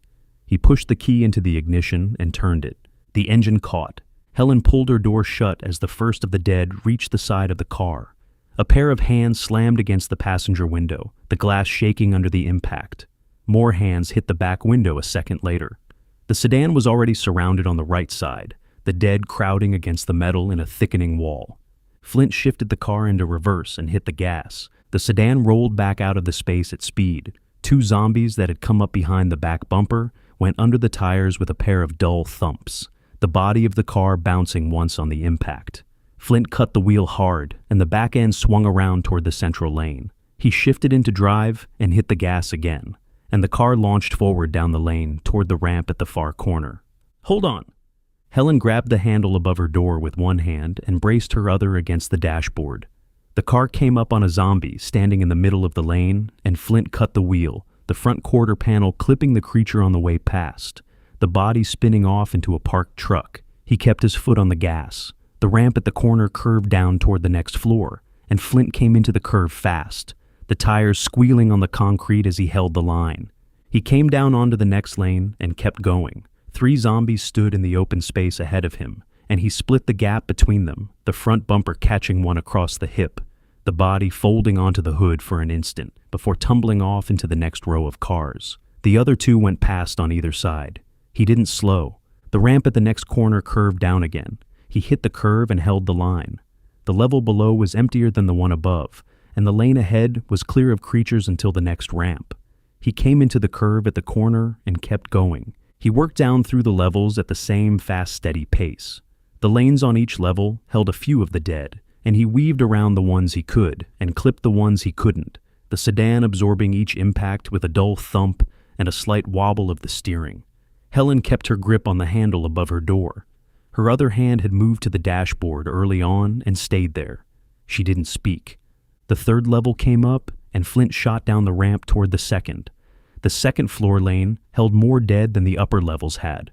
He pushed the key into the ignition and turned it. The engine caught. Helen pulled her door shut as the first of the dead reached the side of the car. A pair of hands slammed against the passenger window, the glass shaking under the impact. More hands hit the back window a second later. The sedan was already surrounded on the right side, the dead crowding against the metal in a thickening wall. Flint shifted the car into reverse and hit the gas. The sedan rolled back out of the space at speed. 2 zombies that had come up behind the back bumper went under the tires with a pair of dull thumps, the body of the car bouncing once on the impact. Flint cut the wheel hard, and the back end swung around toward the central lane. He shifted into drive and hit the gas again, and the car launched forward down the lane toward the ramp at the far corner. "Hold on!" Helen grabbed the handle above her door with one hand and braced her other against the dashboard. The car came up on a zombie standing in the middle of the lane, and Flint cut the wheel, the front quarter panel clipping the creature on the way past, the body spinning off into a parked truck. He kept his foot on the gas. The ramp at the corner curved down toward the next floor, and Flint came into the curve fast, the tires squealing on the concrete as he held the line. He came down onto the next lane and kept going. 3 zombies stood in the open space ahead of him, and he split the gap between them, the front bumper catching one across the hip, the body folding onto the hood for an instant before tumbling off into the next row of cars. The other 2 went past on either side. He didn't slow. The ramp at the next corner curved down again. He hit the curve and held the line. The level below was emptier than the one above, and the lane ahead was clear of creatures until the next ramp. He came into the curve at the corner and kept going. He worked down through the levels at the same fast, steady pace. The lanes on each level held a few of the dead, and he weaved around the ones he could and clipped the ones he couldn't, the sedan absorbing each impact with a dull thump and a slight wobble of the steering. Helen kept her grip on the handle above her door. Her other hand had moved to the dashboard early on and stayed there. She didn't speak. The 3rd level came up, and Flint shot down the ramp toward the 2nd. The 2nd floor lane held more dead than the upper levels had.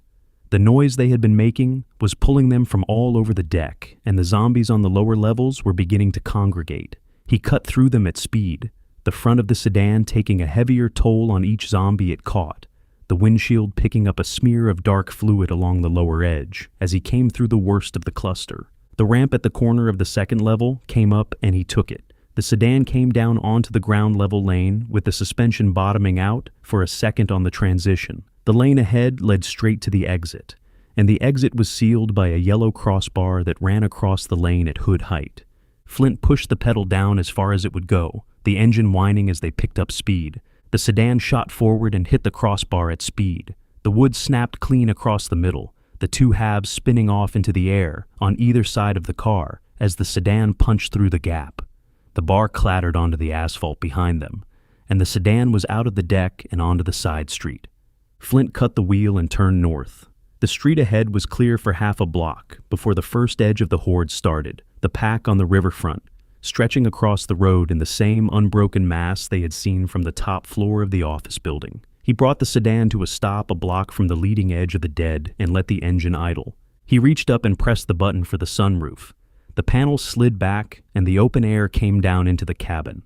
The noise they had been making was pulling them from all over the deck, and the zombies on the lower levels were beginning to congregate. He cut through them at speed, the front of the sedan taking a heavier toll on each zombie it caught, the windshield picking up a smear of dark fluid along the lower edge as he came through the worst of the cluster. The ramp at the corner of the 2nd level came up and he took it. The sedan came down onto the ground level lane with the suspension bottoming out for a second on the transition. The lane ahead led straight to the exit, and the exit was sealed by a yellow crossbar that ran across the lane at hood height. Flint pushed the pedal down as far as it would go, the engine whining as they picked up speed. The sedan shot forward and hit the crossbar at speed. The wood snapped clean across the middle, the 2 halves spinning off into the air on either side of the car as the sedan punched through the gap. The bar clattered onto the asphalt behind them, and the sedan was out of the deck and onto the side street. Flint cut the wheel and turned north. The street ahead was clear for half a block before the first edge of the horde started, the pack on the riverfront, stretching across the road in the same unbroken mass they had seen from the top floor of the office building. He brought the sedan to a stop a block from the leading edge of the dead and let the engine idle. He reached up and pressed the button for the sunroof. The panel slid back, and the open air came down into the cabin.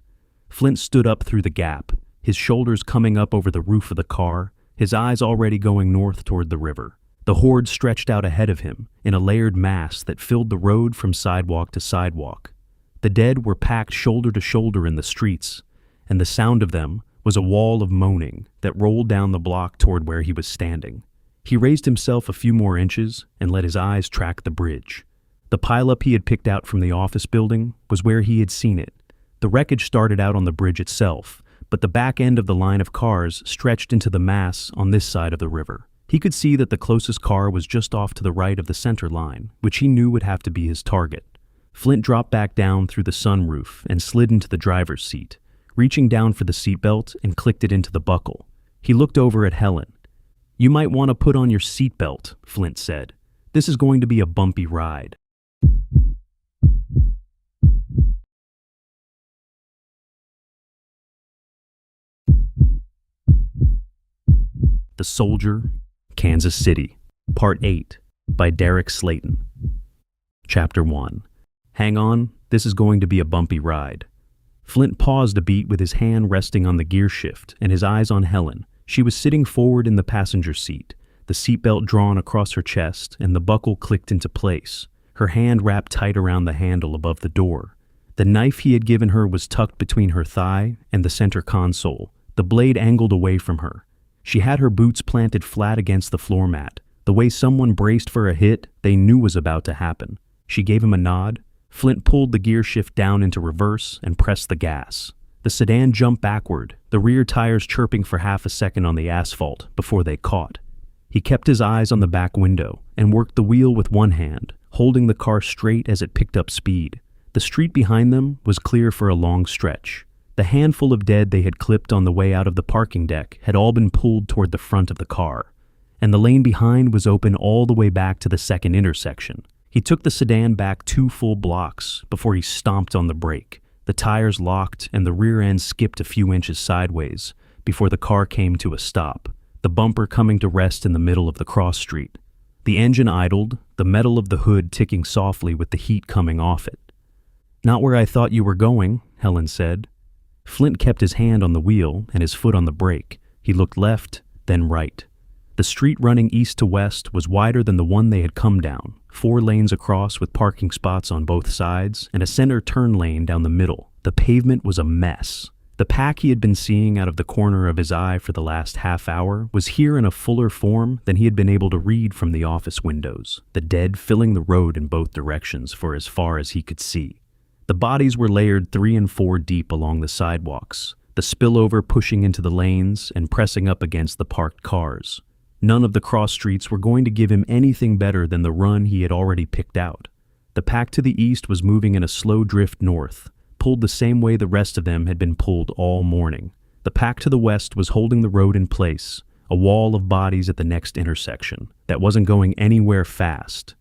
Flint stood up through the gap, his shoulders coming up over the roof of the car, his eyes already going north toward the river. The horde stretched out ahead of him in a layered mass that filled the road from sidewalk to sidewalk. The dead were packed shoulder to shoulder in the streets, and the sound of them was a wall of moaning that rolled down the block toward where he was standing. He raised himself a few more inches and let his eyes track the bridge. The pileup he had picked out from the office building was where he had seen it. The wreckage started out on the bridge itself, but the back end of the line of cars stretched into the mass on this side of the river. He could see that the closest car was just off to the right of the center line, which he knew would have to be his target. Flint dropped back down through the sunroof and slid into the driver's seat, reaching down for the seatbelt and clicked it into the buckle. He looked over at Helen. "You might want to put on your seatbelt," Flint said. "This is going to be a bumpy ride." The Soldier, Kansas City, Part 8, by Derek Slayton. Chapter 1. Hang on, this is going to be a bumpy ride. Flint paused a beat with his hand resting on the gear shift and his eyes on Helen. She was sitting forward in the passenger seat, the seatbelt drawn across her chest and the buckle clicked into place, her hand wrapped tight around the handle above the door. The knife he had given her was tucked between her thigh and the center console, the blade angled away from her. She had her boots planted flat against the floor mat, the way someone braced for a hit they knew was about to happen. She gave him a nod. Flint pulled the gear shift down into reverse and pressed the gas. The sedan jumped backward, the rear tires chirping for half a second on the asphalt before they caught. He kept his eyes on the back window and worked the wheel with one hand, holding the car straight as it picked up speed. The street behind them was clear for a long stretch. The handful of dead they had clipped on the way out of the parking deck had all been pulled toward the front of the car, and the lane behind was open all the way back to the second intersection. He took the sedan back 2 full blocks before he stomped on the brake, The tires locked and the rear end skipped a few inches sideways before the car came to a stop, the bumper coming to rest in the middle of the cross street. The engine idled, the metal of the hood ticking softly with the heat coming off it. "Not where I thought you were going," Helen said. Flint kept his hand on the wheel and his foot on the brake. He looked left, then right. The street running east to west was wider than the one they had come down, 4 lanes across with parking spots on both sides and a center turn lane down the middle. The pavement was a mess. The pack he had been seeing out of the corner of his eye for the last half hour was here in a fuller form than he had been able to read from the office windows, the dead filling the road in both directions for as far as he could see. The bodies were layered 3 and 4 deep along the sidewalks, the spillover pushing into the lanes and pressing up against the parked cars. None of the cross streets were going to give him anything better than the run he had already picked out. The pack to the east was moving in a slow drift north, pulled the same way the rest of them had been pulled all morning. The pack to the west was holding the road in place, a wall of bodies at the next intersection that wasn't going anywhere fast.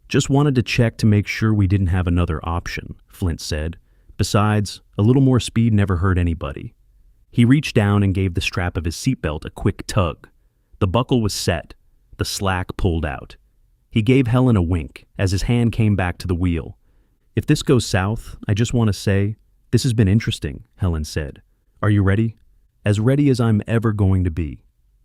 "Just wanted to check to make sure we didn't have another option," Flint said. "Besides, a little more speed never hurt anybody." He reached down and gave the strap of his seatbelt a quick tug. The buckle was set, the slack pulled out. He gave Helen a wink as his hand came back to the wheel. "If this goes south, I just want to say, this has been interesting," Helen said. "Are you ready?" "As ready as I'm ever going to be."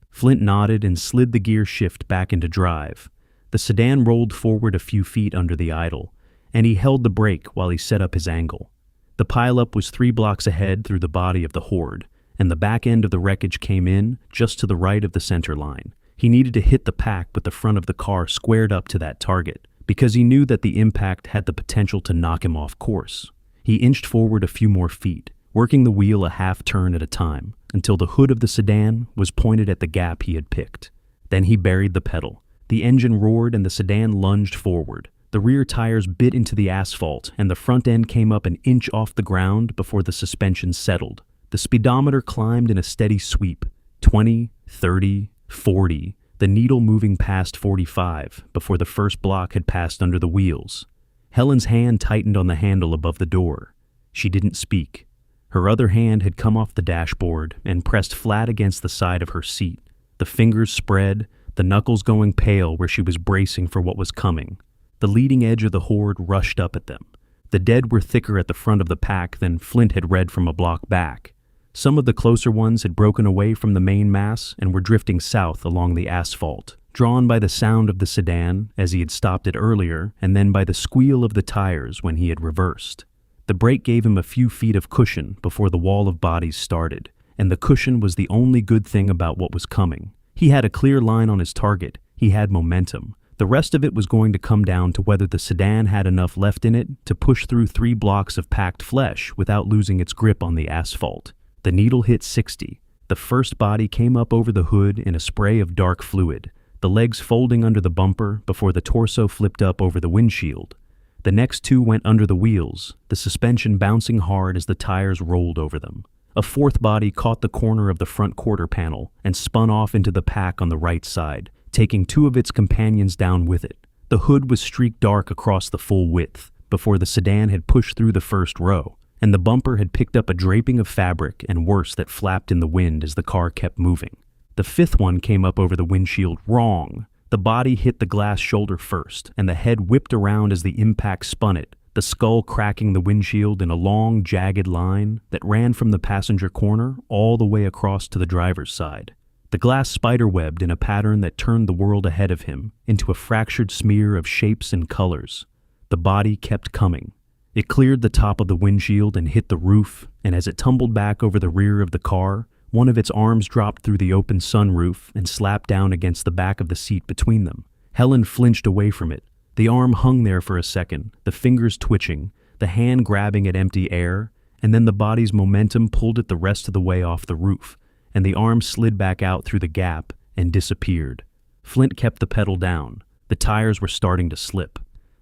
Flint nodded and slid the gear shift back into drive. The sedan rolled forward a few feet under the idle, and he held the brake while he set up his angle. The pileup was 3 blocks ahead through the body of the horde, and the back end of the wreckage came in just to the right of the center line. He needed to hit the pack with the front of the car squared up to that target, because he knew that the impact had the potential to knock him off course. He inched forward a few more feet, working the wheel a half turn at a time, until the hood of the sedan was pointed at the gap he had picked. Then he buried the pedal. The engine roared and the sedan lunged forward. The rear tires bit into the asphalt, and the front end came up an inch off the ground before the suspension settled. The speedometer climbed in a steady sweep, 20, 30, 40, the needle moving past 45 before the first block had passed under the wheels. Helen's hand tightened on the handle above the door. She didn't speak. Her other hand had come off the dashboard and pressed flat against the side of her seat, the fingers spread, the knuckles going pale where she was bracing for what was coming. The leading edge of the horde rushed up at them. The dead were thicker at the front of the pack than Flint had read from a block back. Some of the closer ones had broken away from the main mass and were drifting south along the asphalt, drawn by the sound of the sedan as he had stopped it earlier and then by the squeal of the tires when he had reversed. The brake gave him a few feet of cushion before the wall of bodies started, and the cushion was the only good thing about what was coming. He had a clear line on his target. He had momentum. The rest of it was going to come down to whether the sedan had enough left in it to push through 3 blocks of packed flesh without losing its grip on the asphalt. The needle hit 60. The first body came up over the hood in a spray of dark fluid, the legs folding under the bumper before the torso flipped up over the windshield. The next 2 went under the wheels, the suspension bouncing hard as the tires rolled over them. A 4th body caught the corner of the front quarter panel and spun off into the pack on the right side, taking 2 of its companions down with it. The hood was streaked dark across the full width before the sedan had pushed through the first row, and the bumper had picked up a draping of fabric and worse that flapped in the wind as the car kept moving. The 5th one came up over the windshield wrong. The body hit the glass shoulder first, and the head whipped around as the impact spun it, the skull cracking the windshield in a long, jagged line that ran from the passenger corner all the way across to the driver's side. The glass spiderwebbed in a pattern that turned the world ahead of him into a fractured smear of shapes and colors. The body kept coming. It cleared the top of the windshield and hit the roof, and as it tumbled back over the rear of the car, one of its arms dropped through the open sunroof and slapped down against the back of the seat between them. Helen flinched away from it. The arm hung there for a second, the fingers twitching, the hand grabbing at empty air, and then the body's momentum pulled it the rest of the way off the roof, and the arm slid back out through the gap and disappeared. Flint kept the pedal down. The tires were starting to slip.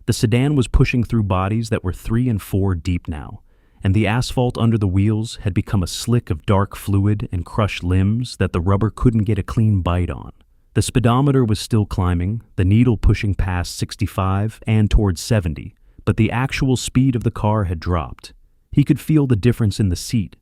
The sedan was pushing through bodies that were 3 and 4 deep now, and the asphalt under the wheels had become a slick of dark fluid and crushed limbs that the rubber couldn't get a clean bite on. The speedometer was still climbing, the needle pushing past 65 and towards 70, but the actual speed of the car had dropped. He could feel the difference in the seat.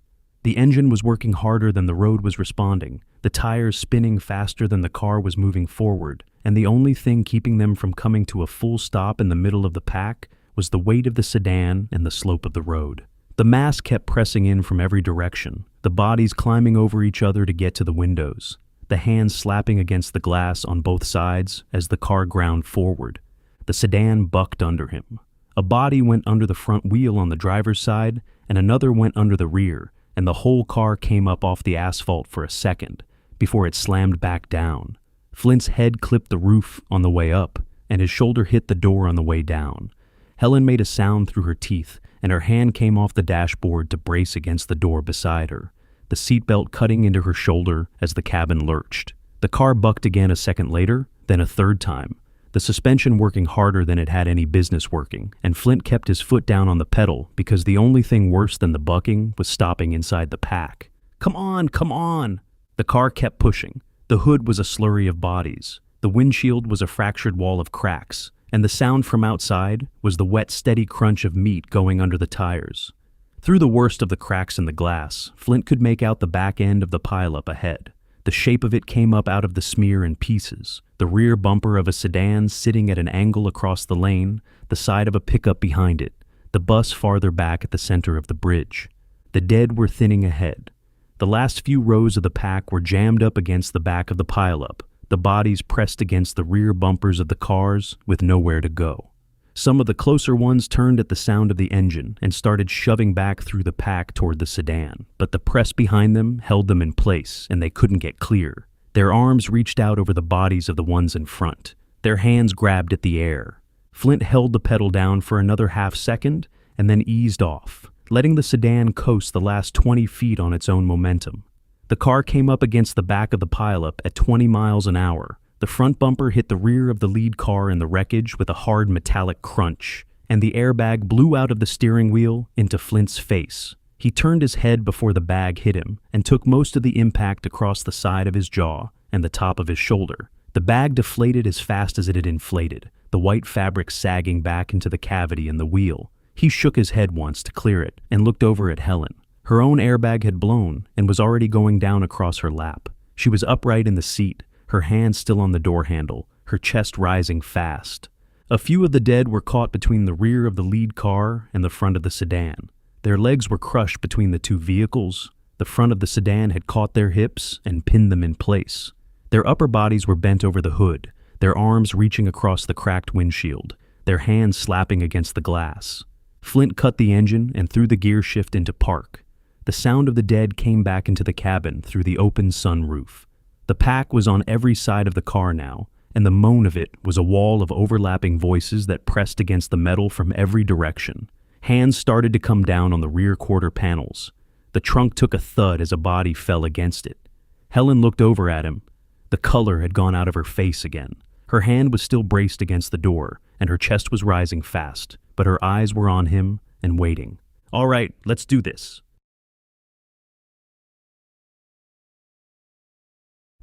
The engine was working harder than the road was responding, the tires spinning faster than the car was moving forward, and the only thing keeping them from coming to a full stop in the middle of the pack was the weight of the sedan and the slope of the road. The mass kept pressing in from every direction, the bodies climbing over each other to get to the windows, the hands slapping against the glass on both sides as the car ground forward. The sedan bucked under him. A body went under the front wheel on the driver's side, and another went under the rear, and the whole car came up off the asphalt for a second, before it slammed back down. Flint's head clipped the roof on the way up, and his shoulder hit the door on the way down. Helen made a sound through her teeth, and her hand came off the dashboard to brace against the door beside her, the seatbelt cutting into her shoulder as the cabin lurched. The car bucked again a second later, then a third time, the suspension working harder than it had any business working, and Flint kept his foot down on the pedal because the only thing worse than the bucking was stopping inside the pack. Come on, come on! The car kept pushing. The hood was a slurry of bodies. The windshield was a fractured wall of cracks, and the sound from outside was the wet, steady crunch of meat going under the tires. Through the worst of the cracks in the glass, Flint could make out the back end of the pileup ahead. The shape of it came up out of the smear in pieces, the rear bumper of a sedan sitting at an angle across the lane, the side of a pickup behind it, the bus farther back at the center of the bridge. The dead were thinning ahead. The last few rows of the pack were jammed up against the back of the pileup, the bodies pressed against the rear bumpers of the cars with nowhere to go. Some of the closer ones turned at the sound of the engine and started shoving back through the pack toward the sedan, but the press behind them held them in place and they couldn't get clear. Their arms reached out over the bodies of the ones in front. Their hands grabbed at the air. Flint held the pedal down for another half second and then eased off, letting the sedan coast the last 20 feet on its own momentum. The car came up against the back of the pileup at 20 miles an hour. The front bumper hit the rear of the lead car in the wreckage with a hard metallic crunch, and the airbag blew out of the steering wheel into Flint's face. He turned his head before the bag hit him and took most of the impact across the side of his jaw and the top of his shoulder. The bag deflated as fast as it had inflated, the white fabric sagging back into the cavity in the wheel. He shook his head once to clear it and looked over at Helen. Her own airbag had blown and was already going down across her lap. She was upright in the seat, her hand still on the door handle, her chest rising fast. A few of the dead were caught between the rear of the lead car and the front of the sedan. Their legs were crushed between the two vehicles. The front of the sedan had caught their hips and pinned them in place. Their upper bodies were bent over the hood, their arms reaching across the cracked windshield, their hands slapping against the glass. Flint cut the engine and threw the gear shift into park. The sound of the dead came back into the cabin through the open sunroof. The pack was on every side of the car now, and the moan of it was a wall of overlapping voices that pressed against the metal from every direction. Hands started to come down on the rear quarter panels. The trunk took a thud as a body fell against it. Helen looked over at him. The color had gone out of her face again. Her hand was still braced against the door, and her chest was rising fast, but her eyes were on him and waiting. "All right, let's do this."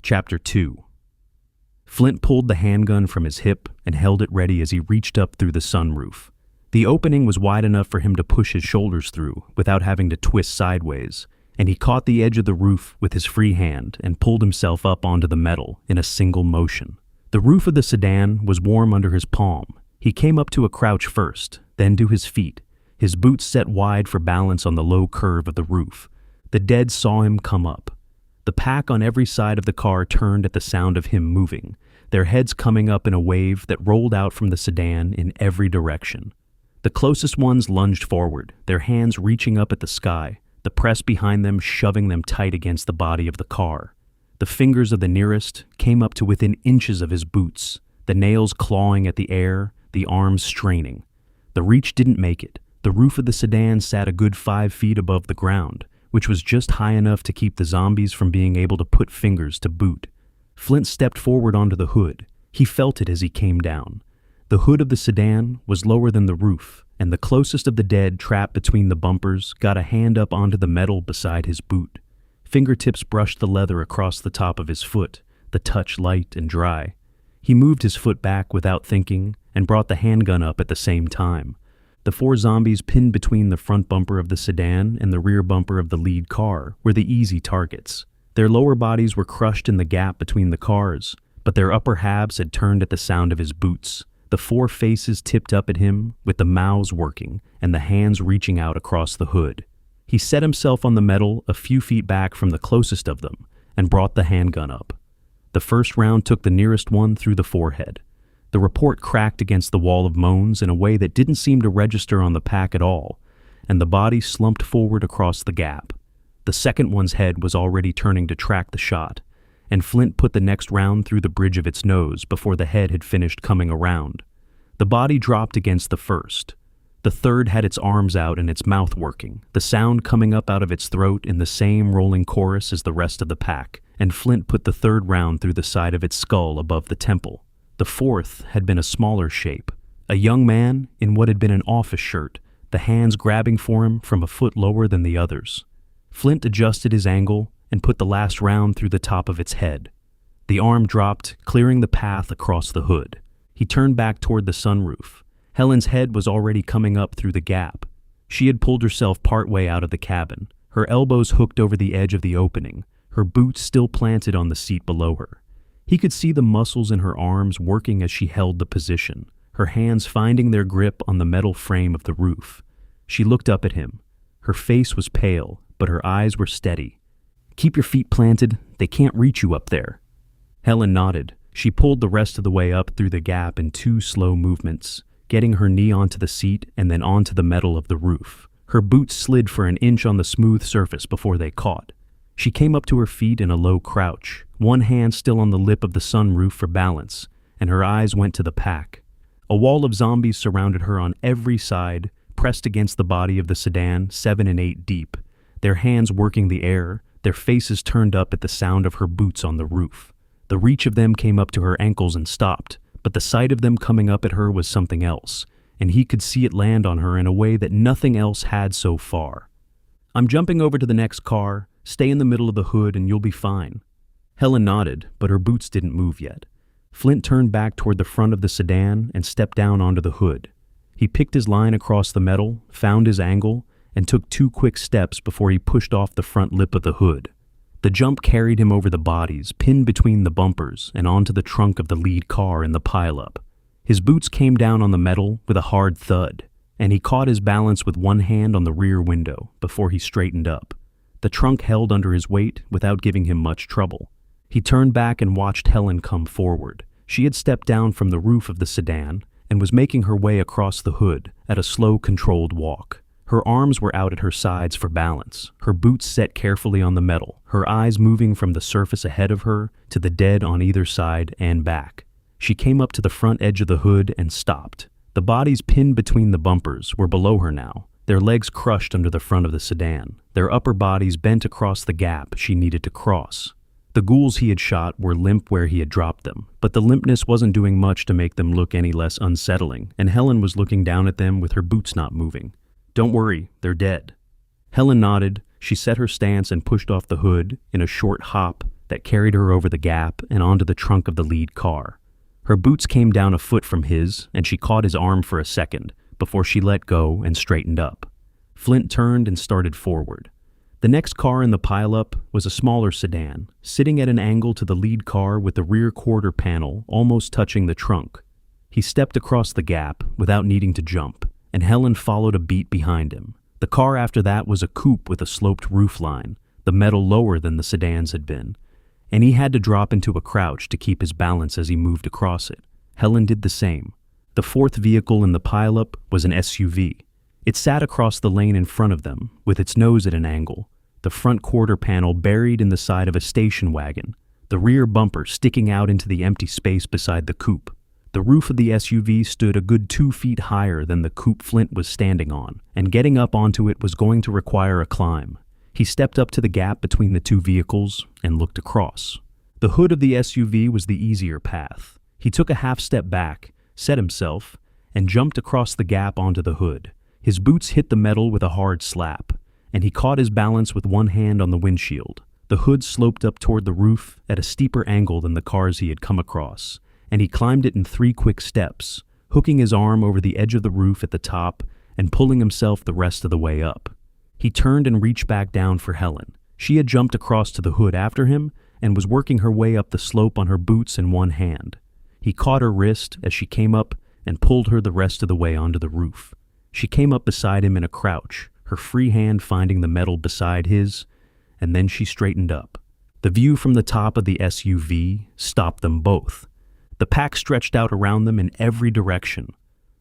Chapter 2. Flint pulled the handgun from his hip and held it ready as he reached up through the sunroof. The opening was wide enough for him to push his shoulders through without having to twist sideways, and he caught the edge of the roof with his free hand and pulled himself up onto the metal in a single motion. The roof of the sedan was warm under his palm. He came up to a crouch first, then to his feet, his boots set wide for balance on the low curve of the roof. The dead saw him come up. The pack on every side of the car turned at the sound of him moving, their heads coming up in a wave that rolled out from the sedan in every direction. The closest ones lunged forward, their hands reaching up at the sky, the press behind them shoving them tight against the body of the car. The fingers of the nearest came up to within inches of his boots, the nails clawing at the air, the arms straining. The reach didn't make it. The roof of the sedan sat a good 5 feet above the ground, which was just high enough to keep the zombies from being able to put fingers to boot. Flint stepped forward onto the hood. He felt it as he came down. The hood of the sedan was lower than the roof, and the closest of the dead trapped between the bumpers got a hand up onto the metal beside his boot. Fingertips brushed the leather across the top of his foot, the touch light and dry. He moved his foot back without thinking and brought the handgun up at the same time. The 4 zombies pinned between the front bumper of the sedan and the rear bumper of the lead car were the easy targets. Their lower bodies were crushed in the gap between the cars, but their upper halves had turned at the sound of his boots. The 4 faces tipped up at him, with the mouths working and the hands reaching out across the hood. He set himself on the metal a few feet back from the closest of them and brought the handgun up. The first round took the nearest one through the forehead. The report cracked against the wall of moans in a way that didn't seem to register on the pack at all, and the body slumped forward across the gap. The second one's head was already turning to track the shot, and Flint put the next round through the bridge of its nose before the head had finished coming around. The body dropped against the first. The third had its arms out and its mouth working, the sound coming up out of its throat in the same rolling chorus as the rest of the pack, and Flint put the third round through the side of its skull above the temple. The fourth had been a smaller shape, a young man in what had been an office shirt, the hands grabbing for him from a foot lower than the others. Flint adjusted his angle and put the last round through the top of its head. The arm dropped, clearing the path across the hood. He turned back toward the sunroof. Helen's head was already coming up through the gap. She had pulled herself partway out of the cabin, her elbows hooked over the edge of the opening, her boots still planted on the seat below her. He could see the muscles in her arms working as she held the position, her hands finding their grip on the metal frame of the roof. She looked up at him. Her face was pale, but her eyes were steady. "Keep your feet planted. They can't reach you up there." Helen nodded. She pulled the rest of the way up through the gap in 2 slow movements, getting her knee onto the seat and then onto the metal of the roof. Her boots slid for an inch on the smooth surface before they caught. She came up to her feet in a low crouch, one hand still on the lip of the sunroof for balance, and her eyes went to the pack. A wall of zombies surrounded her on every side, pressed against the body of the sedan, 7 and 8 deep, their hands working the air, their faces turned up at the sound of her boots on the roof. The reach of them came up to her ankles and stopped, but the sight of them coming up at her was something else, and he could see it land on her in a way that nothing else had so far. "I'm jumping over to the next car. Stay in the middle of the hood and you'll be fine." Helen nodded, but her boots didn't move yet. Flint turned back toward the front of the sedan and stepped down onto the hood. He picked his line across the metal, found his angle, and took 2 quick steps before he pushed off the front lip of the hood. The jump carried him over the bodies, pinned between the bumpers, and onto the trunk of the lead car in the pileup. His boots came down on the metal with a hard thud, and he caught his balance with one hand on the rear window before he straightened up. The trunk held under his weight without giving him much trouble. He turned back and watched Helen come forward. She had stepped down from the roof of the sedan and was making her way across the hood at a slow, controlled walk. Her arms were out at her sides for balance, her boots set carefully on the metal, her eyes moving from the surface ahead of her to the dead on either side and back. She came up to the front edge of the hood and stopped. The bodies pinned between the bumpers were below her now, their legs crushed under the front of the sedan, their upper bodies bent across the gap she needed to cross. The ghouls he had shot were limp where he had dropped them, but the limpness wasn't doing much to make them look any less unsettling, and Helen was looking down at them with her boots not moving. "Don't worry, they're dead." Helen nodded. She set her stance and pushed off the hood in a short hop that carried her over the gap and onto the trunk of the lead car. Her boots came down a foot from his, and she caught his arm for a second before she let go and straightened up. Flint turned and started forward. The next car in the pileup was a smaller sedan, sitting at an angle to the lead car with the rear quarter panel almost touching the trunk. He stepped across the gap without needing to jump, and Helen followed a beat behind him. The car after that was a coupe with a sloped roofline, the metal lower than the sedans had been, and he had to drop into a crouch to keep his balance as he moved across it. Helen did the same. The fourth vehicle in the pileup was an SUV. It sat across the lane in front of them, with its nose at an angle, the front quarter panel buried in the side of a station wagon, the rear bumper sticking out into the empty space beside the coupe. The roof of the SUV stood a good 2 feet higher than the coupe Flint was standing on, and getting up onto it was going to require a climb. He stepped up to the gap between the 2 vehicles and looked across. The hood of the SUV was the easier path. He took a half step back, set himself, and jumped across the gap onto the hood. His boots hit the metal with a hard slap, and he caught his balance with one hand on the windshield. The hood sloped up toward the roof at a steeper angle than the cars he had come across, and he climbed it in 3 quick steps, hooking his arm over the edge of the roof at the top and pulling himself the rest of the way up. He turned and reached back down for Helen. She had jumped across to the hood after him and was working her way up the slope on her boots in one hand. He caught her wrist as she came up and pulled her the rest of the way onto the roof. She came up beside him in a crouch, her free hand finding the metal beside his, and then she straightened up. The view from the top of the SUV stopped them both. The pack stretched out around them in every direction.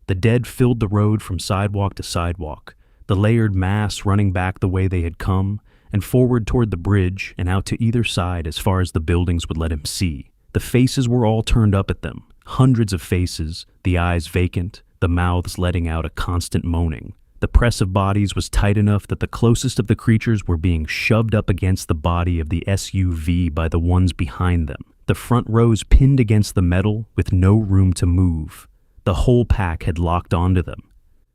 The dead filled the road from sidewalk to sidewalk, the layered mass running back the way they had come, and forward toward the bridge and out to either side as far as the buildings would let him see. The faces were all turned up at them, hundreds of faces, the eyes vacant, the mouths letting out a constant moaning. The press of bodies was tight enough that the closest of the creatures were being shoved up against the body of the SUV by the ones behind them. The front rows pinned against the metal with no room to move. The whole pack had locked onto them.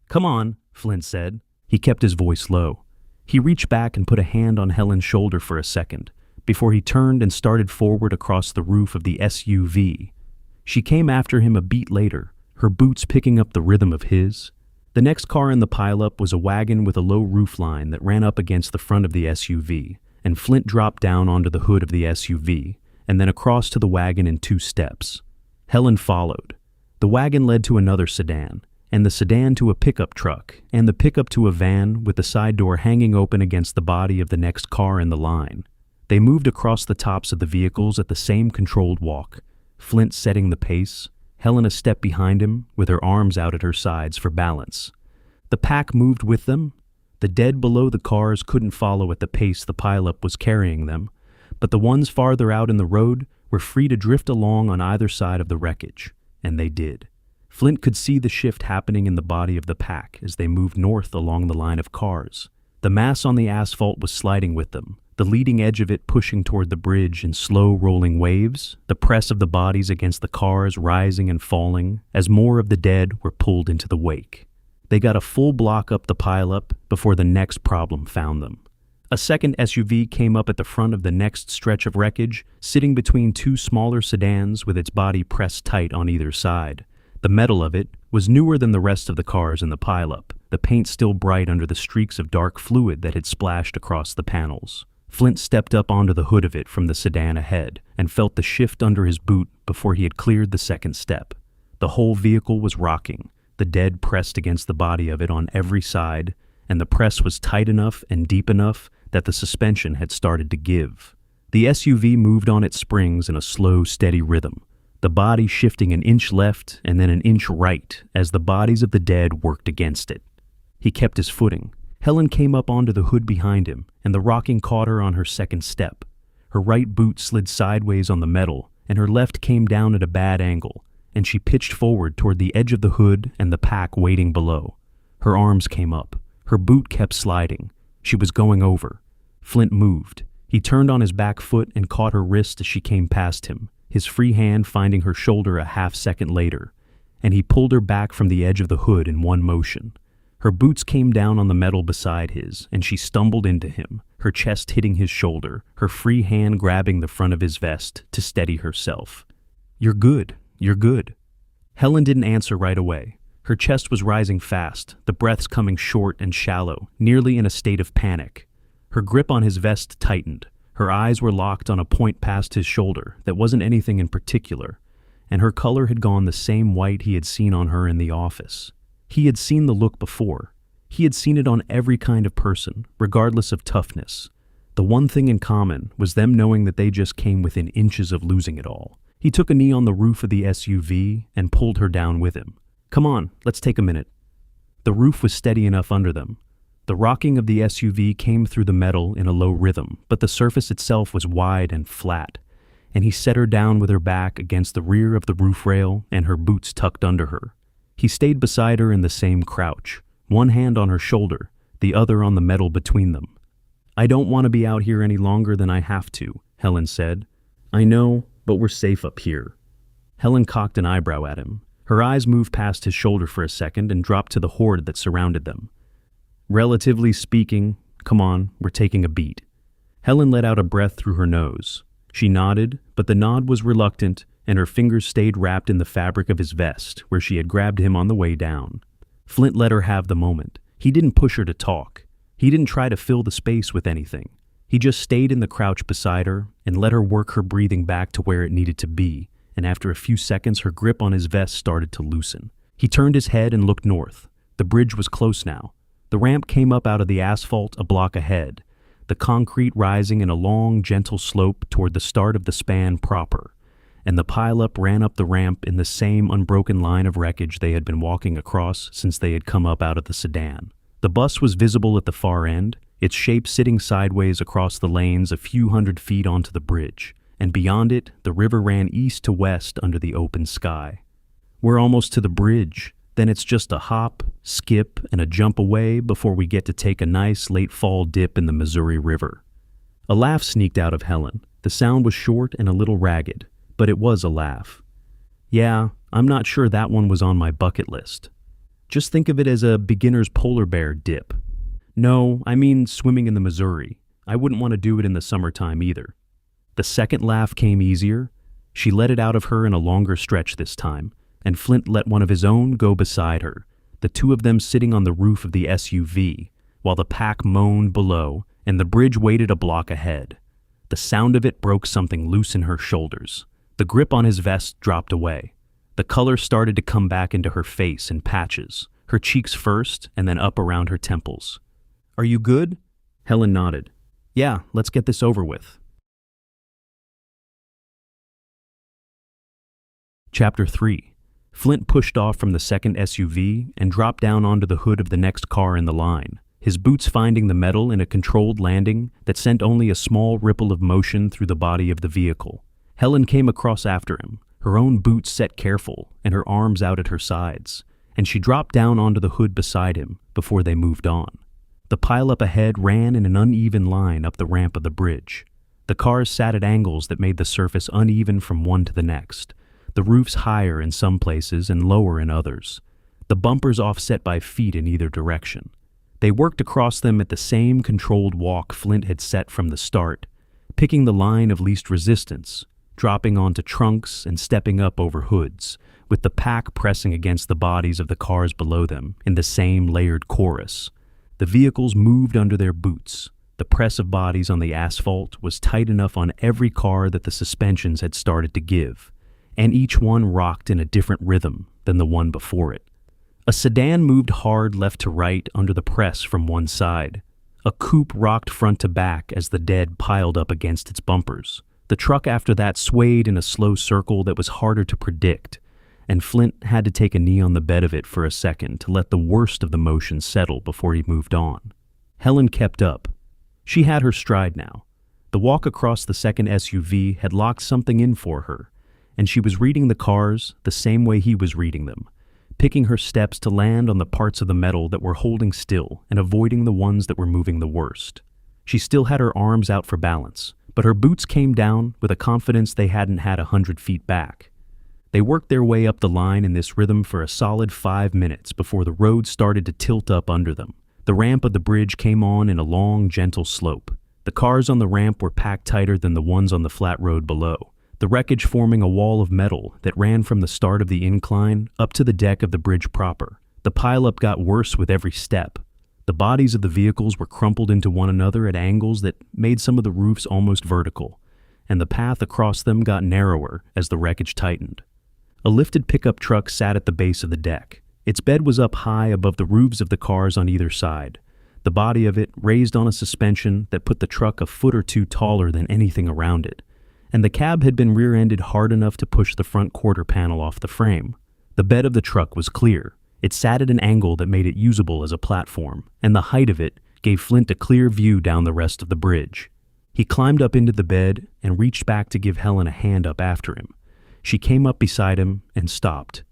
"Come on," Flint said. He kept his voice low. He reached back and put a hand on Helen's shoulder for a second, before he turned and started forward across the roof of the SUV. She came after him a beat later, her boots picking up the rhythm of his. The next car in the pileup was a wagon with a low roofline that ran up against the front of the SUV, and Flint dropped down onto the hood of the SUV, and then across to the wagon in 2 steps. Helen followed. The wagon led to another sedan, and the sedan to a pickup truck, and the pickup to a van with the side door hanging open against the body of the next car in the line. They moved across the tops of the vehicles at the same controlled walk, Flint setting the pace, Helen a step behind him with her arms out at her sides for balance. The pack moved with them. The dead below the cars couldn't follow at the pace the pileup was carrying them, but the ones farther out in the road were free to drift along on either side of the wreckage, and they did. Flint could see the shift happening in the body of the pack as they moved north along the line of cars. The mass on the asphalt was sliding with them, the leading edge of it pushing toward the bridge in slow rolling waves, the press of the bodies against the cars rising and falling as more of the dead were pulled into the wake. They got a full block up the pileup before the next problem found them. A second SUV came up at the front of the next stretch of wreckage, sitting between 2 smaller sedans with its body pressed tight on either side. The metal of it was newer than the rest of the cars in the pileup, the paint still bright under the streaks of dark fluid that had splashed across the panels. Flint stepped up onto the hood of it from the sedan ahead and felt the shift under his boot before he had cleared the second step. The whole vehicle was rocking, the dead pressed against the body of it on every side, and the press was tight enough and deep enough that the suspension had started to give. The SUV moved on its springs in a slow, steady rhythm, the body shifting an inch left and then an inch right as the bodies of the dead worked against it. He kept his footing. Helen came up onto the hood behind him, and the rocking caught her on her second step. Her right boot slid sideways on the metal, and her left came down at a bad angle, and she pitched forward toward the edge of the hood and the pack waiting below. Her arms came up. Her boot kept sliding. She was going over. Flint moved. He turned on his back foot and caught her wrist as she came past him, his free hand finding her shoulder a half-second later, and he pulled her back from the edge of the hood in one motion. Her boots came down on the metal beside his, and she stumbled into him, her chest hitting his shoulder, her free hand grabbing the front of his vest to steady herself. "You're good. You're good." Helen didn't answer right away. Her chest was rising fast, the breaths coming short and shallow, nearly in a state of panic. Her grip on his vest tightened. Her eyes were locked on a point past his shoulder that wasn't anything in particular, and her color had gone the same white he had seen on her in the office. He had seen the look before. He had seen it on every kind of person, regardless of toughness. The one thing in common was them knowing that they just came within inches of losing it all. He took a knee on the roof of the SUV and pulled her down with him. "Come on, let's take a minute." The roof was steady enough under them. The rocking of the SUV came through the metal in a low rhythm, but the surface itself was wide and flat, and he set her down with her back against the rear of the roof rail and her boots tucked under her. He stayed beside her in the same crouch, one hand on her shoulder, the other on the metal between them. "I don't want to be out here any longer than I have to," Helen said. "I know, but we're safe up here." Helen cocked an eyebrow at him. Her eyes moved past his shoulder for a second and dropped to the horde that surrounded them. "Relatively speaking, come on, we're taking a beat." Helen let out a breath through her nose. She nodded, but the nod was reluctant, and her fingers stayed wrapped in the fabric of his vest, where she had grabbed him on the way down. Flint let her have the moment. He didn't push her to talk. He didn't try to fill the space with anything. He just stayed in the crouch beside her and let her work her breathing back to where it needed to be, and after a few seconds her grip on his vest started to loosen. He turned his head and looked north. The bridge was close now. The ramp came up out of the asphalt a block ahead, the concrete rising in a long, gentle slope toward the start of the span proper, and the pileup ran up the ramp in the same unbroken line of wreckage they had been walking across since they had come up out of the sedan. The bus was visible at the far end, its shape sitting sideways across the lanes a few hundred feet onto the bridge, and beyond it, the river ran east to west under the open sky. We're almost to the bridge. Then it's just a hop, skip, and a jump away before we get to take a nice late fall dip in the Missouri River. A laugh sneaked out of Helen. The sound was short and a little ragged, but it was a laugh. Yeah, I'm not sure that one was on my bucket list. Just think of it as a beginner's polar bear dip. No, I mean swimming in the Missouri. I wouldn't want to do it in the summertime either. The second laugh came easier. She let it out of her in a longer stretch this time, and Flint let one of his own go beside her, the two of them sitting on the roof of the SUV, while the pack moaned below and the bridge waited a block ahead. The sound of it broke something loose in her shoulders. The grip on his vest dropped away. The color started to come back into her face in patches, her cheeks first and then up around her temples. "Are you good?" Helen nodded. "Yeah, let's get this over with." Chapter 3. Flint pushed off from the second SUV and dropped down onto the hood of the next car in the line, his boots finding the metal in a controlled landing that sent only a small ripple of motion through the body of the vehicle. Helen came across after him, her own boots set careful and her arms out at her sides, and she dropped down onto the hood beside him before they moved on. The pileup ahead ran in an uneven line up the ramp of the bridge. The cars sat at angles that made the surface uneven from one to the next, the roofs higher in some places and lower in others, the bumpers offset by feet in either direction. They worked across them at the same controlled walk Flint had set from the start, picking the line of least resistance, dropping onto trunks and stepping up over hoods, with the pack pressing against the bodies of the cars below them in the same layered chorus. The vehicles moved under their boots. The press of bodies on the asphalt was tight enough on every car that the suspensions had started to give, and each one rocked in a different rhythm than the one before it. A sedan moved hard left to right under the press from one side. A coupe rocked front to back as the dead piled up against its bumpers. The truck after that swayed in a slow circle that was harder to predict, and Flint had to take a knee on the bed of it for a second to let the worst of the motion settle before he moved on. Helen kept up. She had her stride now. The walk across the second SUV had locked something in for her, and she was reading the cars the same way he was reading them, picking her steps to land on the parts of the metal that were holding still and avoiding the ones that were moving the worst. She still had her arms out for balance, but her boots came down with a confidence they hadn't had 100 feet back. They worked their way up the line in this rhythm for a solid 5 minutes before the road started to tilt up under them. The ramp of the bridge came on in a long, gentle slope. The cars on the ramp were packed tighter than the ones on the flat road below, the wreckage forming a wall of metal that ran from the start of the incline up to the deck of the bridge proper. The pileup got worse with every step. The bodies of the vehicles were crumpled into one another at angles that made some of the roofs almost vertical, and the path across them got narrower as the wreckage tightened. A lifted pickup truck sat at the base of the deck. Its bed was up high above the roofs of the cars on either side, the body of it raised on a suspension that put the truck a foot or two taller than anything around it, and the cab had been rear-ended hard enough to push the front quarter panel off the frame. The bed of the truck was clear. It sat at an angle that made it usable as a platform, and the height of it gave Flint a clear view down the rest of the bridge. He climbed up into the bed and reached back to give Helen a hand up after him. She came up beside him and stopped.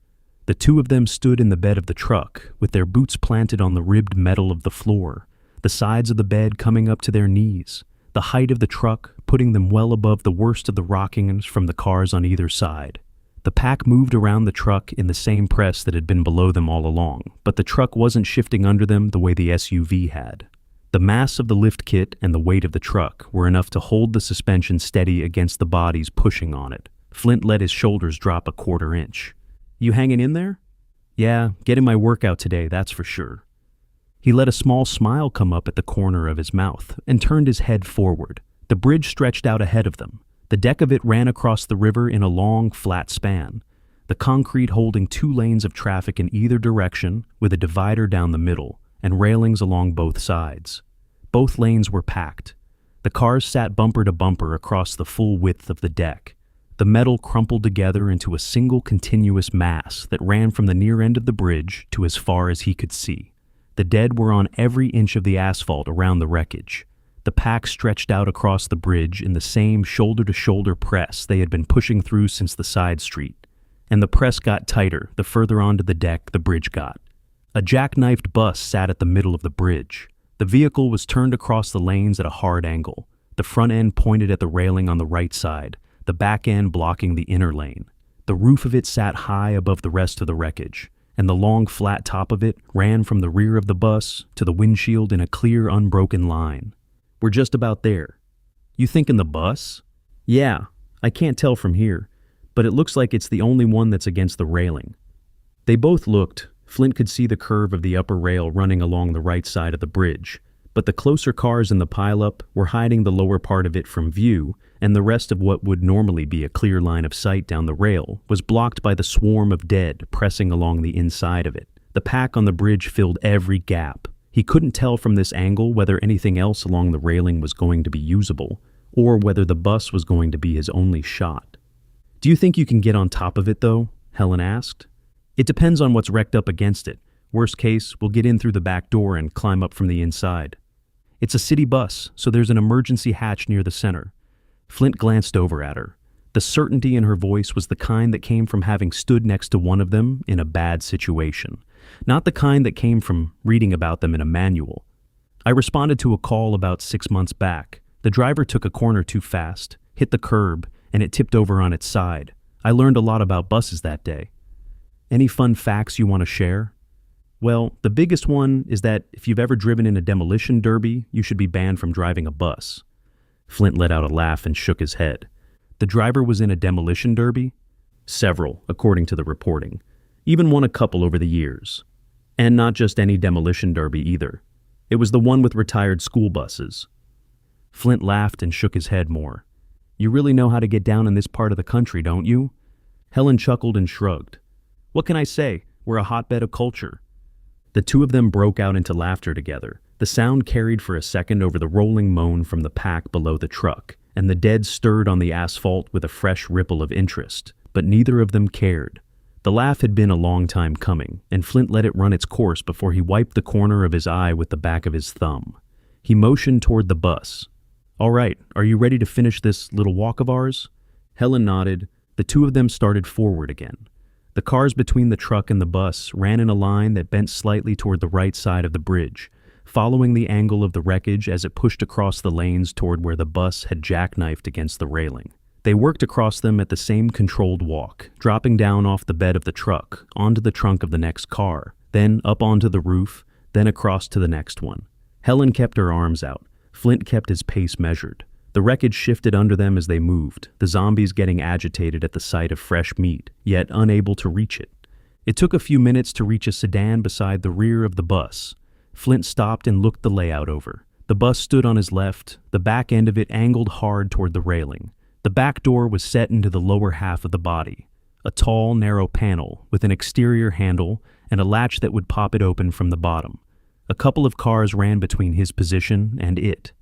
The two of them stood in the bed of the truck, with their boots planted on the ribbed metal of the floor, the sides of the bed coming up to their knees, the height of the truck putting them well above the worst of the rockings from the cars on either side. The pack moved around the truck in the same press that had been below them all along, but the truck wasn't shifting under them the way the SUV had. The mass of the lift kit and the weight of the truck were enough to hold the suspension steady against the bodies pushing on it. Flint let his shoulders drop a quarter inch. "You hanging in there?" Yeah, getting my workout today, that's for sure. He let a small smile come up at the corner of his mouth and turned his head forward. The bridge stretched out ahead of them. The deck of it ran across the river in a long, flat span, the concrete holding 2 lanes of traffic in either direction with a divider down the middle and railings along both sides. Both lanes were packed. The cars sat bumper to bumper across the full width of the deck. The metal crumpled together into a single continuous mass that ran from the near end of the bridge to as far as he could see. The dead were on every inch of the asphalt around the wreckage. The pack stretched out across the bridge in the same shoulder-to-shoulder press they had been pushing through since the side street. And the press got tighter the further onto the deck the bridge got. A jackknifed bus sat at the middle of the bridge. The vehicle was turned across the lanes at a hard angle. The front end pointed at the railing on the right side, the back end blocking the inner lane. The roof of it sat high above the rest of the wreckage, and the long flat top of it ran from the rear of the bus to the windshield in a clear, unbroken line. We're just about there. You thinking the bus? Yeah, I can't tell from here, but it looks like it's the only one that's against the railing. They both looked. Flint could see the curve of the upper rail running along the right side of the bridge, but the closer cars in the pileup were hiding the lower part of it from view, and the rest of what would normally be a clear line of sight down the rail was blocked by the swarm of dead pressing along the inside of it. The pack on the bridge filled every gap. He couldn't tell from this angle whether anything else along the railing was going to be usable, or whether the bus was going to be his only shot. Do you think you can get on top of it, though? Helen asked. It depends on what's wrecked up against it. Worst case, we'll get in through the back door and climb up from the inside. It's a city bus, so there's an emergency hatch near the center. Flint glanced over at her. The certainty in her voice was the kind that came from having stood next to one of them in a bad situation, not the kind that came from reading about them in a manual. I responded to a call about 6 months back. The driver took a corner too fast, hit the curb, and it tipped over on its side. I learned a lot about buses that day. Any fun facts you want to share? Well, the biggest one is that if you've ever driven in a demolition derby, you should be banned from driving a bus. Flint let out a laugh and shook his head. The driver was in a demolition derby? Several, according to the reporting. Even won a couple over the years. And not just any demolition derby either. It was the one with retired school buses. Flint laughed and shook his head more. You really know how to get down in this part of the country, don't you? Helen chuckled and shrugged. What can I say? We're a hotbed of culture. The two of them broke out into laughter together. The sound carried for a second over the rolling moan from the pack below the truck, and the dead stirred on the asphalt with a fresh ripple of interest, but neither of them cared. The laugh had been a long time coming, and Flint let it run its course before he wiped the corner of his eye with the back of his thumb. He motioned toward the bus. All right, are you ready to finish this little walk of ours? Helen nodded. The two of them started forward again. The cars between the truck and the bus ran in a line that bent slightly toward the right side of the bridge, following the angle of the wreckage as it pushed across the lanes toward where the bus had jackknifed against the railing. They worked across them at the same controlled walk, dropping down off the bed of the truck, onto the trunk of the next car, then up onto the roof, then across to the next one. Helen kept her arms out. Flint kept his pace measured. The wreckage shifted under them as they moved, the zombies getting agitated at the sight of fresh meat, yet unable to reach it. It took a few minutes to reach a sedan beside the rear of the bus. Flint stopped and looked the layout over. The bus stood on his left, the back end of it angled hard toward the railing. The back door was set into the lower half of the body, a tall, narrow panel with an exterior handle and a latch that would pop it open from the bottom. A couple of cars ran between his position and it.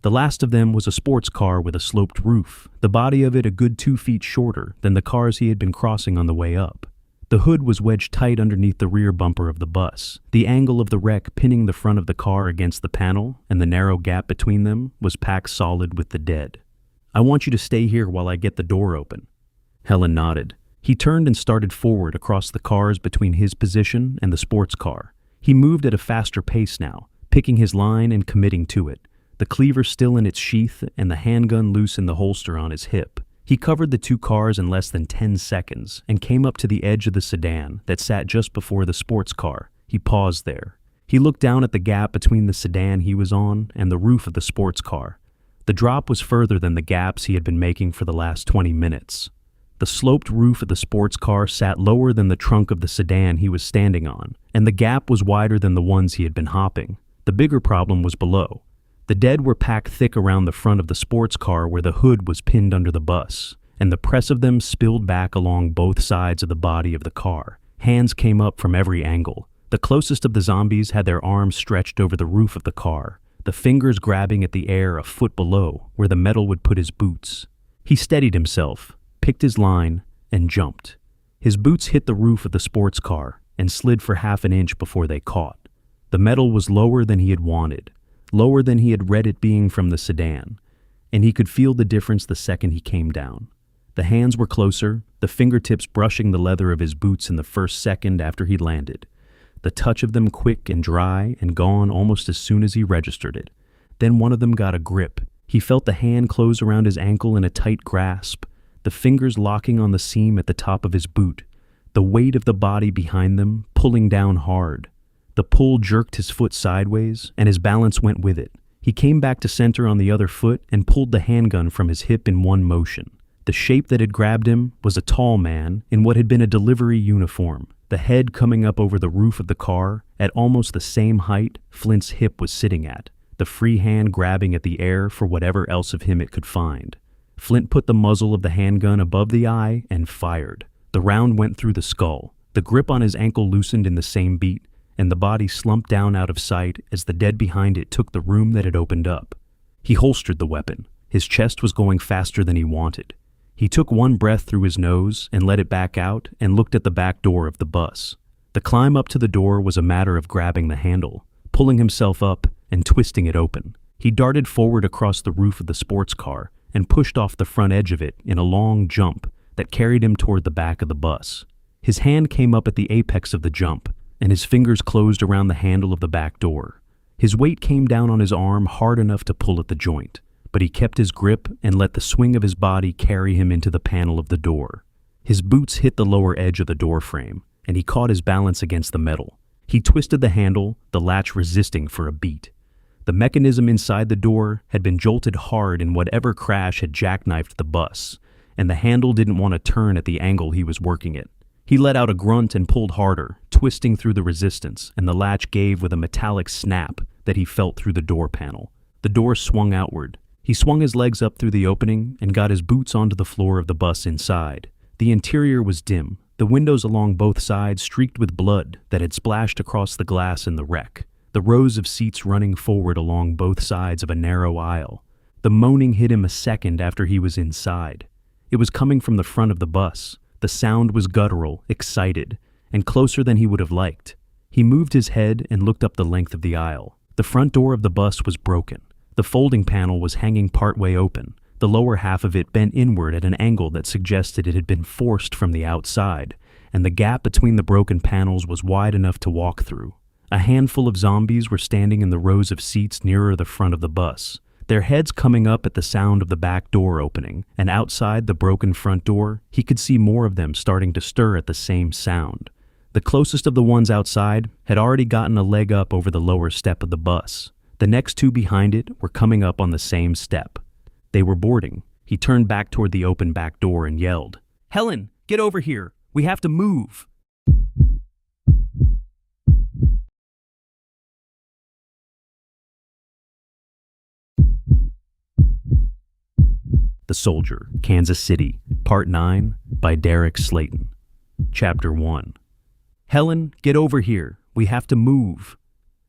The last of them was a sports car with a sloped roof, the body of it a good 2 feet shorter than the cars he had been crossing on the way up. The hood was wedged tight underneath the rear bumper of the bus. The angle of the wreck pinning the front of the car against the panel, and the narrow gap between them was packed solid with the dead. I want you to stay here while I get the door open. Helen nodded. He turned and started forward across the cars between his position and the sports car. He moved at a faster pace now, picking his line and committing to it, the cleaver still in its sheath and the handgun loose in the holster on his hip. He covered the two cars in less than 10 seconds and came up to the edge of the sedan that sat just before the sports car. He paused there. He looked down at the gap between the sedan he was on and the roof of the sports car. The drop was further than the gaps he had been making for the last 20 minutes. The sloped roof of the sports car sat lower than the trunk of the sedan he was standing on, and the gap was wider than the ones he had been hopping. The bigger problem was below. The dead were packed thick around the front of the sports car where the hood was pinned under the bus, and the press of them spilled back along both sides of the body of the car. Hands came up from every angle. The closest of the zombies had their arms stretched over the roof of the car, the fingers grabbing at the air a foot below where the metal would put his boots. He steadied himself, picked his line, and jumped. His boots hit the roof of the sports car and slid for half an inch before they caught. The metal was lower than he had wanted, lower than he had read it being from the sedan, and he could feel the difference the second he came down. The hands were closer, the fingertips brushing the leather of his boots in the first second after he landed. The touch of them quick and dry and gone almost as soon as he registered it. Then one of them got a grip. He felt the hand close around his ankle in a tight grasp, the fingers locking on the seam at the top of his boot, the weight of the body behind them pulling down hard. The pull jerked his foot sideways, and his balance went with it. He came back to center on the other foot and pulled the handgun from his hip in one motion. The shape that had grabbed him was a tall man in what had been a delivery uniform, the head coming up over the roof of the car at almost the same height Flint's hip was sitting at, the free hand grabbing at the air for whatever else of him it could find. Flint put the muzzle of the handgun above the eye and fired. The round went through the skull. The grip on his ankle loosened in the same beat, and the body slumped down out of sight as the dead behind it took the room that had opened up. He holstered the weapon. His chest was going faster than he wanted. He took one breath through his nose and let it back out and looked at the back door of the bus. The climb up to the door was a matter of grabbing the handle, pulling himself up, and twisting it open. He darted forward across the roof of the sports car and pushed off the front edge of it in a long jump that carried him toward the back of the bus. His hand came up at the apex of the jump, and his fingers closed around the handle of the back door. His weight came down on his arm hard enough to pull at the joint, but he kept his grip and let the swing of his body carry him into the panel of the door. His boots hit the lower edge of the door frame, and he caught his balance against the metal. He twisted the handle, the latch resisting for a beat. The mechanism inside the door had been jolted hard in whatever crash had jackknifed the bus, and the handle didn't want to turn at the angle he was working it. He let out a grunt and pulled harder, twisting through the resistance, and the latch gave with a metallic snap that he felt through the door panel. The door swung outward. He swung his legs up through the opening and got his boots onto the floor of the bus inside. The interior was dim, the windows along both sides streaked with blood that had splashed across the glass in the wreck, the rows of seats running forward along both sides of a narrow aisle. The moaning hit him a second after he was inside. It was coming from the front of the bus. The sound was guttural, excited, and closer than he would have liked. He moved his head and looked up the length of the aisle. The front door of the bus was broken. The folding panel was hanging partway open, the lower half of it bent inward at an angle that suggested it had been forced from the outside, and the gap between the broken panels was wide enough to walk through. A handful of zombies were standing in the rows of seats nearer the front of the bus, their heads coming up at the sound of the back door opening, and outside the broken front door, he could see more of them starting to stir at the same sound. The closest of the ones outside had already gotten a leg up over the lower step of the bus. The next two behind it were coming up on the same step. They were boarding. He turned back toward the open back door and yelled, "Helen, get over here! We have to move!" The Soldier, Kansas City, Part 9, by Derek Slayton. Chapter 1. "Helen, get over here. We have to move."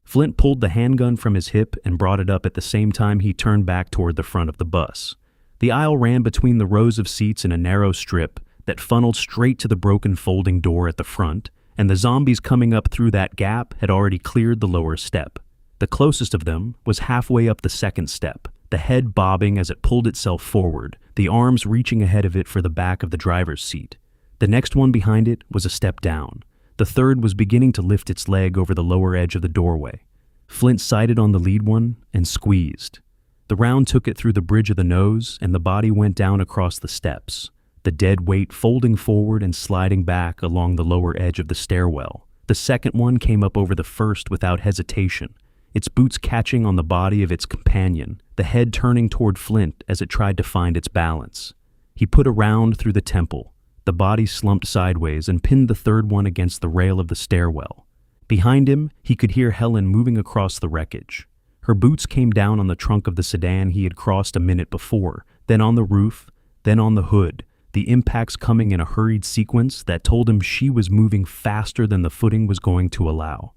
Flint pulled the handgun from his hip and brought it up at the same time he turned back toward the front of the bus. The aisle ran between the rows of seats in a narrow strip that funneled straight to the broken folding door at the front, and the zombies coming up through that gap had already cleared the lower step. The closest of them was halfway up the second step, the head bobbing as it pulled itself forward, the arms reaching ahead of it for the back of the driver's seat. The next one behind it was a step down. The third was beginning to lift its leg over the lower edge of the doorway. Flint sighted on the lead one and squeezed. The round took it through the bridge of the nose, and the body went down across the steps, the dead weight folding forward and sliding back along the lower edge of the stairwell. The second one came up over the first without hesitation, its boots catching on the body of its companion, the head turning toward Flint as it tried to find its balance. He put a round through the temple, The body slumped sideways and pinned the third one against the rail of the stairwell. Behind him, he could hear Helen moving across the wreckage. Her boots came down on the trunk of the sedan he had crossed a minute before, then on the roof, then on the hood, the impacts coming in a hurried sequence that told him she was moving faster than the footing was going to allow.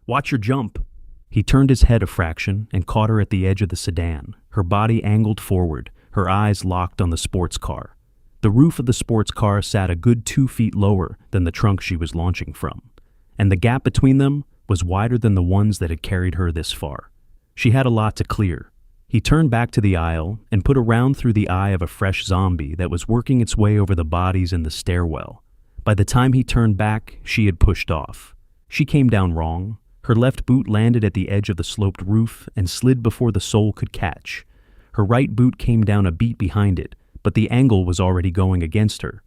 "Watch your jump." He turned his head a fraction and caught her at the edge of the sedan, her body angled forward, her eyes locked on the sports car. The roof of the sports car sat a good 2 feet lower than the trunk she was launching from, and the gap between them was wider than the ones that had carried her this far. She had a lot to clear. He turned back to the aisle and put a round through the eye of a fresh zombie that was working its way over the bodies in the stairwell. By the time he turned back, she had pushed off. She came down wrong. Her left boot landed at the edge of the sloped roof and slid before the sole could catch. Her right boot came down a beat behind it, but the angle was already going against her.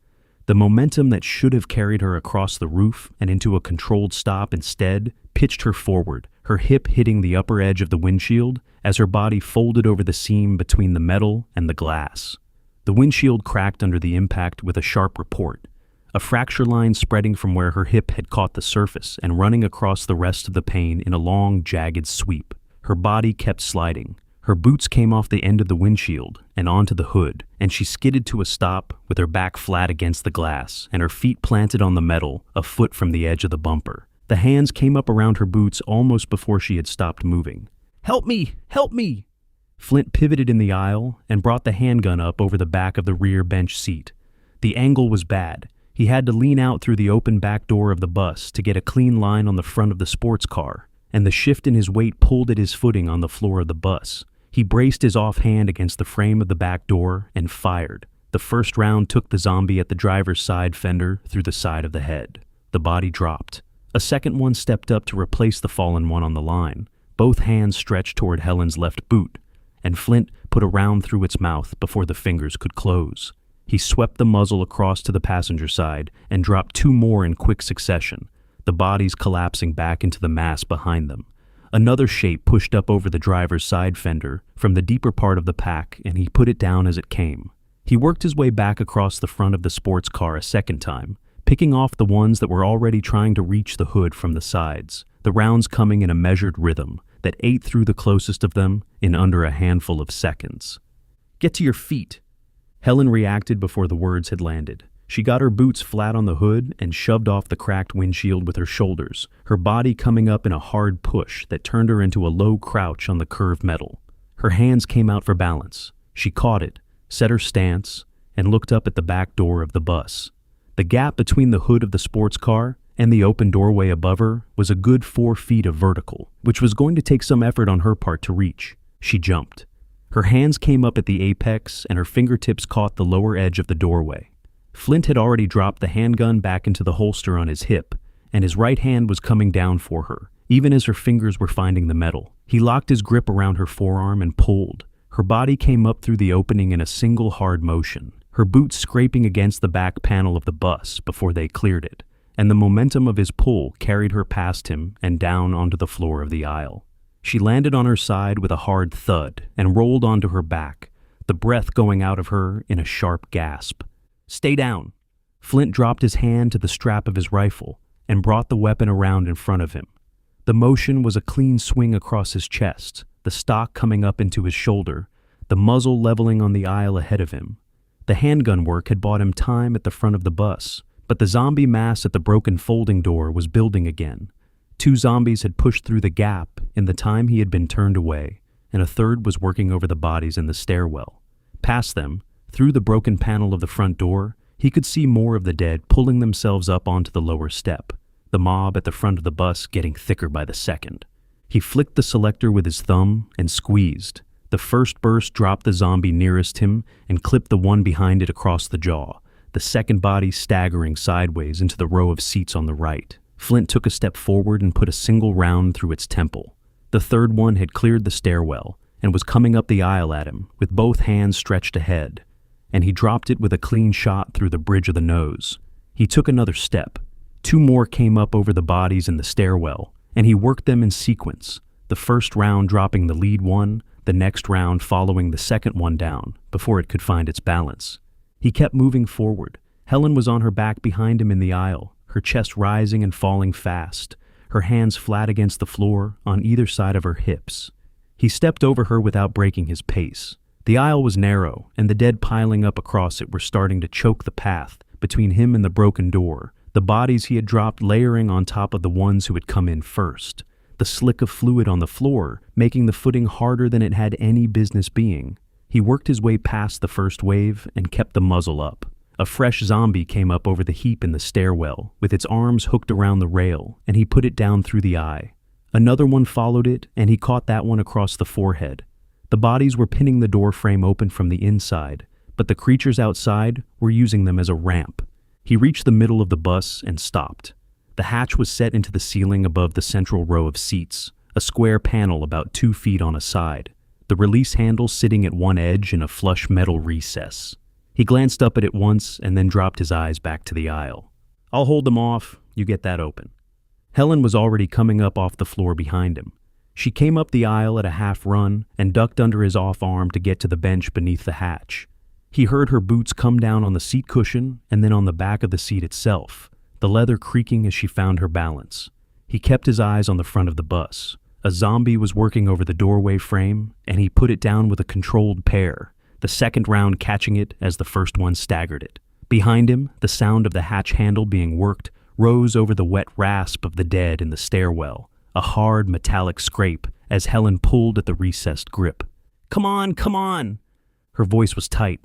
The momentum that should have carried her across the roof and into a controlled stop instead pitched her forward, her hip hitting the upper edge of the windshield as her body folded over the seam between the metal and the glass. The windshield cracked under the impact with a sharp report, a fracture line spreading from where her hip had caught the surface and running across the rest of the pane in a long, jagged sweep. Her body kept sliding. Her boots came off the end of the windshield and onto the hood, and she skidded to a stop with her back flat against the glass and her feet planted on the metal a foot from the edge of the bumper. The hands came up around her boots almost before she had stopped moving. "Help me! Help me!" Flint pivoted in the aisle and brought the handgun up over the back of the rear bench seat. The angle was bad. He had to lean out through the open back door of the bus to get a clean line on the front of the sports car, and the shift in his weight pulled at his footing on the floor of the bus. He braced his offhand against the frame of the back door and fired. The first round took the zombie at the driver's side fender through the side of the head. The body dropped. A second one stepped up to replace the fallen one on the line. Both hands stretched toward Helen's left boot, and Flint put a round through its mouth before the fingers could close. He swept the muzzle across to the passenger side and dropped two more in quick succession, the bodies collapsing back into the mass behind them. Another shape pushed up over the driver's side fender from the deeper part of the pack, and he put it down as it came. He worked his way back across the front of the sports car a second time, picking off the ones that were already trying to reach the hood from the sides, the rounds coming in a measured rhythm that ate through the closest of them in under a handful of seconds. "Get to your feet." Helen reacted before the words had landed. She got her boots flat on the hood and shoved off the cracked windshield with her shoulders, her body coming up in a hard push that turned her into a low crouch on the curved metal. Her hands came out for balance. She caught it, set her stance, and looked up at the back door of the bus. The gap between the hood of the sports car and the open doorway above her was a good 4 feet of vertical, which was going to take some effort on her part to reach. She jumped. Her hands came up at the apex and her fingertips caught the lower edge of the doorway. Flint had already dropped the handgun back into the holster on his hip, and his right hand was coming down for her, even as her fingers were finding the metal. He locked his grip around her forearm and pulled. Her body came up through the opening in a single hard motion, her boots scraping against the back panel of the bus before they cleared it, and the momentum of his pull carried her past him and down onto the floor of the aisle. She landed on her side with a hard thud and rolled onto her back, the breath going out of her in a sharp gasp. "Stay down." Flint dropped his hand to the strap of his rifle and brought the weapon around in front of him. The motion was a clean swing across his chest, the stock coming up into his shoulder, the muzzle leveling on the aisle ahead of him. The handgun work had bought him time at the front of the bus, but the zombie mass at the broken folding door was building again. 2 zombies had pushed through the gap in the time he had been turned away, and a third was working over the bodies in the stairwell. Past them, through the broken panel of the front door, he could see more of the dead pulling themselves up onto the lower step, the mob at the front of the bus getting thicker by the second. He flicked the selector with his thumb and squeezed. The first burst dropped the zombie nearest him and clipped the one behind it across the jaw, the second body staggering sideways into the row of seats on the right. Flint took a step forward and put a single round through its temple. The third one had cleared the stairwell and was coming up the aisle at him with both hands stretched ahead, and he dropped it with a clean shot through the bridge of the nose. He took another step. 2 more came up over the bodies in the stairwell, and he worked them in sequence, the first round dropping the lead one, the next round following the second one down before it could find its balance. He kept moving forward, Helen was on her back behind him in the aisle, her chest rising and falling fast, her hands flat against the floor on either side of her hips. He stepped over her without breaking his pace. The aisle was narrow, and the dead piling up across it were starting to choke the path between him and the broken door, the bodies he had dropped layering on top of the ones who had come in first, the slick of fluid on the floor making the footing harder than it had any business being. He worked his way past the first wave and kept the muzzle up. A fresh zombie came up over the heap in the stairwell, with its arms hooked around the rail, and he put it down through the eye. Another one followed it, and he caught that one across the forehead. The bodies were pinning the door frame open from the inside, but the creatures outside were using them as a ramp. He reached the middle of the bus and stopped. The hatch was set into the ceiling above the central row of seats, a square panel about 2 feet on a side, the release handle sitting at one edge in a flush metal recess. He glanced up at it once and then dropped his eyes back to the aisle. "I'll hold them off. You get that open." Helen was already coming up off the floor behind him. She came up the aisle at a half run and ducked under his off arm to get to the bench beneath the hatch. He heard her boots come down on the seat cushion and then on the back of the seat itself, the leather creaking as she found her balance. He kept his eyes on the front of the bus. A zombie was working over the doorway frame, and he put it down with a controlled pair, the second round catching it as the first one staggered it. Behind him, the sound of the hatch handle being worked rose over the wet rasp of the dead in the stairwell, a hard metallic scrape as Helen pulled at the recessed grip. "Come on, come on!" Her voice was tight.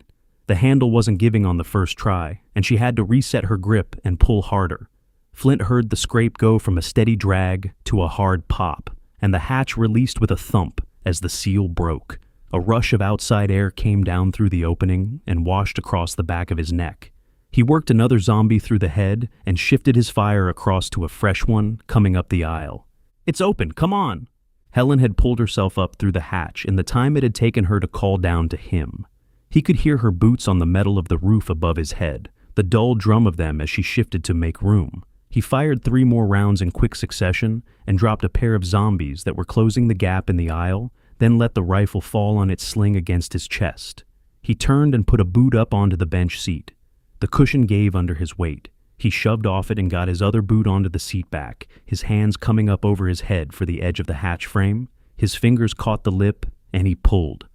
The handle wasn't giving on the first try, and she had to reset her grip and pull harder. Flint heard the scrape go from a steady drag to a hard pop, and the hatch released with a thump as the seal broke. A rush of outside air came down through the opening and washed across the back of his neck. He worked another zombie through the head and shifted his fire across to a fresh one coming up the aisle. "It's open, come on!" Helen had pulled herself up through the hatch in the time it had taken her to call down to him. He could hear her boots on the metal of the roof above his head, the dull drum of them as she shifted to make room. He fired 3 more rounds in quick succession and dropped a pair of zombies that were closing the gap in the aisle, then let the rifle fall on its sling against his chest. He turned and put a boot up onto the bench seat. The cushion gave under his weight. He shoved off it and got his other boot onto the seat back, his hands coming up over his head for the edge of the hatch frame. His fingers caught the lip, and he pulled.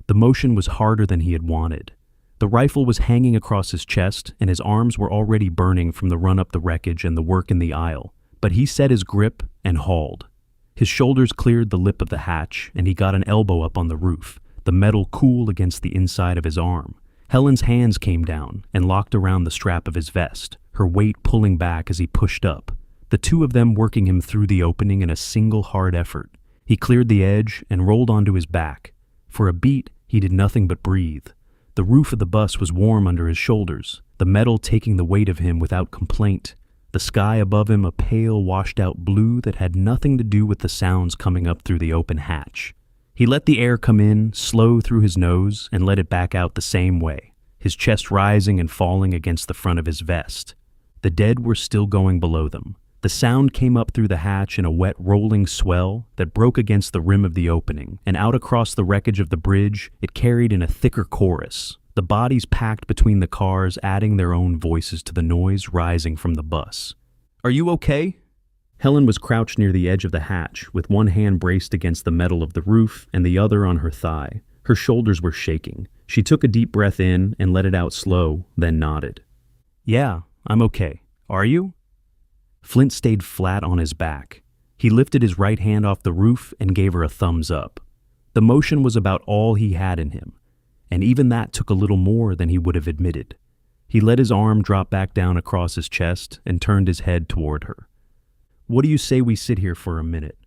The motion was harder than he had wanted. The rifle was hanging across his chest, and his arms were already burning from the run up the wreckage and the work in the aisle, but he set his grip and hauled. His shoulders cleared the lip of the hatch, and he got an elbow up on the roof, the metal cool against the inside of his arm. Helen's hands came down and locked around the strap of his vest, her weight pulling back as he pushed up, the two of them working him through the opening in a single hard effort. He cleared the edge and rolled onto his back. For a beat, he did nothing but breathe. The roof of the bus was warm under his shoulders, the metal taking the weight of him without complaint. The sky above him a pale, washed-out blue that had nothing to do with the sounds coming up through the open hatch. He let the air come in, slow through his nose, and let it back out the same way, his chest rising and falling against the front of his vest. The dead were still going below them. The sound came up through the hatch in a wet, rolling swell that broke against the rim of the opening, and out across the wreckage of the bridge, it carried in a thicker chorus, the bodies packed between the cars adding their own voices to the noise rising from the bus. "Are you okay?" Helen was crouched near the edge of the hatch, with one hand braced against the metal of the roof and the other on her thigh. Her shoulders were shaking. She took a deep breath in and let it out slow, then nodded. "Yeah, I'm okay. Are you?" Flint stayed flat on his back. He lifted his right hand off the roof and gave her a thumbs up. The motion was about all he had in him, and even that took a little more than he would have admitted. He let his arm drop back down across his chest and turned his head toward her. "What do you say we sit here for a minute?"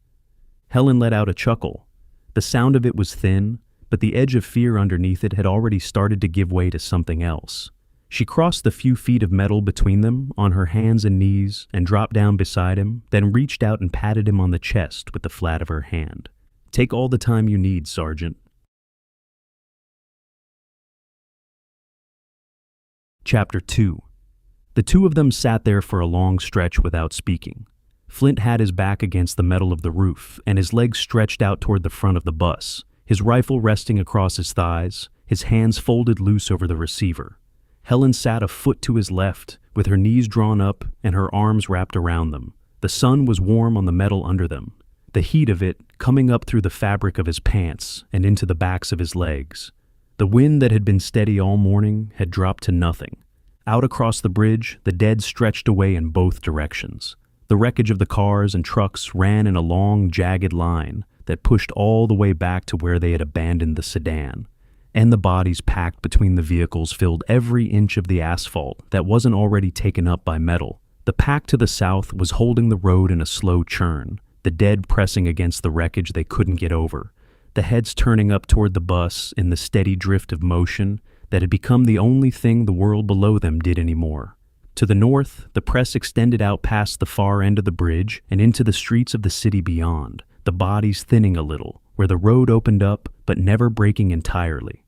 Helen let out a chuckle. The sound of it was thin, but the edge of fear underneath it had already started to give way to something else. She crossed the few feet of metal between them on her hands and knees and dropped down beside him, then reached out and patted him on the chest with the flat of her hand. "Take all the time you need, Sergeant." Chapter 2. The two of them sat there for a long stretch without speaking. Flint had his back against the metal of the roof, and his legs stretched out toward the front of the bus, his rifle resting across his thighs, his hands folded loose over the receiver. Helen sat a foot to his left, with her knees drawn up and her arms wrapped around them. The sun was warm on the metal under them, the heat of it coming up through the fabric of his pants and into the backs of his legs. The wind that had been steady all morning had dropped to nothing. Out across the bridge, the dead stretched away in both directions. The wreckage of the cars and trucks ran in a long, jagged line that pushed all the way back to where they had abandoned the sedan. And the bodies packed between the vehicles filled every inch of the asphalt that wasn't already taken up by metal. The pack to the south was holding the road in a slow churn, the dead pressing against the wreckage they couldn't get over, the heads turning up toward the bus in the steady drift of motion that had become the only thing the world below them did anymore. To the north, the press extended out past the far end of the bridge and into the streets of the city beyond, the bodies thinning a little, where the road opened up but never breaking entirely.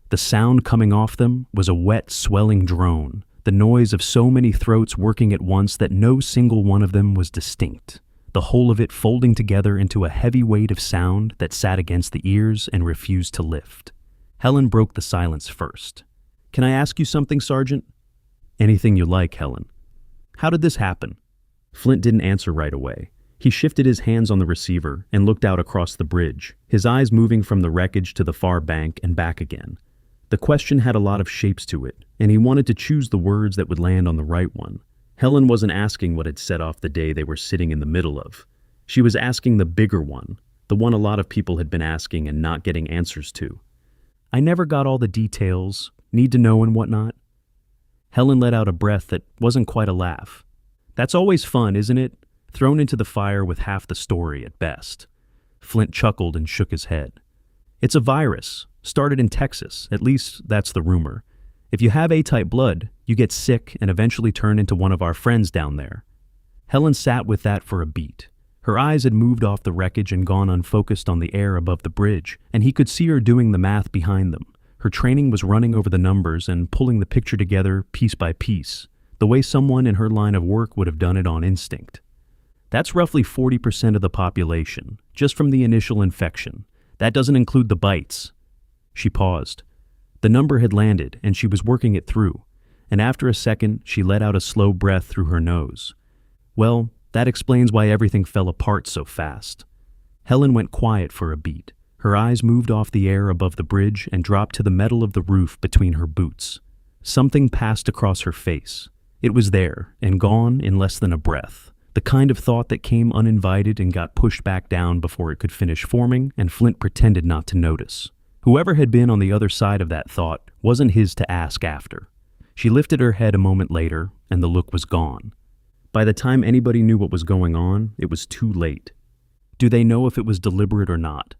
The sound coming off them was a wet, swelling drone, the noise of so many throats working at once that no single one of them was distinct, the whole of it folding together into a heavy weight of sound that sat against the ears and refused to lift. Helen broke the silence first. "Can I ask you something, Sergeant?" "Anything you like, Helen." "How did this happen?" Flint didn't answer right away. He shifted his hands on the receiver and looked out across the bridge, his eyes moving from the wreckage to the far bank and back again. The question had a lot of shapes to it, and he wanted to choose the words that would land on the right one. Helen wasn't asking what had set off the day they were sitting in the middle of. She was asking the bigger one, the one a lot of people had been asking and not getting answers to. "I never got all the details, need to know and whatnot." Helen let out a breath that wasn't quite a laugh. "That's always fun, isn't it? Thrown into the fire with half the story at best." Flint chuckled and shook his head. "It's a virus. Started in Texas, at least that's the rumor. If you have A-type blood, you get sick and eventually turn into one of our friends down there." Helen sat with that for a beat. Her eyes had moved off the wreckage and gone unfocused on the air above the bridge, and he could see her doing the math behind them. Her training was running over the numbers and pulling the picture together piece by piece, the way someone in her line of work would have done it on instinct. "That's roughly 40% of the population, just from the initial infection. That doesn't include the bites." She paused. The number had landed, and she was working it through, and after a second, she let out a slow breath through her nose. "Well, that explains why everything fell apart so fast." Helen went quiet for a beat. Her eyes moved off the air above the bridge and dropped to the metal of the roof between her boots. Something passed across her face. It was there, and gone in less than a breath. The kind of thought that came uninvited and got pushed back down before it could finish forming, and Flint pretended not to notice. Whoever had been on the other side of that thought wasn't his to ask after. She lifted her head a moment later, and the look was gone. By the time anybody knew what was going on, it was too late. Do they know if it was deliberate or not?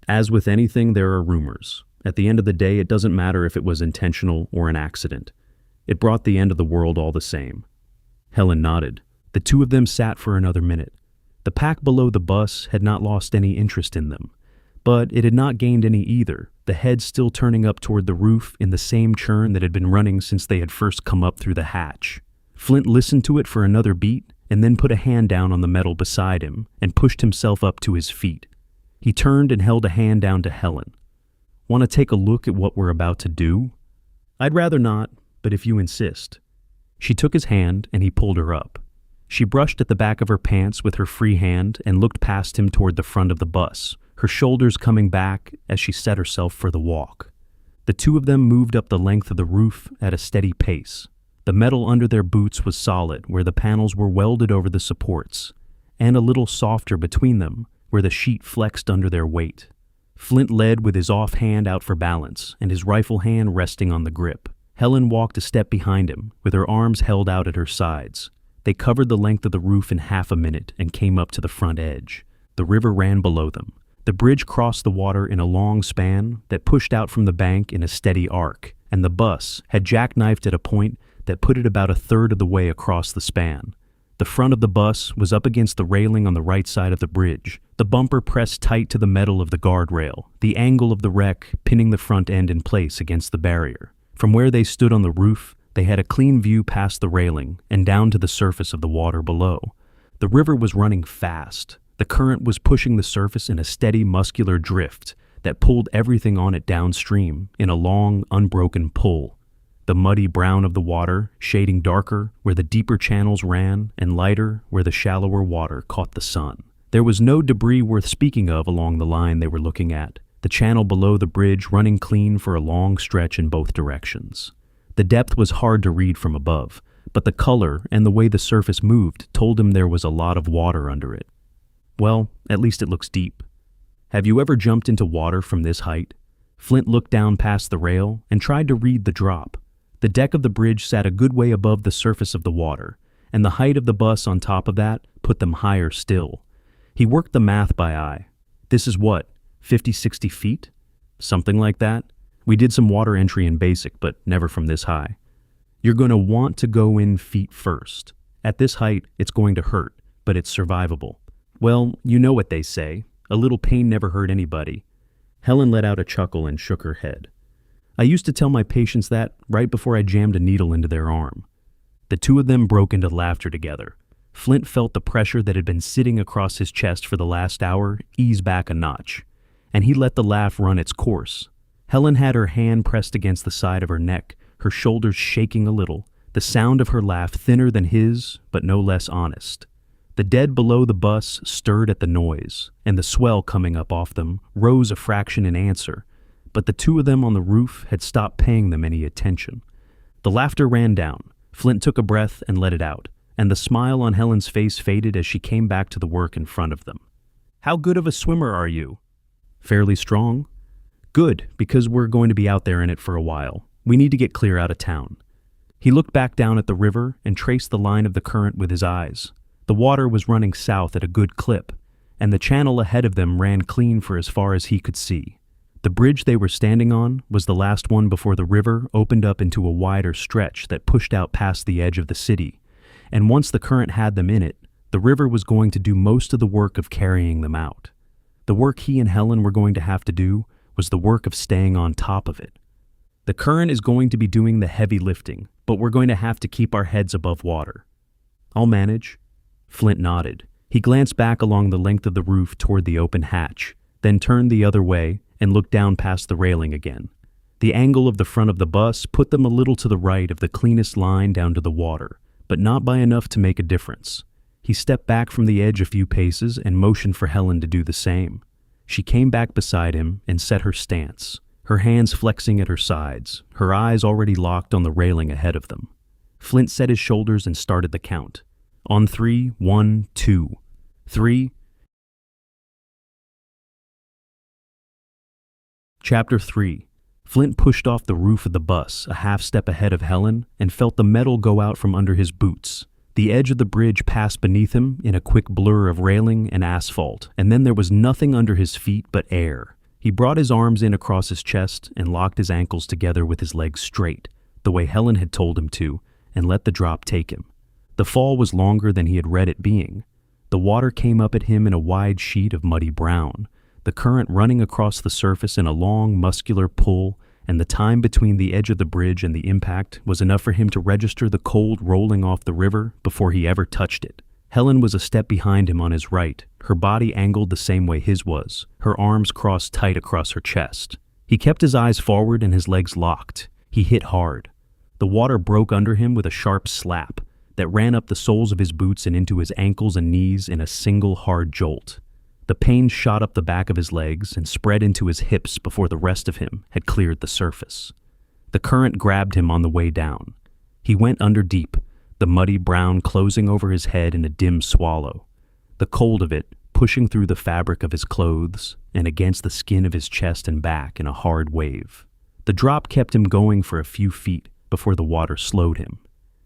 As with anything, there are rumors. At the end of the day, it doesn't matter if it was intentional or an accident. It brought the end of the world all the same. Helen nodded. The two of them sat for another minute. The pack below the bus had not lost any interest in them, but it had not gained any either, the heads still turning up toward the roof in the same churn that had been running since they had first come up through the hatch. Flint listened to it for another beat and then put a hand down on the metal beside him and pushed himself up to his feet. He turned and held a hand down to Helen. "Want to take a look at what we're about to do?" "I'd rather not, but if you insist." She took his hand and he pulled her up. She brushed at the back of her pants with her free hand and looked past him toward the front of the bus, her shoulders coming back as she set herself for the walk. The two of them moved up the length of the roof at a steady pace. The metal under their boots was solid where the panels were welded over the supports, and a little softer between them where the sheet flexed under their weight. Flint led with his off hand out for balance and his rifle hand resting on the grip. Helen walked a step behind him with her arms held out at her sides. They covered the length of the roof in half a minute and came up to the front edge. The river ran below them. The bridge crossed the water in a long span that pushed out from the bank in a steady arc, and the bus had jackknifed at a point that put it about a third of the way across the span. The front of the bus was up against the railing on the right side of the bridge, the bumper pressed tight to the metal of the guardrail, the angle of the wreck pinning the front end in place against the barrier. From where they stood on the roof, they had a clean view past the railing and down to the surface of the water below. The river was running fast. The current was pushing the surface in a steady muscular drift that pulled everything on it downstream in a long, unbroken pull. the muddy brown of the water shading darker where the deeper channels ran and lighter where the shallower water caught the sun. There was no debris worth speaking of along the line they were looking at, the channel below the bridge running clean for a long stretch in both directions. The depth was hard to read from above, but the color and the way the surface moved told him there was a lot of water under it. Well, at least it looks deep. Have you ever jumped into water from this height? Flint looked down past the rail and tried to read the drop. The deck of the bridge sat a good way above the surface of the water, and the height of the bus on top of that put them higher still. He worked the math by eye. This is what, 50, 60 feet? Something like that. We did some water entry in basic, but never from this high. You're going to want to go in feet first. At this height, it's going to hurt, but it's survivable. Well, you know what they say. A little pain never hurt anybody. Helen let out a chuckle and shook her head. I used to tell my patients that right before I jammed a needle into their arm. The two of them broke into laughter together. Flint felt the pressure that had been sitting across his chest for the last hour ease back a notch, and he let the laugh run its course. Helen had her hand pressed against the side of her neck, her shoulders shaking a little, the sound of her laugh thinner than his, but no less honest. The dead below the bus stirred at the noise, and the swell coming up off them rose a fraction in answer, but the two of them on the roof had stopped paying them any attention. The laughter ran down. Flint took a breath and let it out, and the smile on Helen's face faded as she came back to the work in front of them. How good of a swimmer are you? Fairly strong. Good, because we're going to be out there in it for a while. We need to get clear out of town. He looked back down at the river and traced the line of the current with his eyes. The water was running south at a good clip, and the channel ahead of them ran clean for as far as he could see. The bridge they were standing on was the last one before the river opened up into a wider stretch that pushed out past the edge of the city, and once the current had them in it, the river was going to do most of the work of carrying them out. The work he and Helen were going to have to do was the work of staying on top of it. The current is going to be doing the heavy lifting, but we're going to have to keep our heads above water. I'll manage. Flint nodded. He glanced back along the length of the roof toward the open hatch, then turned the other way and looked down past the railing again. The angle of the front of the bus put them a little to the right of the cleanest line down to the water, but not by enough to make a difference. He stepped back from the edge a few paces and motioned for Helen to do the same. She came back beside him and set her stance, her hands flexing at her sides, her eyes already locked on the railing ahead of them. Flint set his shoulders and started the count. On 3, 1, 2, 3. Chapter 3. Flint pushed off the roof of the bus a half step ahead of Helen and felt the metal go out from under his boots. The edge of the bridge passed beneath him in a quick blur of railing and asphalt, and then there was nothing under his feet but air. He brought his arms in across his chest and locked his ankles together with his legs straight, the way Helen had told him to, and let the drop take him. The fall was longer than he had read it being. The water came up at him in a wide sheet of muddy brown, the current running across the surface in a long, muscular pull, and the time between the edge of the bridge and the impact was enough for him to register the cold rolling off the river before he ever touched it. Helen was a step behind him on his right, her body angled the same way his was, her arms crossed tight across her chest. He kept his eyes forward and his legs locked. He hit hard. The water broke under him with a sharp slap that ran up the soles of his boots and into his ankles and knees in a single hard jolt. The pain shot up the back of his legs and spread into his hips before the rest of him had cleared the surface. The current grabbed him on the way down. He went under deep, the muddy brown closing over his head in a dim swallow, the cold of it pushing through the fabric of his clothes and against the skin of his chest and back in a hard wave. The drop kept him going for a few feet before the water slowed him,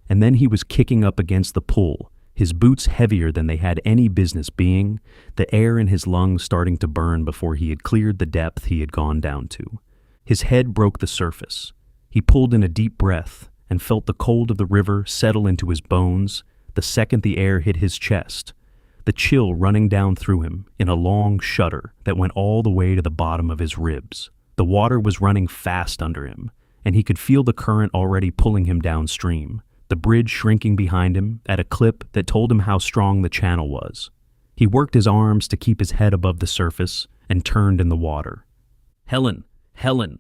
and then he was kicking up against the pull, his boots heavier than they had any business being, the air in his lungs starting to burn before he had cleared the depth he had gone down to. His head broke the surface. He pulled in a deep breath and felt the cold of the river settle into his bones the second the air hit his chest, the chill running down through him in a long shudder that went all the way to the bottom of his ribs. The water was running fast under him, and he could feel the current already pulling him downstream, the bridge shrinking behind him at a clip that told him how strong the channel was. He worked his arms to keep his head above the surface and turned in the water. Helen! Helen!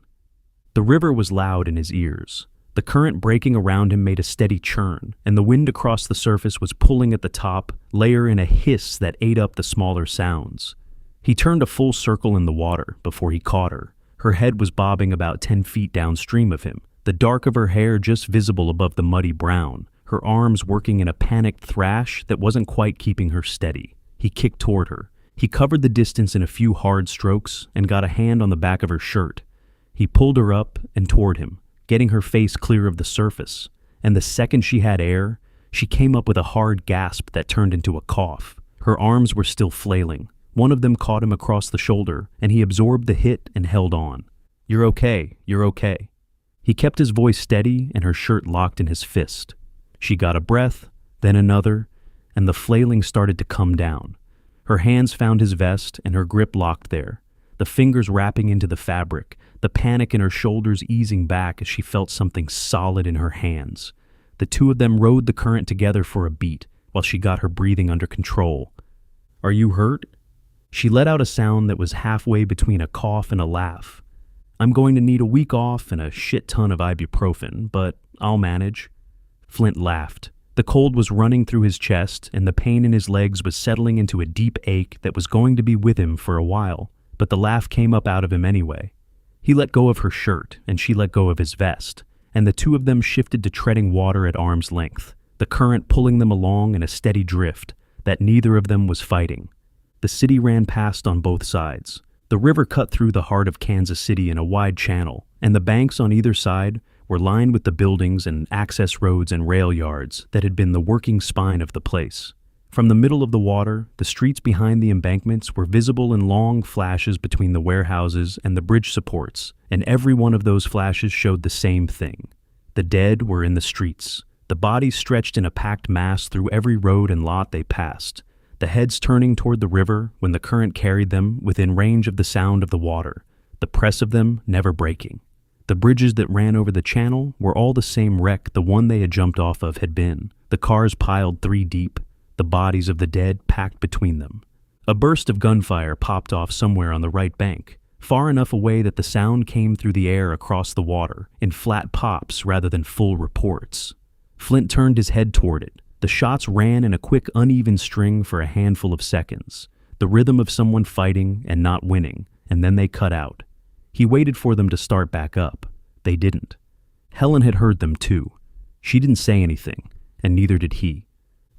The river was loud in his ears. The current breaking around him made a steady churn, and the wind across the surface was pulling at the top layer in a hiss that ate up the smaller sounds. He turned a full circle in the water before he caught her. Her head was bobbing about 10 feet downstream of him, the dark of her hair just visible above the muddy brown, her arms working in a panicked thrash that wasn't quite keeping her steady. He kicked toward her. He covered the distance in a few hard strokes and got a hand on the back of her shirt. He pulled her up and toward him, getting her face clear of the surface, and the second she had air, she came up with a hard gasp that turned into a cough. Her arms were still flailing. One of them caught him across the shoulder, and he absorbed the hit and held on. "You're okay, you're okay." He kept his voice steady and her shirt locked in his fist. She got a breath, then another, and the flailing started to come down. Her hands found his vest and her grip locked there, the fingers wrapping into the fabric, the panic in her shoulders easing back as she felt something solid in her hands. The two of them rode the current together for a beat while she got her breathing under control. "Are you hurt?" She let out a sound that was halfway between a cough and a laugh. "I'm going to need a week off and a shit ton of ibuprofen, but I'll manage." Flint laughed. The cold was running through his chest and the pain in his legs was settling into a deep ache that was going to be with him for a while, but the laugh came up out of him anyway. He let go of her shirt, and she let go of his vest, and the two of them shifted to treading water at arm's length, the current pulling them along in a steady drift that neither of them was fighting. The city ran past on both sides. The river cut through the heart of Kansas City in a wide channel, and the banks on either side were lined with the buildings and access roads and rail yards that had been the working spine of the place. From the middle of the water, the streets behind the embankments were visible in long flashes between the warehouses and the bridge supports, and every one of those flashes showed the same thing. The dead were in the streets. The bodies stretched in a packed mass through every road and lot they passed, the heads turning toward the river when the current carried them within range of the sound of the water, the press of them never breaking. The bridges that ran over the channel were all the same wreck the one they had jumped off of had been, the cars piled 3 deep, the bodies of the dead packed between them. A burst of gunfire popped off somewhere on the right bank, far enough away that the sound came through the air across the water, in flat pops rather than full reports. Flint turned his head toward it. The shots ran in a quick, uneven string for a handful of seconds, the rhythm of someone fighting and not winning, and then they cut out. He waited for them to start back up. They didn't. Helen had heard them too. She didn't say anything, and neither did he.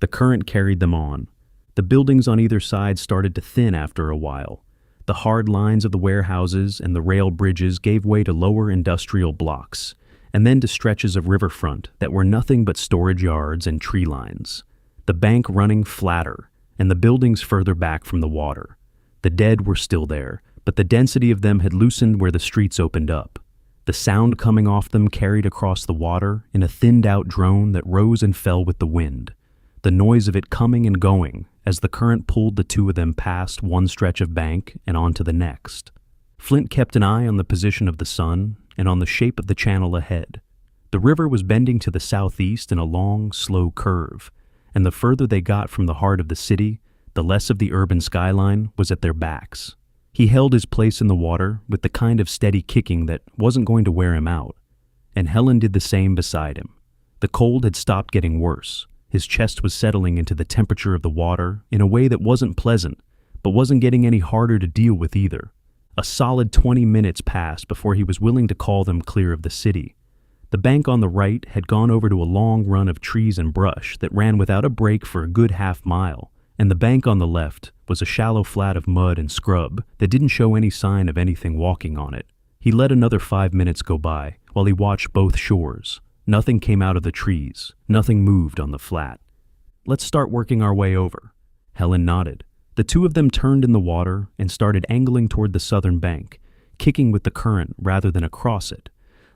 The current carried them on. The buildings on either side started to thin after a while. The hard lines of the warehouses and the rail bridges gave way to lower industrial blocks, and then to stretches of riverfront that were nothing but storage yards and tree lines. The bank running flatter, and the buildings further back from the water. The dead were still there, but the density of them had loosened where the streets opened up. The sound coming off them carried across the water in a thinned-out drone that rose and fell with the wind, the noise of it coming and going as the current pulled the two of them past one stretch of bank and onto the next. Flint kept an eye on the position of the sun and on the shape of the channel ahead. The river was bending to the southeast in a long, slow curve, and the further they got from the heart of the city, the less of the urban skyline was at their backs. He held his place in the water with the kind of steady kicking that wasn't going to wear him out, and Helen did the same beside him. The cold had stopped getting worse. His chest was settling into the temperature of the water in a way that wasn't pleasant, but wasn't getting any harder to deal with either. A solid 20 minutes passed before he was willing to call them clear of the city. The bank on the right had gone over to a long run of trees and brush that ran without a break for a good half-mile, and the bank on the left was a shallow flat of mud and scrub that didn't show any sign of anything walking on it. He let another 5 minutes go by while he watched both shores. Nothing came out of the trees. Nothing moved on the flat. "Let's start working our way over." Helen nodded. The two of them turned in the water and started angling toward the southern bank, kicking with the current rather than across it,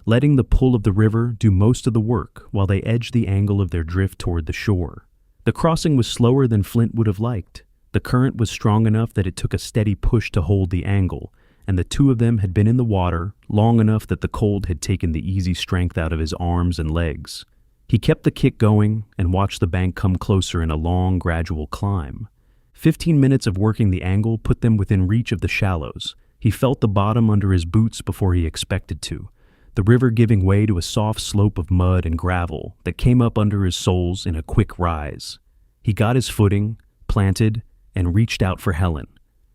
letting the pull of the river do most of the work while they edged the angle of their drift toward the shore. The crossing was slower than Flint would have liked. The current was strong enough that it took a steady push to hold the angle, and the two of them had been in the water long enough that the cold had taken the easy strength out of his arms and legs. He kept the kick going and watched the bank come closer in a long, gradual climb. 15 minutes of working the angle put them within reach of the shallows. He felt the bottom under his boots before he expected to. the river giving way to a soft slope of mud and gravel that came up under his soles in a quick rise. He got his footing, planted, and reached out for Helen.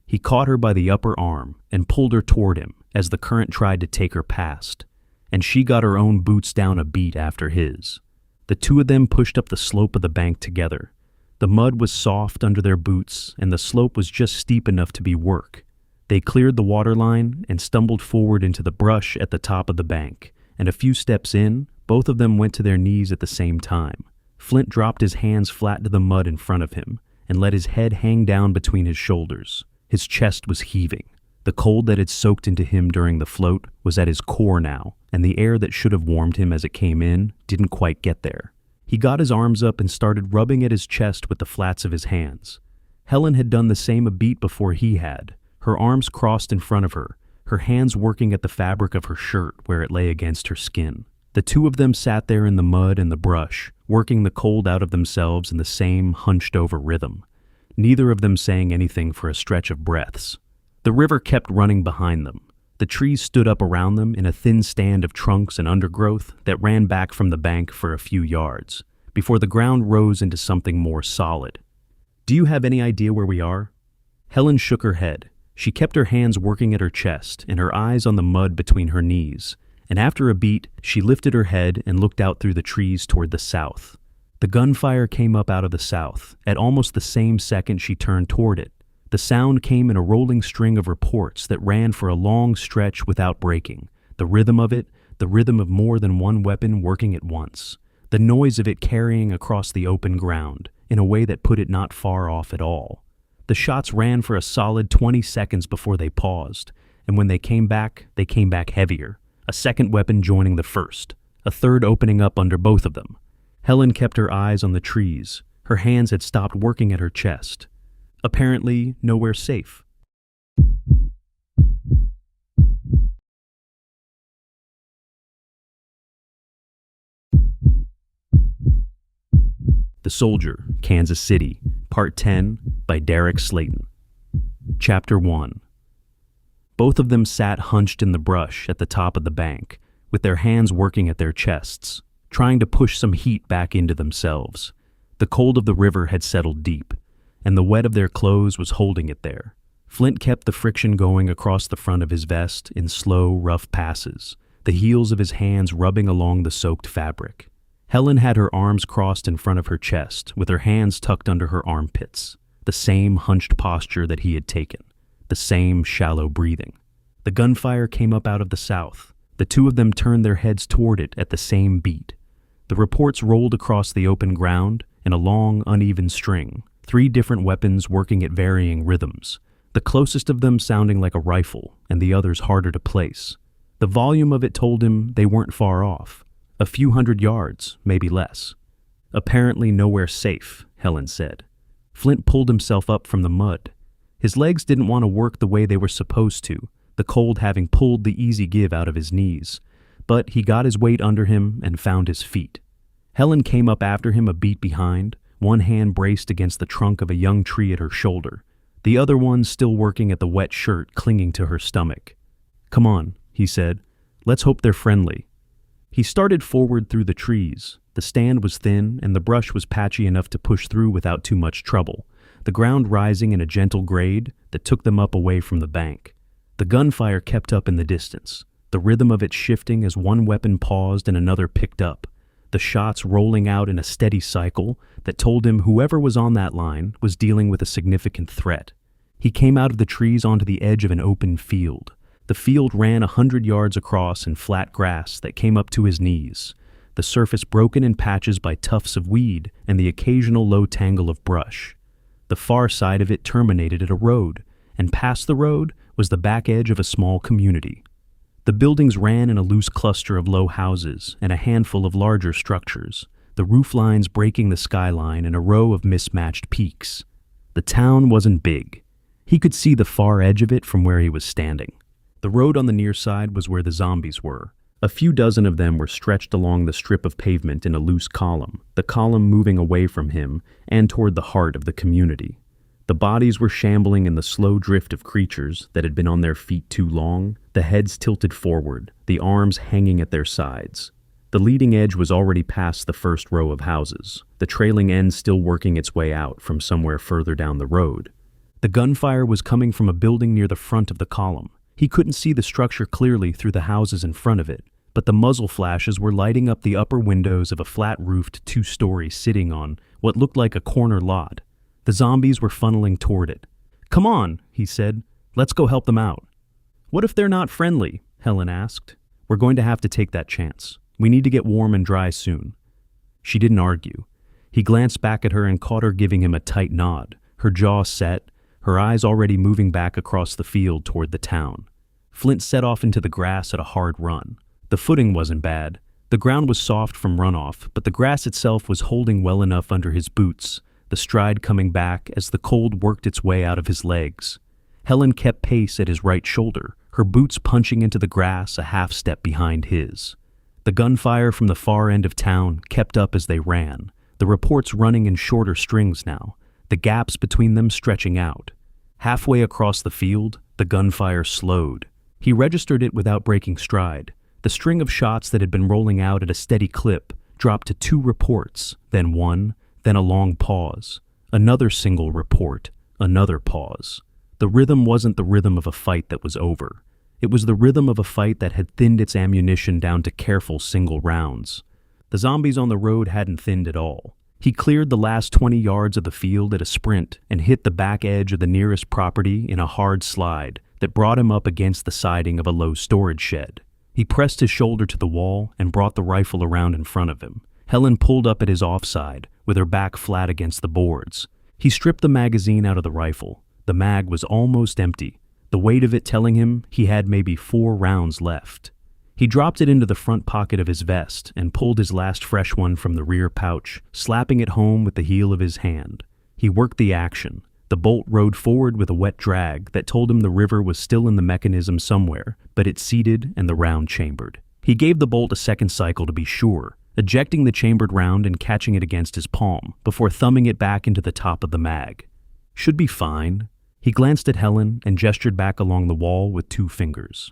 He caught her by the upper arm and pulled her toward him as the current tried to take her past, and she got her own boots down a beat after his. The two of them pushed up the slope of the bank together. The mud was soft under their boots, and the slope was just steep enough to be work. They cleared the waterline and stumbled forward into the brush at the top of the bank, and a few steps in, both of them went to their knees at the same time. Flint dropped his hands flat to the mud in front of him and let his head hang down between his shoulders. His chest was heaving. The cold that had soaked into him during the float was at his core now, and the air that should have warmed him as it came in didn't quite get there. He got his arms up and started rubbing at his chest with the flats of his hands. Helen had done the same a beat before he had, her arms crossed in front of her, her hands working at the fabric of her shirt where it lay against her skin. The two of them sat there in the mud and the brush, working the cold out of themselves in the same hunched-over rhythm, neither of them saying anything for a stretch of breaths. The river kept running behind them. The trees stood up around them in a thin stand of trunks and undergrowth that ran back from the bank for a few yards, before the ground rose into something more solid. "Do you have any idea where we are?" Helen shook her head. She kept her hands working at her chest and her eyes on the mud between her knees, and after a beat, she lifted her head and looked out through the trees toward the south. The gunfire came up out of the south at almost the same second she turned toward it. The sound came in a rolling string of reports that ran for a long stretch without breaking. The rhythm of it, the rhythm of more than one weapon working at once. The noise of it carrying across the open ground in a way that put it not far off at all. The shots ran for a solid 20 seconds before they paused, and when they came back heavier, a second weapon joining the first, a third opening up under both of them. Helen kept her eyes on the trees. Her hands had stopped working at her chest. Apparently nowhere safe. The Soldier, Kansas City, Part 10, by Derek Slayton. Chapter 1. Both of them sat hunched in the brush at the top of the bank, with their hands working at their chests, trying to push some heat back into themselves. The cold of the river had settled deep, and the wet of their clothes was holding it there. Flint kept the friction going across the front of his vest in slow, rough passes, the heels of his hands rubbing along the soaked fabric. Helen had her arms crossed in front of her chest, with her hands tucked under her armpits, the same hunched posture that he had taken, the same shallow breathing. The gunfire came up out of the south. The two of them turned their heads toward it at the same beat. The reports rolled across the open ground in a long, uneven string, 3 different weapons working at varying rhythms, the closest of them sounding like a rifle and the others harder to place. The volume of it told him they weren't far off, a few hundred yards, maybe less. "Apparently nowhere safe," Helen said. Flint pulled himself up from the mud. His legs didn't want to work the way they were supposed to, the cold having pulled the easy give out of his knees, but he got his weight under him and found his feet. Helen came up after him a beat behind, one hand braced against the trunk of a young tree at her shoulder, the other one still working at the wet shirt clinging to her stomach. "Come on," he said. "Let's hope they're friendly." He started forward through the trees. The stand was thin, and the brush was patchy enough to push through without too much trouble, the ground rising in a gentle grade that took them up away from the bank. The gunfire kept up in the distance, the rhythm of it shifting as one weapon paused and another picked up, the shots rolling out in a steady cycle that told him whoever was on that line was dealing with a significant threat. He came out of the trees onto the edge of an open field. The field ran 100 yards across in flat grass that came up to his knees, the surface broken in patches by tufts of weed and the occasional low tangle of brush. The far side of it terminated at a road, and past the road was the back edge of a small community. The buildings ran in a loose cluster of low houses and a handful of larger structures, the roof lines breaking the skyline in a row of mismatched peaks. The town wasn't big. He could see the far edge of it from where he was standing. The road on the near side was where the zombies were. A few dozen of them were stretched along the strip of pavement in a loose column, the column moving away from him and toward the heart of the community. The bodies were shambling in the slow drift of creatures that had been on their feet too long, the heads tilted forward, the arms hanging at their sides. The leading edge was already past the first row of houses, the trailing end still working its way out from somewhere further down the road. The gunfire was coming from a building near the front of the column. He couldn't see the structure clearly through the houses in front of it, but the muzzle flashes were lighting up the upper windows of a flat-roofed two-story sitting on what looked like a corner lot. The zombies were funneling toward it. "Come on," he said. "Let's go help them out." "What if they're not friendly?" Helen asked. "We're going to have to take that chance. We need to get warm and dry soon." She didn't argue. He glanced back at her and caught her giving him a tight nod, her jaw set, her eyes already moving back across the field toward the town. Flint set off into the grass at a hard run. The footing wasn't bad. The ground was soft from runoff, but the grass itself was holding well enough under his boots, the stride coming back as the cold worked its way out of his legs. Helen kept pace at his right shoulder, her boots punching into the grass a half step behind his. The gunfire from the far end of town kept up as they ran, the reports running in shorter strings now, the gaps between them stretching out. Halfway across the field, the gunfire slowed. He registered it without breaking stride. The string of shots that had been rolling out at a steady clip dropped to 2 reports, then 1, then a long pause. Another single report, another pause. The rhythm wasn't the rhythm of a fight that was over. It was the rhythm of a fight that had thinned its ammunition down to careful single rounds. The zombies on the road hadn't thinned at all. He cleared the last 20 yards of the field at a sprint and hit the back edge of the nearest property in a hard slide that brought him up against the siding of a low storage shed. He pressed his shoulder to the wall and brought the rifle around in front of him. Helen pulled up at his offside, with her back flat against the boards. He stripped the magazine out of the rifle. The mag was almost empty, the weight of it telling him he had maybe 4 rounds left. He dropped it into the front pocket of his vest and pulled his last fresh one from the rear pouch, slapping it home with the heel of his hand. He worked the action. The bolt rode forward with a wet drag that told him the river was still in the mechanism somewhere, but it seated and the round chambered. He gave the bolt a second cycle to be sure, ejecting the chambered round and catching it against his palm before thumbing it back into the top of the mag. "Should be fine." He glanced at Helen and gestured back along the wall with 2 fingers.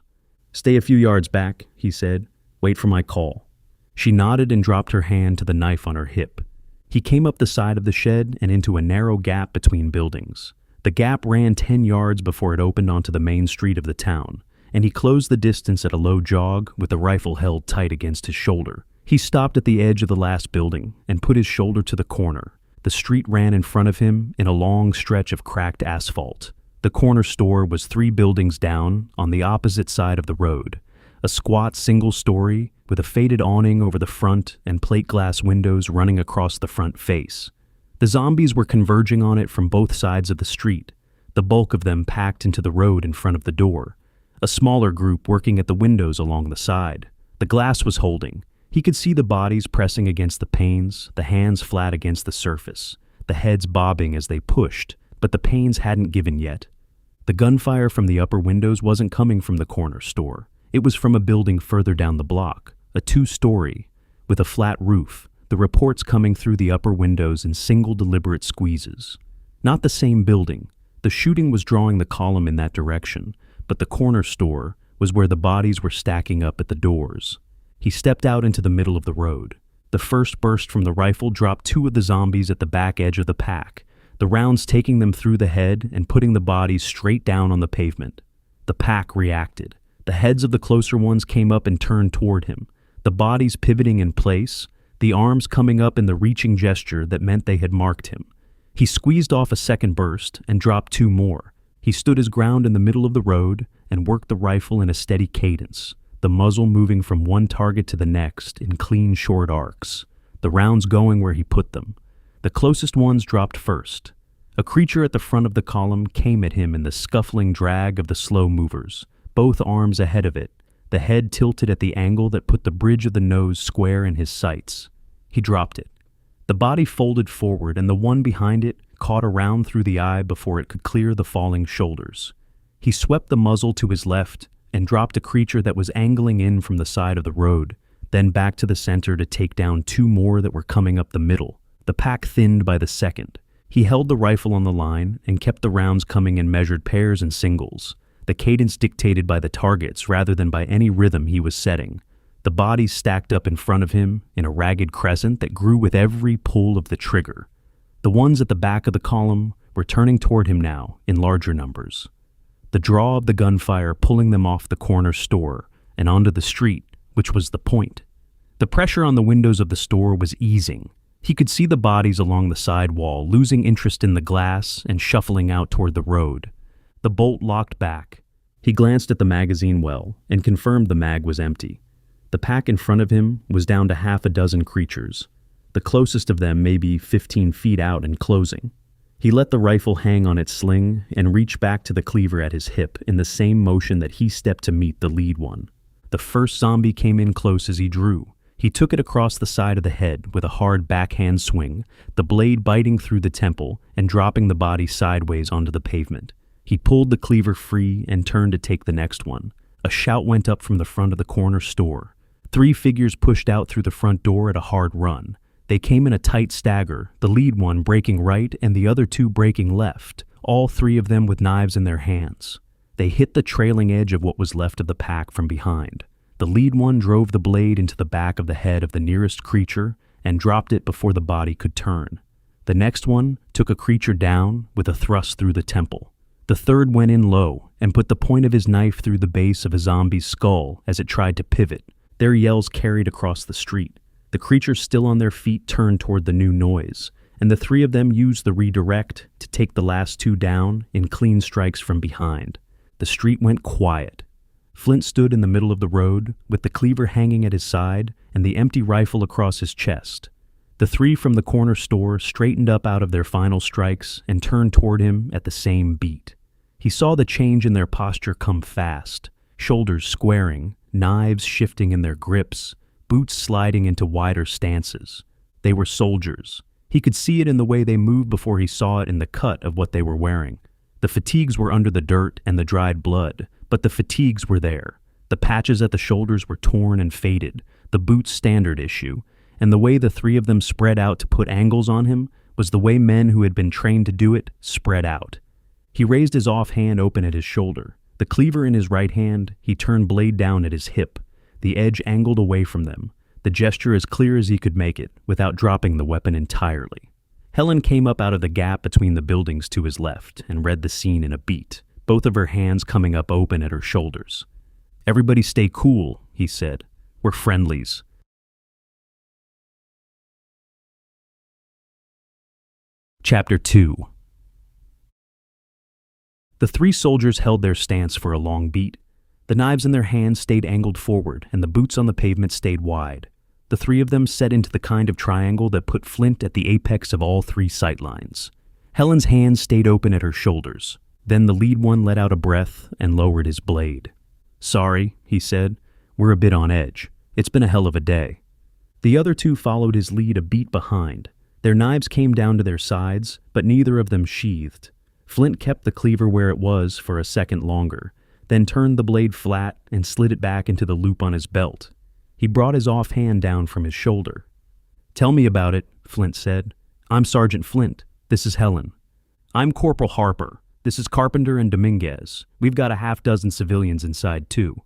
"Stay a few yards back," he said. "Wait for my call." She nodded and dropped her hand to the knife on her hip. He came up the side of the shed and into a narrow gap between buildings. The gap ran 10 yards before it opened onto the main street of the town, and he closed the distance at a low jog with the rifle held tight against his shoulder. He stopped at the edge of the last building and put his shoulder to the corner. The street ran in front of him in a long stretch of cracked asphalt. The corner store was 3 buildings down on the opposite side of the road, a squat single story with a faded awning over the front and plate glass windows running across the front face. The zombies were converging on it from both sides of the street, the bulk of them packed into the road in front of the door, a smaller group working at the windows along the side. The glass was holding. He could see the bodies pressing against the panes, the hands flat against the surface, the heads bobbing as they pushed, but the panes hadn't given yet. The gunfire from the upper windows wasn't coming from the corner store. It was from a building further down the block, a 2-story, with a flat roof, the reports coming through the upper windows in single deliberate squeezes. Not the same building. The shooting was drawing the column in that direction, but the corner store was where the bodies were stacking up at the doors. He stepped out into the middle of the road. The first burst from the rifle dropped 2 of the zombies at the back edge of the pack, the rounds taking them through the head and putting the bodies straight down on the pavement. The pack reacted. The heads of the closer ones came up and turned toward him, the bodies pivoting in place, the arms coming up in the reaching gesture that meant they had marked him. He squeezed off a second burst and dropped 2 more. He stood his ground in the middle of the road and worked the rifle in a steady cadence, the muzzle moving from one target to the next in clean short arcs, the rounds going where he put them. The closest ones dropped first. A creature at the front of the column came at him in the scuffling drag of the slow movers, both arms ahead of it, the head tilted at the angle that put the bridge of the nose square in his sights. He dropped it. The body folded forward and the one behind it caught around through the eye before it could clear the falling shoulders. He swept the muzzle to his left and dropped a creature that was angling in from the side of the road, then back to the center to take down 2 more that were coming up the middle. The pack thinned by the second. He held the rifle on the line and kept the rounds coming in measured pairs and singles, the cadence dictated by the targets rather than by any rhythm he was setting. The bodies stacked up in front of him in a ragged crescent that grew with every pull of the trigger. The ones at the back of the column were turning toward him now in larger numbers. The draw of the gunfire pulling them off the corner store and onto the street, which was the point. The pressure on the windows of the store was easing. He could see the bodies along the side wall, losing interest in the glass and shuffling out toward the road. The bolt locked back. He glanced at the magazine well and confirmed the mag was empty. The pack in front of him was down to half a dozen creatures, the closest of them maybe 15 feet out and closing. He let the rifle hang on its sling and reached back to the cleaver at his hip in the same motion that he stepped to meet the lead one. The first zombie came in close as he drew. He took it across the side of the head with a hard backhand swing, the blade biting through the temple and dropping the body sideways onto the pavement. He pulled the cleaver free and turned to take the next one. A shout went up from the front of the corner store. 3 figures pushed out through the front door at a hard run. They came in a tight stagger, the lead one breaking right and the other 2 breaking left, all 3 of them with knives in their hands. They hit the trailing edge of what was left of the pack from behind. The lead one drove the blade into the back of the head of the nearest creature and dropped it before the body could turn. The next one took a creature down with a thrust through the temple. The third went in low and put the point of his knife through the base of a zombie's skull as it tried to pivot. Their yells carried across the street. The creatures still on their feet turned toward the new noise, and the 3 of them used the redirect to take the last 2 down in clean strikes from behind. The street went quiet. Flint stood in the middle of the road with the cleaver hanging at his side and the empty rifle across his chest. The 3 from the corner store straightened up out of their final strikes and turned toward him at the same beat. He saw the change in their posture come fast, shoulders squaring, knives shifting in their grips, boots sliding into wider stances. They were soldiers. He could see it in the way they moved before he saw it in the cut of what they were wearing. The fatigues were under the dirt and the dried blood, but the fatigues were there. The patches at the shoulders were torn and faded, the boots standard issue, and the way the 3 of them spread out to put angles on him was the way men who had been trained to do it spread out. He raised his offhand open at his shoulder. The cleaver in his right hand, he turned blade down at his hip, the edge angled away from them, the gesture as clear as he could make it without dropping the weapon entirely. Helen came up out of the gap between the buildings to his left and read the scene in a beat, both of her hands coming up open at her shoulders. "Everybody stay cool," he said. "We're friendlies." Chapter 2. The 3 soldiers held their stance for a long beat. The knives in their hands stayed angled forward, and the boots on the pavement stayed wide. The 3 of them set into the kind of triangle that put Flint at the apex of all 3 sightlines. Helen's hands stayed open at her shoulders. Then the lead one let out a breath and lowered his blade. "Sorry," he said. "We're a bit on edge. It's been a hell of a day." The other 2 followed his lead a beat behind. Their knives came down to their sides, but neither of them sheathed. Flint kept the cleaver where it was for a second longer, then turned the blade flat and slid it back into the loop on his belt. He brought his offhand down from his shoulder. "Tell me about it," Flint said. "I'm Sergeant Flint. This is Helen." "I'm Corporal Harper. This is Carpenter and Dominguez. We've got a half dozen civilians inside, too."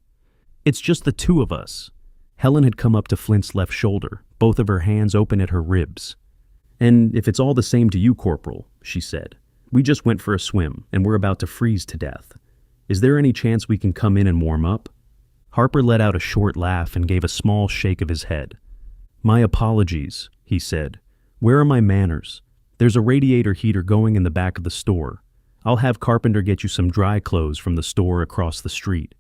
"It's just the 2 of us." Helen had come up to Flint's left shoulder, both of her hands open at her ribs. "And if it's all the same to you, Corporal," she said, "we just went for a swim, and we're about to freeze to death. Is there any chance we can come in and warm up?" Harper let out a short laugh and gave a small shake of his head. "My apologies," he said. "Where are my manners? There's a radiator heater going in the back of the store. I'll have Carpenter get you some dry clothes from the store across the street."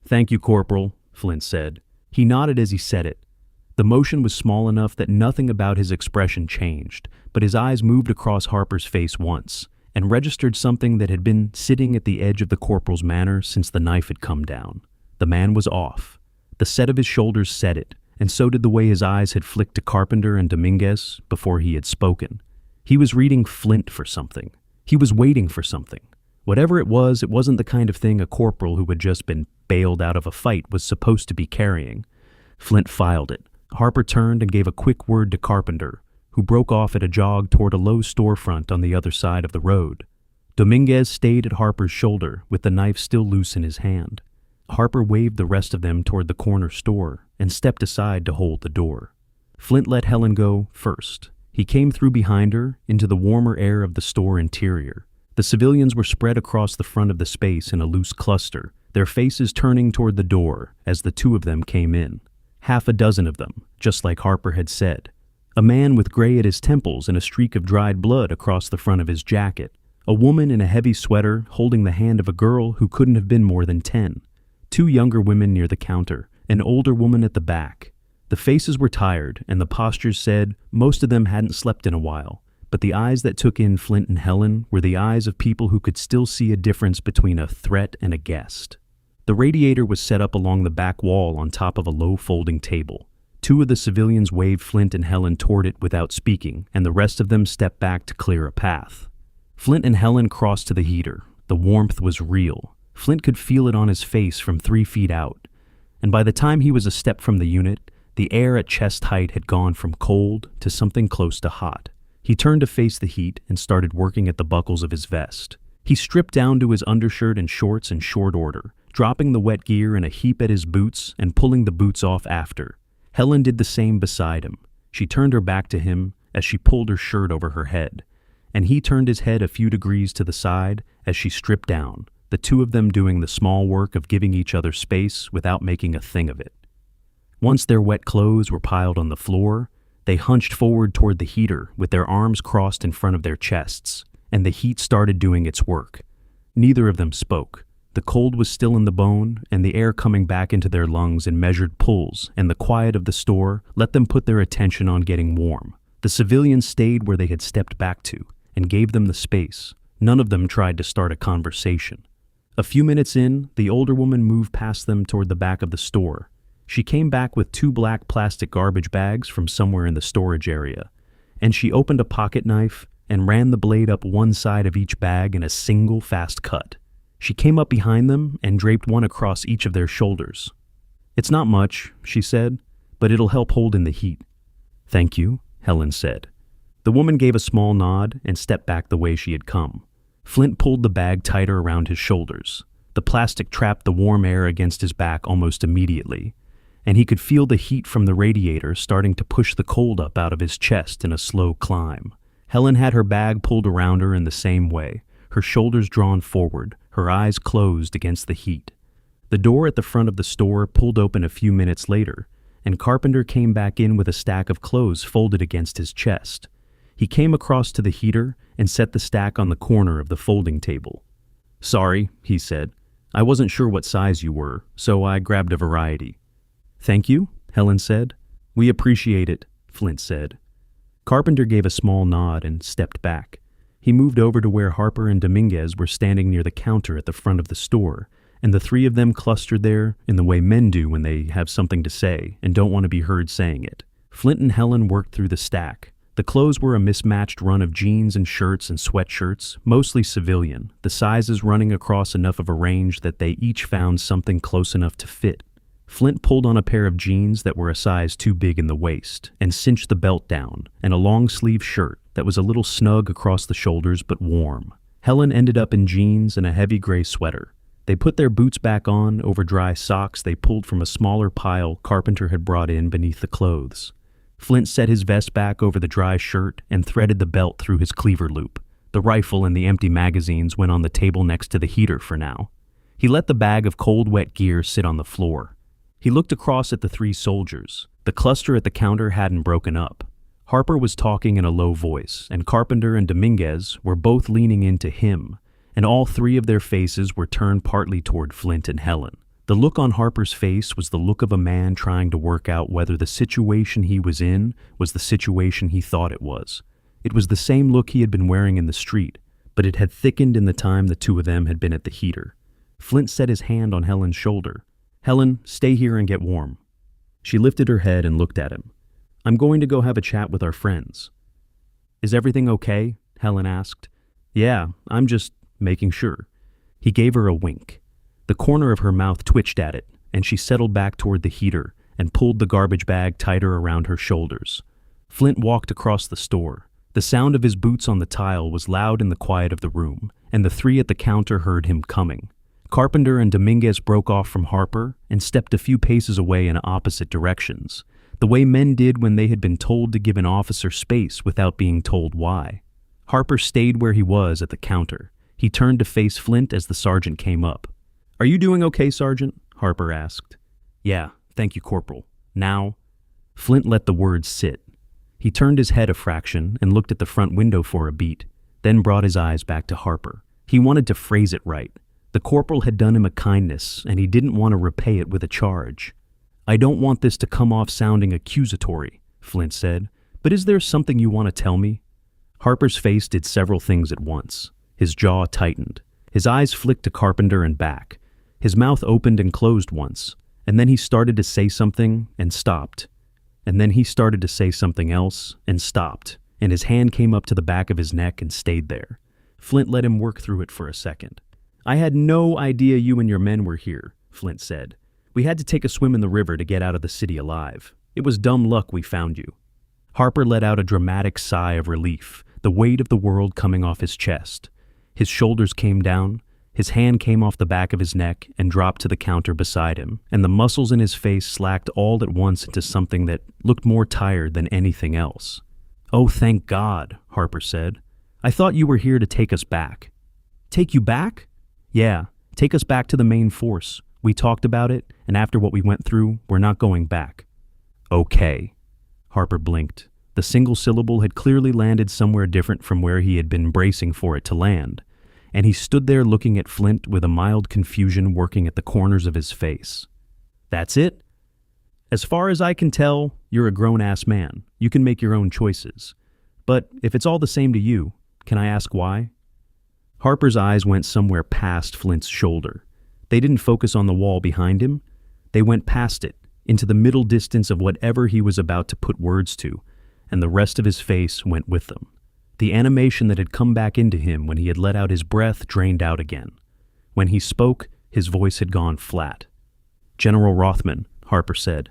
"Thank you, Corporal," Flint said. He nodded as he said it. The motion was small enough that nothing about his expression changed, but his eyes moved across Harper's face once and registered something that had been sitting at the edge of the corporal's manner since the knife had come down. The man was off. The set of his shoulders said it, and so did the way his eyes had flicked to Carpenter and Dominguez before he had spoken. He was reading Flint for something. He was waiting for something. Whatever it wasn't the kind of thing a corporal who had just been bailed out of a fight was supposed to be carrying. Flint filed it. Harper turned and gave a quick word to Carpenter, who broke off at a jog toward a low storefront on the other side of the road. Dominguez stayed at Harper's shoulder with the knife still loose in his hand. Harper waved the rest of them toward the corner store and stepped aside to hold the door. Flint let Helen go first. He came through behind her into the warmer air of the store interior. The civilians were spread across the front of the space in a loose cluster, their faces turning toward the door as the two of them came in. Half a dozen of them, just like Harper had said. A man with gray at his temples and a streak of dried blood across the front of his jacket. A woman in a heavy sweater holding the hand of a girl who couldn't have been more than 10. Two younger women near the counter, an older woman at the back. The faces were tired, and the postures said most of them hadn't slept in a while, but the eyes that took in Flint and Helen were the eyes of people who could still see a difference between a threat and a guest. The radiator was set up along the back wall on top of a low folding table. Two of the civilians waved Flint and Helen toward it without speaking, and the rest of them stepped back to clear a path. Flint and Helen crossed to the heater. The warmth was real. Flint could feel it on his face from 3 feet out, and by the time he was a step from the unit, the air at chest height had gone from cold to something close to hot. He turned to face the heat and started working at the buckles of his vest. He stripped down to his undershirt and shorts in short order, dropping the wet gear in a heap at his boots and pulling the boots off after. Helen did the same beside him. She turned her back to him as she pulled her shirt over her head, and he turned his head a few degrees to the side as she stripped down, the two of them doing the small work of giving each other space without making a thing of it. Once their wet clothes were piled on the floor, they hunched forward toward the heater with their arms crossed in front of their chests, and the heat started doing its work. Neither of them spoke. The cold was still in the bone, and the air coming back into their lungs in measured pulls, and the quiet of the store let them put their attention on getting warm. The civilians stayed where they had stepped back to, and gave them the space. None of them tried to start a conversation. A few minutes in, the older woman moved past them toward the back of the store. She came back with 2 black plastic garbage bags from somewhere in the storage area, and she opened a pocket knife and ran the blade up one side of each bag in a single fast cut. She came up behind them and draped one across each of their shoulders. "It's not much," she said, "but it'll help hold in the heat." "Thank you," Helen said. The woman gave a small nod and stepped back the way she had come. Flint pulled the bag tighter around his shoulders. The plastic trapped the warm air against his back almost immediately, and he could feel the heat from the radiator starting to push the cold up out of his chest in a slow climb. Helen had her bag pulled around her in the same way, her shoulders drawn forward, her eyes closed against the heat. The door at the front of the store pulled open a few minutes later, and Carpenter came back in with a stack of clothes folded against his chest. He came across to the heater and set the stack on the corner of the folding table. "Sorry," he said. "I wasn't sure what size you were, so I grabbed a variety." "Thank you," Helen said. "We appreciate it," Flint said. Carpenter gave a small nod and stepped back. He moved over to where Harper and Dominguez were standing near the counter at the front of the store, and the three of them clustered there in the way men do when they have something to say and don't want to be heard saying it. Flint and Helen worked through the stack. The clothes were a mismatched run of jeans and shirts and sweatshirts, mostly civilian, the sizes running across enough of a range that they each found something close enough to fit. Flint pulled on a pair of jeans that were a size too big in the waist and cinched the belt down, and a long-sleeve shirt that was a little snug across the shoulders but warm. Helen ended up in jeans and a heavy gray sweater. They put their boots back on over dry socks they pulled from a smaller pile Carpenter had brought in beneath the clothes. Flint set his vest back over the dry shirt and threaded the belt through his cleaver loop. The rifle and the empty magazines went on the table next to the heater for now. He let the bag of cold, wet gear sit on the floor. He looked across at the three soldiers. The cluster at the counter hadn't broken up. Harper was talking in a low voice, and Carpenter and Dominguez were both leaning into him, and all three of their faces were turned partly toward Flint and Helen. The look on Harper's face was the look of a man trying to work out whether the situation he was in was the situation he thought it was. It was the same look he had been wearing in the street, but it had thickened in the time the two of them had been at the heater. Flint set his hand on Helen's shoulder. "Helen, stay here and get warm." She lifted her head and looked at him. "I'm going to go have a chat with our friends." "Is everything okay?" Helen asked. "Yeah, I'm just making sure." He gave her a wink. The corner of her mouth twitched at it, and she settled back toward the heater and pulled the garbage bag tighter around her shoulders. Flint walked across the store. The sound of his boots on the tile was loud in the quiet of the room, and the three at the counter heard him coming. Carpenter and Dominguez broke off from Harper and stepped a few paces away in opposite directions, the way men did when they had been told to give an officer space without being told why. Harper stayed where he was at the counter. He turned to face Flint as the sergeant came up. "Are you doing okay, Sergeant?" Harper asked. "Yeah, thank you, Corporal. Now—" Flint let the words sit. He turned his head a fraction and looked at the front window for a beat, then brought his eyes back to Harper. He wanted to phrase it right. The corporal had done him a kindness, and he didn't want to repay it with a charge. "I don't want this to come off sounding accusatory," Flint said, "but is there something you want to tell me?" Harper's face did several things at once. His jaw tightened. His eyes flicked to Carpenter and back. His mouth opened and closed once, and then he started to say something and stopped. And then he started to say something else and stopped, and his hand came up to the back of his neck and stayed there. Flint let him work through it for a second. "I had no idea you and your men were here," Flint said. "We had to take a swim in the river to get out of the city alive. It was dumb luck we found you." Harper let out a dramatic sigh of relief, the weight of the world coming off his chest. His shoulders came down, his hand came off the back of his neck and dropped to the counter beside him, and the muscles in his face slacked all at once into something that looked more tired than anything else. "Oh, thank God," Harper said. "I thought you were here to take us back." "Take you back?" "Yeah, take us back to the main force. We talked about it, and after what we went through, we're not going back." "Okay." Harper blinked. The single syllable had clearly landed somewhere different from where he had been bracing for it to land, and he stood there looking at Flint with a mild confusion working at the corners of his face. "That's it? As far as I can tell, you're a grown-ass man. You can make your own choices. But if it's all the same to you, can I ask why?" Harper's eyes went somewhere past Flint's shoulder. They didn't focus on the wall behind him. They went past it, into the middle distance of whatever he was about to put words to, and the rest of his face went with them. The animation that had come back into him when he had let out his breath drained out again. When he spoke, his voice had gone flat. "General Rothman," Harper said.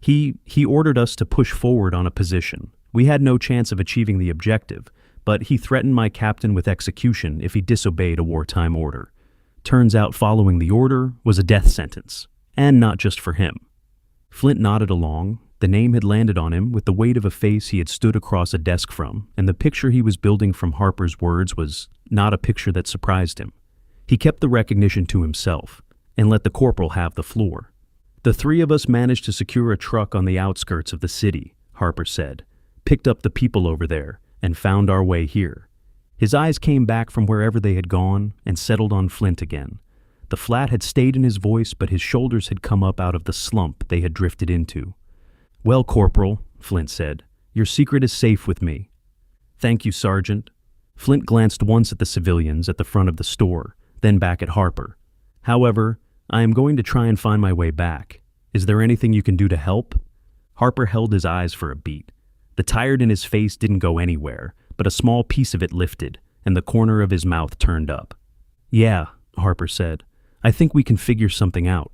He ordered us to push forward on a position. We had no chance of achieving the objective, but he threatened my captain with execution if he disobeyed a wartime order. Turns out following the order was a death sentence, and not just for him." Flint nodded along. The name had landed on him with the weight of a face he had stood across a desk from, and the picture he was building from Harper's words was not a picture that surprised him. He kept the recognition to himself and let the corporal have the floor. "The three of us managed to secure a truck on the outskirts of the city," Harper said, "picked up the people over there, and found our way here." His eyes came back from wherever they had gone and settled on Flint again. The flat had stayed in his voice, but his shoulders had come up out of the slump they had drifted into. "Well, Corporal," Flint said, "your secret is safe with me." "Thank you, Sergeant." Flint glanced once at the civilians at the front of the store, then back at Harper. "However, I am going to try and find my way back. Is there anything you can do to help?" Harper held his eyes for a beat. The tired in his face didn't go anywhere, but a small piece of it lifted, and the corner of his mouth turned up. "Yeah," Harper said. "I think we can figure something out."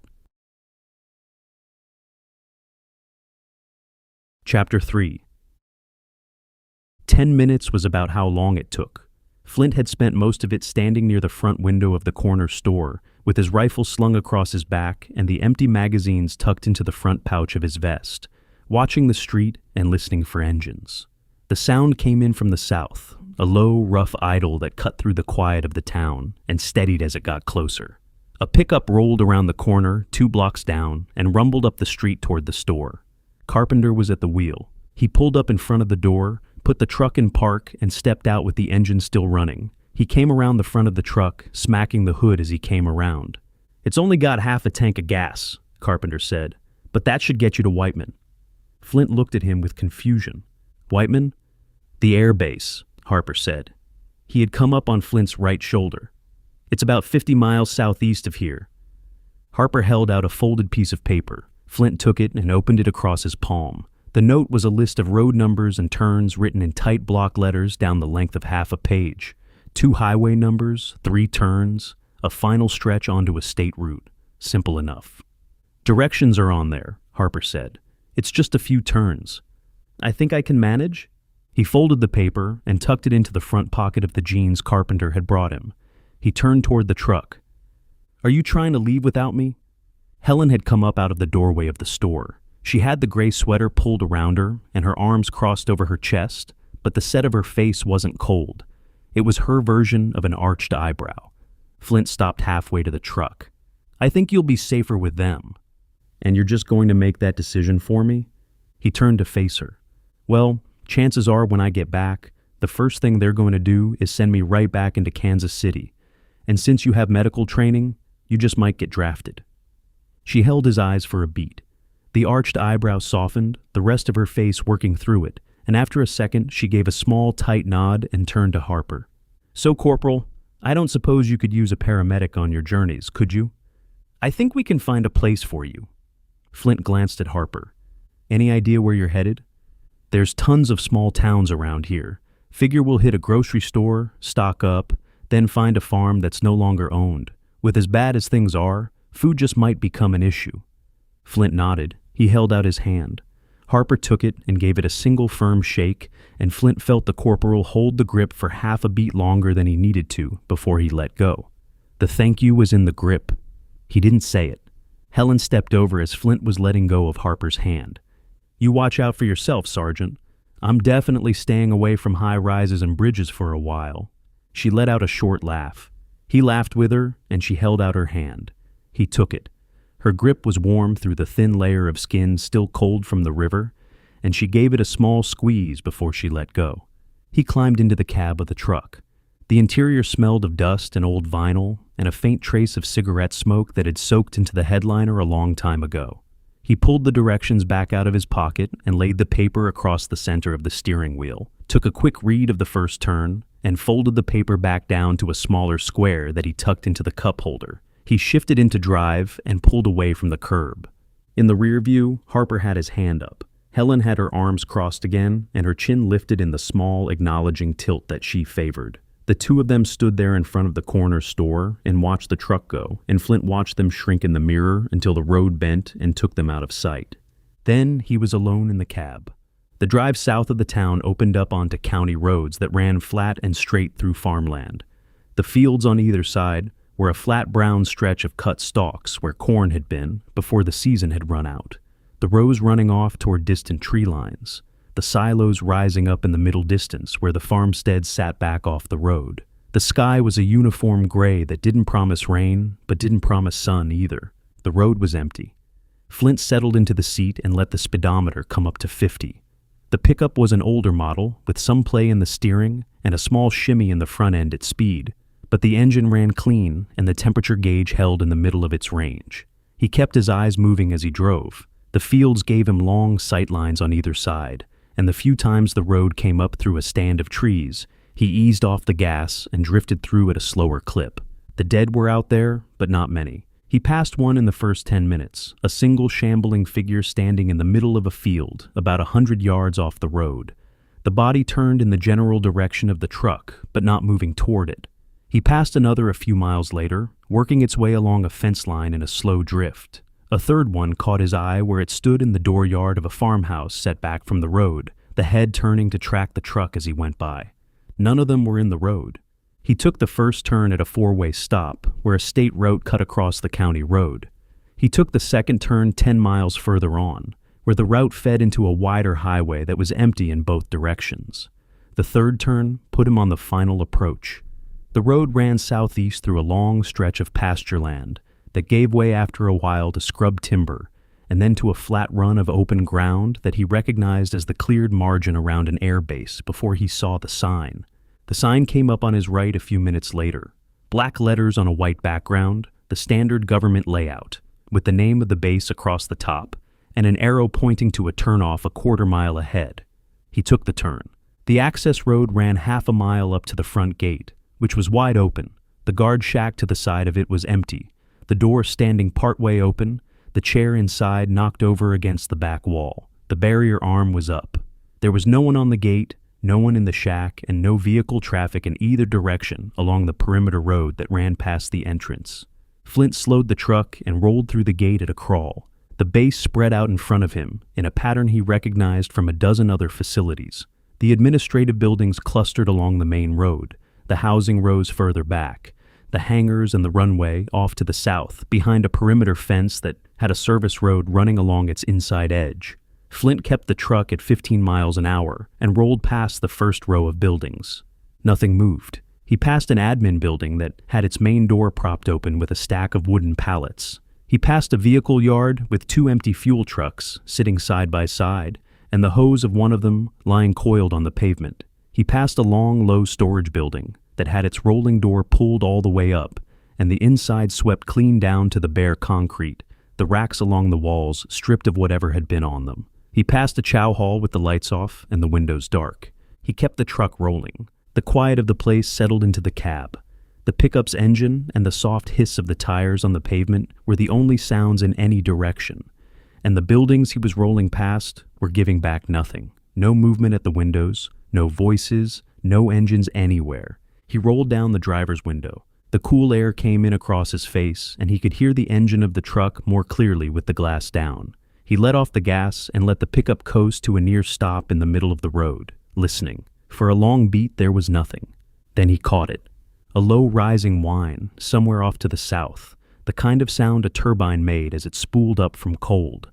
Chapter 3. 10 minutes was about how long it took. Flint had spent most of it standing near the front window of the corner store, with his rifle slung across his back and the empty magazines tucked into the front pouch of his vest, watching the street and listening for engines. The sound came in from the south, a low, rough idle that cut through the quiet of the town and steadied as it got closer. A pickup rolled around the corner 2 blocks down and rumbled up the street toward the store. Carpenter was at the wheel. He pulled up in front of the door, put the truck in park, and stepped out with the engine still running. He came around the front of the truck, smacking the hood as he came around. "It's only got half a tank of gas," Carpenter said, "but that should get you to Whiteman." Flint looked at him with confusion. "Whiteman?" "The air base," Harper said. He had come up on Flint's right shoulder. "It's about 50 miles southeast of here." Harper held out a folded piece of paper. Flint took it and opened it across his palm. The note was a list of road numbers and turns written in tight block letters down the length of half a page. 2 highway numbers, 3 turns, a final stretch onto a state route. Simple enough. "Directions are on there," Harper said. "It's just a few turns." I think I can manage." He folded the paper and tucked it into the front pocket of the jeans Carpenter had brought him. He turned toward the truck. "Are you trying to leave without me?" Helen had come up out of the doorway of the store. She had the gray sweater pulled around her and her arms crossed over her chest, but the set of her face wasn't cold. It was her version of an arched eyebrow. Flint stopped halfway to the truck. "I think you'll be safer with them." "And you're just going to make that decision for me?" He turned to face her. "Well, chances are when I get back, the first thing they're going to do is send me right back into Kansas City. And since you have medical training, you just might get drafted." She held his eyes for a beat. The arched eyebrow softened, the rest of her face working through it, and after a second she gave a small, tight nod and turned to Harper. "So, Corporal, I don't suppose you could use a paramedic on your journeys, could you?" "I think we can find a place for you." Flint glanced at Harper. "Any idea where you're headed?" "There's tons of small towns around here. Figure we'll hit a grocery store, stock up, then find a farm that's no longer owned. With as bad as things are, food just might become an issue." Flint nodded. He held out his hand. Harper took it and gave it a single firm shake, and Flint felt the corporal hold the grip for half a beat longer than he needed to before he let go. The thank you was in the grip. He didn't say it. Helen stepped over as Flint was letting go of Harper's hand. "You watch out for yourself, Sergeant. I'm definitely staying away from high rises and bridges for a while." She let out a short laugh. He laughed with her, and she held out her hand. He took it. Her grip was warm through the thin layer of skin still cold from the river, and she gave it a small squeeze before she let go. He climbed into the cab of the truck. The interior smelled of dust and old vinyl, and a faint trace of cigarette smoke that had soaked into the headliner a long time ago. He pulled the directions back out of his pocket and laid the paper across the center of the steering wheel, took a quick read of the first turn, and folded the paper back down to a smaller square that he tucked into the cup holder. He shifted into drive and pulled away from the curb. In the rear view, Harper had his hand up. Helen had her arms crossed again, and her chin lifted in the small, acknowledging tilt that she favored. The two of them stood there in front of the corner store and watched the truck go, and Flint watched them shrink in the mirror until the road bent and took them out of sight. Then he was alone in the cab. The drive south of the town opened up onto county roads that ran flat and straight through farmland. The fields on either side were a flat brown stretch of cut stalks where corn had been before the season had run out, the rows running off toward distant tree lines, the silos rising up in the middle distance where the farmsteads sat back off the road. The sky was a uniform gray that didn't promise rain, but didn't promise sun either. The road was empty. Flint settled into the seat and let the speedometer come up to 50. The pickup was an older model with some play in the steering and a small shimmy in the front end at speed, but the engine ran clean and the temperature gauge held in the middle of its range. He kept his eyes moving as he drove. The fields gave him long sight lines on either side, and the few times the road came up through a stand of trees, he eased off the gas and drifted through at a slower clip. The dead were out there, but not many. He passed one in the first 10 minutes, a single shambling figure standing in the middle of a field, about 100 yards off the road. The body turned in the general direction of the truck, but not moving toward it. He passed another a few miles later, working its way along a fence line in a slow drift. A third one caught his eye where it stood in the dooryard of a farmhouse set back from the road, the head turning to track the truck as he went by. None of them were in the road. He took the first turn at a four-way stop, where a state road cut across the county road. He took the second turn 10 miles further on, where the route fed into a wider highway that was empty in both directions. The third turn put him on the final approach. The road ran southeast through a long stretch of pasture land that gave way after a while to scrub timber, and then to a flat run of open ground that he recognized as the cleared margin around an air base before he saw the sign. The sign came up on his right a few minutes later. Black letters on a white background, the standard government layout, with the name of the base across the top, and an arrow pointing to a turnoff a quarter-mile ahead. He took the turn. The access road ran half a mile up to the front gate, which was wide open. The guard shack to the side of it was empty, the door standing partway open, the chair inside knocked over against the back wall. The barrier arm was up. There was no one on the gate, no one in the shack, and no vehicle traffic in either direction along the perimeter road that ran past the entrance. Flint slowed the truck and rolled through the gate at a crawl. The base spread out in front of him in a pattern he recognized from a dozen other facilities. The administrative buildings clustered along the main road. The housing rose further back. The hangars and the runway off to the south, behind a perimeter fence that had a service road running along its inside edge. Flint kept the truck at 15 miles an hour and rolled past the first row of buildings. Nothing moved. He passed an admin building that had its main door propped open with a stack of wooden pallets. He passed a vehicle yard with 2 empty fuel trucks sitting side by side, and the hose of one of them lying coiled on the pavement. He passed a long, low storage building that had its rolling door pulled all the way up, and the inside swept clean down to the bare concrete, the racks along the walls stripped of whatever had been on them. He passed a chow hall with the lights off and the windows dark. He kept the truck rolling. The quiet of the place settled into the cab. The pickup's engine and the soft hiss of the tires on the pavement were the only sounds in any direction, and the buildings he was rolling past were giving back nothing. No movement at the windows, no voices, no engines anywhere. He rolled down the driver's window. The cool air came in across his face, and he could hear the engine of the truck more clearly with the glass down. He let off the gas and let the pickup coast to a near stop in the middle of the road, listening. For a long beat there was nothing. Then he caught it. A low rising whine, somewhere off to the south, the kind of sound a turbine made as it spooled up from cold.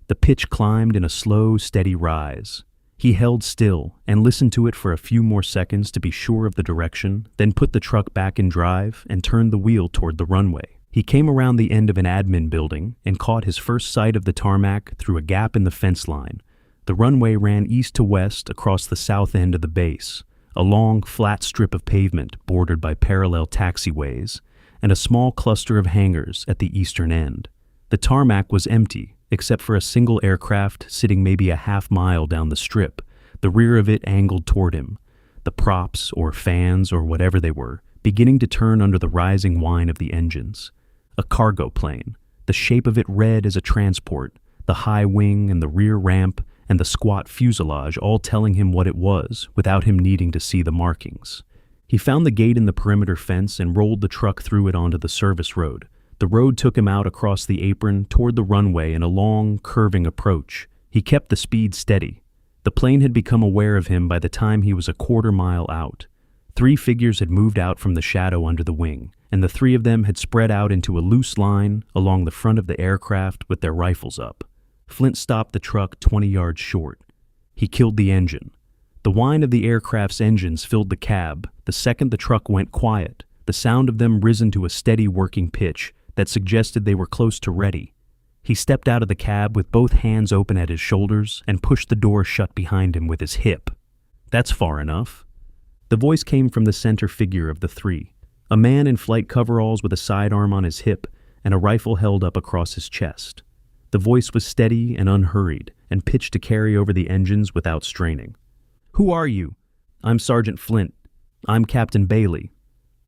The pitch climbed in a slow, steady rise. He held still and listened to it for a few more seconds to be sure of the direction, then put the truck back in drive and turned the wheel toward the runway. He came around the end of an admin building and caught his first sight of the tarmac through a gap in the fence line. The runway ran east to west across the south end of the base, a long, flat strip of pavement bordered by parallel taxiways, and a small cluster of hangars at the eastern end. The tarmac was empty, except for a single aircraft sitting maybe a half-mile down the strip, the rear of it angled toward him, the props or fans or whatever they were, beginning to turn under the rising whine of the engines. A cargo plane, the shape of it red as a transport, the high wing and the rear ramp, and the squat fuselage all telling him what it was without him needing to see the markings. He found the gate in the perimeter fence and rolled the truck through it onto the service road. The road took him out across the apron toward the runway in a long, curving approach. He kept the speed steady. The plane had become aware of him by the time he was a quarter-mile out. 3 figures had moved out from the shadow under the wing, and the 3 of them had spread out into a loose line along the front of the aircraft with their rifles up. Flint stopped the truck 20 yards short. He killed the engine. The whine of the aircraft's engines filled the cab the second the truck went quiet, the sound of them risen to a steady working pitch that suggested they were close to ready. He stepped out of the cab with both hands open at his shoulders and pushed the door shut behind him with his hip. "That's far enough." The voice came from the center figure of the 3, a man in flight coveralls with a sidearm on his hip and a rifle held up across his chest. The voice was steady and unhurried, and pitched to carry over the engines without straining. "Who are you?" "I'm Sergeant Flint. I'm Captain Bailey."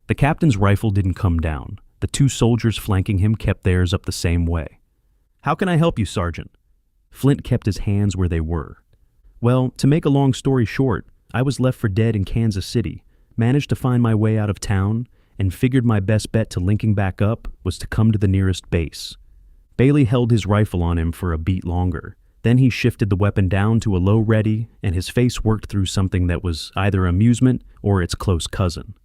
The captain's rifle didn't come down. The 2 soldiers flanking him kept theirs up the same way. "How can I help you, Sergeant?" Flint kept his hands where they were. "Well, to make a long story short, I was left for dead in Kansas City, managed to find my way out of town, and figured my best bet to linking back up was to come to the nearest base." Bailey held his rifle on him for a beat longer. Then he shifted the weapon down to a low ready, and his face worked through something that was either amusement or its close cousin.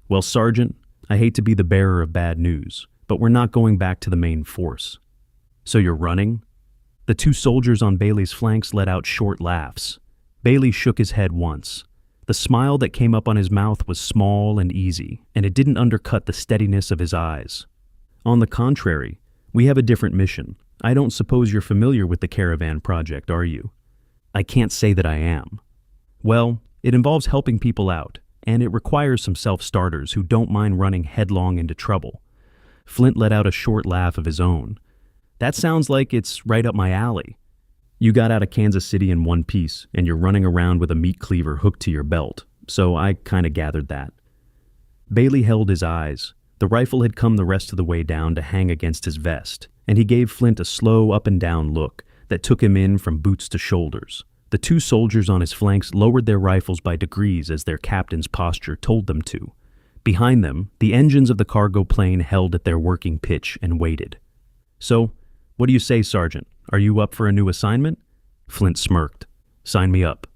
"Well, Sergeant, I hate to be the bearer of bad news, but we're not going back to the main force." "So you're running?" The 2 soldiers on Bailey's flanks let out short laughs. Bailey shook his head once. The smile that came up on his mouth was small and easy, and it didn't undercut the steadiness of his eyes. "On the contrary, we have a different mission. I don't suppose you're familiar with the Caravan Project, are you?" "I can't say that I am." "Well, it involves helping people out, and it requires some self-starters who don't mind running headlong into trouble." Flint let out a short laugh of his own. "That sounds like it's right up my alley. You got out of Kansas City in one piece, and you're running around with a meat cleaver hooked to your belt, so I kinda gathered that." Bailey held his eyes. The rifle had come the rest of the way down to hang against his vest, and he gave Flint a slow up-and-down look that took him in from boots to shoulders. The 2 soldiers on his flanks lowered their rifles by degrees as their captain's posture told them to. Behind them, the engines of the cargo plane held at their working pitch and waited. "So, what do you say, Sergeant? Are you up for a new assignment? Flint smirked. Sign me up.